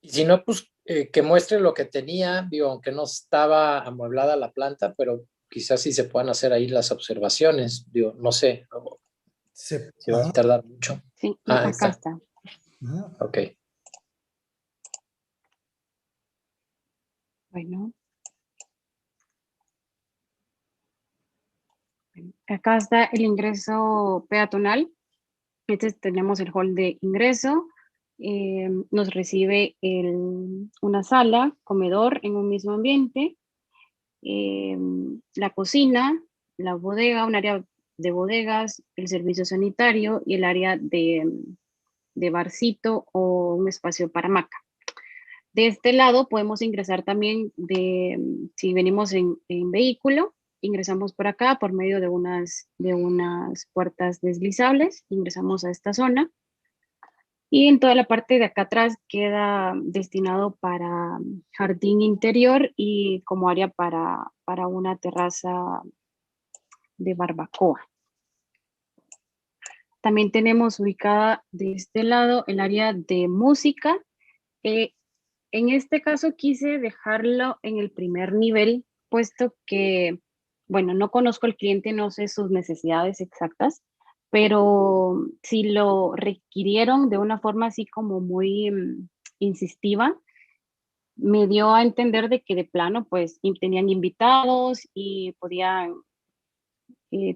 Y si no, pues que muestre lo que tenía, digo, aunque no estaba amueblada la planta, pero quizás sí se puedan hacer ahí las observaciones, digo, no sé, si va a tardar mucho. Sí, Ahí acá está. está. Ajá. Ok. Bueno. Acá está el ingreso peatonal. Tenemos el hall de ingreso. Nos recibe una sala, comedor en un mismo ambiente. La cocina, la bodega, un área de bodegas, el servicio sanitario y el área de barcito o un espacio para hamaca. De este lado podemos ingresar también si venimos en vehículo, ingresamos por acá por medio de unas puertas deslizables, ingresamos a esta zona. Y en toda la parte de acá atrás queda destinado para jardín interior y como área para una terraza de barbacoa. También tenemos ubicada de este lado el área de música. En este caso quise dejarlo en el primer nivel, puesto que, bueno, no conozco al cliente, no sé sus necesidades exactas, pero si lo requirieron de una forma así como muy insistiva, me dio a entender de que de plano pues tenían invitados y podían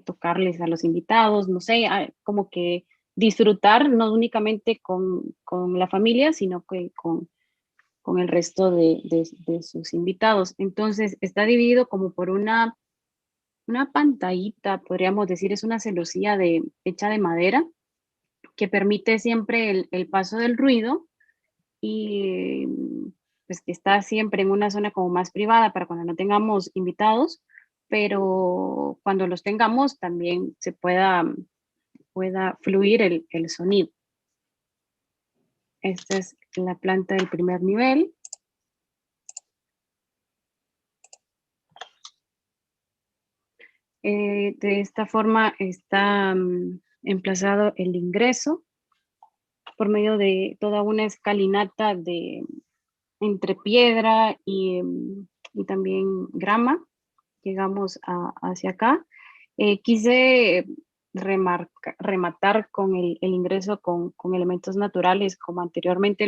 tocarles a los invitados, no sé, como que disfrutar no únicamente con la familia, sino que con el resto de sus invitados. Entonces está dividido como por una pantallita, podríamos decir, es una celosía hecha de madera que permite siempre el paso del ruido y pues que está siempre en una zona como más privada para cuando no tengamos invitados, pero cuando los tengamos también se pueda fluir el sonido. Esta es la planta del primer nivel. De esta forma está emplazado el ingreso por medio de toda una escalinata entre piedra y también grama. Llegamos hacia acá. Quise rematar con el ingreso con elementos naturales, como anteriormente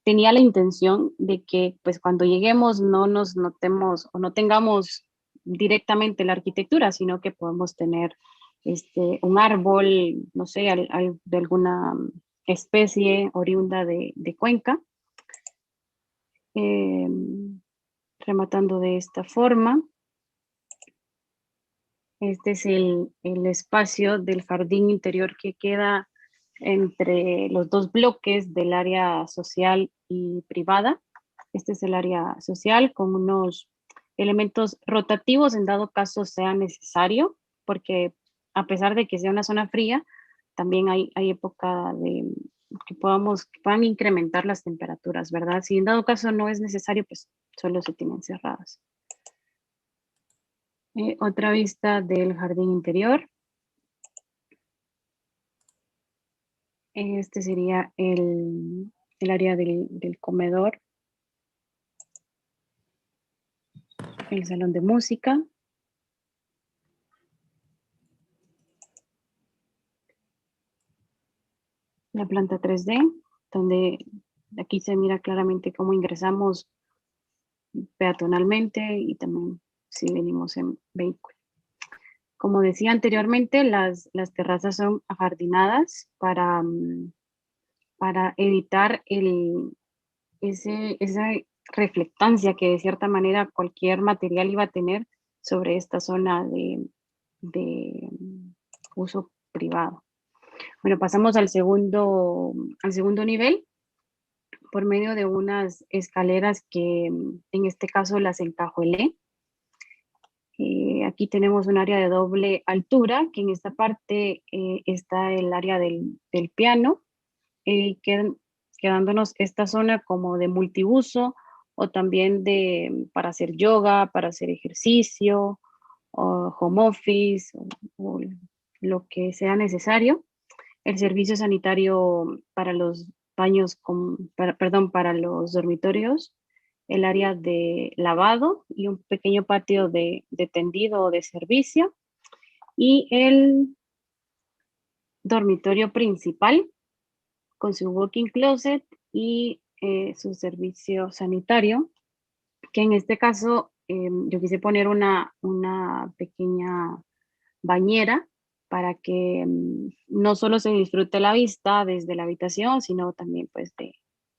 tenía la intención de que pues cuando lleguemos no nos notemos o no tengamos directamente la arquitectura, sino que podemos tener un árbol, no sé, de alguna especie oriunda de Cuenca, rematando de esta forma. Este es el espacio del jardín interior que queda entre los dos bloques del área social y privada. Este es el área social con unos elementos rotativos en dado caso sea necesario, porque a pesar de que sea una zona fría, también hay época que puedan incrementar las temperaturas, ¿verdad? Si en dado caso no es necesario, pues solo se tienen cerradas. Otra vista del jardín interior. Este sería el área del comedor, el salón de música. La planta 3D, donde aquí se mira claramente cómo ingresamos peatonalmente y también si venimos en vehículo. Como decía anteriormente, las terrazas son ajardinadas para evitar esa reflectancia que de cierta manera cualquier material iba a tener sobre esta zona de uso privado. Bueno, pasamos al segundo nivel por medio de unas escaleras que en este caso las encajuelé. Aquí tenemos un área de doble altura, que en esta parte está el área del piano, quedándonos esta zona como de multiuso o también para hacer yoga, para hacer ejercicio, o home office, o lo que sea necesario. El servicio sanitario para los baños, para los dormitorios, el área de lavado y un pequeño patio de tendido o de servicio, y el dormitorio principal con su walk-in closet y su servicio sanitario, que en este caso yo quise poner una pequeña bañera para que no solo se disfrute la vista desde la habitación, sino también pues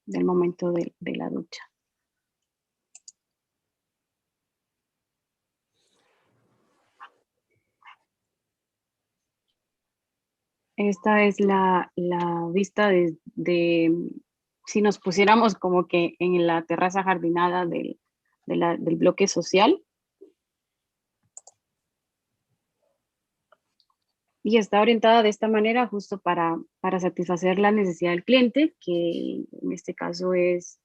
del momento de la ducha. Esta es la vista si nos pusiéramos como que en la terraza jardinada del bloque social. Y está orientada de esta manera justo para satisfacer la necesidad del cliente, que en este caso es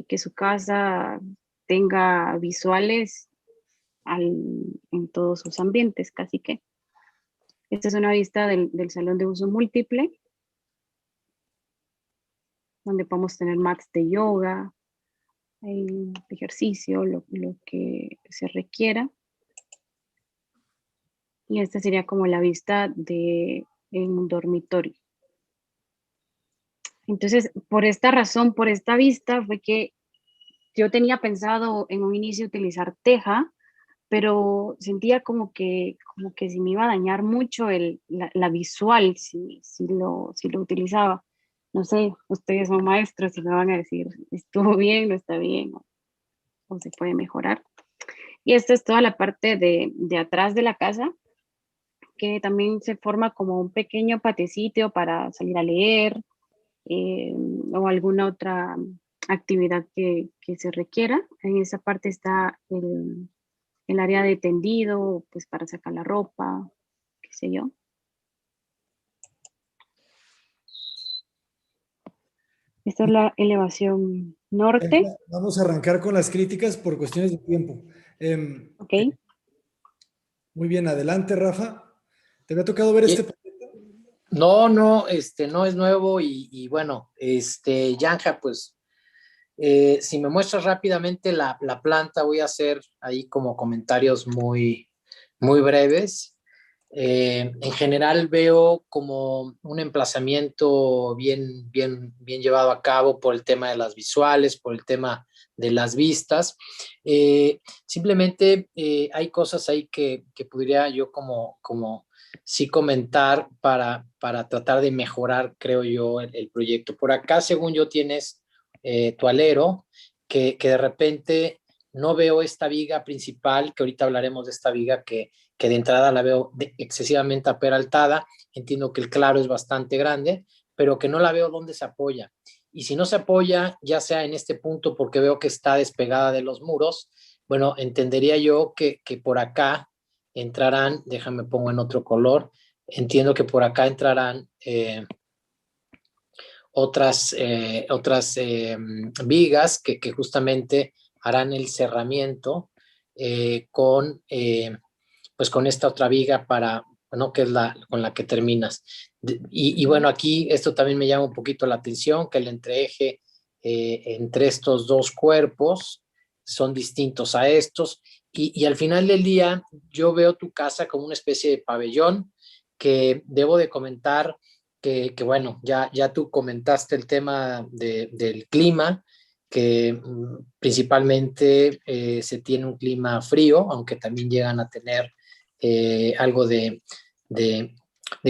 que su casa tenga visuales en todos sus ambientes, casi que. Esta es una vista del salón de uso múltiple, donde podemos tener mats de yoga, de ejercicio, lo que se requiera. Y esta sería como la vista de un dormitorio. Entonces, por esta razón, por esta vista, fue que yo tenía pensado en un inicio utilizar teja, pero sentía como que se me iba a dañar mucho la visual si lo utilizaba. No sé, ustedes son maestros y me van a decir, ¿estuvo bien, no está bien? O se puede mejorar. Y esta es toda la parte de atrás de la casa, que también se forma como un pequeño patecito para salir a leer o alguna otra actividad que se requiera. En esa parte está el área de tendido, pues para sacar la ropa, qué sé yo. Esta es la elevación norte. Vamos a arrancar con las críticas por cuestiones de tiempo. Ok. Muy bien, adelante, Rafa. ¿Te había tocado ver este proyecto? No, no es nuevo y bueno, Yanja, pues si me muestras rápidamente la planta, voy a hacer ahí como comentarios muy, muy breves. En general veo como un emplazamiento bien llevado a cabo por el tema de las visuales, por el tema de las vistas. Simplemente hay cosas ahí que podría yo como sí comentar para tratar de mejorar, creo yo, el proyecto. Por acá, según yo, tienes tu alero, que de repente no veo esta viga principal, que ahorita hablaremos de esta viga que de entrada la veo excesivamente aperaltada. Entiendo que el claro es bastante grande, pero que no la veo dónde se apoya. Y si no se apoya, ya sea en este punto porque veo que está despegada de los muros, bueno, entendería yo que por acá entrarán, déjame pongo en otro color, entiendo que por acá entrarán otras vigas que justamente harán el cerramiento pues con esta otra viga para, ¿no? Que es con la que terminas. Y bueno, aquí esto también me llama un poquito la atención, que el entreeje entre estos dos cuerpos son distintos a estos. Y al final del día, yo veo tu casa como una especie de pabellón que debo de comentar que bueno, ya tú comentaste el tema del clima, que principalmente se tiene un clima frío, aunque también llegan a tener algo de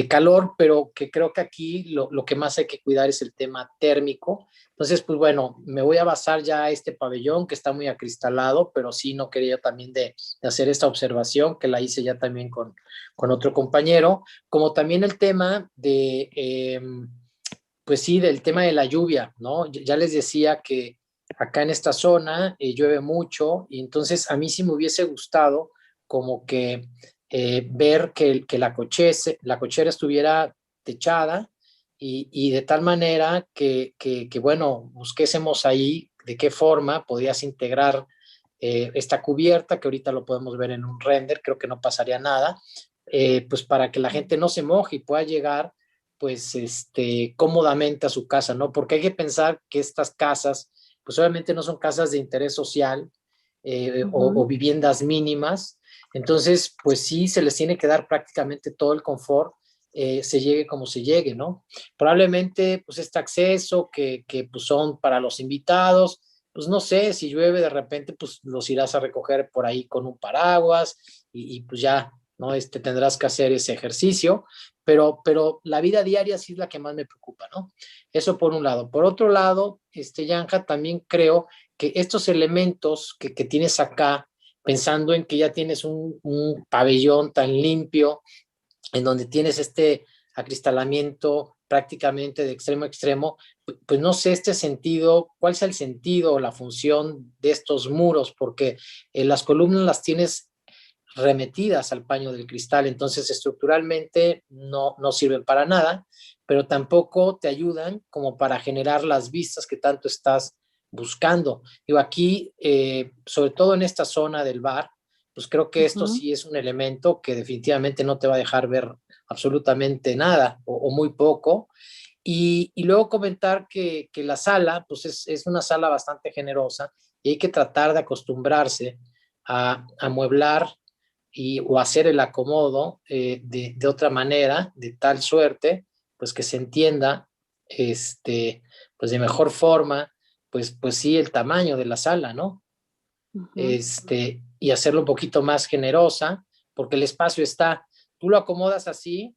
calor, pero que creo que aquí lo que más hay que cuidar es el tema térmico. Entonces, pues bueno, me voy a basar ya a este pabellón que está muy acristalado, pero sí no quería también de hacer esta observación, que la hice ya también con otro compañero, como también el tema pues sí, del tema de la lluvia, ¿no? Ya les decía que acá en esta zona llueve mucho y entonces a mí sí me hubiese gustado como que ver que la cochera estuviera techada y de tal manera que, bueno, busquésemos ahí de qué forma podías integrar esta cubierta, que ahorita lo podemos ver en un render, creo que no pasaría nada, pues para que la gente no se moje y pueda llegar pues cómodamente a su casa, ¿no? Porque hay que pensar que estas casas, pues obviamente no son casas de interés social o viviendas mínimas, entonces pues sí se les tiene que dar prácticamente todo el confort, se llegue como se llegue, ¿no? Probablemente pues este acceso que pues son para los invitados, pues no sé, si llueve de repente pues los irás a recoger por ahí con un paraguas y pues ya, ¿no? Tendrás que hacer ese ejercicio, pero la vida diaria sí es la que más me preocupa, ¿no? Eso por un lado. Por otro lado, Yanja, también creo que estos elementos que tienes acá, pensando en que ya tienes un pabellón tan limpio, en donde tienes acristalamiento prácticamente de extremo a extremo, pues no sé este sentido, cuál es el sentido o la función de estos muros, porque las columnas las tienes remetidas al paño del cristal, entonces estructuralmente no sirven para nada, pero tampoco te ayudan como para generar las vistas que tanto estás buscando. Digo, aquí, sobre todo en esta zona del bar, pues creo que esto sí es un elemento que definitivamente no te va a dejar ver absolutamente nada o muy poco. Y luego comentar que la sala, pues es una sala bastante generosa y hay que tratar de acostumbrarse a amueblar o hacer el acomodo de otra manera, de tal suerte, pues que se entienda, pues de mejor forma, pues sí, el tamaño de la sala, ¿no? Y hacerlo un poquito más generosa, porque el espacio está, tú lo acomodas así,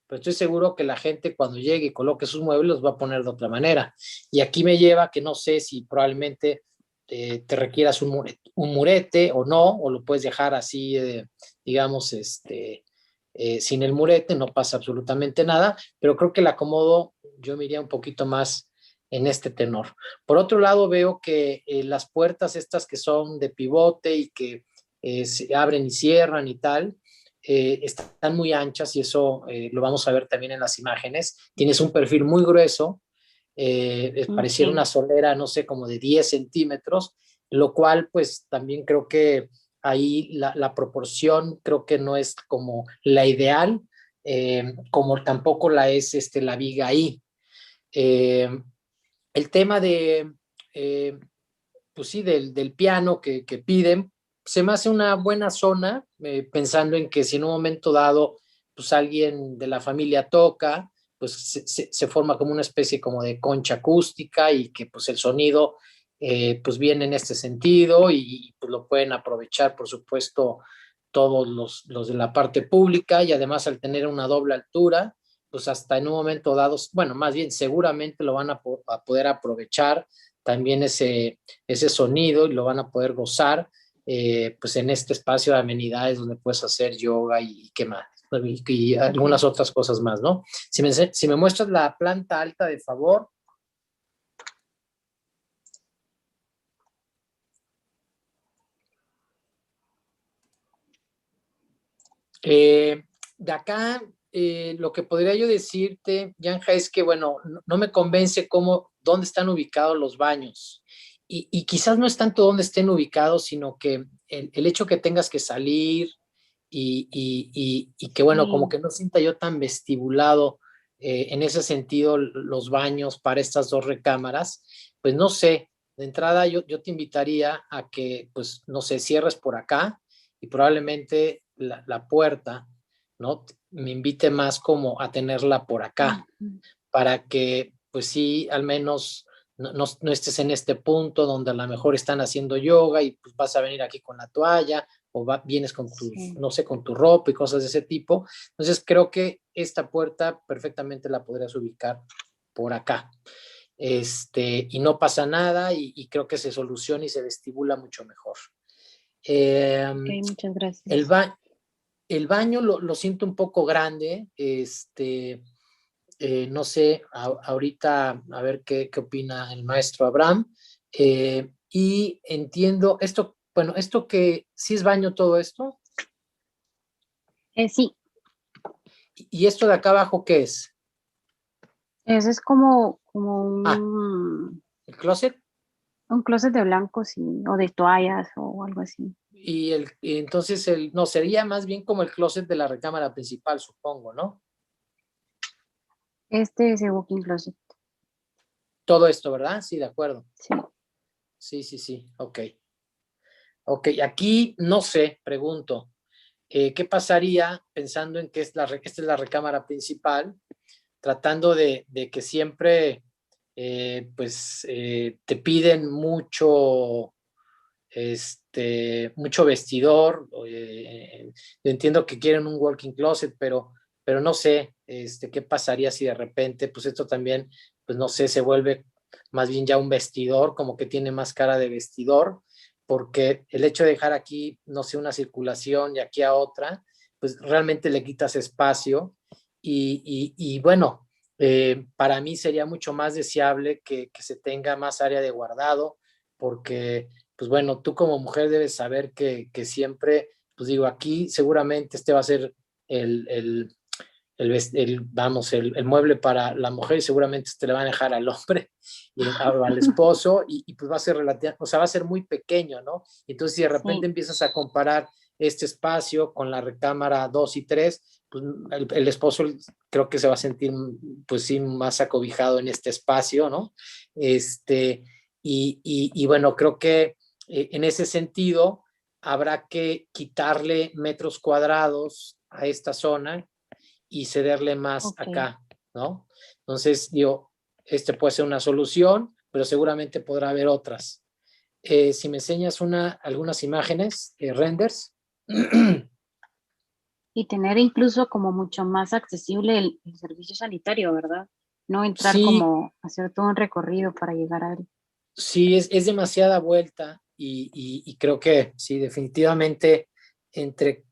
pero estoy seguro que la gente cuando llegue y coloque sus muebles los va a poner de otra manera. Y aquí me lleva que no sé si probablemente te requieras un murete o no, o lo puedes dejar así, digamos, sin el murete, no pasa absolutamente nada, pero creo que el acomodo yo me iría un poquito más en este tenor. Por otro lado, veo que las puertas estas que son de pivote y que se abren y cierran y tal, están muy anchas y eso lo vamos a ver también en las imágenes. Tienes un perfil muy grueso, pareciera una solera, no sé, como de 10 centímetros, lo cual pues también creo que ahí la proporción creo que no es como la ideal, como tampoco la es la viga ahí. El tema pues sí, del piano que piden, se me hace una buena zona, pensando en que si en un momento dado, pues alguien de la familia toca, pues se forma como una especie como de concha acústica y que pues el sonido pues viene en este sentido y pues lo pueden aprovechar, por supuesto, todos los de la parte pública y además al tener una doble altura, pues hasta en un momento dado, bueno, más bien seguramente lo van a poder aprovechar también ese sonido y lo van a poder gozar pues en este espacio de amenidades donde puedes hacer yoga y qué más, y algunas otras cosas más, ¿no? Si me muestras la planta alta, de favor. De acá, lo que podría yo decirte, Yanja, es que, bueno, no me convence dónde están ubicados los baños. Y quizás no es tanto dónde estén ubicados, sino que el hecho que tengas que salir y que, bueno, como que no sienta yo tan vestibulado en ese sentido los baños para estas dos recámaras, pues no sé, de entrada yo te invitaría a que, pues, no sé, cierres por acá y probablemente la puerta, ¿no? Me invite más como a tenerla por acá, para que, pues sí, al menos no estés en este punto donde a lo mejor están haciendo yoga y pues vas a venir aquí con la toalla o vienes con tus, no sé, con tu ropa y cosas de ese tipo. Entonces creo que esta puerta perfectamente la podrías ubicar por acá. Y no pasa nada y creo que se soluciona y se vestibula mucho mejor. Muchas gracias. El baño lo siento un poco grande, no sé, ahorita a ver qué opina el maestro Abraham, y entiendo esto, bueno, esto que sí es baño todo esto. Sí. ¿Y esto de acá abajo qué es? Ese es como un... ¿El closet? Un closet de blancos o de toallas o algo así. Y entonces no, sería más bien como el closet de la recámara principal, supongo, ¿no? Este es el walk-in closet. Todo esto, ¿verdad? Sí, de acuerdo. Sí. Ok. Ok, aquí no sé, pregunto, ¿qué pasaría pensando en que esta es la recámara principal, tratando de que siempre te piden mucho, mucho vestidor? Yo entiendo que quieren un walk-in closet, pero no sé, qué pasaría si de repente, pues esto también, pues no sé, se vuelve más bien ya un vestidor, como que tiene más cara de vestidor, porque el hecho de dejar aquí, no sé, una circulación y aquí a otra, pues realmente le quitas espacio y bueno, para mí sería mucho más deseable que se tenga más área de guardado, porque, pues bueno, tú como mujer debes saber que siempre, pues digo, aquí seguramente este va a ser el, vamos, el mueble para la mujer y seguramente te le van a dejar al hombre y al esposo y pues va a ser relativo, o sea, va a ser muy pequeño, ¿no? Entonces, si de repente Sí, empiezas a comparar este espacio con la recámara 2 y 3, pues el esposo creo que se va a sentir, pues sí, más acobijado en este espacio, ¿no? Y bueno, creo que en ese sentido habrá que quitarle metros cuadrados a esta zona y cederle más ok. acá, ¿no? Entonces, digo, puede ser una solución, pero seguramente podrá haber otras. Si me enseñas algunas imágenes, renders. Y tener incluso como mucho más accesible el servicio sanitario, ¿verdad? No entrar Sí, como a hacer todo un recorrido para llegar a él. sí, es demasiada vuelta y creo que sí, definitivamente entre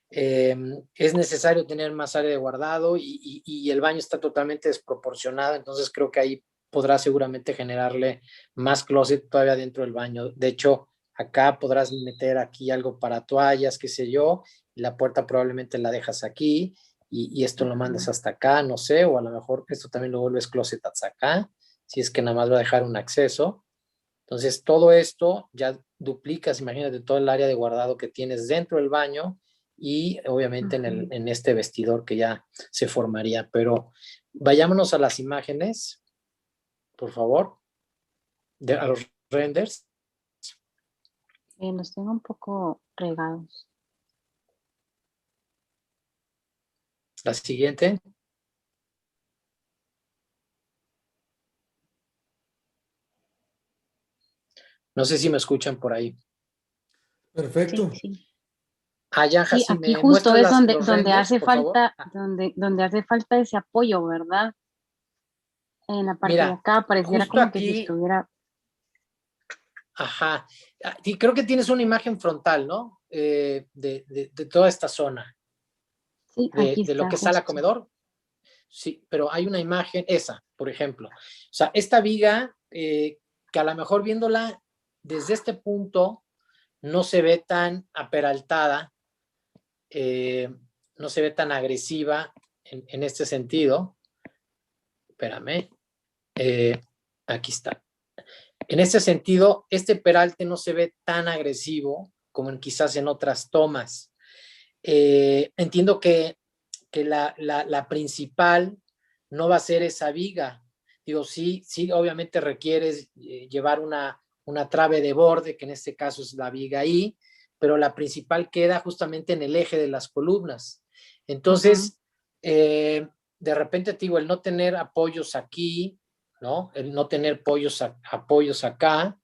es necesario tener más área de guardado y el baño está totalmente desproporcionado, entonces creo que ahí podrás seguramente generarle más closet todavía dentro del baño. De hecho, acá podrás meter aquí algo para toallas, qué sé yo, y la puerta probablemente la dejas aquí y esto lo mandas Ujú. hasta acá, no sé, o a lo mejor esto también lo vuelves closet hasta acá, si es que nada más va a dejar un acceso. Entonces, todo esto ya duplicas, imagínate, todo el área de guardado que tienes dentro del baño y obviamente Ujú. en este vestidor que ya se formaría. Pero vayámonos a las imágenes, por favor, a los renders. Los tengo un poco regados. La siguiente. No sé si me escuchan por ahí. Sí, Perfecto. sí. Ah, Yanja, Sí, si aquí me justo muestras es los donde renders, hace por favor. falta, donde hace falta ese apoyo, ¿verdad? En la parte de Mira, acá pareciera justo como que si aquí, estuviera, ajá, y creo que tienes una imagen frontal, ¿no? De toda esta zona, sí, aquí de lo está que es sala justo. comedor. Sí, pero hay una imagen, esa, por ejemplo. O sea, esta viga, que a lo mejor viéndola desde este punto, no se ve tan aperaltada, eh, no se ve tan agresiva en este sentido. Espérame, aquí está. En este sentido, este peralte no se ve tan agresivo como quizás en otras tomas. Entiendo que la principal no va a ser esa viga. Digo, sí, sí, obviamente requieres llevar una trave de borde, que en este caso es la viga ahí, pero la principal queda justamente en el eje de las columnas. Ujú. Entonces, de repente te digo, el no tener apoyos aquí, ¿no? El no tener apoyos acá,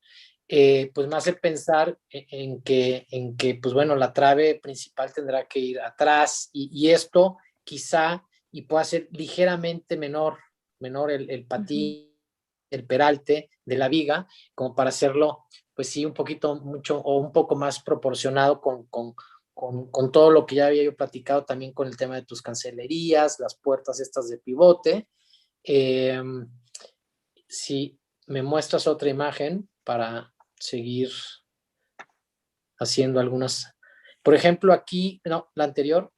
pues me hace pensar en que, pues bueno, la trave principal tendrá que ir atrás y esto quizá y pueda ser ligeramente menor el Ujú. patín, el peralte de la viga, como para hacerlo, pues sí, un poquito, mucho o un poco más proporcionado con todo lo que ya había yo platicado también con el tema de tus cancelerías, las puertas estas de pivote. Eh, si me muestras otra imagen para seguir haciendo algunas. Por ejemplo, aquí, no, la anterior,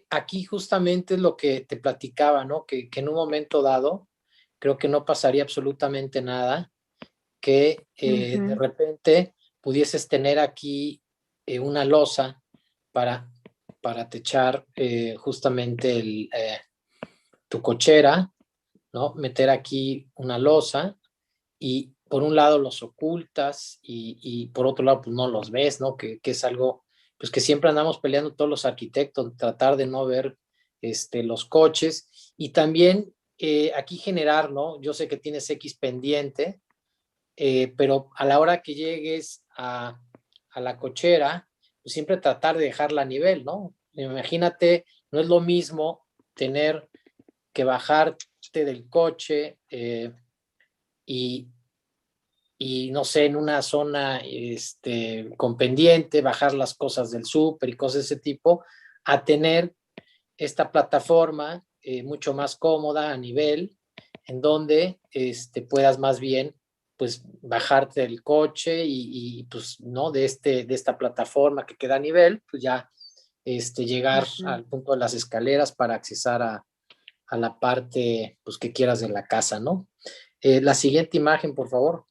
aquí justamente es lo que te platicaba, ¿no? Que en un momento dado, creo que no pasaría absolutamente nada, que de Ujú. repente pudieses tener aquí una losa para, para techar justamente tu cochera, ¿no? Meter aquí una losa y por un lado los ocultas y por otro lado pues no los ves, ¿no? Que es algo pues que siempre andamos peleando todos los arquitectos, tratar de no ver los coches y también aquí generar, ¿no? Yo sé que tienes X pendiente, pero a la hora que llegues a la cochera, pues siempre tratar de dejarla a nivel, ¿no? Imagínate, no es lo mismo tener que bajarte del coche y, y no sé, en una zona con pendiente, bajar las cosas del súper y cosas de ese tipo, a tener esta plataforma mucho más cómoda a nivel, en donde puedas más bien pues bajarte del coche y pues no de esta plataforma que queda a nivel, pues ya llegar al punto de las escaleras para accesar a la parte pues que quieras de la casa, ¿no? La siguiente imagen, por favor.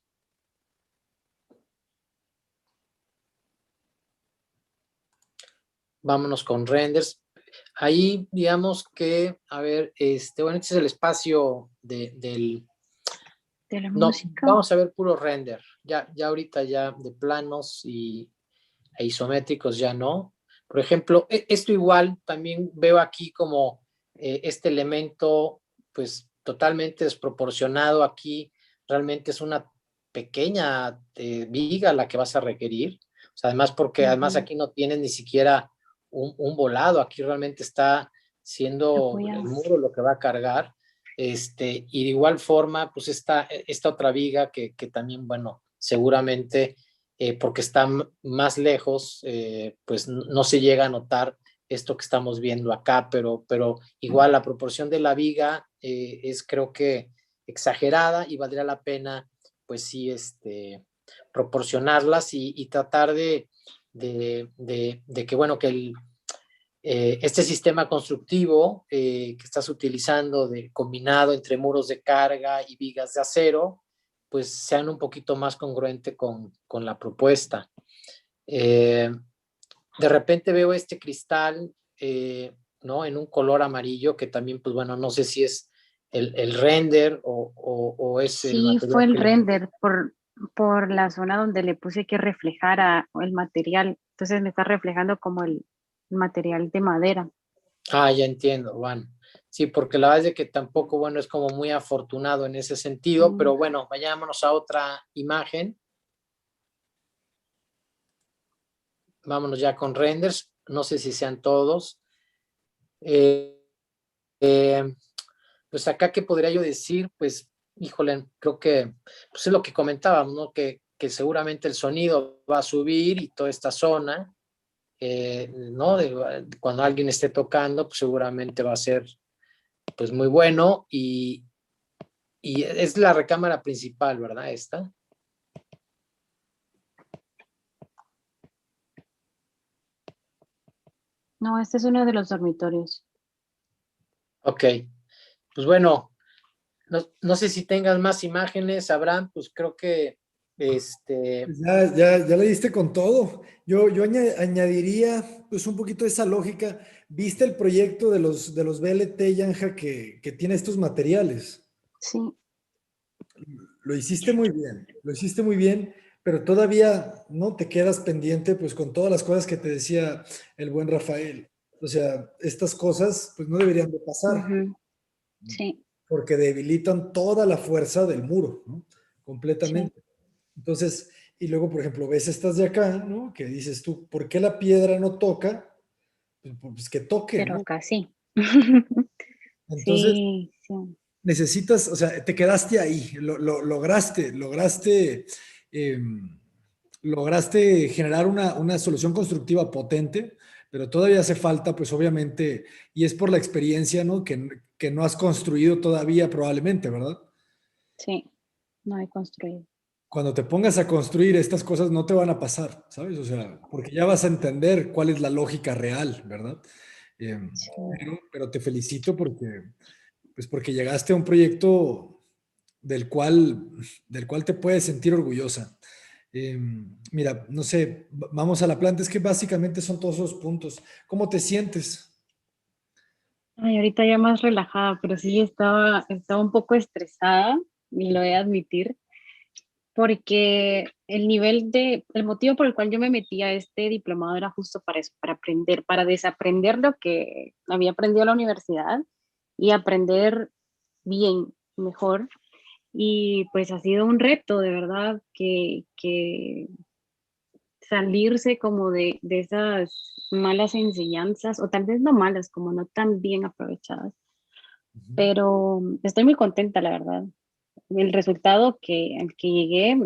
Vámonos con renders. Ahí, digamos que, a ver, bueno, este es el espacio de la No, música. vamos a ver puro render. Ya ahorita ya de planos e isométricos ya no. Por ejemplo, esto igual también veo aquí como este elemento, pues totalmente desproporcionado aquí. Realmente es una pequeña viga la que vas a requerir. O sea, además porque además aquí no tienes ni siquiera un volado. Aquí realmente está siendo el muro lo que va a cargar. Y de igual forma, pues esta otra viga que también, bueno, seguramente porque está más lejos, pues no se llega a notar esto que estamos viendo acá, pero igual la proporción de la viga es creo que exagerada y valdría la pena, pues sí, proporcionarlas y tratar de que, bueno, que este sistema constructivo que estás utilizando combinado entre muros de carga y vigas de acero, pues sean un poquito más congruente con la propuesta. De repente veo este cristal, ¿no? En un color amarillo que también, pues bueno, no sé si es el render o es el Sí, material. fue el render por la zona donde le puse que reflejara el material. Entonces me está reflejando como el material de madera. Ah, ya entiendo, bueno. Sí, porque la verdad es de que tampoco, bueno, es como muy afortunado en ese sentido, pero bueno, vayámonos a otra imagen. Vámonos ya con renders. No sé si sean todos. Pues acá, ¿qué podría yo decir? Pues, híjole, creo que pues es lo que comentábamos, ¿no? Que seguramente el sonido va a subir y toda esta zona, ¿no? Cuando alguien esté tocando, pues seguramente va a ser pues muy bueno y es la recámara principal, ¿verdad? Esta. No, este es uno de los dormitorios. Ok, pues bueno, no sé si tengas más imágenes, Abraham, pues creo que Pues ya le diste con todo. Yo añadiría pues un poquito de esa lógica. ¿Viste el proyecto de los VLT, Yanja, que tiene estos materiales? Sí. Lo hiciste muy bien, lo hiciste muy bien, pero todavía no te quedas pendiente pues con todas las cosas que te decía el buen Rafael. O sea, estas cosas pues no deberían de pasar Sí. porque debilitan toda la fuerza del muro, ¿no? Sí. Completamente. Entonces, y luego, por ejemplo, ves estas de acá, ¿no? Que dices tú, ¿por qué la piedra no toca? Pues que toque, Pero ¿no? acá sí. Entonces, Sí, sí. necesitas, o sea, te quedaste ahí, eh, lograste generar una solución constructiva potente, pero todavía hace falta, pues obviamente, y es por la experiencia, ¿no? Que no has construido todavía probablemente, ¿verdad? Sí, no he construido. Cuando te pongas a construir estas cosas no te van a pasar, ¿sabes? O sea, porque ya vas a entender cuál es la lógica real, ¿verdad? Eh, Sí. pero te felicito porque llegaste a un proyecto del cual te puedes sentir orgullosa. Mira, no sé, vamos a la planta, es que básicamente son todos esos puntos. ¿Cómo te sientes? Ay, ahorita ya más relajada, pero sí estaba un poco estresada, y lo he de admitir, porque el motivo por el cual yo me metí a este diplomado era justo para eso, para aprender, para desaprender lo que había aprendido en la universidad y aprender bien, mejor. Y pues ha sido un reto, de verdad, que salirse como de esas malas enseñanzas, o tal vez no malas, como no tan bien aprovechadas. Pero estoy muy contenta, la verdad. El resultado al que llegué,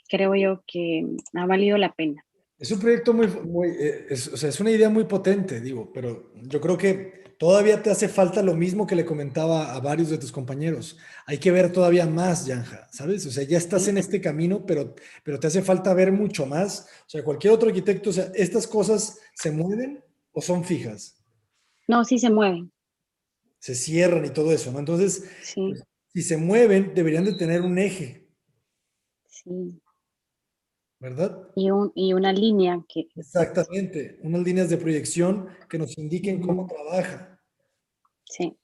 creo yo que ha valido la pena. Es un proyecto o sea, es una idea muy potente, digo, pero yo creo que todavía te hace falta lo mismo que le comentaba a varios de tus compañeros. Hay que ver todavía más, Yanja, ¿sabes? O sea, ya estás en este camino, pero te hace falta ver mucho más. O sea, cualquier otro arquitecto, o sea, ¿estas cosas se mueven o son fijas? No, sí se mueven. Se cierran y todo eso, ¿no? Entonces, Sí, pues, si se mueven, deberían de tener un eje, sí. ¿verdad? Y una línea que, exacto. Exactamente, unas líneas de proyección que nos indiquen cómo Ujú. trabaja. Sí,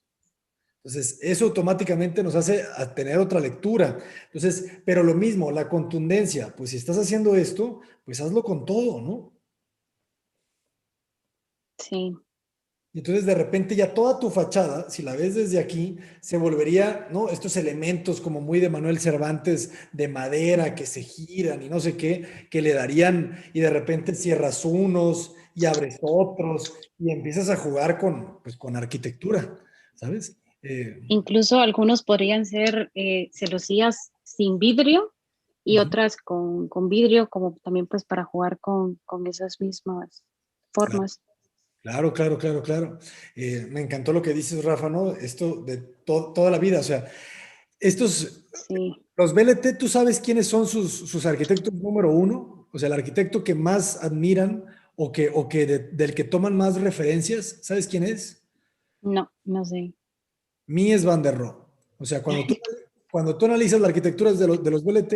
Entonces, eso automáticamente nos hace a tener otra lectura. Entonces, pero lo mismo, la contundencia, pues si estás haciendo esto, pues hazlo con todo, ¿no? sí. Y entonces de repente ya toda tu fachada, si la ves desde aquí, se volvería, ¿no? Estos elementos como muy de Manuel Cervantes, de madera que se giran y no sé qué, que le darían, y de repente cierras unos y abres otros y empiezas a jugar con, pues, con arquitectura, ¿sabes? Incluso algunos podrían ser celosías sin vidrio y Ujú. otras con vidrio, como también pues para jugar con esas mismas formas. Claro, claro, claro, claro. Me encantó lo que dices, Rafa, ¿no? Esto de toda la vida, o sea, estos, Sí, los BLT, ¿tú sabes quiénes son sus arquitectos número uno? O sea, el arquitecto que más admiran o que del que toman más referencias, ¿sabes quién es? no, no sé. Mies van der Rohe. O sea, cuando tú analizas la arquitectura de los BLT,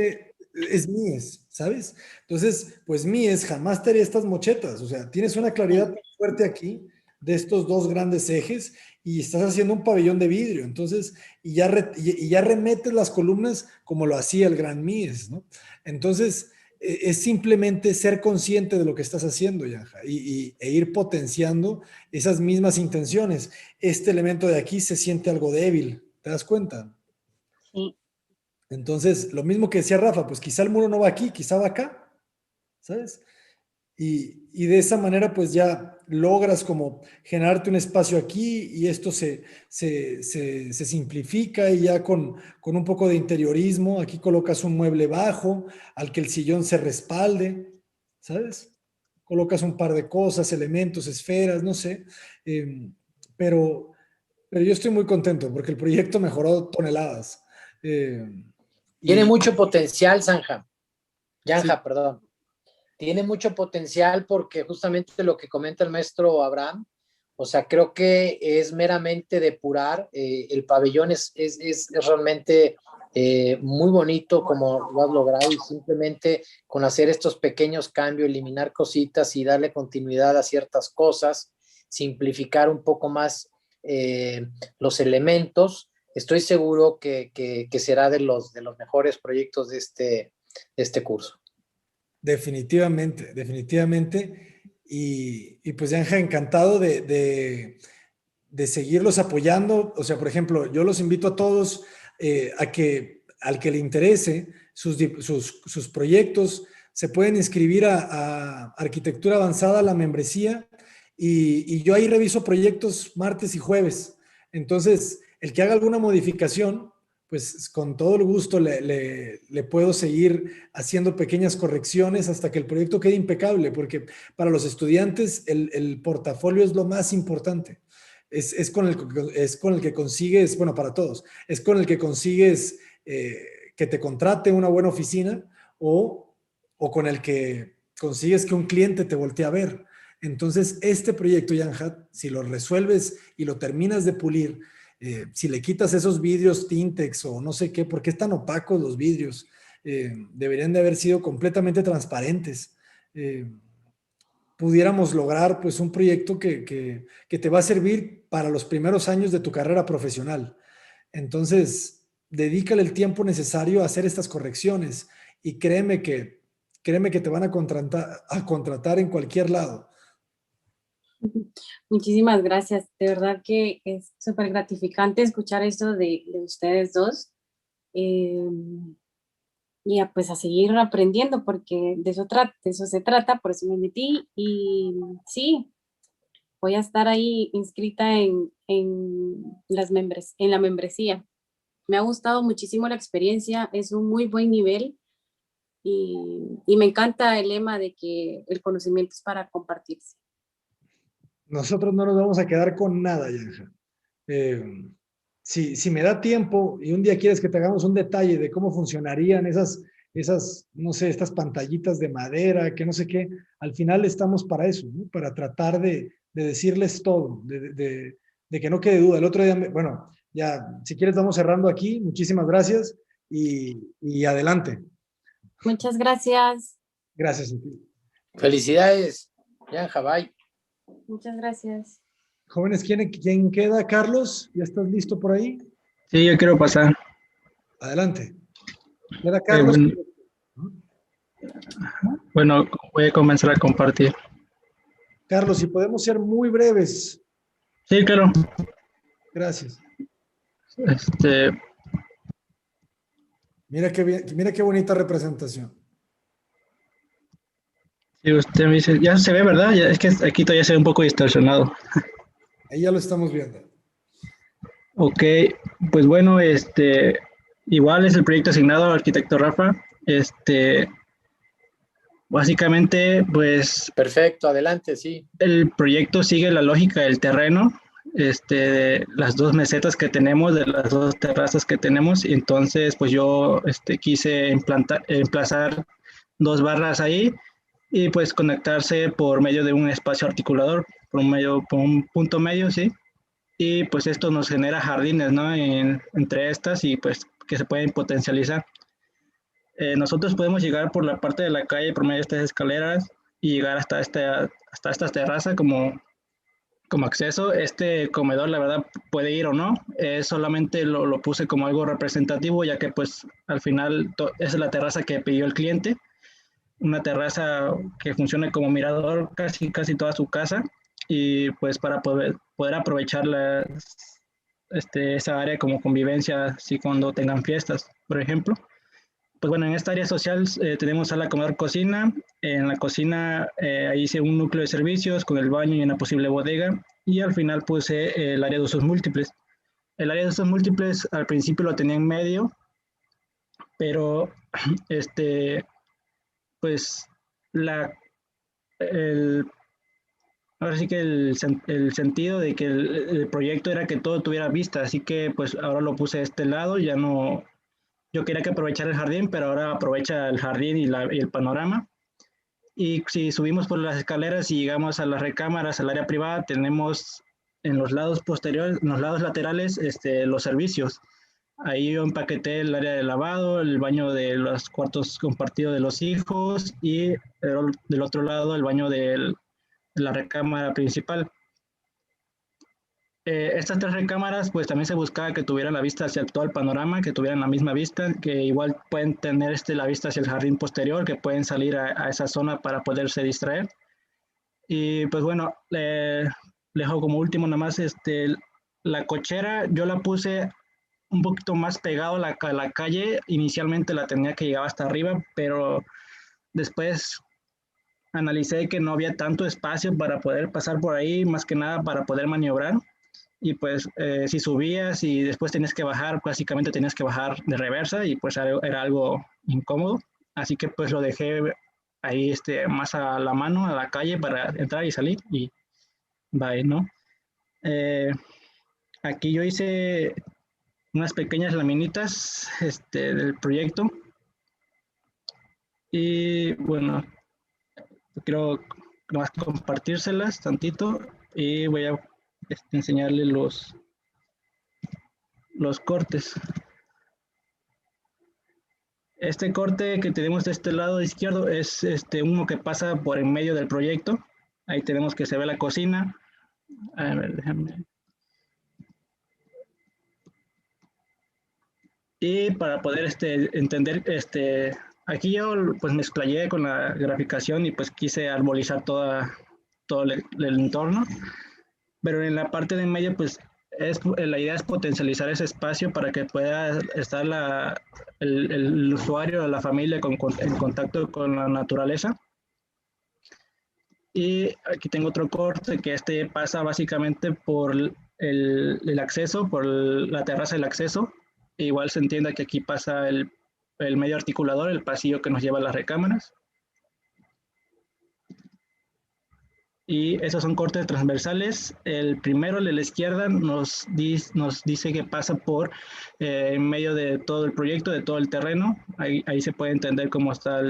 es Mies, ¿sabes? Entonces, pues Mies jamás te haría estas mochetas. O sea, tienes una claridad Sí, tan fuerte aquí de estos dos grandes ejes y estás haciendo un pabellón de vidrio. Entonces, y ya remetes las columnas como lo hacía el gran Mies, ¿no? Entonces, es simplemente ser consciente de lo que estás haciendo, Yanja, e ir potenciando esas mismas intenciones. Este elemento de aquí se siente algo débil, ¿te das cuenta? sí. Entonces, lo mismo que decía Rafa, pues quizá el muro no va aquí, quizá va acá, ¿sabes? Y de esa manera, pues ya logras como generarte un espacio aquí y esto se simplifica y ya con un poco de interiorismo, aquí colocas un mueble bajo al que el sillón se respalde, ¿sabes? Colocas un par de cosas, elementos, esferas, no sé. eh, pero, pero yo estoy muy contento porque el proyecto mejoró toneladas. Eh, Tiene y mucho potencial, sí, Yanja, perdón. Tiene mucho potencial porque justamente lo que comenta el maestro Abraham, o sea, creo que es meramente depurar. El pabellón es realmente muy bonito como lo has logrado y simplemente con hacer estos pequeños cambios, eliminar cositas y darle continuidad a ciertas cosas, simplificar un poco más los elementos, estoy seguro que será de los mejores proyectos de este curso. definitivamente, definitivamente. Y pues Anja, encantado de seguirlos apoyando. O sea, por ejemplo, yo los invito a todos al que le interese sus proyectos, se pueden inscribir a Arquitectura Avanzada, la membresía, y yo ahí reviso proyectos martes y jueves. Entonces, el que haga alguna modificación, pues con todo el gusto le puedo seguir haciendo pequeñas correcciones hasta que el proyecto quede impecable, porque para los estudiantes el portafolio es lo más importante. Es con el que consigues, bueno, para todos, es con el que consigues que te contrate una buena oficina o con el que consigues que un cliente te voltee a ver. Entonces, este proyecto, Yanhat, si lo resuelves y lo terminas de pulir, si le quitas esos vidrios Tintex o no sé qué, porque están opacos los vidrios, deberían de haber sido completamente transparentes. Pudiéramos lograr pues un proyecto que te va a servir para los primeros años de tu carrera profesional. Entonces, dedícale el tiempo necesario a hacer estas correcciones y créeme que te van a contratar en cualquier lado. Muchísimas gracias. De verdad que es súper gratificante escuchar esto de ustedes dos. Eh, pues a seguir aprendiendo porque de eso se trata, por eso me metí y sí, voy a estar ahí inscrita en la membresía. Me ha gustado muchísimo la experiencia, es un muy buen nivel y me encanta el lema de que el conocimiento es para compartirse. Nosotros no nos vamos a quedar con nada, Yanja. Si me da tiempo y un día quieres que te hagamos un detalle de cómo funcionarían esas, no sé, estas pantallitas de madera, que no sé qué, al final estamos para eso, ¿no? Para tratar de decirles todo, de que no quede duda. El otro día, bueno, ya, si quieres vamos cerrando aquí. Muchísimas gracias y adelante. Muchas gracias. Gracias. Felicidades, Yanja, bye. Muchas gracias. Jóvenes, ¿quién queda? Carlos, ¿ya estás listo por ahí? Sí, yo quiero pasar. Adelante. Queda Carlos. Bueno, voy a comenzar a compartir. Carlos, si podemos ser muy breves. Sí, claro. Gracias. Mira qué bonita representación. Sí, usted me dice, ya se ve, ¿verdad? Es que aquí todavía se ve un poco distorsionado. Ahí ya lo estamos viendo. Ok, pues bueno, igual es el proyecto asignado al arquitecto Rafa. Básicamente, pues... Perfecto, adelante, sí. El proyecto sigue la lógica del terreno, de las dos mesetas que tenemos, de las dos terrazas que tenemos, y entonces pues yo quise emplazar dos barras ahí y pues conectarse por medio de un espacio articulador, por un punto medio, ¿sí? Y pues esto nos genera jardines, ¿no? Entre estas y pues que se pueden potencializar. Nosotros podemos llegar por la parte de la calle por medio de estas escaleras y llegar hasta esta terraza como acceso. Este comedor, la verdad, puede ir o no. Solamente lo puse como algo representativo, ya que pues al final es la terraza que pidió el cliente. Una terraza que funcione como mirador casi toda su casa, y pues para poder aprovechar esa área como convivencia, así cuando tengan fiestas, por ejemplo. Pues bueno, en esta área social tenemos sala, comedor, cocina. En la cocina ahí hice un núcleo de servicios con el baño y una posible bodega, y al final puse el área de usos múltiples. El área de usos múltiples al principio lo tenía en medio, pero pues ahora sí que el sentido de que el proyecto era que todo tuviera vista, así que pues ahora lo puse a este lado. Ya no, yo quería que aprovechara el jardín, pero ahora aprovecha el jardín y el panorama. Y si subimos por las escaleras y llegamos a las recámaras, al área privada, tenemos en los lados posteriores, en los lados laterales, los servicios. Ahí yo empaqueté el área de lavado, el baño de los cuartos compartidos de los hijos, y del otro lado el baño de la recámara principal. Estas tres recámaras pues también se buscaba que tuvieran la vista hacia todo el panorama, que tuvieran la misma vista, que igual pueden tener la vista hacia el jardín posterior, que pueden salir a esa zona para poderse distraer. Y pues bueno, dejo como último nada más la cochera. Yo la puse un poquito más pegado a la calle. Inicialmente la tenía que llegar hasta arriba, pero después analicé que no había tanto espacio para poder pasar por ahí, más que nada para poder maniobrar. Y pues si subías y después tenías que bajar, básicamente tenías que bajar de reversa, y pues era algo incómodo. Así que pues lo dejé ahí más a la mano, a la calle, para entrar y salir, y bye, ¿no? Aquí yo hice unas pequeñas laminitas del proyecto, y bueno, quiero más compartírselas tantito, y voy a enseñarle los cortes. Este corte que tenemos de este lado izquierdo es uno que pasa por en medio del proyecto. Ahí tenemos que se ve la cocina. A ver, déjame. Y para poder entender, aquí yo pues me explayé con la graficación y pues quise arbolizar todo el entorno. Pero en la parte de en medio, pues la idea es potencializar ese espacio para que pueda estar el usuario o la familia en contacto con la naturaleza. Y aquí tengo otro corte que pasa básicamente por el acceso, por la terraza del acceso. E igual se entiende que aquí pasa el el medio articulador, el pasillo que nos lleva a las recámaras. Y esos son cortes transversales. El primero, el de la izquierda, nos dice que pasa por en medio de todo el proyecto, de todo el terreno. Ahí se puede entender cómo está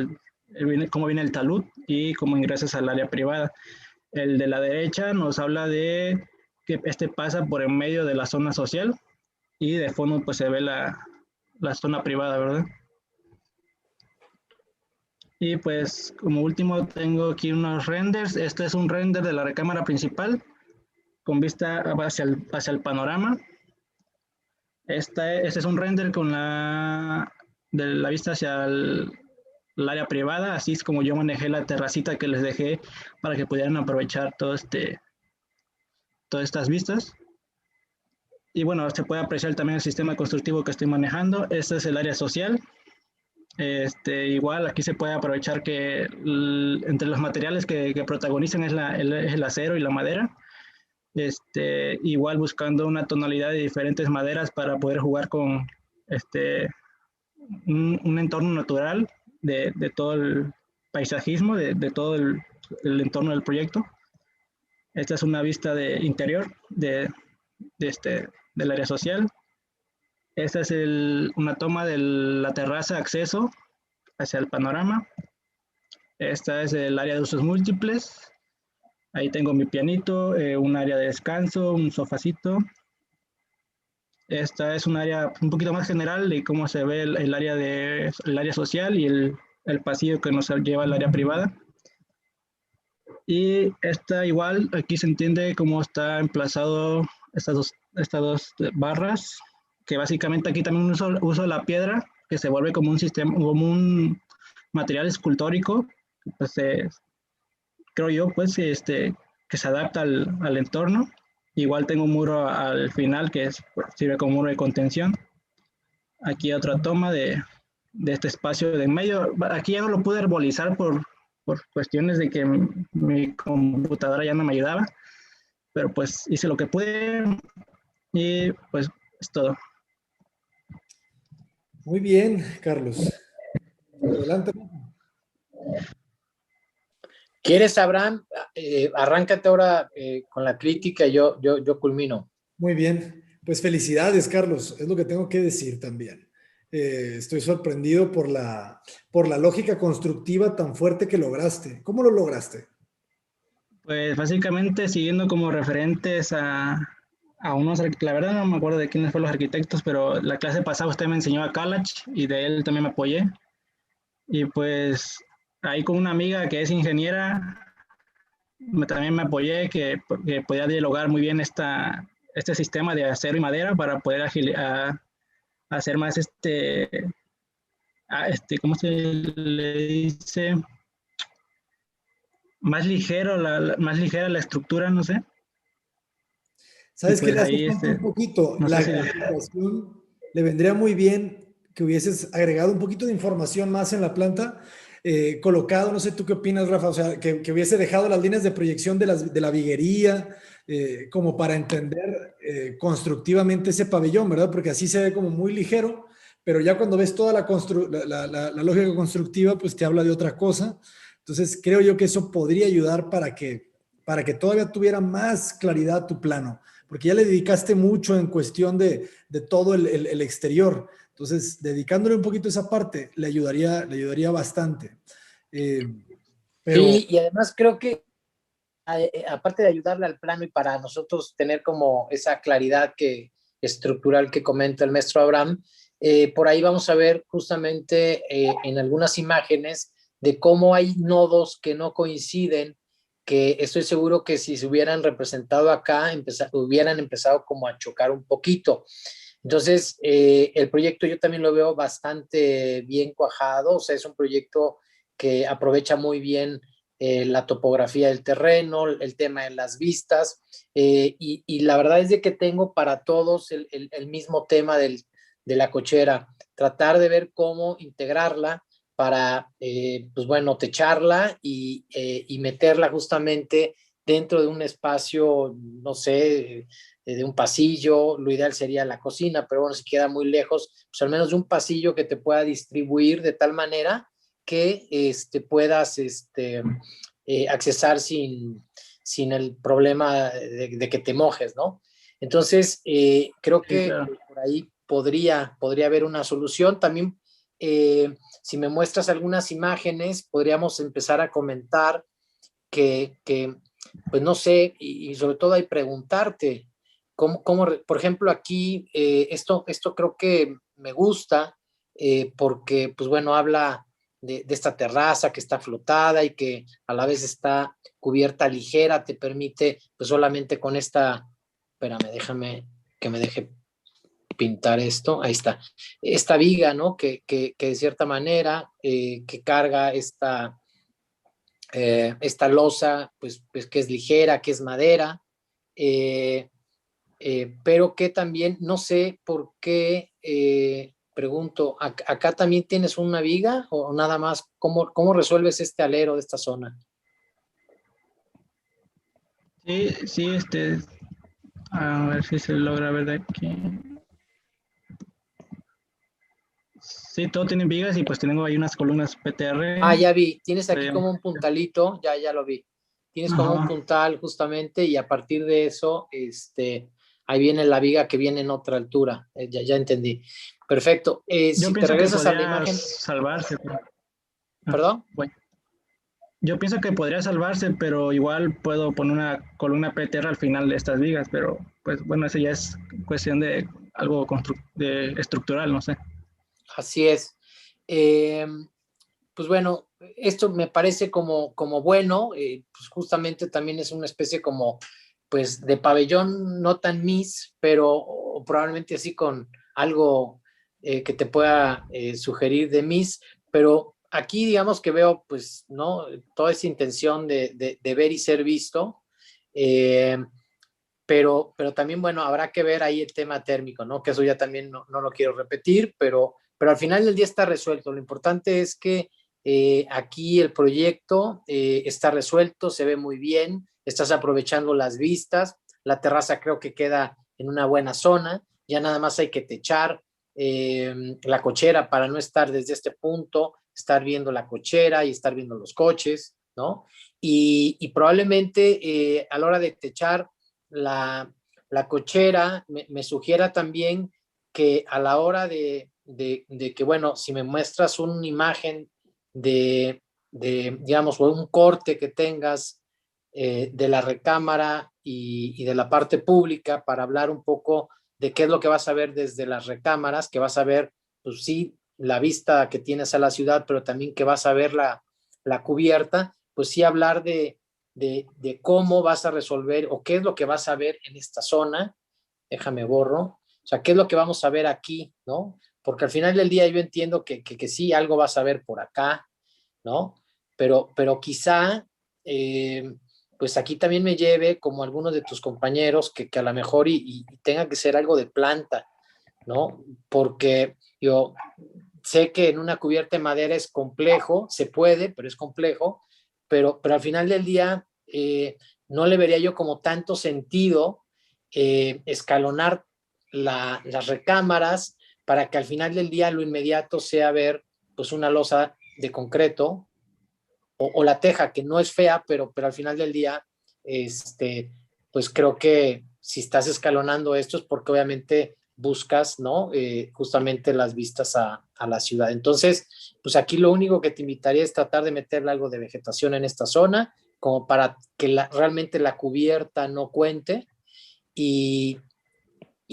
cómo viene el talud y cómo ingresas al área privada. El de la derecha nos habla de que este pasa por en medio de la zona social y de fondo pues se ve la zona privada, ¿verdad? Y pues como último tengo aquí unos renders. Este es un render de la recámara principal con vista hacia el panorama. Este es un render con de la vista hacia el área privada. Así es como yo manejé la terracita que les dejé para que pudieran aprovechar todas estas vistas. Y bueno, se puede apreciar también el sistema constructivo que estoy manejando. Este es el área social. Igual aquí se puede aprovechar que entre los materiales que protagonizan es el acero y la madera. Igual buscando una tonalidad de diferentes maderas para poder jugar con un entorno natural de todo el paisajismo, de todo el entorno del proyecto. Esta es una vista de interior del área social. Esta es una toma de la terraza acceso hacia el panorama. Esta es el área de usos múltiples. Ahí tengo mi pianito, un área de descanso, un sofacito. Esta es un área un poquito más general de cómo se ve el área social y el pasillo que nos lleva al área privada. Y esta igual, aquí se entiende cómo está emplazado estas dos barras, que básicamente aquí también uso la piedra, que se vuelve como un sistema, como un material escultórico, pues, creo yo, pues, que se adapta al entorno. Igual tengo un muro al final que pues, sirve como muro de contención. Aquí otra toma de este espacio de en medio. Aquí ya no lo pude herbolizar por cuestiones de que mi computadora ya no me ayudaba, pero pues hice lo que pude y pues es todo. Muy bien, Carlos. Adelante. ¿Quieres, Abraham? Arráncate ahora con la crítica y yo culmino. Muy bien. Pues felicidades, Carlos. Es lo que tengo que decir también. Estoy sorprendido por la lógica constructiva tan fuerte que lograste. ¿Cómo lo lograste? Pues básicamente siguiendo como referentes a unos, la verdad no me acuerdo de quiénes fueron los arquitectos, pero la clase pasada usted me enseñó a Kalach y de él también me apoyé. Y pues ahí con una amiga que es ingeniera, también me apoyé que podía dialogar muy bien este sistema de acero y madera para poder hacer más ¿cómo se le dice? Más ligera la estructura, no sé. ¿Sabes qué pues le hace ahí, falta un poquito? no La sé si- graficación le vendría muy bien que hubieses agregado un poquito de información más en la planta, colocado, no sé tú qué opinas, Rafa, o sea, que hubiese dejado las líneas de proyección de la viguería, como para entender constructivamente ese pabellón, ¿verdad? Porque así se ve como muy ligero, pero ya cuando ves toda la lógica constructiva, pues te habla de otra cosa. Entonces, creo yo que eso podría ayudar para que todavía tuviera más claridad tu plano, porque ya le dedicaste mucho en cuestión de todo el exterior. Entonces, dedicándole un poquito a esa parte, le ayudaría bastante. Pero Sí, y además creo que aparte de ayudarle al plano y para nosotros tener como esa claridad estructural que comenta el maestro Abraham, por ahí vamos a ver justamente en algunas imágenes de cómo hay nodos que no coinciden, que estoy seguro que si se hubieran representado acá, hubieran empezado como a chocar un poquito. Entonces, el proyecto yo también lo veo bastante bien cuajado, o sea, es un proyecto que aprovecha muy bien la topografía del terreno, el tema de las vistas, y la verdad es de que tengo para todos el mismo tema de la cochera, tratar de ver cómo integrarla para, pues bueno, techarla y meterla justamente dentro de un espacio, no sé, de un pasillo. Lo ideal sería la cocina, pero bueno, si queda muy lejos, pues al menos de un pasillo que te pueda distribuir de tal manera que puedas accesar sin el problema de que te mojes, ¿no? Entonces, creo que claro. por ahí podría haber una solución. También, si me muestras algunas imágenes, podríamos empezar a comentar que pues no sé, y sobre todo hay preguntarte, por ejemplo, aquí, esto creo que me gusta, porque, pues bueno, habla de esta terraza que está flotada y que a la vez está cubierta ligera, te permite, pues solamente con esta, espérame, déjame que me deje pintar esto, ahí está, esta viga, ¿no? Que de cierta manera, que carga esta losa, pues que es ligera, que es madera, pero que también, no sé por qué, pregunto, ¿acá también tienes una viga o nada más? ¿Cómo resuelves este alero de esta zona? Sí, sí, a ver si se logra ver de aquí. Sí, todo tiene vigas y pues tengo ahí unas columnas PTR. Ah, ya vi, tienes aquí como un puntalito, ya lo vi. Tienes como un Ajá. puntal justamente y a partir de eso, ahí viene la viga que viene en otra altura. Ya entendí. Perfecto. Yo Si te pienso que regresas a la podría imagen, salvarse, pero... ¿perdón? bueno. Yo pienso que podría salvarse, pero igual puedo poner una columna PTR al final de estas vigas, pero pues bueno, eso ya es cuestión de algo estructural, no sé. Así es. Pues bueno, esto me parece como bueno, pues justamente también es una especie como, pues de pabellón no tan mis, pero probablemente así con algo que te pueda sugerir de mis, pero aquí digamos que veo pues, ¿no? Toda esa intención de ver y ser visto, eh, pero también, bueno, habrá que ver ahí el tema térmico, ¿no? Que eso ya también no lo quiero repetir, pero al final del día está resuelto. Lo importante es que aquí el proyecto está resuelto, se ve muy bien, estás aprovechando las vistas, la terraza creo que queda en una buena zona, ya nada más hay que techar la cochera para no estar desde este punto, estar viendo la cochera y estar viendo los coches, ¿no? Y probablemente a la hora de techar la cochera me sugiera también que a la hora de que, bueno, si me muestras una imagen digamos, o un corte que tengas de la recámara y de la parte pública para hablar un poco de qué es lo que vas a ver desde las recámaras, que vas a ver, pues sí, la vista que tienes a la ciudad, pero también que vas a ver la cubierta, pues sí hablar de cómo vas a resolver o qué es lo que vas a ver en esta zona. Déjame borro. O sea, qué es lo que vamos a ver aquí, ¿no? Porque al final del día yo entiendo que sí, algo vas a ver por acá, ¿no? Pero quizá, pues aquí también me lleve, como algunos de tus compañeros, que a lo mejor y tenga que ser algo de planta, ¿no? Porque yo sé que en una cubierta de madera es complejo, se puede, pero es complejo, pero al final del día no le vería yo como tanto sentido escalonar las recámaras para que al final del día lo inmediato sea ver pues una losa de concreto o la teja, que no es fea, pero al final del día, pues creo que si estás escalonando esto es porque obviamente buscas, ¿no? Justamente las vistas a la ciudad. Entonces, pues aquí lo único que te invitaría es tratar de meterle algo de vegetación en esta zona, como para que realmente la cubierta no cuente. Y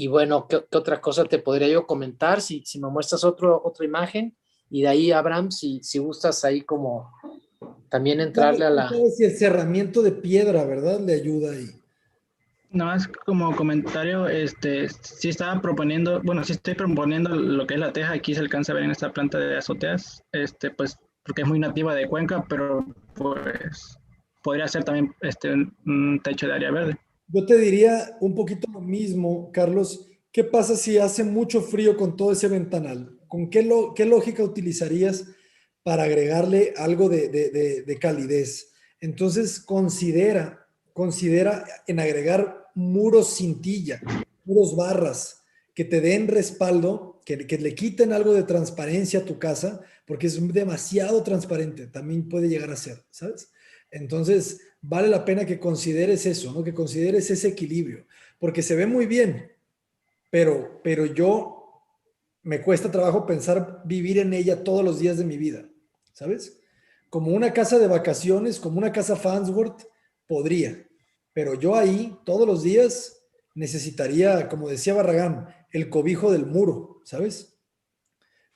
bueno, ¿qué otra cosa te podría yo comentar? Si me muestras otra imagen, y de ahí, Abraham, si gustas ahí como también entrarle a la... Si el cerramiento de piedra, ¿verdad? Le ayuda ahí. No, es como comentario, sí estaba proponiendo, bueno, sí estoy proponiendo lo que es la teja, aquí se alcanza a ver en esta planta de azoteas, pues, porque es muy nativa de Cuenca, pero pues podría ser también un techo de área verde. Yo te diría un poquito lo mismo, Carlos. ¿Qué pasa si hace mucho frío con todo ese ventanal? ¿Con qué lógica utilizarías para agregarle algo de calidez? Entonces, considera en agregar muros cintilla, muros barras, que te den respaldo, que le quiten algo de transparencia a tu casa, porque es demasiado transparente, también puede llegar a ser, ¿sabes? Entonces, vale la pena que consideres eso, ¿no? Que consideres ese equilibrio, porque se ve muy bien, pero yo me cuesta trabajo pensar vivir en ella todos los días de mi vida, ¿sabes? Como una casa de vacaciones, como una casa Farnsworth, podría, pero yo ahí todos los días necesitaría, como decía Barragán, el cobijo del muro, ¿sabes?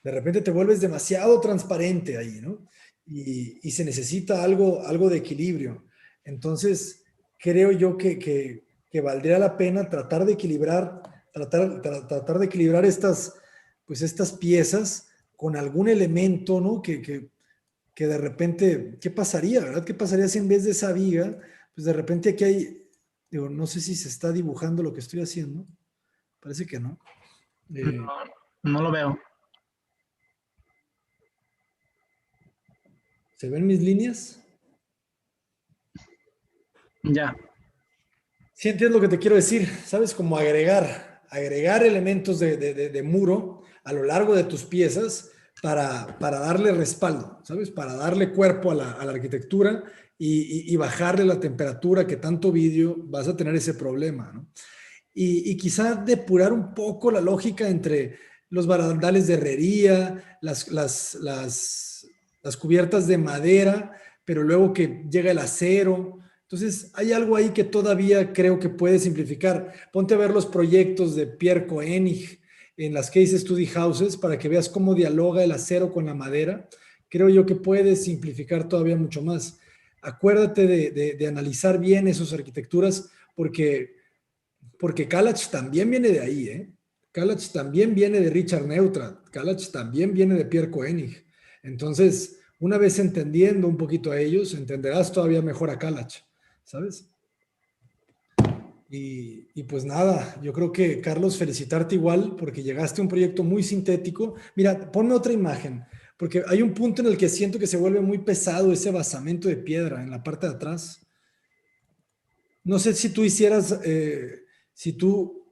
De repente te vuelves demasiado transparente ahí, ¿no? Y se necesita algo de equilibrio. Entonces, creo yo que valdría la pena tratar de equilibrar, tratar de equilibrar pues estas piezas con algún elemento, ¿no? Que de repente, ¿qué pasaría, verdad? ¿Qué pasaría si en vez de esa viga, pues de repente aquí hay, digo, no sé si se está dibujando lo que estoy haciendo, parece que no. No, no lo veo. ¿Se ven mis líneas? Ya. Sí entiendo lo que te quiero decir, ¿sabes? Como agregar elementos de muro a lo largo de tus piezas para darle respaldo, ¿sabes? Para darle cuerpo a la arquitectura y bajarle la temperatura, que tanto vidrio vas a tener ese problema, ¿no? Y quizá depurar un poco la lógica entre los barandales de herrería, las cubiertas de madera, pero luego que llega el acero. Entonces, hay algo ahí que todavía creo que puede simplificar. Ponte a ver los proyectos de Pierre Koenig en las Case Study Houses para que veas cómo dialoga el acero con la madera. Creo yo que puede simplificar todavía mucho más. Acuérdate de analizar bien esas arquitecturas porque Kalach también viene de ahí, ¿eh? Kalach también viene de Richard Neutrath, Kalach también viene de Pierre Koenig. Entonces, una vez entendiendo un poquito a ellos, entenderás todavía mejor a Kalach, ¿sabes? Y pues nada, yo creo que, Carlos, felicitarte igual porque llegaste a un proyecto muy sintético. Mira, ponme otra imagen, porque hay un punto en el que siento que se vuelve muy pesado ese basamento de piedra en la parte de atrás. No sé si tú hicieras, si tú,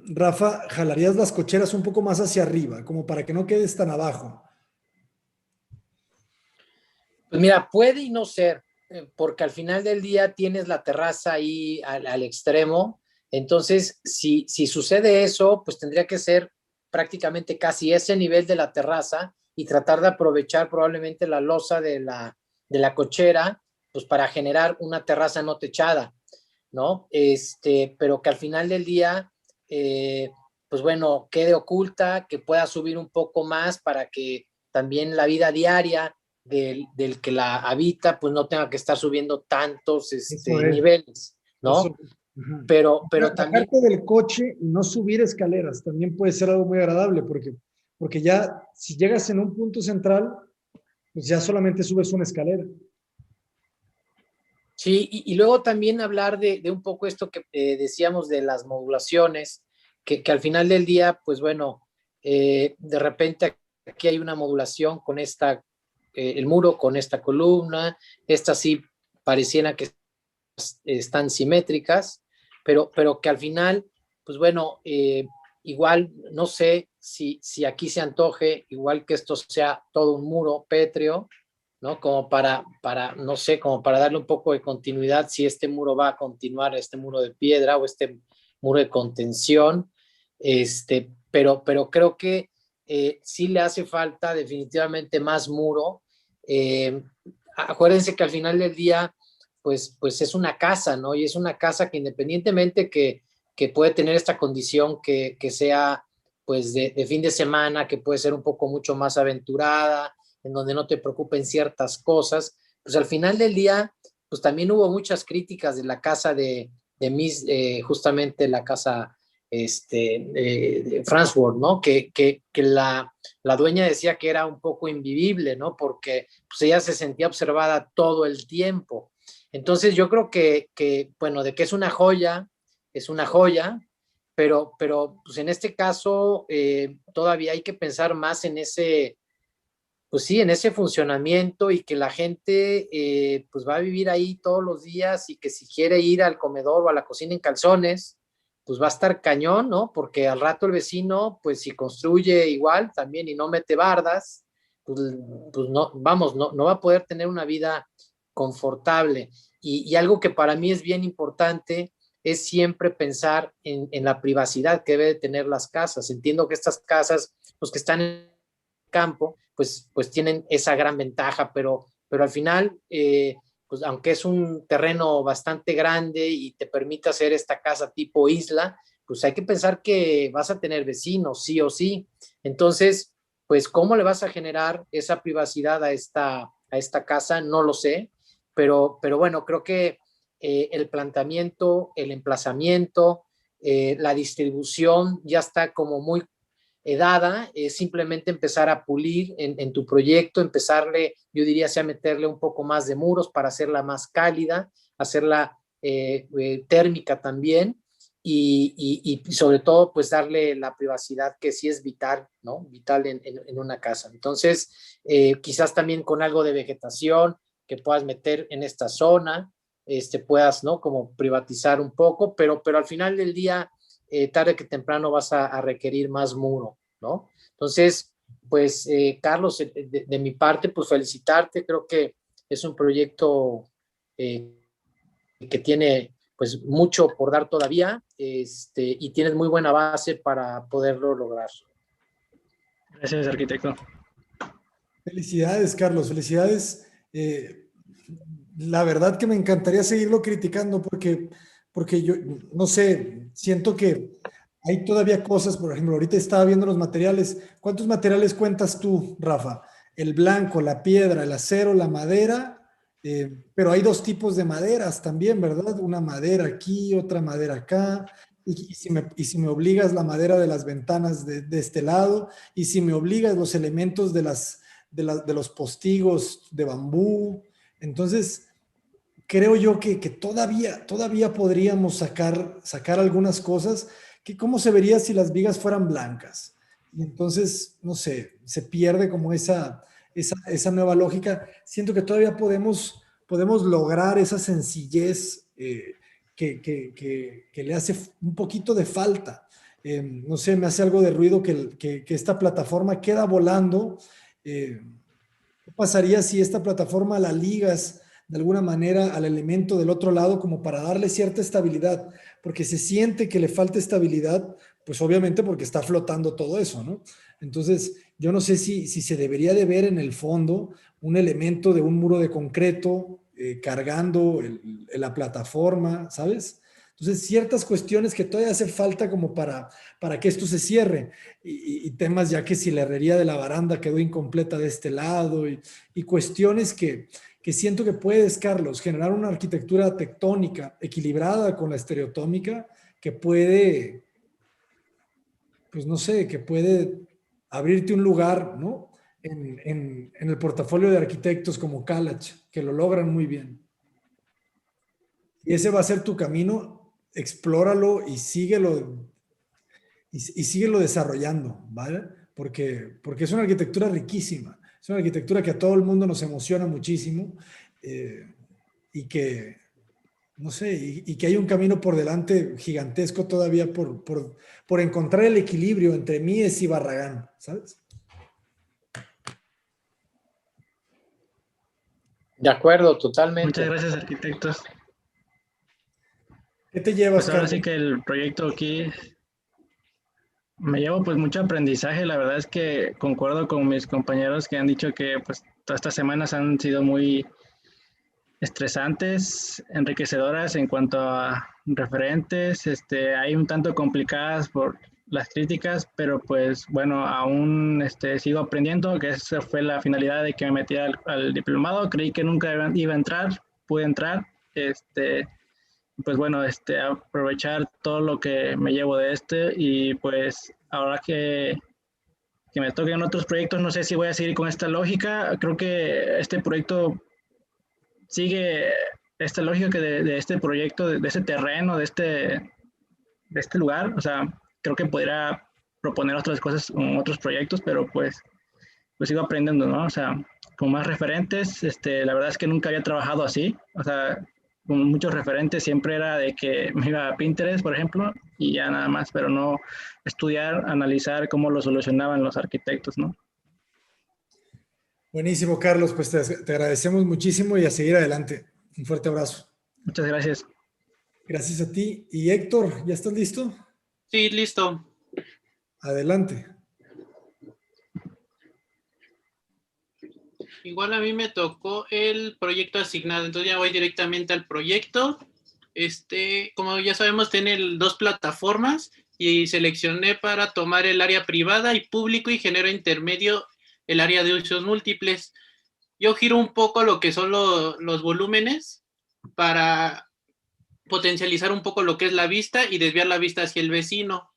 Rafa, jalarías las cocheras un poco más hacia arriba, como para que no quedes tan abajo. Pues mira, puede y no ser, porque al final del día tienes la terraza ahí al extremo. Entonces, si sucede eso, pues tendría que ser prácticamente casi ese nivel de la terraza y tratar de aprovechar probablemente la losa de la cochera, pues para generar una terraza no techada, ¿no? Pero que al final del día, pues bueno, quede oculta, que pueda subir un poco más para que también la vida diaria del que la habita, pues no tenga que estar subiendo tantos niveles, ¿no? Pero también... Bajarte del coche y no subir escaleras también puede ser algo muy agradable, porque ya si llegas en un punto central, pues ya solamente subes una escalera. Sí, y luego también hablar de un poco esto que decíamos de las modulaciones, que al final del día, pues bueno, de repente aquí hay una modulación con el muro con esta columna, estas sí pareciera que están simétricas, pero que al final, pues bueno, igual no sé si aquí se antoje, igual que esto sea todo un muro pétreo, ¿no? Como no sé, como para darle un poco de continuidad, si este muro va a continuar, este muro de piedra o este muro de contención, pero creo que sí le hace falta definitivamente más muro. Acuérdense que al final del día, pues es una casa, ¿no? Y es una casa que independientemente que puede tener esta condición que sea pues de fin de semana, que puede ser un poco mucho más aventurada, en donde no te preocupen ciertas cosas, pues al final del día, pues también hubo muchas críticas de la casa de justamente la casa de Farnsworth, ¿no? Que la dueña decía que era un poco invivible, ¿no? Porque pues ella se sentía observada todo el tiempo. Entonces yo creo que bueno, de que es una joya, pero pues en este caso todavía hay que pensar más en ese pues sí, en ese funcionamiento y que la gente pues va a vivir ahí todos los días y que si quiere ir al comedor o a la cocina en calzones, pues va a estar cañón, ¿no? Porque al rato el vecino, pues si construye igual también y no mete bardas, pues, pues no, vamos, no va a poder tener una vida confortable. Y algo que para mí es bien importante es siempre pensar en la privacidad que debe de tener las casas. Entiendo que estas casas, los que están en el campo, pues tienen esa gran ventaja, pero al final, pues aunque es un terreno bastante grande y te permite hacer esta casa tipo isla, pues hay que pensar que vas a tener vecinos, sí o sí. Entonces, pues, ¿cómo le vas a generar esa privacidad a esta casa? No lo sé, pero bueno, creo que el planteamiento, el emplazamiento, la distribución ya está como muy dada, es simplemente empezar a pulir en tu proyecto, empezarle, yo diría, sea meterle un poco más de muros para hacerla más cálida, hacerla térmica también y sobre todo pues darle la privacidad que sí es vital, ¿no? Vital en una casa. Entonces, quizás también con algo de vegetación que puedas meter en esta zona, puedas, ¿no? Como privatizar un poco, pero al final del día tarde que temprano vas a requerir más muro, ¿no? Entonces, pues, Carlos, de mi parte, pues felicitarte, creo que es un proyecto que tiene pues mucho por dar todavía, y tienes muy buena base para poderlo lograr. Gracias, arquitecto. Felicidades, Carlos, felicidades. La verdad que me encantaría seguirlo criticando porque yo, no sé, siento que hay todavía cosas, por ejemplo, ahorita estaba viendo los materiales. ¿Cuántos materiales cuentas tú, Rafa? El blanco, la piedra, el acero, la madera, pero hay dos tipos de maderas también, ¿verdad? Una madera aquí, otra madera acá. Y si me obligas la madera de las ventanas de este lado, y si me obligas los elementos de los postigos de bambú, entonces creo yo que todavía podríamos sacar algunas cosas que cómo se vería si las vigas fueran blancas. Y entonces, no sé, se pierde como esa nueva lógica. Siento que todavía podemos lograr esa sencillez que le hace un poquito de falta. No sé, me hace algo de ruido que esta plataforma queda volando. ¿Qué pasaría si esta plataforma la ligas de alguna manera al elemento del otro lado como para darle cierta estabilidad? Porque se siente que le falta estabilidad, pues obviamente porque está flotando todo eso, ¿no? Entonces, yo no sé si se debería de ver en el fondo un elemento de un muro de concreto cargando la plataforma, ¿sabes? Entonces, ciertas cuestiones que todavía hace falta como para que esto se cierre. Y temas ya que si la herrería de la baranda quedó incompleta de este lado y cuestiones que siento que puedes, Carlos, generar una arquitectura tectónica equilibrada con la estereotómica que puede, pues no sé, que puede abrirte un lugar, ¿no? En el portafolio de arquitectos como Kalach, que lo logran muy bien. Y ese va a ser tu camino, explóralo y síguelo desarrollando, ¿vale? Porque es una arquitectura riquísima, es una arquitectura que a todo el mundo nos emociona muchísimo y que, no sé, y que hay un camino por delante gigantesco todavía por encontrar el equilibrio entre Mies y Barragán, ¿sabes? De acuerdo, totalmente. Muchas gracias, arquitectos. ¿Qué te llevas, pues ahora Carlos? sí que el proyecto aquí me llevo pues mucho aprendizaje. La verdad es que concuerdo con mis compañeros que han dicho que pues todas estas semanas han sido muy estresantes, enriquecedoras en cuanto a referentes, hay un tanto complicadas por las críticas, pero pues bueno, aún sigo aprendiendo, que esa fue la finalidad de que me metí al diplomado. Creí que nunca iba a entrar, pude entrar, pues bueno, aprovechar todo lo que me llevo de y pues ahora que me toquen otros proyectos, no sé si voy a seguir con esta lógica. Creo que este proyecto sigue esta lógica que de este proyecto, de este terreno, de este lugar. O sea, creo que podría proponer otras cosas en otros proyectos, pero pues pues sigo aprendiendo, ¿no? O sea, con más referentes, la verdad es que nunca había trabajado así, o sea, con muchos referentes siempre era de que me iba a Pinterest, por ejemplo, y ya nada más, pero no estudiar, analizar cómo lo solucionaban los arquitectos, ¿no? Buenísimo, Carlos, pues te agradecemos muchísimo y a seguir adelante. Un fuerte abrazo. Muchas gracias. Gracias a ti. Y Héctor, ¿ya estás listo? Sí, listo. Adelante. Igual a mí me tocó el proyecto asignado, entonces ya voy directamente al proyecto. Como ya sabemos, tiene dos plataformas y seleccioné para tomar el área privada y público y genero intermedio el área de usos múltiples. Yo giro un poco lo que son los volúmenes para potencializar un poco lo que es la vista y desviar la vista hacia el vecino.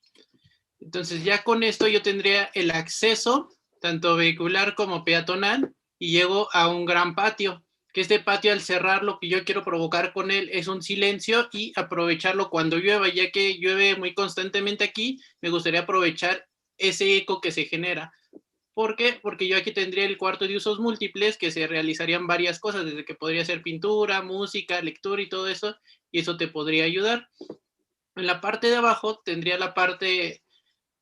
Entonces ya con esto yo tendría el acceso, tanto vehicular como peatonal, y llego a un gran patio, que este patio al cerrar lo que yo quiero provocar con él es un silencio y aprovecharlo cuando llueva, ya que llueve muy constantemente aquí, me gustaría aprovechar ese eco que se genera. ¿Por qué? Porque yo aquí tendría el cuarto de usos múltiples que se realizarían varias cosas, desde que podría ser pintura, música, lectura y todo eso, y eso te podría ayudar. En la parte de abajo tendría la parte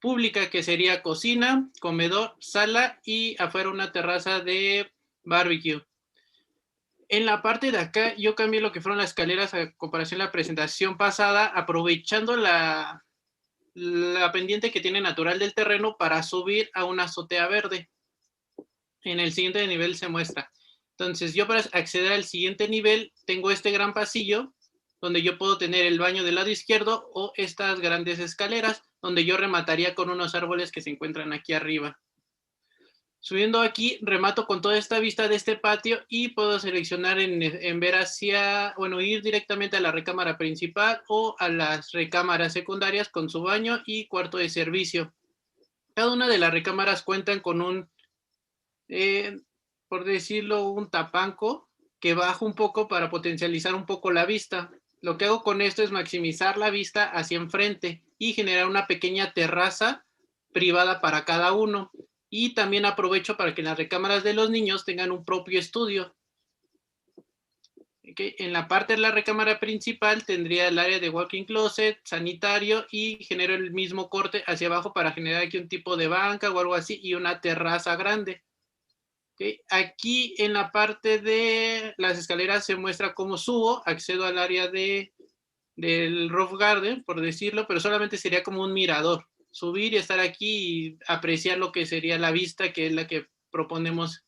pública, que sería cocina, comedor, sala y afuera una terraza de barbecue. En la parte de acá yo cambié lo que fueron las escaleras a comparación de la presentación pasada, aprovechando la pendiente que tiene natural del terreno para subir a una azotea verde. En el siguiente nivel se muestra. Entonces yo, para acceder al siguiente nivel, tengo este gran pasillo donde yo puedo tener el baño del lado izquierdo o estas grandes escaleras donde yo remataría con unos árboles que se encuentran aquí arriba. Subiendo aquí, remato con toda esta vista de este patio y puedo seleccionar en ver hacia, bueno, ir directamente a la recámara principal o a las recámaras secundarias con su baño y cuarto de servicio. Cada una de las recámaras cuentan con un, por decirlo, un tapanco que baja un poco para potencializar un poco la vista. Lo que hago con esto es maximizar la vista hacia enfrente y generar una pequeña terraza privada para cada uno. Y también aprovecho para que las recámaras de los niños tengan un propio estudio. Okay. En la parte de la recámara principal tendría el área de walk-in closet, sanitario, y genero el mismo corte hacia abajo para generar aquí un tipo de banca o algo así y una terraza grande. Okay. Aquí en la parte de las escaleras se muestra cómo subo, accedo al área del roof garden, por decirlo, pero solamente sería como un mirador. Subir y estar aquí y apreciar lo que sería la vista, que es la que proponemos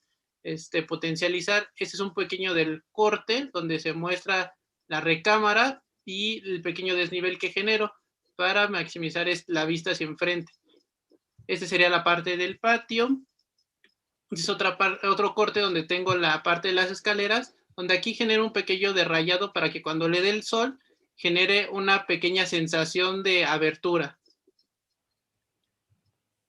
potencializar. Este es un pequeño del corte donde se muestra la recámara y el pequeño desnivel que genero para maximizar la vista hacia enfrente. Este sería la parte del patio. Es otro corte donde tengo la parte de las escaleras, donde aquí genero un pequeño derrayado para que cuando le dé el sol genere una pequeña sensación de abertura.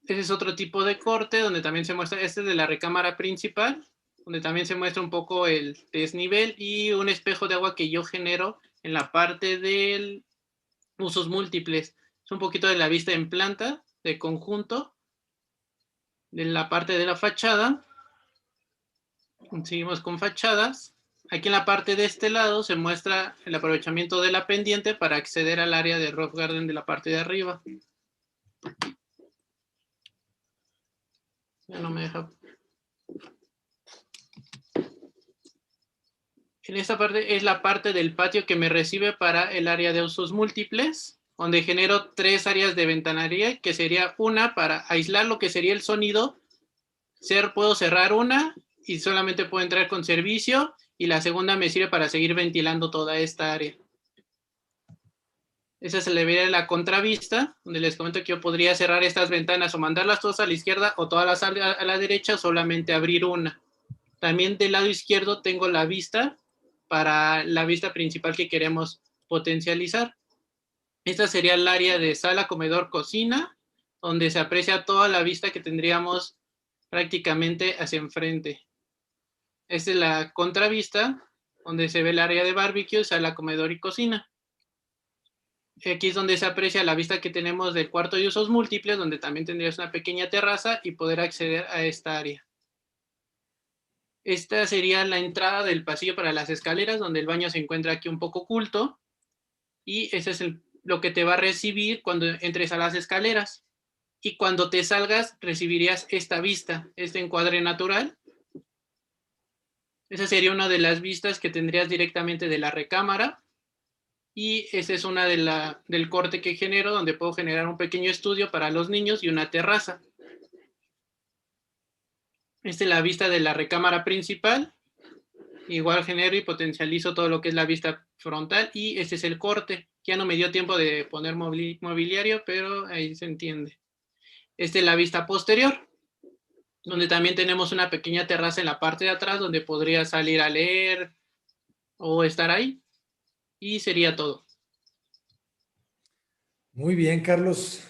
Ese es otro tipo de corte donde también se muestra, este de la recámara principal, donde también se muestra un poco el desnivel y un espejo de agua que yo genero en la parte de usos múltiples. Es un poquito de la vista en planta, de conjunto, de la parte de la fachada. Seguimos con fachadas. Aquí en la parte de este lado se muestra el aprovechamiento de la pendiente para acceder al área de roof garden de la parte de arriba. Ya no me deja. En esta parte es la parte del patio que me recibe para el área de usos múltiples, donde genero 3 áreas de ventanaría, que sería una para aislar lo que sería el sonido. Puedo cerrar una y solamente puedo entrar con servicio, y la segunda me sirve para seguir ventilando toda esta área. Esa se le vería la contravista, donde les comento que yo podría cerrar estas ventanas o mandarlas todas a la izquierda o todas a la derecha, o solamente abrir una. También del lado izquierdo tengo la vista para la vista principal que queremos potencializar. Esta sería el área de sala, comedor, cocina, donde se aprecia toda la vista que tendríamos prácticamente hacia enfrente. Esta es la contravista, donde se ve el área de barbecue, sala, comedor y cocina. Aquí es donde se aprecia la vista que tenemos del cuarto de usos múltiples, donde también tendrías una pequeña terraza y poder acceder a esta área. Esta sería la entrada del pasillo para las escaleras, donde el baño se encuentra aquí un poco oculto. Y ese es lo que te va a recibir cuando entres a las escaleras. Y cuando te salgas, recibirías esta vista, este encuadre natural. Esa sería una de las vistas que tendrías directamente de la recámara. Y esa es una del corte que genero, donde puedo generar un pequeño estudio para los niños y una terraza. Esta es la vista de la recámara principal. Igual genero y potencializo todo lo que es la vista frontal. Y este es el corte. Ya no me dio tiempo de poner mobiliario, pero ahí se entiende. Esta es la vista posterior, donde también tenemos una pequeña terraza en la parte de atrás, donde podría salir a leer o estar ahí. Y sería todo. Muy bien, Carlos.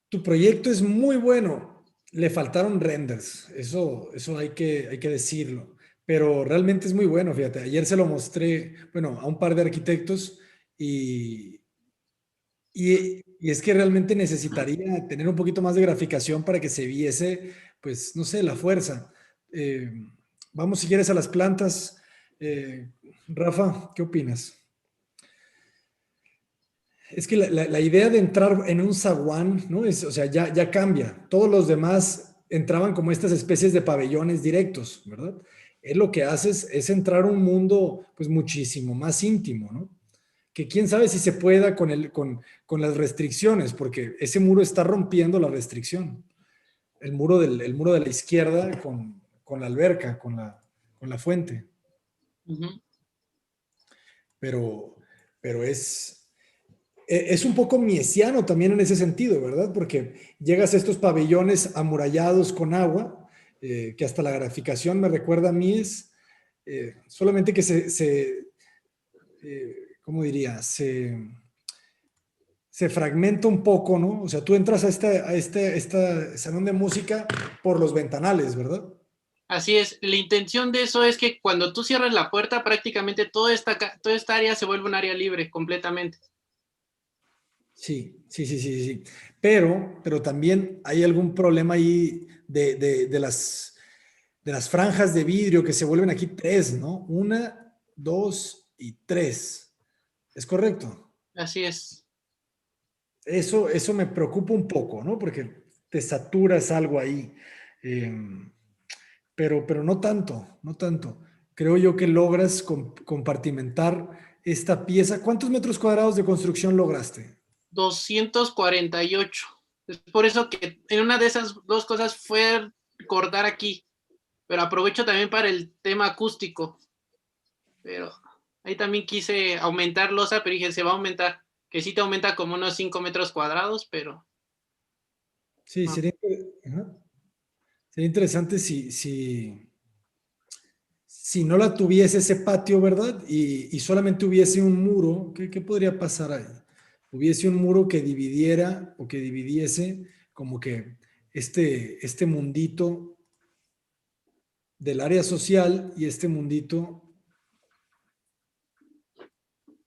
Tu proyecto es muy bueno. Le faltaron renders, eso hay que decirlo. Pero realmente es muy bueno, fíjate. Ayer se lo mostré, bueno, a un par de arquitectos y es que realmente necesitaría tener un poquito más de graficación para que se viese, pues, no sé, la fuerza. Eh, Vamos, si quieres, a las plantas. Rafa, ¿qué opinas? Es que la idea de entrar en un zaguán, ¿no? O sea, ya cambia. Todos los demás entraban como estas especies de pabellones directos, ¿verdad? Él lo que hace es entrar a un mundo, pues, muchísimo más íntimo, ¿no? Que quién sabe si se pueda con las restricciones, porque ese muro está rompiendo la restricción. El muro de la izquierda con la alberca, con la fuente. Pero es un poco miesiano también en ese sentido, ¿verdad? Porque llegas a estos pabellones amurallados con agua, que hasta la graficación me recuerda a mí solamente que ¿cómo diría? Se fragmenta un poco, ¿no? O sea, tú entras a este salón de música por los ventanales, ¿verdad? Así es. La intención de eso es que cuando tú cierras la puerta, prácticamente toda esta área se vuelve un área libre completamente. Sí. Pero también hay algún problema ahí de las franjas de vidrio que se vuelven aquí 3, ¿no? 1, 2 y 3. ¿Es correcto? Así es. Eso me preocupa un poco, ¿no? Porque te saturas algo ahí. Pero no tanto, no tanto. Creo yo que logras compartimentar esta pieza. ¿Cuántos metros cuadrados de construcción lograste? 248. Es por eso que en una de esas dos cosas fue cortar aquí. Pero aprovecho también para el tema acústico. Pero ahí también quise aumentar losa, pero dije, se va a aumentar. Que sí te aumenta como unos 5 metros cuadrados, pero... Sí, sería interesante si no la tuviese ese patio, ¿verdad? Y solamente hubiese un muro, ¿qué podría pasar ahí? Hubiese un muro que dividiera o que dividiese como que este mundito del área social y este mundito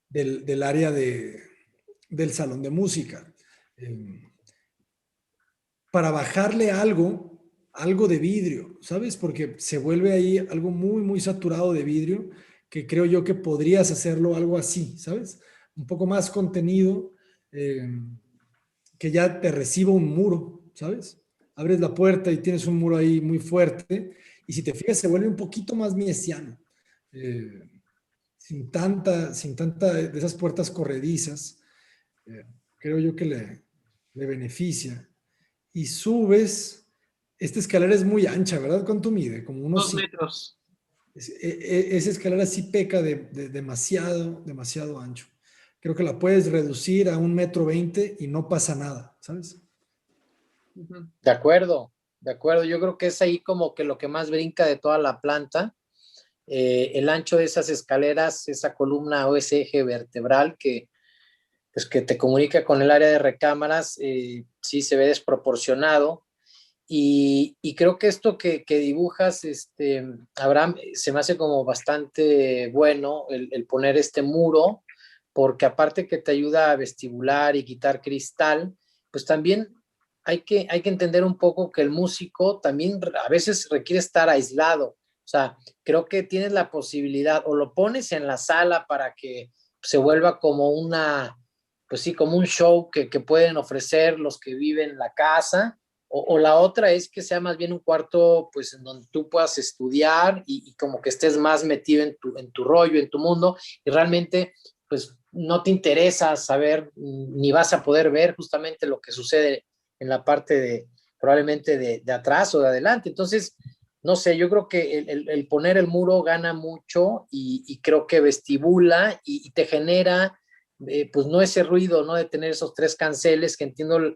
del área del salón de música. Para bajarle algo de vidrio, ¿sabes? Porque se vuelve ahí algo muy, muy saturado de vidrio, que creo yo que podrías hacerlo algo así, ¿sabes? Un poco más contenido, que ya te reciba un muro, ¿sabes? Abres la puerta y tienes un muro ahí muy fuerte, y si te fijas se vuelve un poquito más miesiano, sin tanta de esas puertas corredizas. Creo yo que le beneficia. Y subes, esta escalera es muy ancha, ¿verdad? ¿Cuánto mide? Como unos 2 metros. Esa escalera sí peca de demasiado ancho. Creo que la puedes reducir a 1,20 m y no pasa nada, ¿sabes? De acuerdo. Yo creo que es ahí como que lo que más brinca de toda la planta. El ancho de esas escaleras, esa columna o ese eje vertebral que te comunica con el área de recámaras, sí se ve desproporcionado. Y creo que esto que dibujas, Abraham, se me hace como bastante bueno el poner este muro, porque aparte que te ayuda a vestibular y quitar cristal, pues también hay que entender un poco que el músico también a veces requiere estar aislado. O sea, creo que tienes la posibilidad, o lo pones en la sala para que se vuelva como una, pues sí, como un show que pueden ofrecer los que viven en la casa, o la otra es que sea más bien un cuarto, pues, en donde tú puedas estudiar y como que estés más metido en tu rollo, en tu mundo, y realmente, pues, no te interesa saber, ni vas a poder ver justamente lo que sucede en la parte de, probablemente de atrás o de adelante. Entonces, no sé, yo creo que el poner el muro gana mucho y creo que vestibula y te genera, pues, no ese ruido, ¿no? De tener esos 3 canceles, que entiendo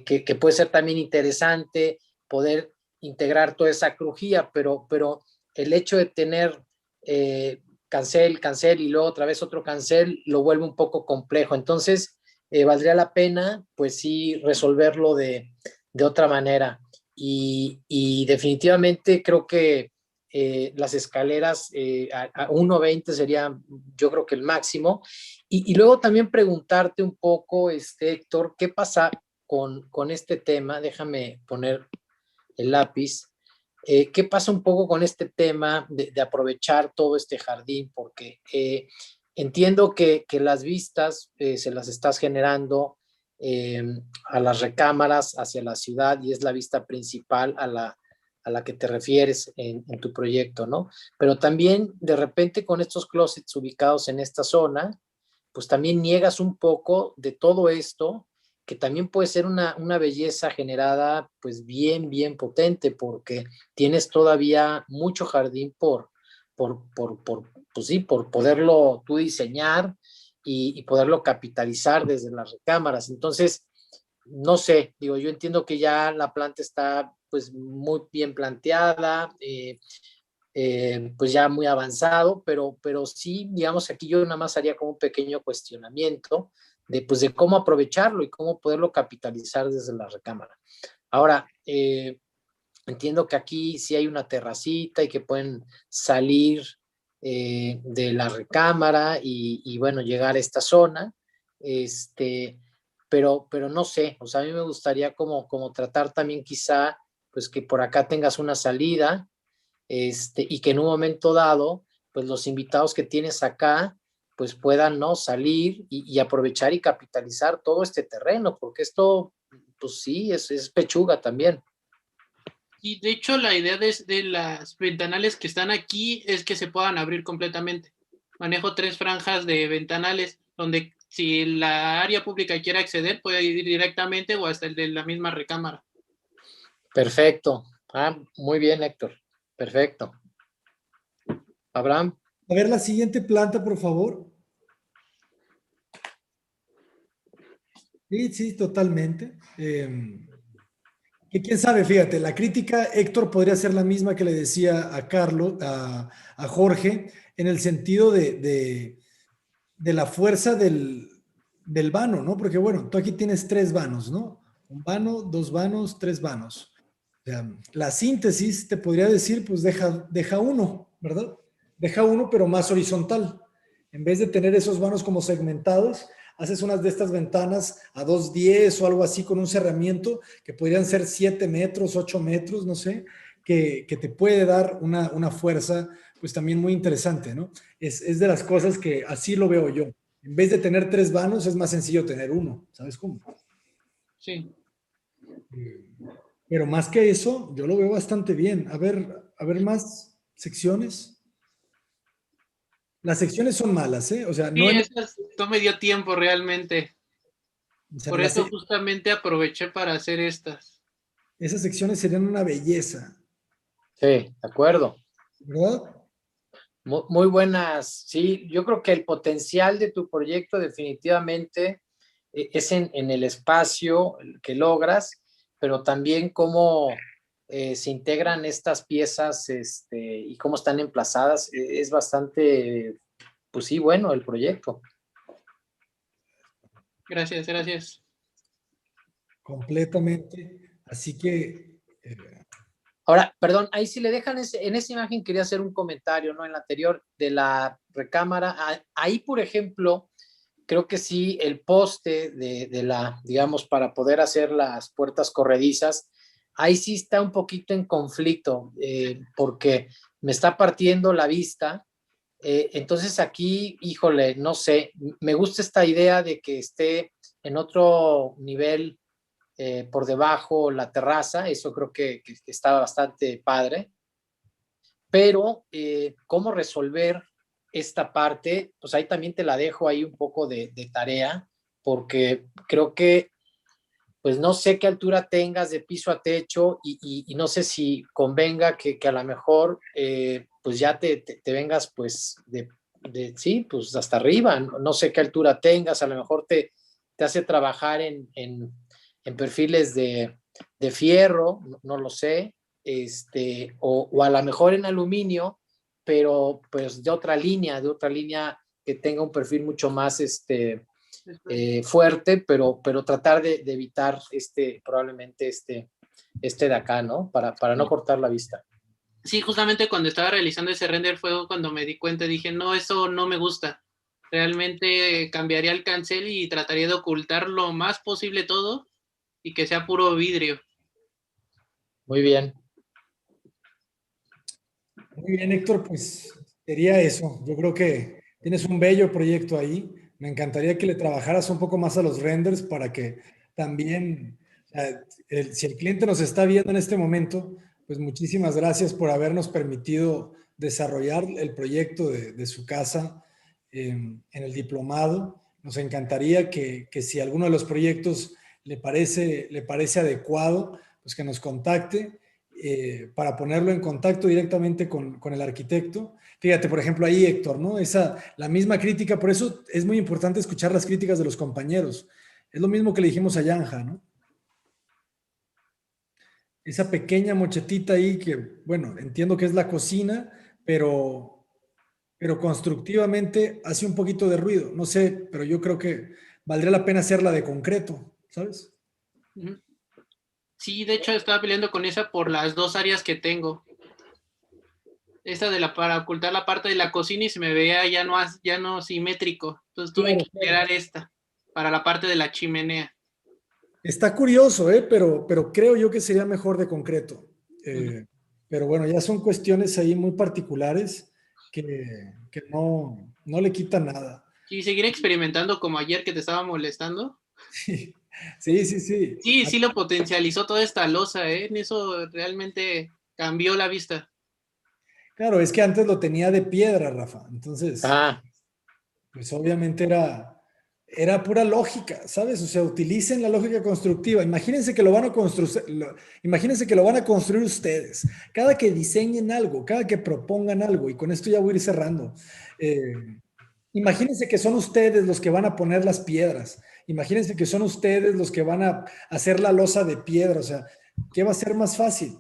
que puede ser también interesante poder integrar toda esa crujía, pero el hecho de tener cancel, cancel y luego otra vez otro cancel lo vuelve un poco complejo. Entonces, valdría la pena, pues sí, resolverlo de otra manera. Y definitivamente creo que las escaleras a 1.20 sería, yo creo que el máximo. Y luego también preguntarte un poco, Héctor, ¿qué pasa con este tema? Déjame poner el lápiz. ¿Qué pasa un poco con este tema de aprovechar todo este jardín? Porque entiendo que las vistas se las estás generando a las recámaras hacia la ciudad y es la vista principal a la que te refieres en tu proyecto, ¿no? Pero también de repente con estos closets ubicados en esta zona, pues también niegas un poco de todo esto, que también puede ser una belleza generada pues bien, bien potente, porque tienes todavía mucho jardín pues sí, por poderlo tú diseñar y poderlo capitalizar desde las recámaras. Entonces, no sé, digo, yo entiendo que ya la planta está pues muy bien planteada, pues ya muy avanzado, pero sí, digamos, aquí yo nada más haría como un pequeño cuestionamiento pues de cómo aprovecharlo y cómo poderlo capitalizar desde la recámara. Ahora, entiendo que aquí sí hay una terracita y que pueden salir de la recámara y bueno, llegar a esta zona, pero no sé, o sea, a mí me gustaría como tratar también quizá, pues que por acá tengas una salida, y que en un momento dado, pues los invitados que tienes acá, pues puedan, ¿no? Salir y aprovechar y capitalizar todo este terreno, porque esto, pues sí, es pechuga también. Y de hecho la idea de las ventanales que están aquí es que se puedan abrir completamente. Manejo 3 franjas de ventanales donde si la área pública quiere acceder puede ir directamente o hasta el de la misma recámara. Perfecto. Muy bien, Héctor. Perfecto. Abraham. A ver la siguiente planta, por favor. Sí, sí, totalmente. Que quién sabe, fíjate, la crítica, Héctor, podría ser la misma que le decía a Carlos, a Jorge, en el sentido de la fuerza del vano, ¿no? Porque bueno, tú aquí tienes 3 vanos, ¿no? Un vano, 2 vanos, 3 vanos. O sea, la síntesis te podría decir, pues deja uno, ¿verdad? Deja uno, pero más horizontal. En vez de tener esos vanos como segmentados, haces unas de estas ventanas a 2.10 o algo así con un cerramiento que podrían ser 7 metros, 8 metros, no sé, que te puede dar una fuerza, pues también muy interesante, ¿no? Es de las cosas que así lo veo yo. En vez de tener 3 vanos, es más sencillo tener uno, ¿sabes cómo? Sí. Pero más que eso, yo lo veo bastante bien. A ver más secciones. Las secciones son malas, ¿eh? O sea, Sí, esas no me dio tiempo realmente. o sea, Por eso justamente aproveché para hacer estas. esas secciones serían una belleza. Sí, de acuerdo. ¿Verdad? Muy buenas. Sí, yo creo que el potencial de tu proyecto definitivamente es en el espacio que logras, pero también cómo se integran estas piezas y cómo están emplazadas. Es bastante, pues sí, bueno el proyecto. Gracias, gracias. Completamente. Así que... Ahora, perdón, ahí si le dejan en esa imagen quería hacer un comentario, ¿no? En la anterior de la recámara. Ahí, por ejemplo, creo que sí, el poste de la, digamos, para poder hacer las puertas corredizas, ahí sí está un poquito en conflicto, porque me está partiendo la vista. Entonces aquí, híjole, no sé, me gusta esta idea de que esté en otro nivel por debajo la terraza, eso creo que está bastante padre, pero ¿cómo resolver esta parte? Pues ahí también te la dejo ahí un poco de tarea, porque creo que pues no sé qué altura tengas de piso a techo y no sé si convenga que a lo mejor pues ya te vengas pues sí, pues hasta arriba, no sé qué altura tengas, a lo mejor te hace trabajar en perfiles de fierro, no lo sé, o a lo mejor en aluminio, pero pues de otra línea que tenga un perfil mucho más fuerte, pero tratar de evitar probablemente de acá, ¿no? Para no cortar la vista. Sí, justamente cuando estaba realizando ese render fue cuando me di cuenta, dije, no, eso no me gusta. Realmente cambiaría el cancel y trataría de ocultar lo más posible todo y que sea puro vidrio. Muy bien. Muy bien, Héctor, pues sería eso. Yo creo que tienes un bello proyecto ahí. Me encantaría que le trabajaras un poco más a los renders para que también, si el cliente nos está viendo en este momento, pues muchísimas gracias por habernos permitido desarrollar el proyecto de su casa en el diplomado. Nos encantaría que si alguno de los proyectos le parece adecuado, pues que nos contacte para ponerlo en contacto directamente con el arquitecto. Fíjate, por ejemplo, ahí Héctor, ¿no? La misma crítica, por eso es muy importante escuchar las críticas de los compañeros. Es lo mismo que le dijimos a Yanja, ¿no? Esa pequeña mochetita ahí que, bueno, entiendo que es la cocina, pero constructivamente hace un poquito de ruido. No sé, pero yo creo que valdría la pena hacerla de concreto, ¿sabes? Sí, de hecho estaba peleando con esa por las dos áreas que tengo. Esta para ocultar la parte de la cocina y se me veía ya no simétrico. Entonces tuve que integrar esta para la parte de la chimenea. Está curioso, pero creo yo que sería mejor de concreto. Pero bueno, ya son cuestiones ahí muy particulares que no le quitan nada. Y seguir experimentando como ayer que te estaba molestando. Sí. Sí, lo potencializó toda esta losa, ¿eh? Eso realmente cambió la vista. Claro, es que antes lo tenía de piedra, Rafa. Entonces, pues obviamente era pura lógica, ¿sabes? O sea, utilicen la lógica constructiva. Imagínense que lo van a construir ustedes. Cada que diseñen algo, cada que propongan algo, y con esto ya voy a ir cerrando. Imagínense que son ustedes los que van a poner las piedras. Imagínense que son ustedes los que van a hacer la losa de piedra. O sea, ¿qué va a ser más fácil?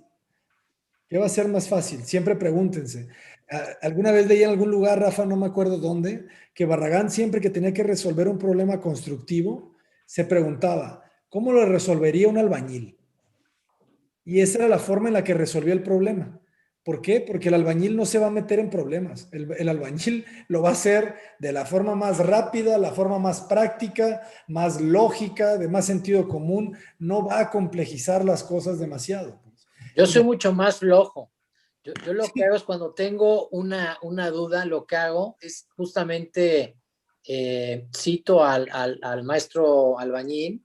¿Qué va a ser más fácil? Siempre pregúntense. Alguna vez leí en algún lugar, Rafa, no me acuerdo dónde, que Barragán siempre que tenía que resolver un problema constructivo, se preguntaba, ¿cómo lo resolvería un albañil? Y esa era la forma en la que resolvía el problema. ¿Por qué? Porque el albañil no se va a meter en problemas. El albañil lo va a hacer de la forma más rápida, la forma más práctica, más lógica, de más sentido común. No va a complejizar las cosas demasiado. Yo soy mucho más flojo. Yo lo que hago es cuando tengo una duda, lo que hago es justamente cito al maestro albañil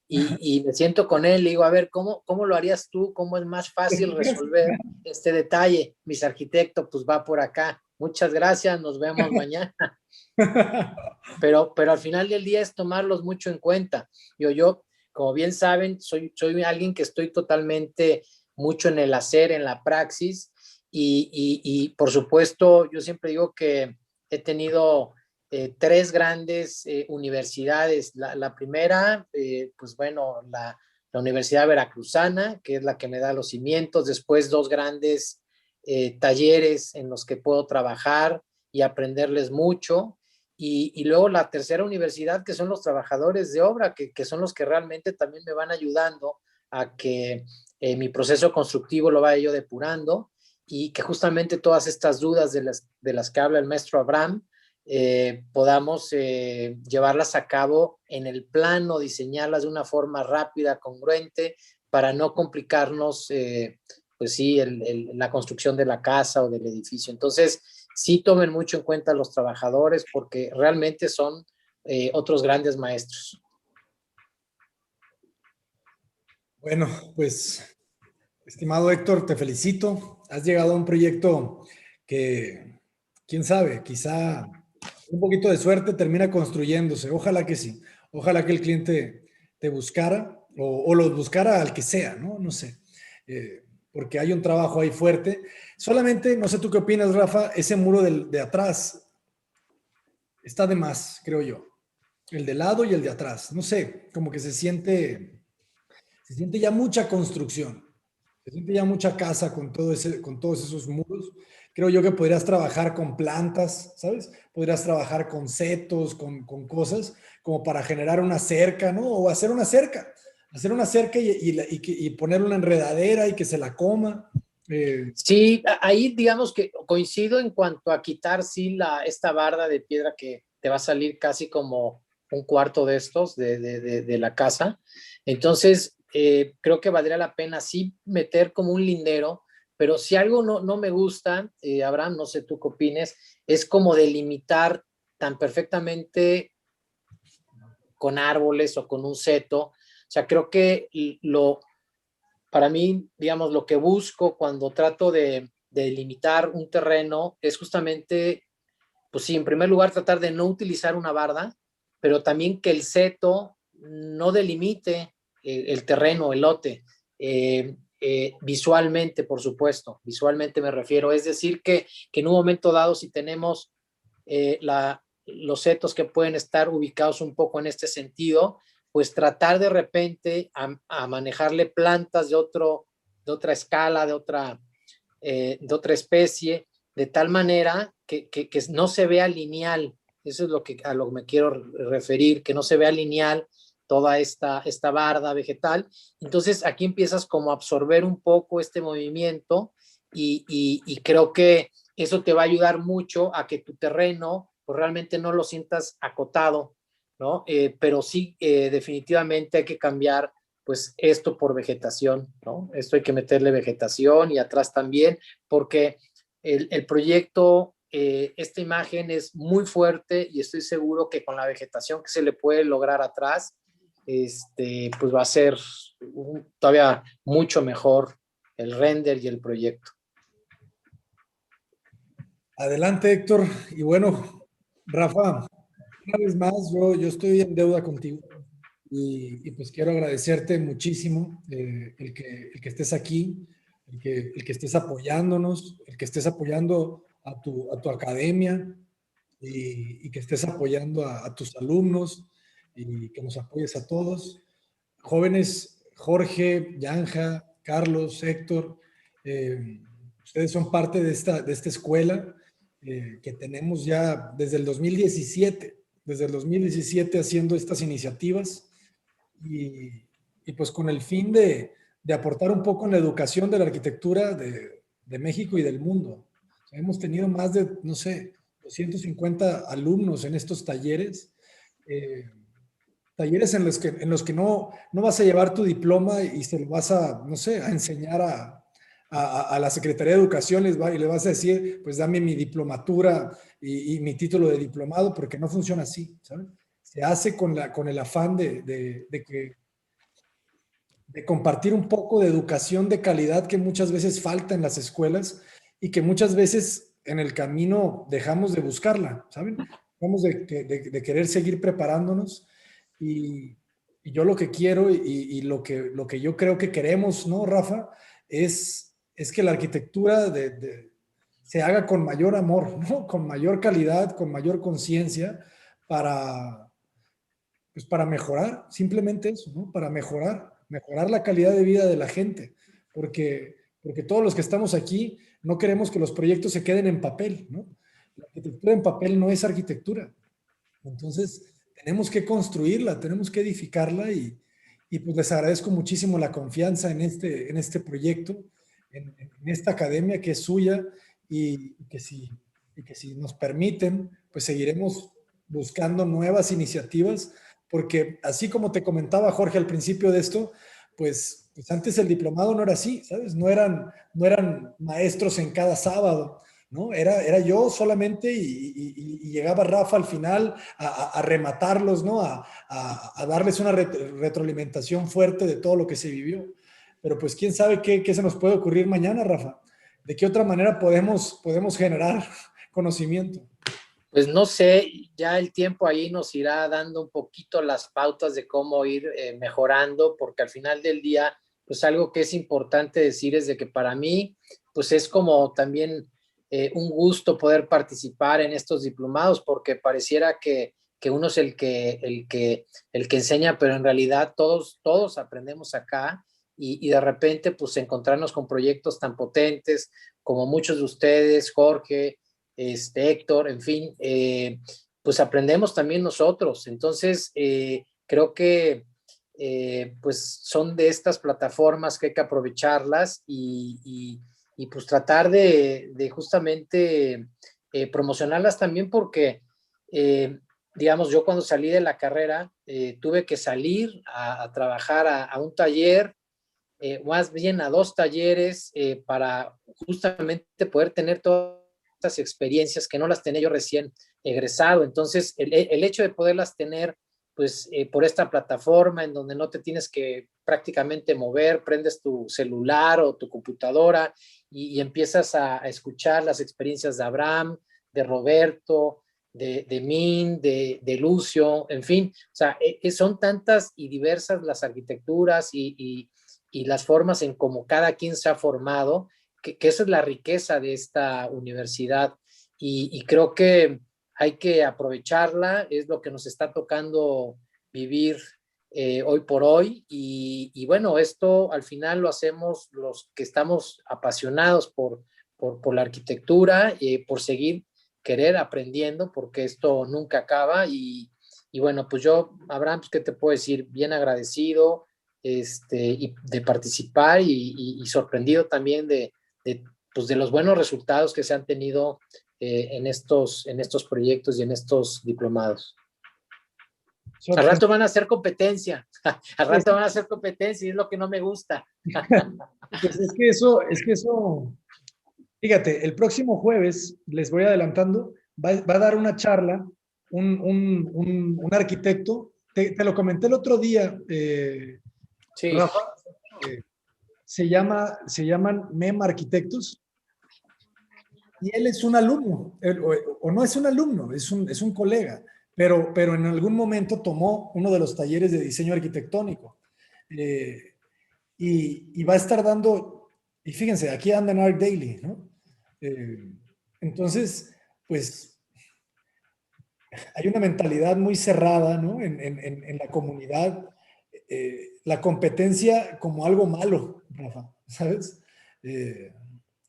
y me siento con él y digo, a ver, ¿cómo lo harías tú? ¿Cómo es más fácil resolver este detalle? Mis arquitectos, pues va por acá. Muchas gracias, nos vemos mañana. Pero al final del día es tomarlos mucho en cuenta. Yo como bien saben, soy alguien que estoy totalmente mucho en el hacer, en la praxis, y por supuesto, yo siempre digo que he tenido 3 grandes universidades. La primera, pues bueno, la Universidad Veracruzana, que es la que me da los cimientos, después 2 grandes talleres en los que puedo trabajar y aprenderles mucho, y luego la tercera universidad, que son los trabajadores de obra, que son los que realmente también me van ayudando a que mi proceso constructivo lo vaya yo depurando y que justamente todas estas dudas de las que habla el maestro Abraham podamos llevarlas a cabo en el plano, diseñarlas de una forma rápida, congruente, para no complicarnos pues sí, la construcción de la casa o del edificio. Entonces, sí tomen mucho en cuenta a los trabajadores porque realmente son otros grandes maestros. Bueno, pues, estimado Héctor, te felicito. Has llegado a un proyecto que, quién sabe, quizá un poquito de suerte termina construyéndose. Ojalá que sí. Ojalá que el cliente te buscara o los buscara al que sea, ¿no? No sé. Porque hay un trabajo ahí fuerte. Solamente, no sé tú qué opinas, Rafa, ese muro de atrás está de más, creo yo. El de lado y el de atrás. No sé, como que se siente ya mucha construcción. Se siente ya mucha casa con con todos esos muros. Creo yo que podrías trabajar con plantas, ¿sabes? Podrías trabajar con setos, con cosas, como para generar una cerca, ¿no? O hacer una cerca. Hacer una cerca y poner una enredadera y que se la coma. Sí, ahí digamos que coincido en cuanto a quitar, sí, esta barda de piedra que te va a salir casi como un cuarto de estos de la casa. Entonces, creo que valdría la pena sí meter como un lindero, pero si algo no me gusta, Abraham, no sé tú qué opines, es como delimitar tan perfectamente con árboles o con un seto. O sea, creo que para mí, digamos, lo que busco cuando trato de delimitar un terreno es justamente, pues sí, en primer lugar tratar de no utilizar una barda, pero también que el seto no delimite el terreno, el lote, visualmente, por supuesto, visualmente me refiero, es decir, que en un momento dado, si tenemos los setos que pueden estar ubicados un poco en este sentido, pues tratar de repente a manejarle plantas de otra escala, de otra especie, de tal manera que no se vea lineal. Eso es a lo que me quiero referir, que no se vea lineal toda esta barda vegetal. Entonces aquí empiezas como a absorber un poco este movimiento y creo que eso te va a ayudar mucho a que tu terreno pues, realmente no lo sientas acotado, ¿no? Pero sí, definitivamente hay que cambiar pues esto por vegetación, ¿no? Esto hay que meterle vegetación y atrás también, porque el proyecto, esta imagen es muy fuerte y estoy seguro que con la vegetación que se le puede lograr atrás, pues va a ser todavía mucho mejor el render y el proyecto. Adelante, Héctor. Y bueno, Rafa, una vez más, yo estoy en deuda contigo y pues quiero agradecerte muchísimo el que estés aquí, el que estés apoyándonos, el que estés apoyando a tu academia y que estés apoyando a tus alumnos y que nos apoyes a todos. Jóvenes, Jorge, Yanja, Carlos, Héctor, ustedes son parte de esta escuela que tenemos ya desde el 2017 haciendo estas iniciativas y pues con el fin de aportar un poco en la educación de la arquitectura de México y del mundo. O sea, hemos tenido más de, no sé, 250 alumnos en estos talleres. Talleres en los que no vas a llevar tu diploma y se lo vas a, no sé, a enseñar a la Secretaría de Educación y le vas a decir, pues dame mi diplomatura y mi título de diplomado, porque no funciona así, ¿sabes? Se hace con el afán de compartir un poco de educación de calidad que muchas veces falta en las escuelas y que muchas veces en el camino dejamos de buscarla, ¿saben? Dejamos de querer seguir preparándonos y yo lo que quiero y lo que yo creo que queremos, ¿no, Rafa? Es que la arquitectura se haga con mayor amor, ¿no? Con mayor calidad, con mayor conciencia pues para mejorar, simplemente eso, ¿no? Para mejorar la calidad de vida de la gente, porque todos los que estamos aquí no queremos que los proyectos se queden en papel, ¿no? La arquitectura en papel no es arquitectura. Entonces, tenemos que construirla, tenemos que edificarla y pues les agradezco muchísimo la confianza en este proyecto, en esta academia que es suya y que si nos permiten, pues seguiremos buscando nuevas iniciativas porque así como te comentaba Jorge al principio de esto, pues pues antes el diplomado no era así, ¿sabes? No eran maestros en cada sábado, ¿no? Era yo solamente y llegaba Rafa al final a rematarlos, ¿no? A darles una retroalimentación fuerte de todo lo que se vivió. Pero pues quién sabe qué se nos puede ocurrir mañana, Rafa. ¿De qué otra manera podemos generar conocimiento? Pues no sé, ya el tiempo ahí nos irá dando un poquito las pautas de cómo ir mejorando, porque al final del día, pues algo que es importante decir es de que para mí, pues es como también un gusto poder participar en estos diplomados, porque pareciera que uno es el que enseña, pero en realidad todos aprendemos acá y de repente pues encontrarnos con proyectos tan potentes como muchos de ustedes, Jorge, Héctor, en fin, pues aprendemos también nosotros. Entonces, creo que pues son de estas plataformas que hay que aprovecharlas y pues tratar de justamente promocionarlas también porque, digamos, yo cuando salí de la carrera tuve que salir a trabajar a un taller, más bien a 2 talleres para justamente poder tener todas estas experiencias que no las tenía yo recién egresado. Entonces, el hecho de poderlas tener pues por esta plataforma en donde no te tienes que prácticamente mover, prendes tu celular o tu computadora y empiezas a escuchar las experiencias de Abraham, de Roberto, de Min, de Lucio, en fin, o sea, son tantas y diversas las arquitecturas y las formas en cómo cada quien se ha formado, que esa es la riqueza de esta universidad y creo que hay que aprovecharla, es lo que nos está tocando vivir hoy por hoy y bueno, esto al final lo hacemos los que estamos apasionados por la arquitectura, por seguir querer aprendiendo, porque esto nunca acaba y bueno, pues yo, Abraham, pues, ¿qué te puedo decir? Bien agradecido y de participar y sorprendido también pues de los buenos resultados que se han tenido en estos proyectos y en estos diplomados. Al rato van a hacer competencia, al rato van a hacer competencia y es lo que no me gusta. Pues es que eso, fíjate, el próximo jueves, les voy adelantando, va a dar una charla un arquitecto, te lo comenté el otro día, sí. Rafa, se llaman MEM Arquitectos, y él es un alumno, o no es un alumno, es un colega, pero en algún momento tomó uno de los talleres de diseño arquitectónico. Y va a estar dando, y fíjense, aquí anda en Art Daily, ¿no? Entonces, pues, hay una mentalidad muy cerrada, ¿no? En la comunidad, la competencia como algo malo, Rafa, ¿sabes?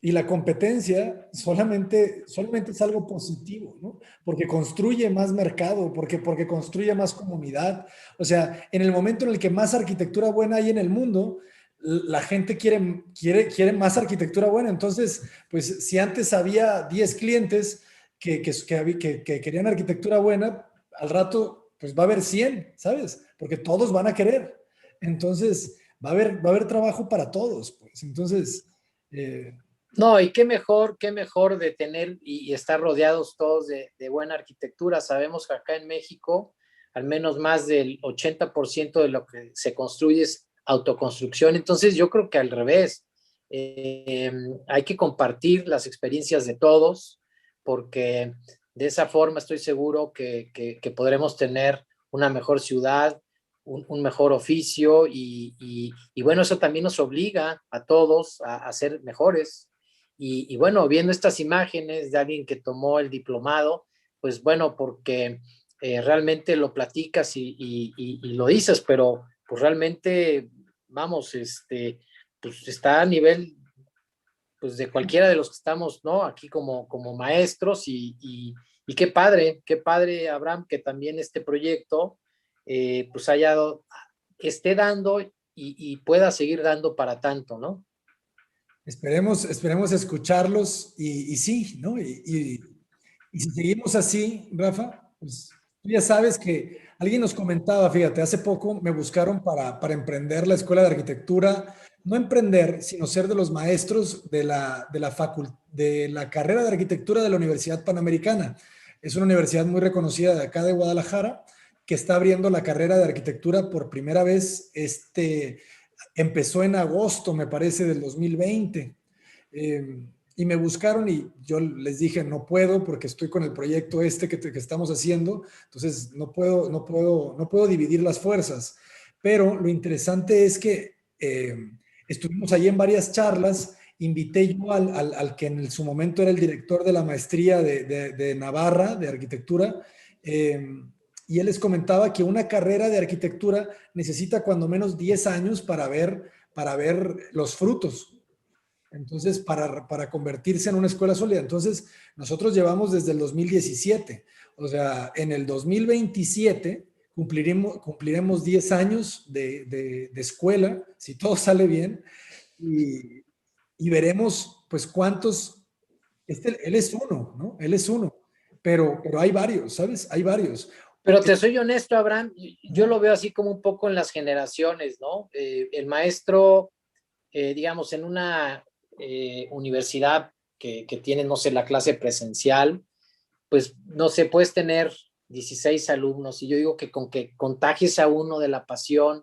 Y la competencia solamente es algo positivo, ¿no? Porque construye más mercado, porque construye más comunidad. O sea, en el momento en el que más arquitectura buena hay en el mundo, la gente quiere más arquitectura buena. Entonces, pues si antes había 10 clientes que querían arquitectura buena, al rato pues va a haber 100, ¿sabes? Porque todos van a querer. Entonces, va a haber trabajo para todos, pues. Entonces... No, y qué mejor de tener y estar rodeados todos de buena arquitectura. Sabemos que acá en México, al menos más del 80% de lo que se construye es autoconstrucción. Entonces, yo creo que al revés, hay que compartir las experiencias de todos, porque de esa forma estoy seguro que podremos tener una mejor ciudad, un mejor oficio y bueno, eso también nos obliga a todos a ser mejores. Y bueno, viendo estas imágenes de alguien que tomó el diplomado, pues bueno, porque realmente lo platicas y lo dices, pero pues realmente, vamos, pues está a nivel pues de cualquiera de los que estamos, ¿no? Aquí como maestros y qué padre, Abraham, que también este proyecto pues esté dando y pueda seguir dando para tanto, ¿no? Esperemos escucharlos y sí, ¿no? Y si seguimos así, Rafa, pues Tú ya sabes que alguien nos comentaba, fíjate, hace poco me buscaron para emprender la Escuela de Arquitectura, no emprender, sino ser de los maestros de la carrera de arquitectura de la Universidad Panamericana. Es una universidad muy reconocida de acá de Guadalajara, que está abriendo la carrera de arquitectura por primera vez. Empezó en agosto, me parece, del 2020. Y me buscaron y yo les dije, no puedo porque estoy con el proyecto que estamos haciendo, entonces no puedo dividir las fuerzas. Pero lo interesante es que estuvimos allí en varias charlas, invité yo al que en su momento era el director de la maestría de Navarra, de arquitectura, y él les comentaba que una carrera de arquitectura necesita cuando menos 10 años para ver los frutos. Entonces, para convertirse en una escuela sólida. Entonces, nosotros llevamos desde el 2017. O sea, en el 2027 cumpliremos 10 años de escuela, si todo sale bien, y veremos, pues, cuántos. Él es uno, ¿no? Él es uno. Pero hay varios, ¿sabes? Hay varios. Pero te soy honesto, Abraham, yo lo veo así como un poco en las generaciones, ¿no? El maestro, digamos, en una universidad que tiene, no sé, la clase presencial, pues, no sé, puedes tener 16 alumnos y yo digo que con que contagies a uno de la pasión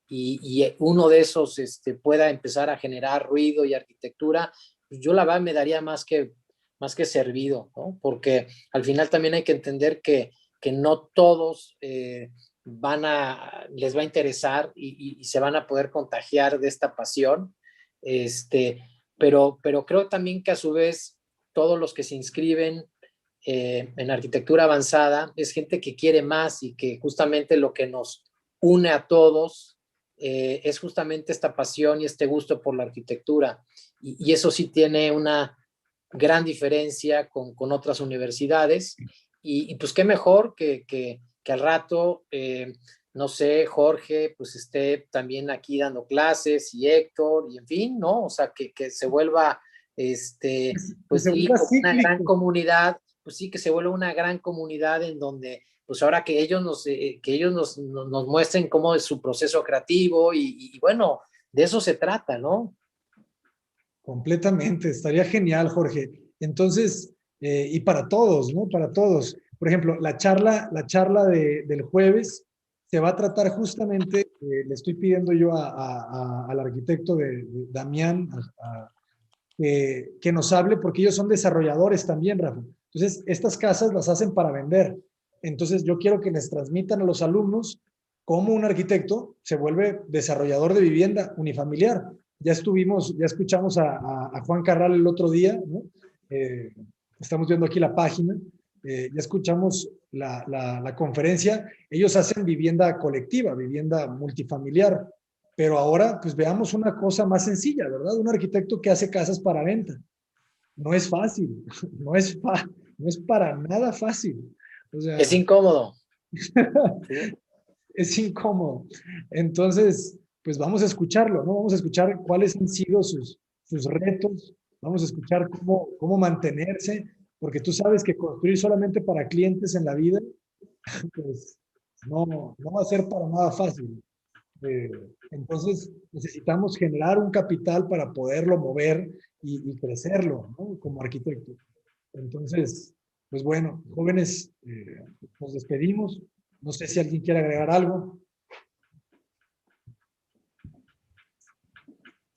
y uno de esos pueda empezar a generar ruido y arquitectura, pues yo la verdad me daría más que servido, ¿no? Porque al final también hay que entender que no todos les va a interesar y se van a poder contagiar de esta pasión, pero creo también que a su vez todos los que se inscriben en arquitectura avanzada es gente que quiere más y que justamente lo que nos une a todos es justamente esta pasión y este gusto por la arquitectura, y eso sí tiene una gran diferencia con otras universidades, y pues qué mejor que al rato, no sé, Jorge, pues esté también aquí dando clases, y Héctor, y en fin, ¿no? O sea, que se vuelva, pues sí, como una gran comunidad, pues sí, que se vuelva una gran comunidad en donde, pues ahora que ellos nos muestren cómo es su proceso creativo, y bueno, de eso se trata, ¿no? Completamente, estaría genial, Jorge. Entonces, y para todos, ¿no? Para todos. Por ejemplo, la charla del jueves se va a tratar justamente, le estoy pidiendo yo al arquitecto de Damián que nos hable, porque ellos son desarrolladores también, Rafa. Entonces, estas casas las hacen para vender. Entonces, yo quiero que les transmitan a los alumnos cómo un arquitecto se vuelve desarrollador de vivienda unifamiliar. Ya escuchamos a Juan Carral el otro día, ¿no? Estamos viendo aquí la página, ya escuchamos la conferencia. Ellos hacen vivienda colectiva, vivienda multifamiliar, pero ahora pues veamos una cosa más sencilla, ¿verdad? Un arquitecto que hace casas para venta. No es fácil, no es para nada fácil. O sea, es incómodo. Es incómodo. Entonces, pues vamos a escucharlo, ¿no? Vamos a escuchar cuáles han sido sus retos, vamos a escuchar cómo mantenerse, porque tú sabes que construir solamente para clientes en la vida, pues no va a ser para nada fácil. Entonces, necesitamos generar un capital para poderlo mover y crecerlo, ¿no? Como arquitecto. Entonces, pues bueno, jóvenes, nos despedimos. No sé si alguien quiere agregar algo.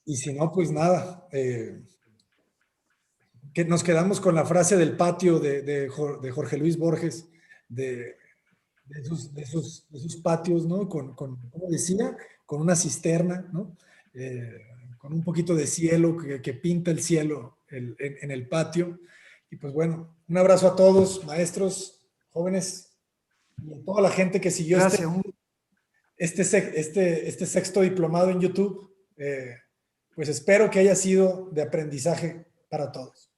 Y si no, pues nada. Que nos quedamos con la frase del patio de Jorge Luis Borges, de sus patios, ¿no? ¿Cómo decía? Con una cisterna, ¿no? Con un poquito de cielo que pinta el cielo en el patio. Y pues bueno, un abrazo a todos, maestros, jóvenes, y a toda la gente que siguió este sexto diplomado en YouTube. Pues espero que haya sido de aprendizaje para todos.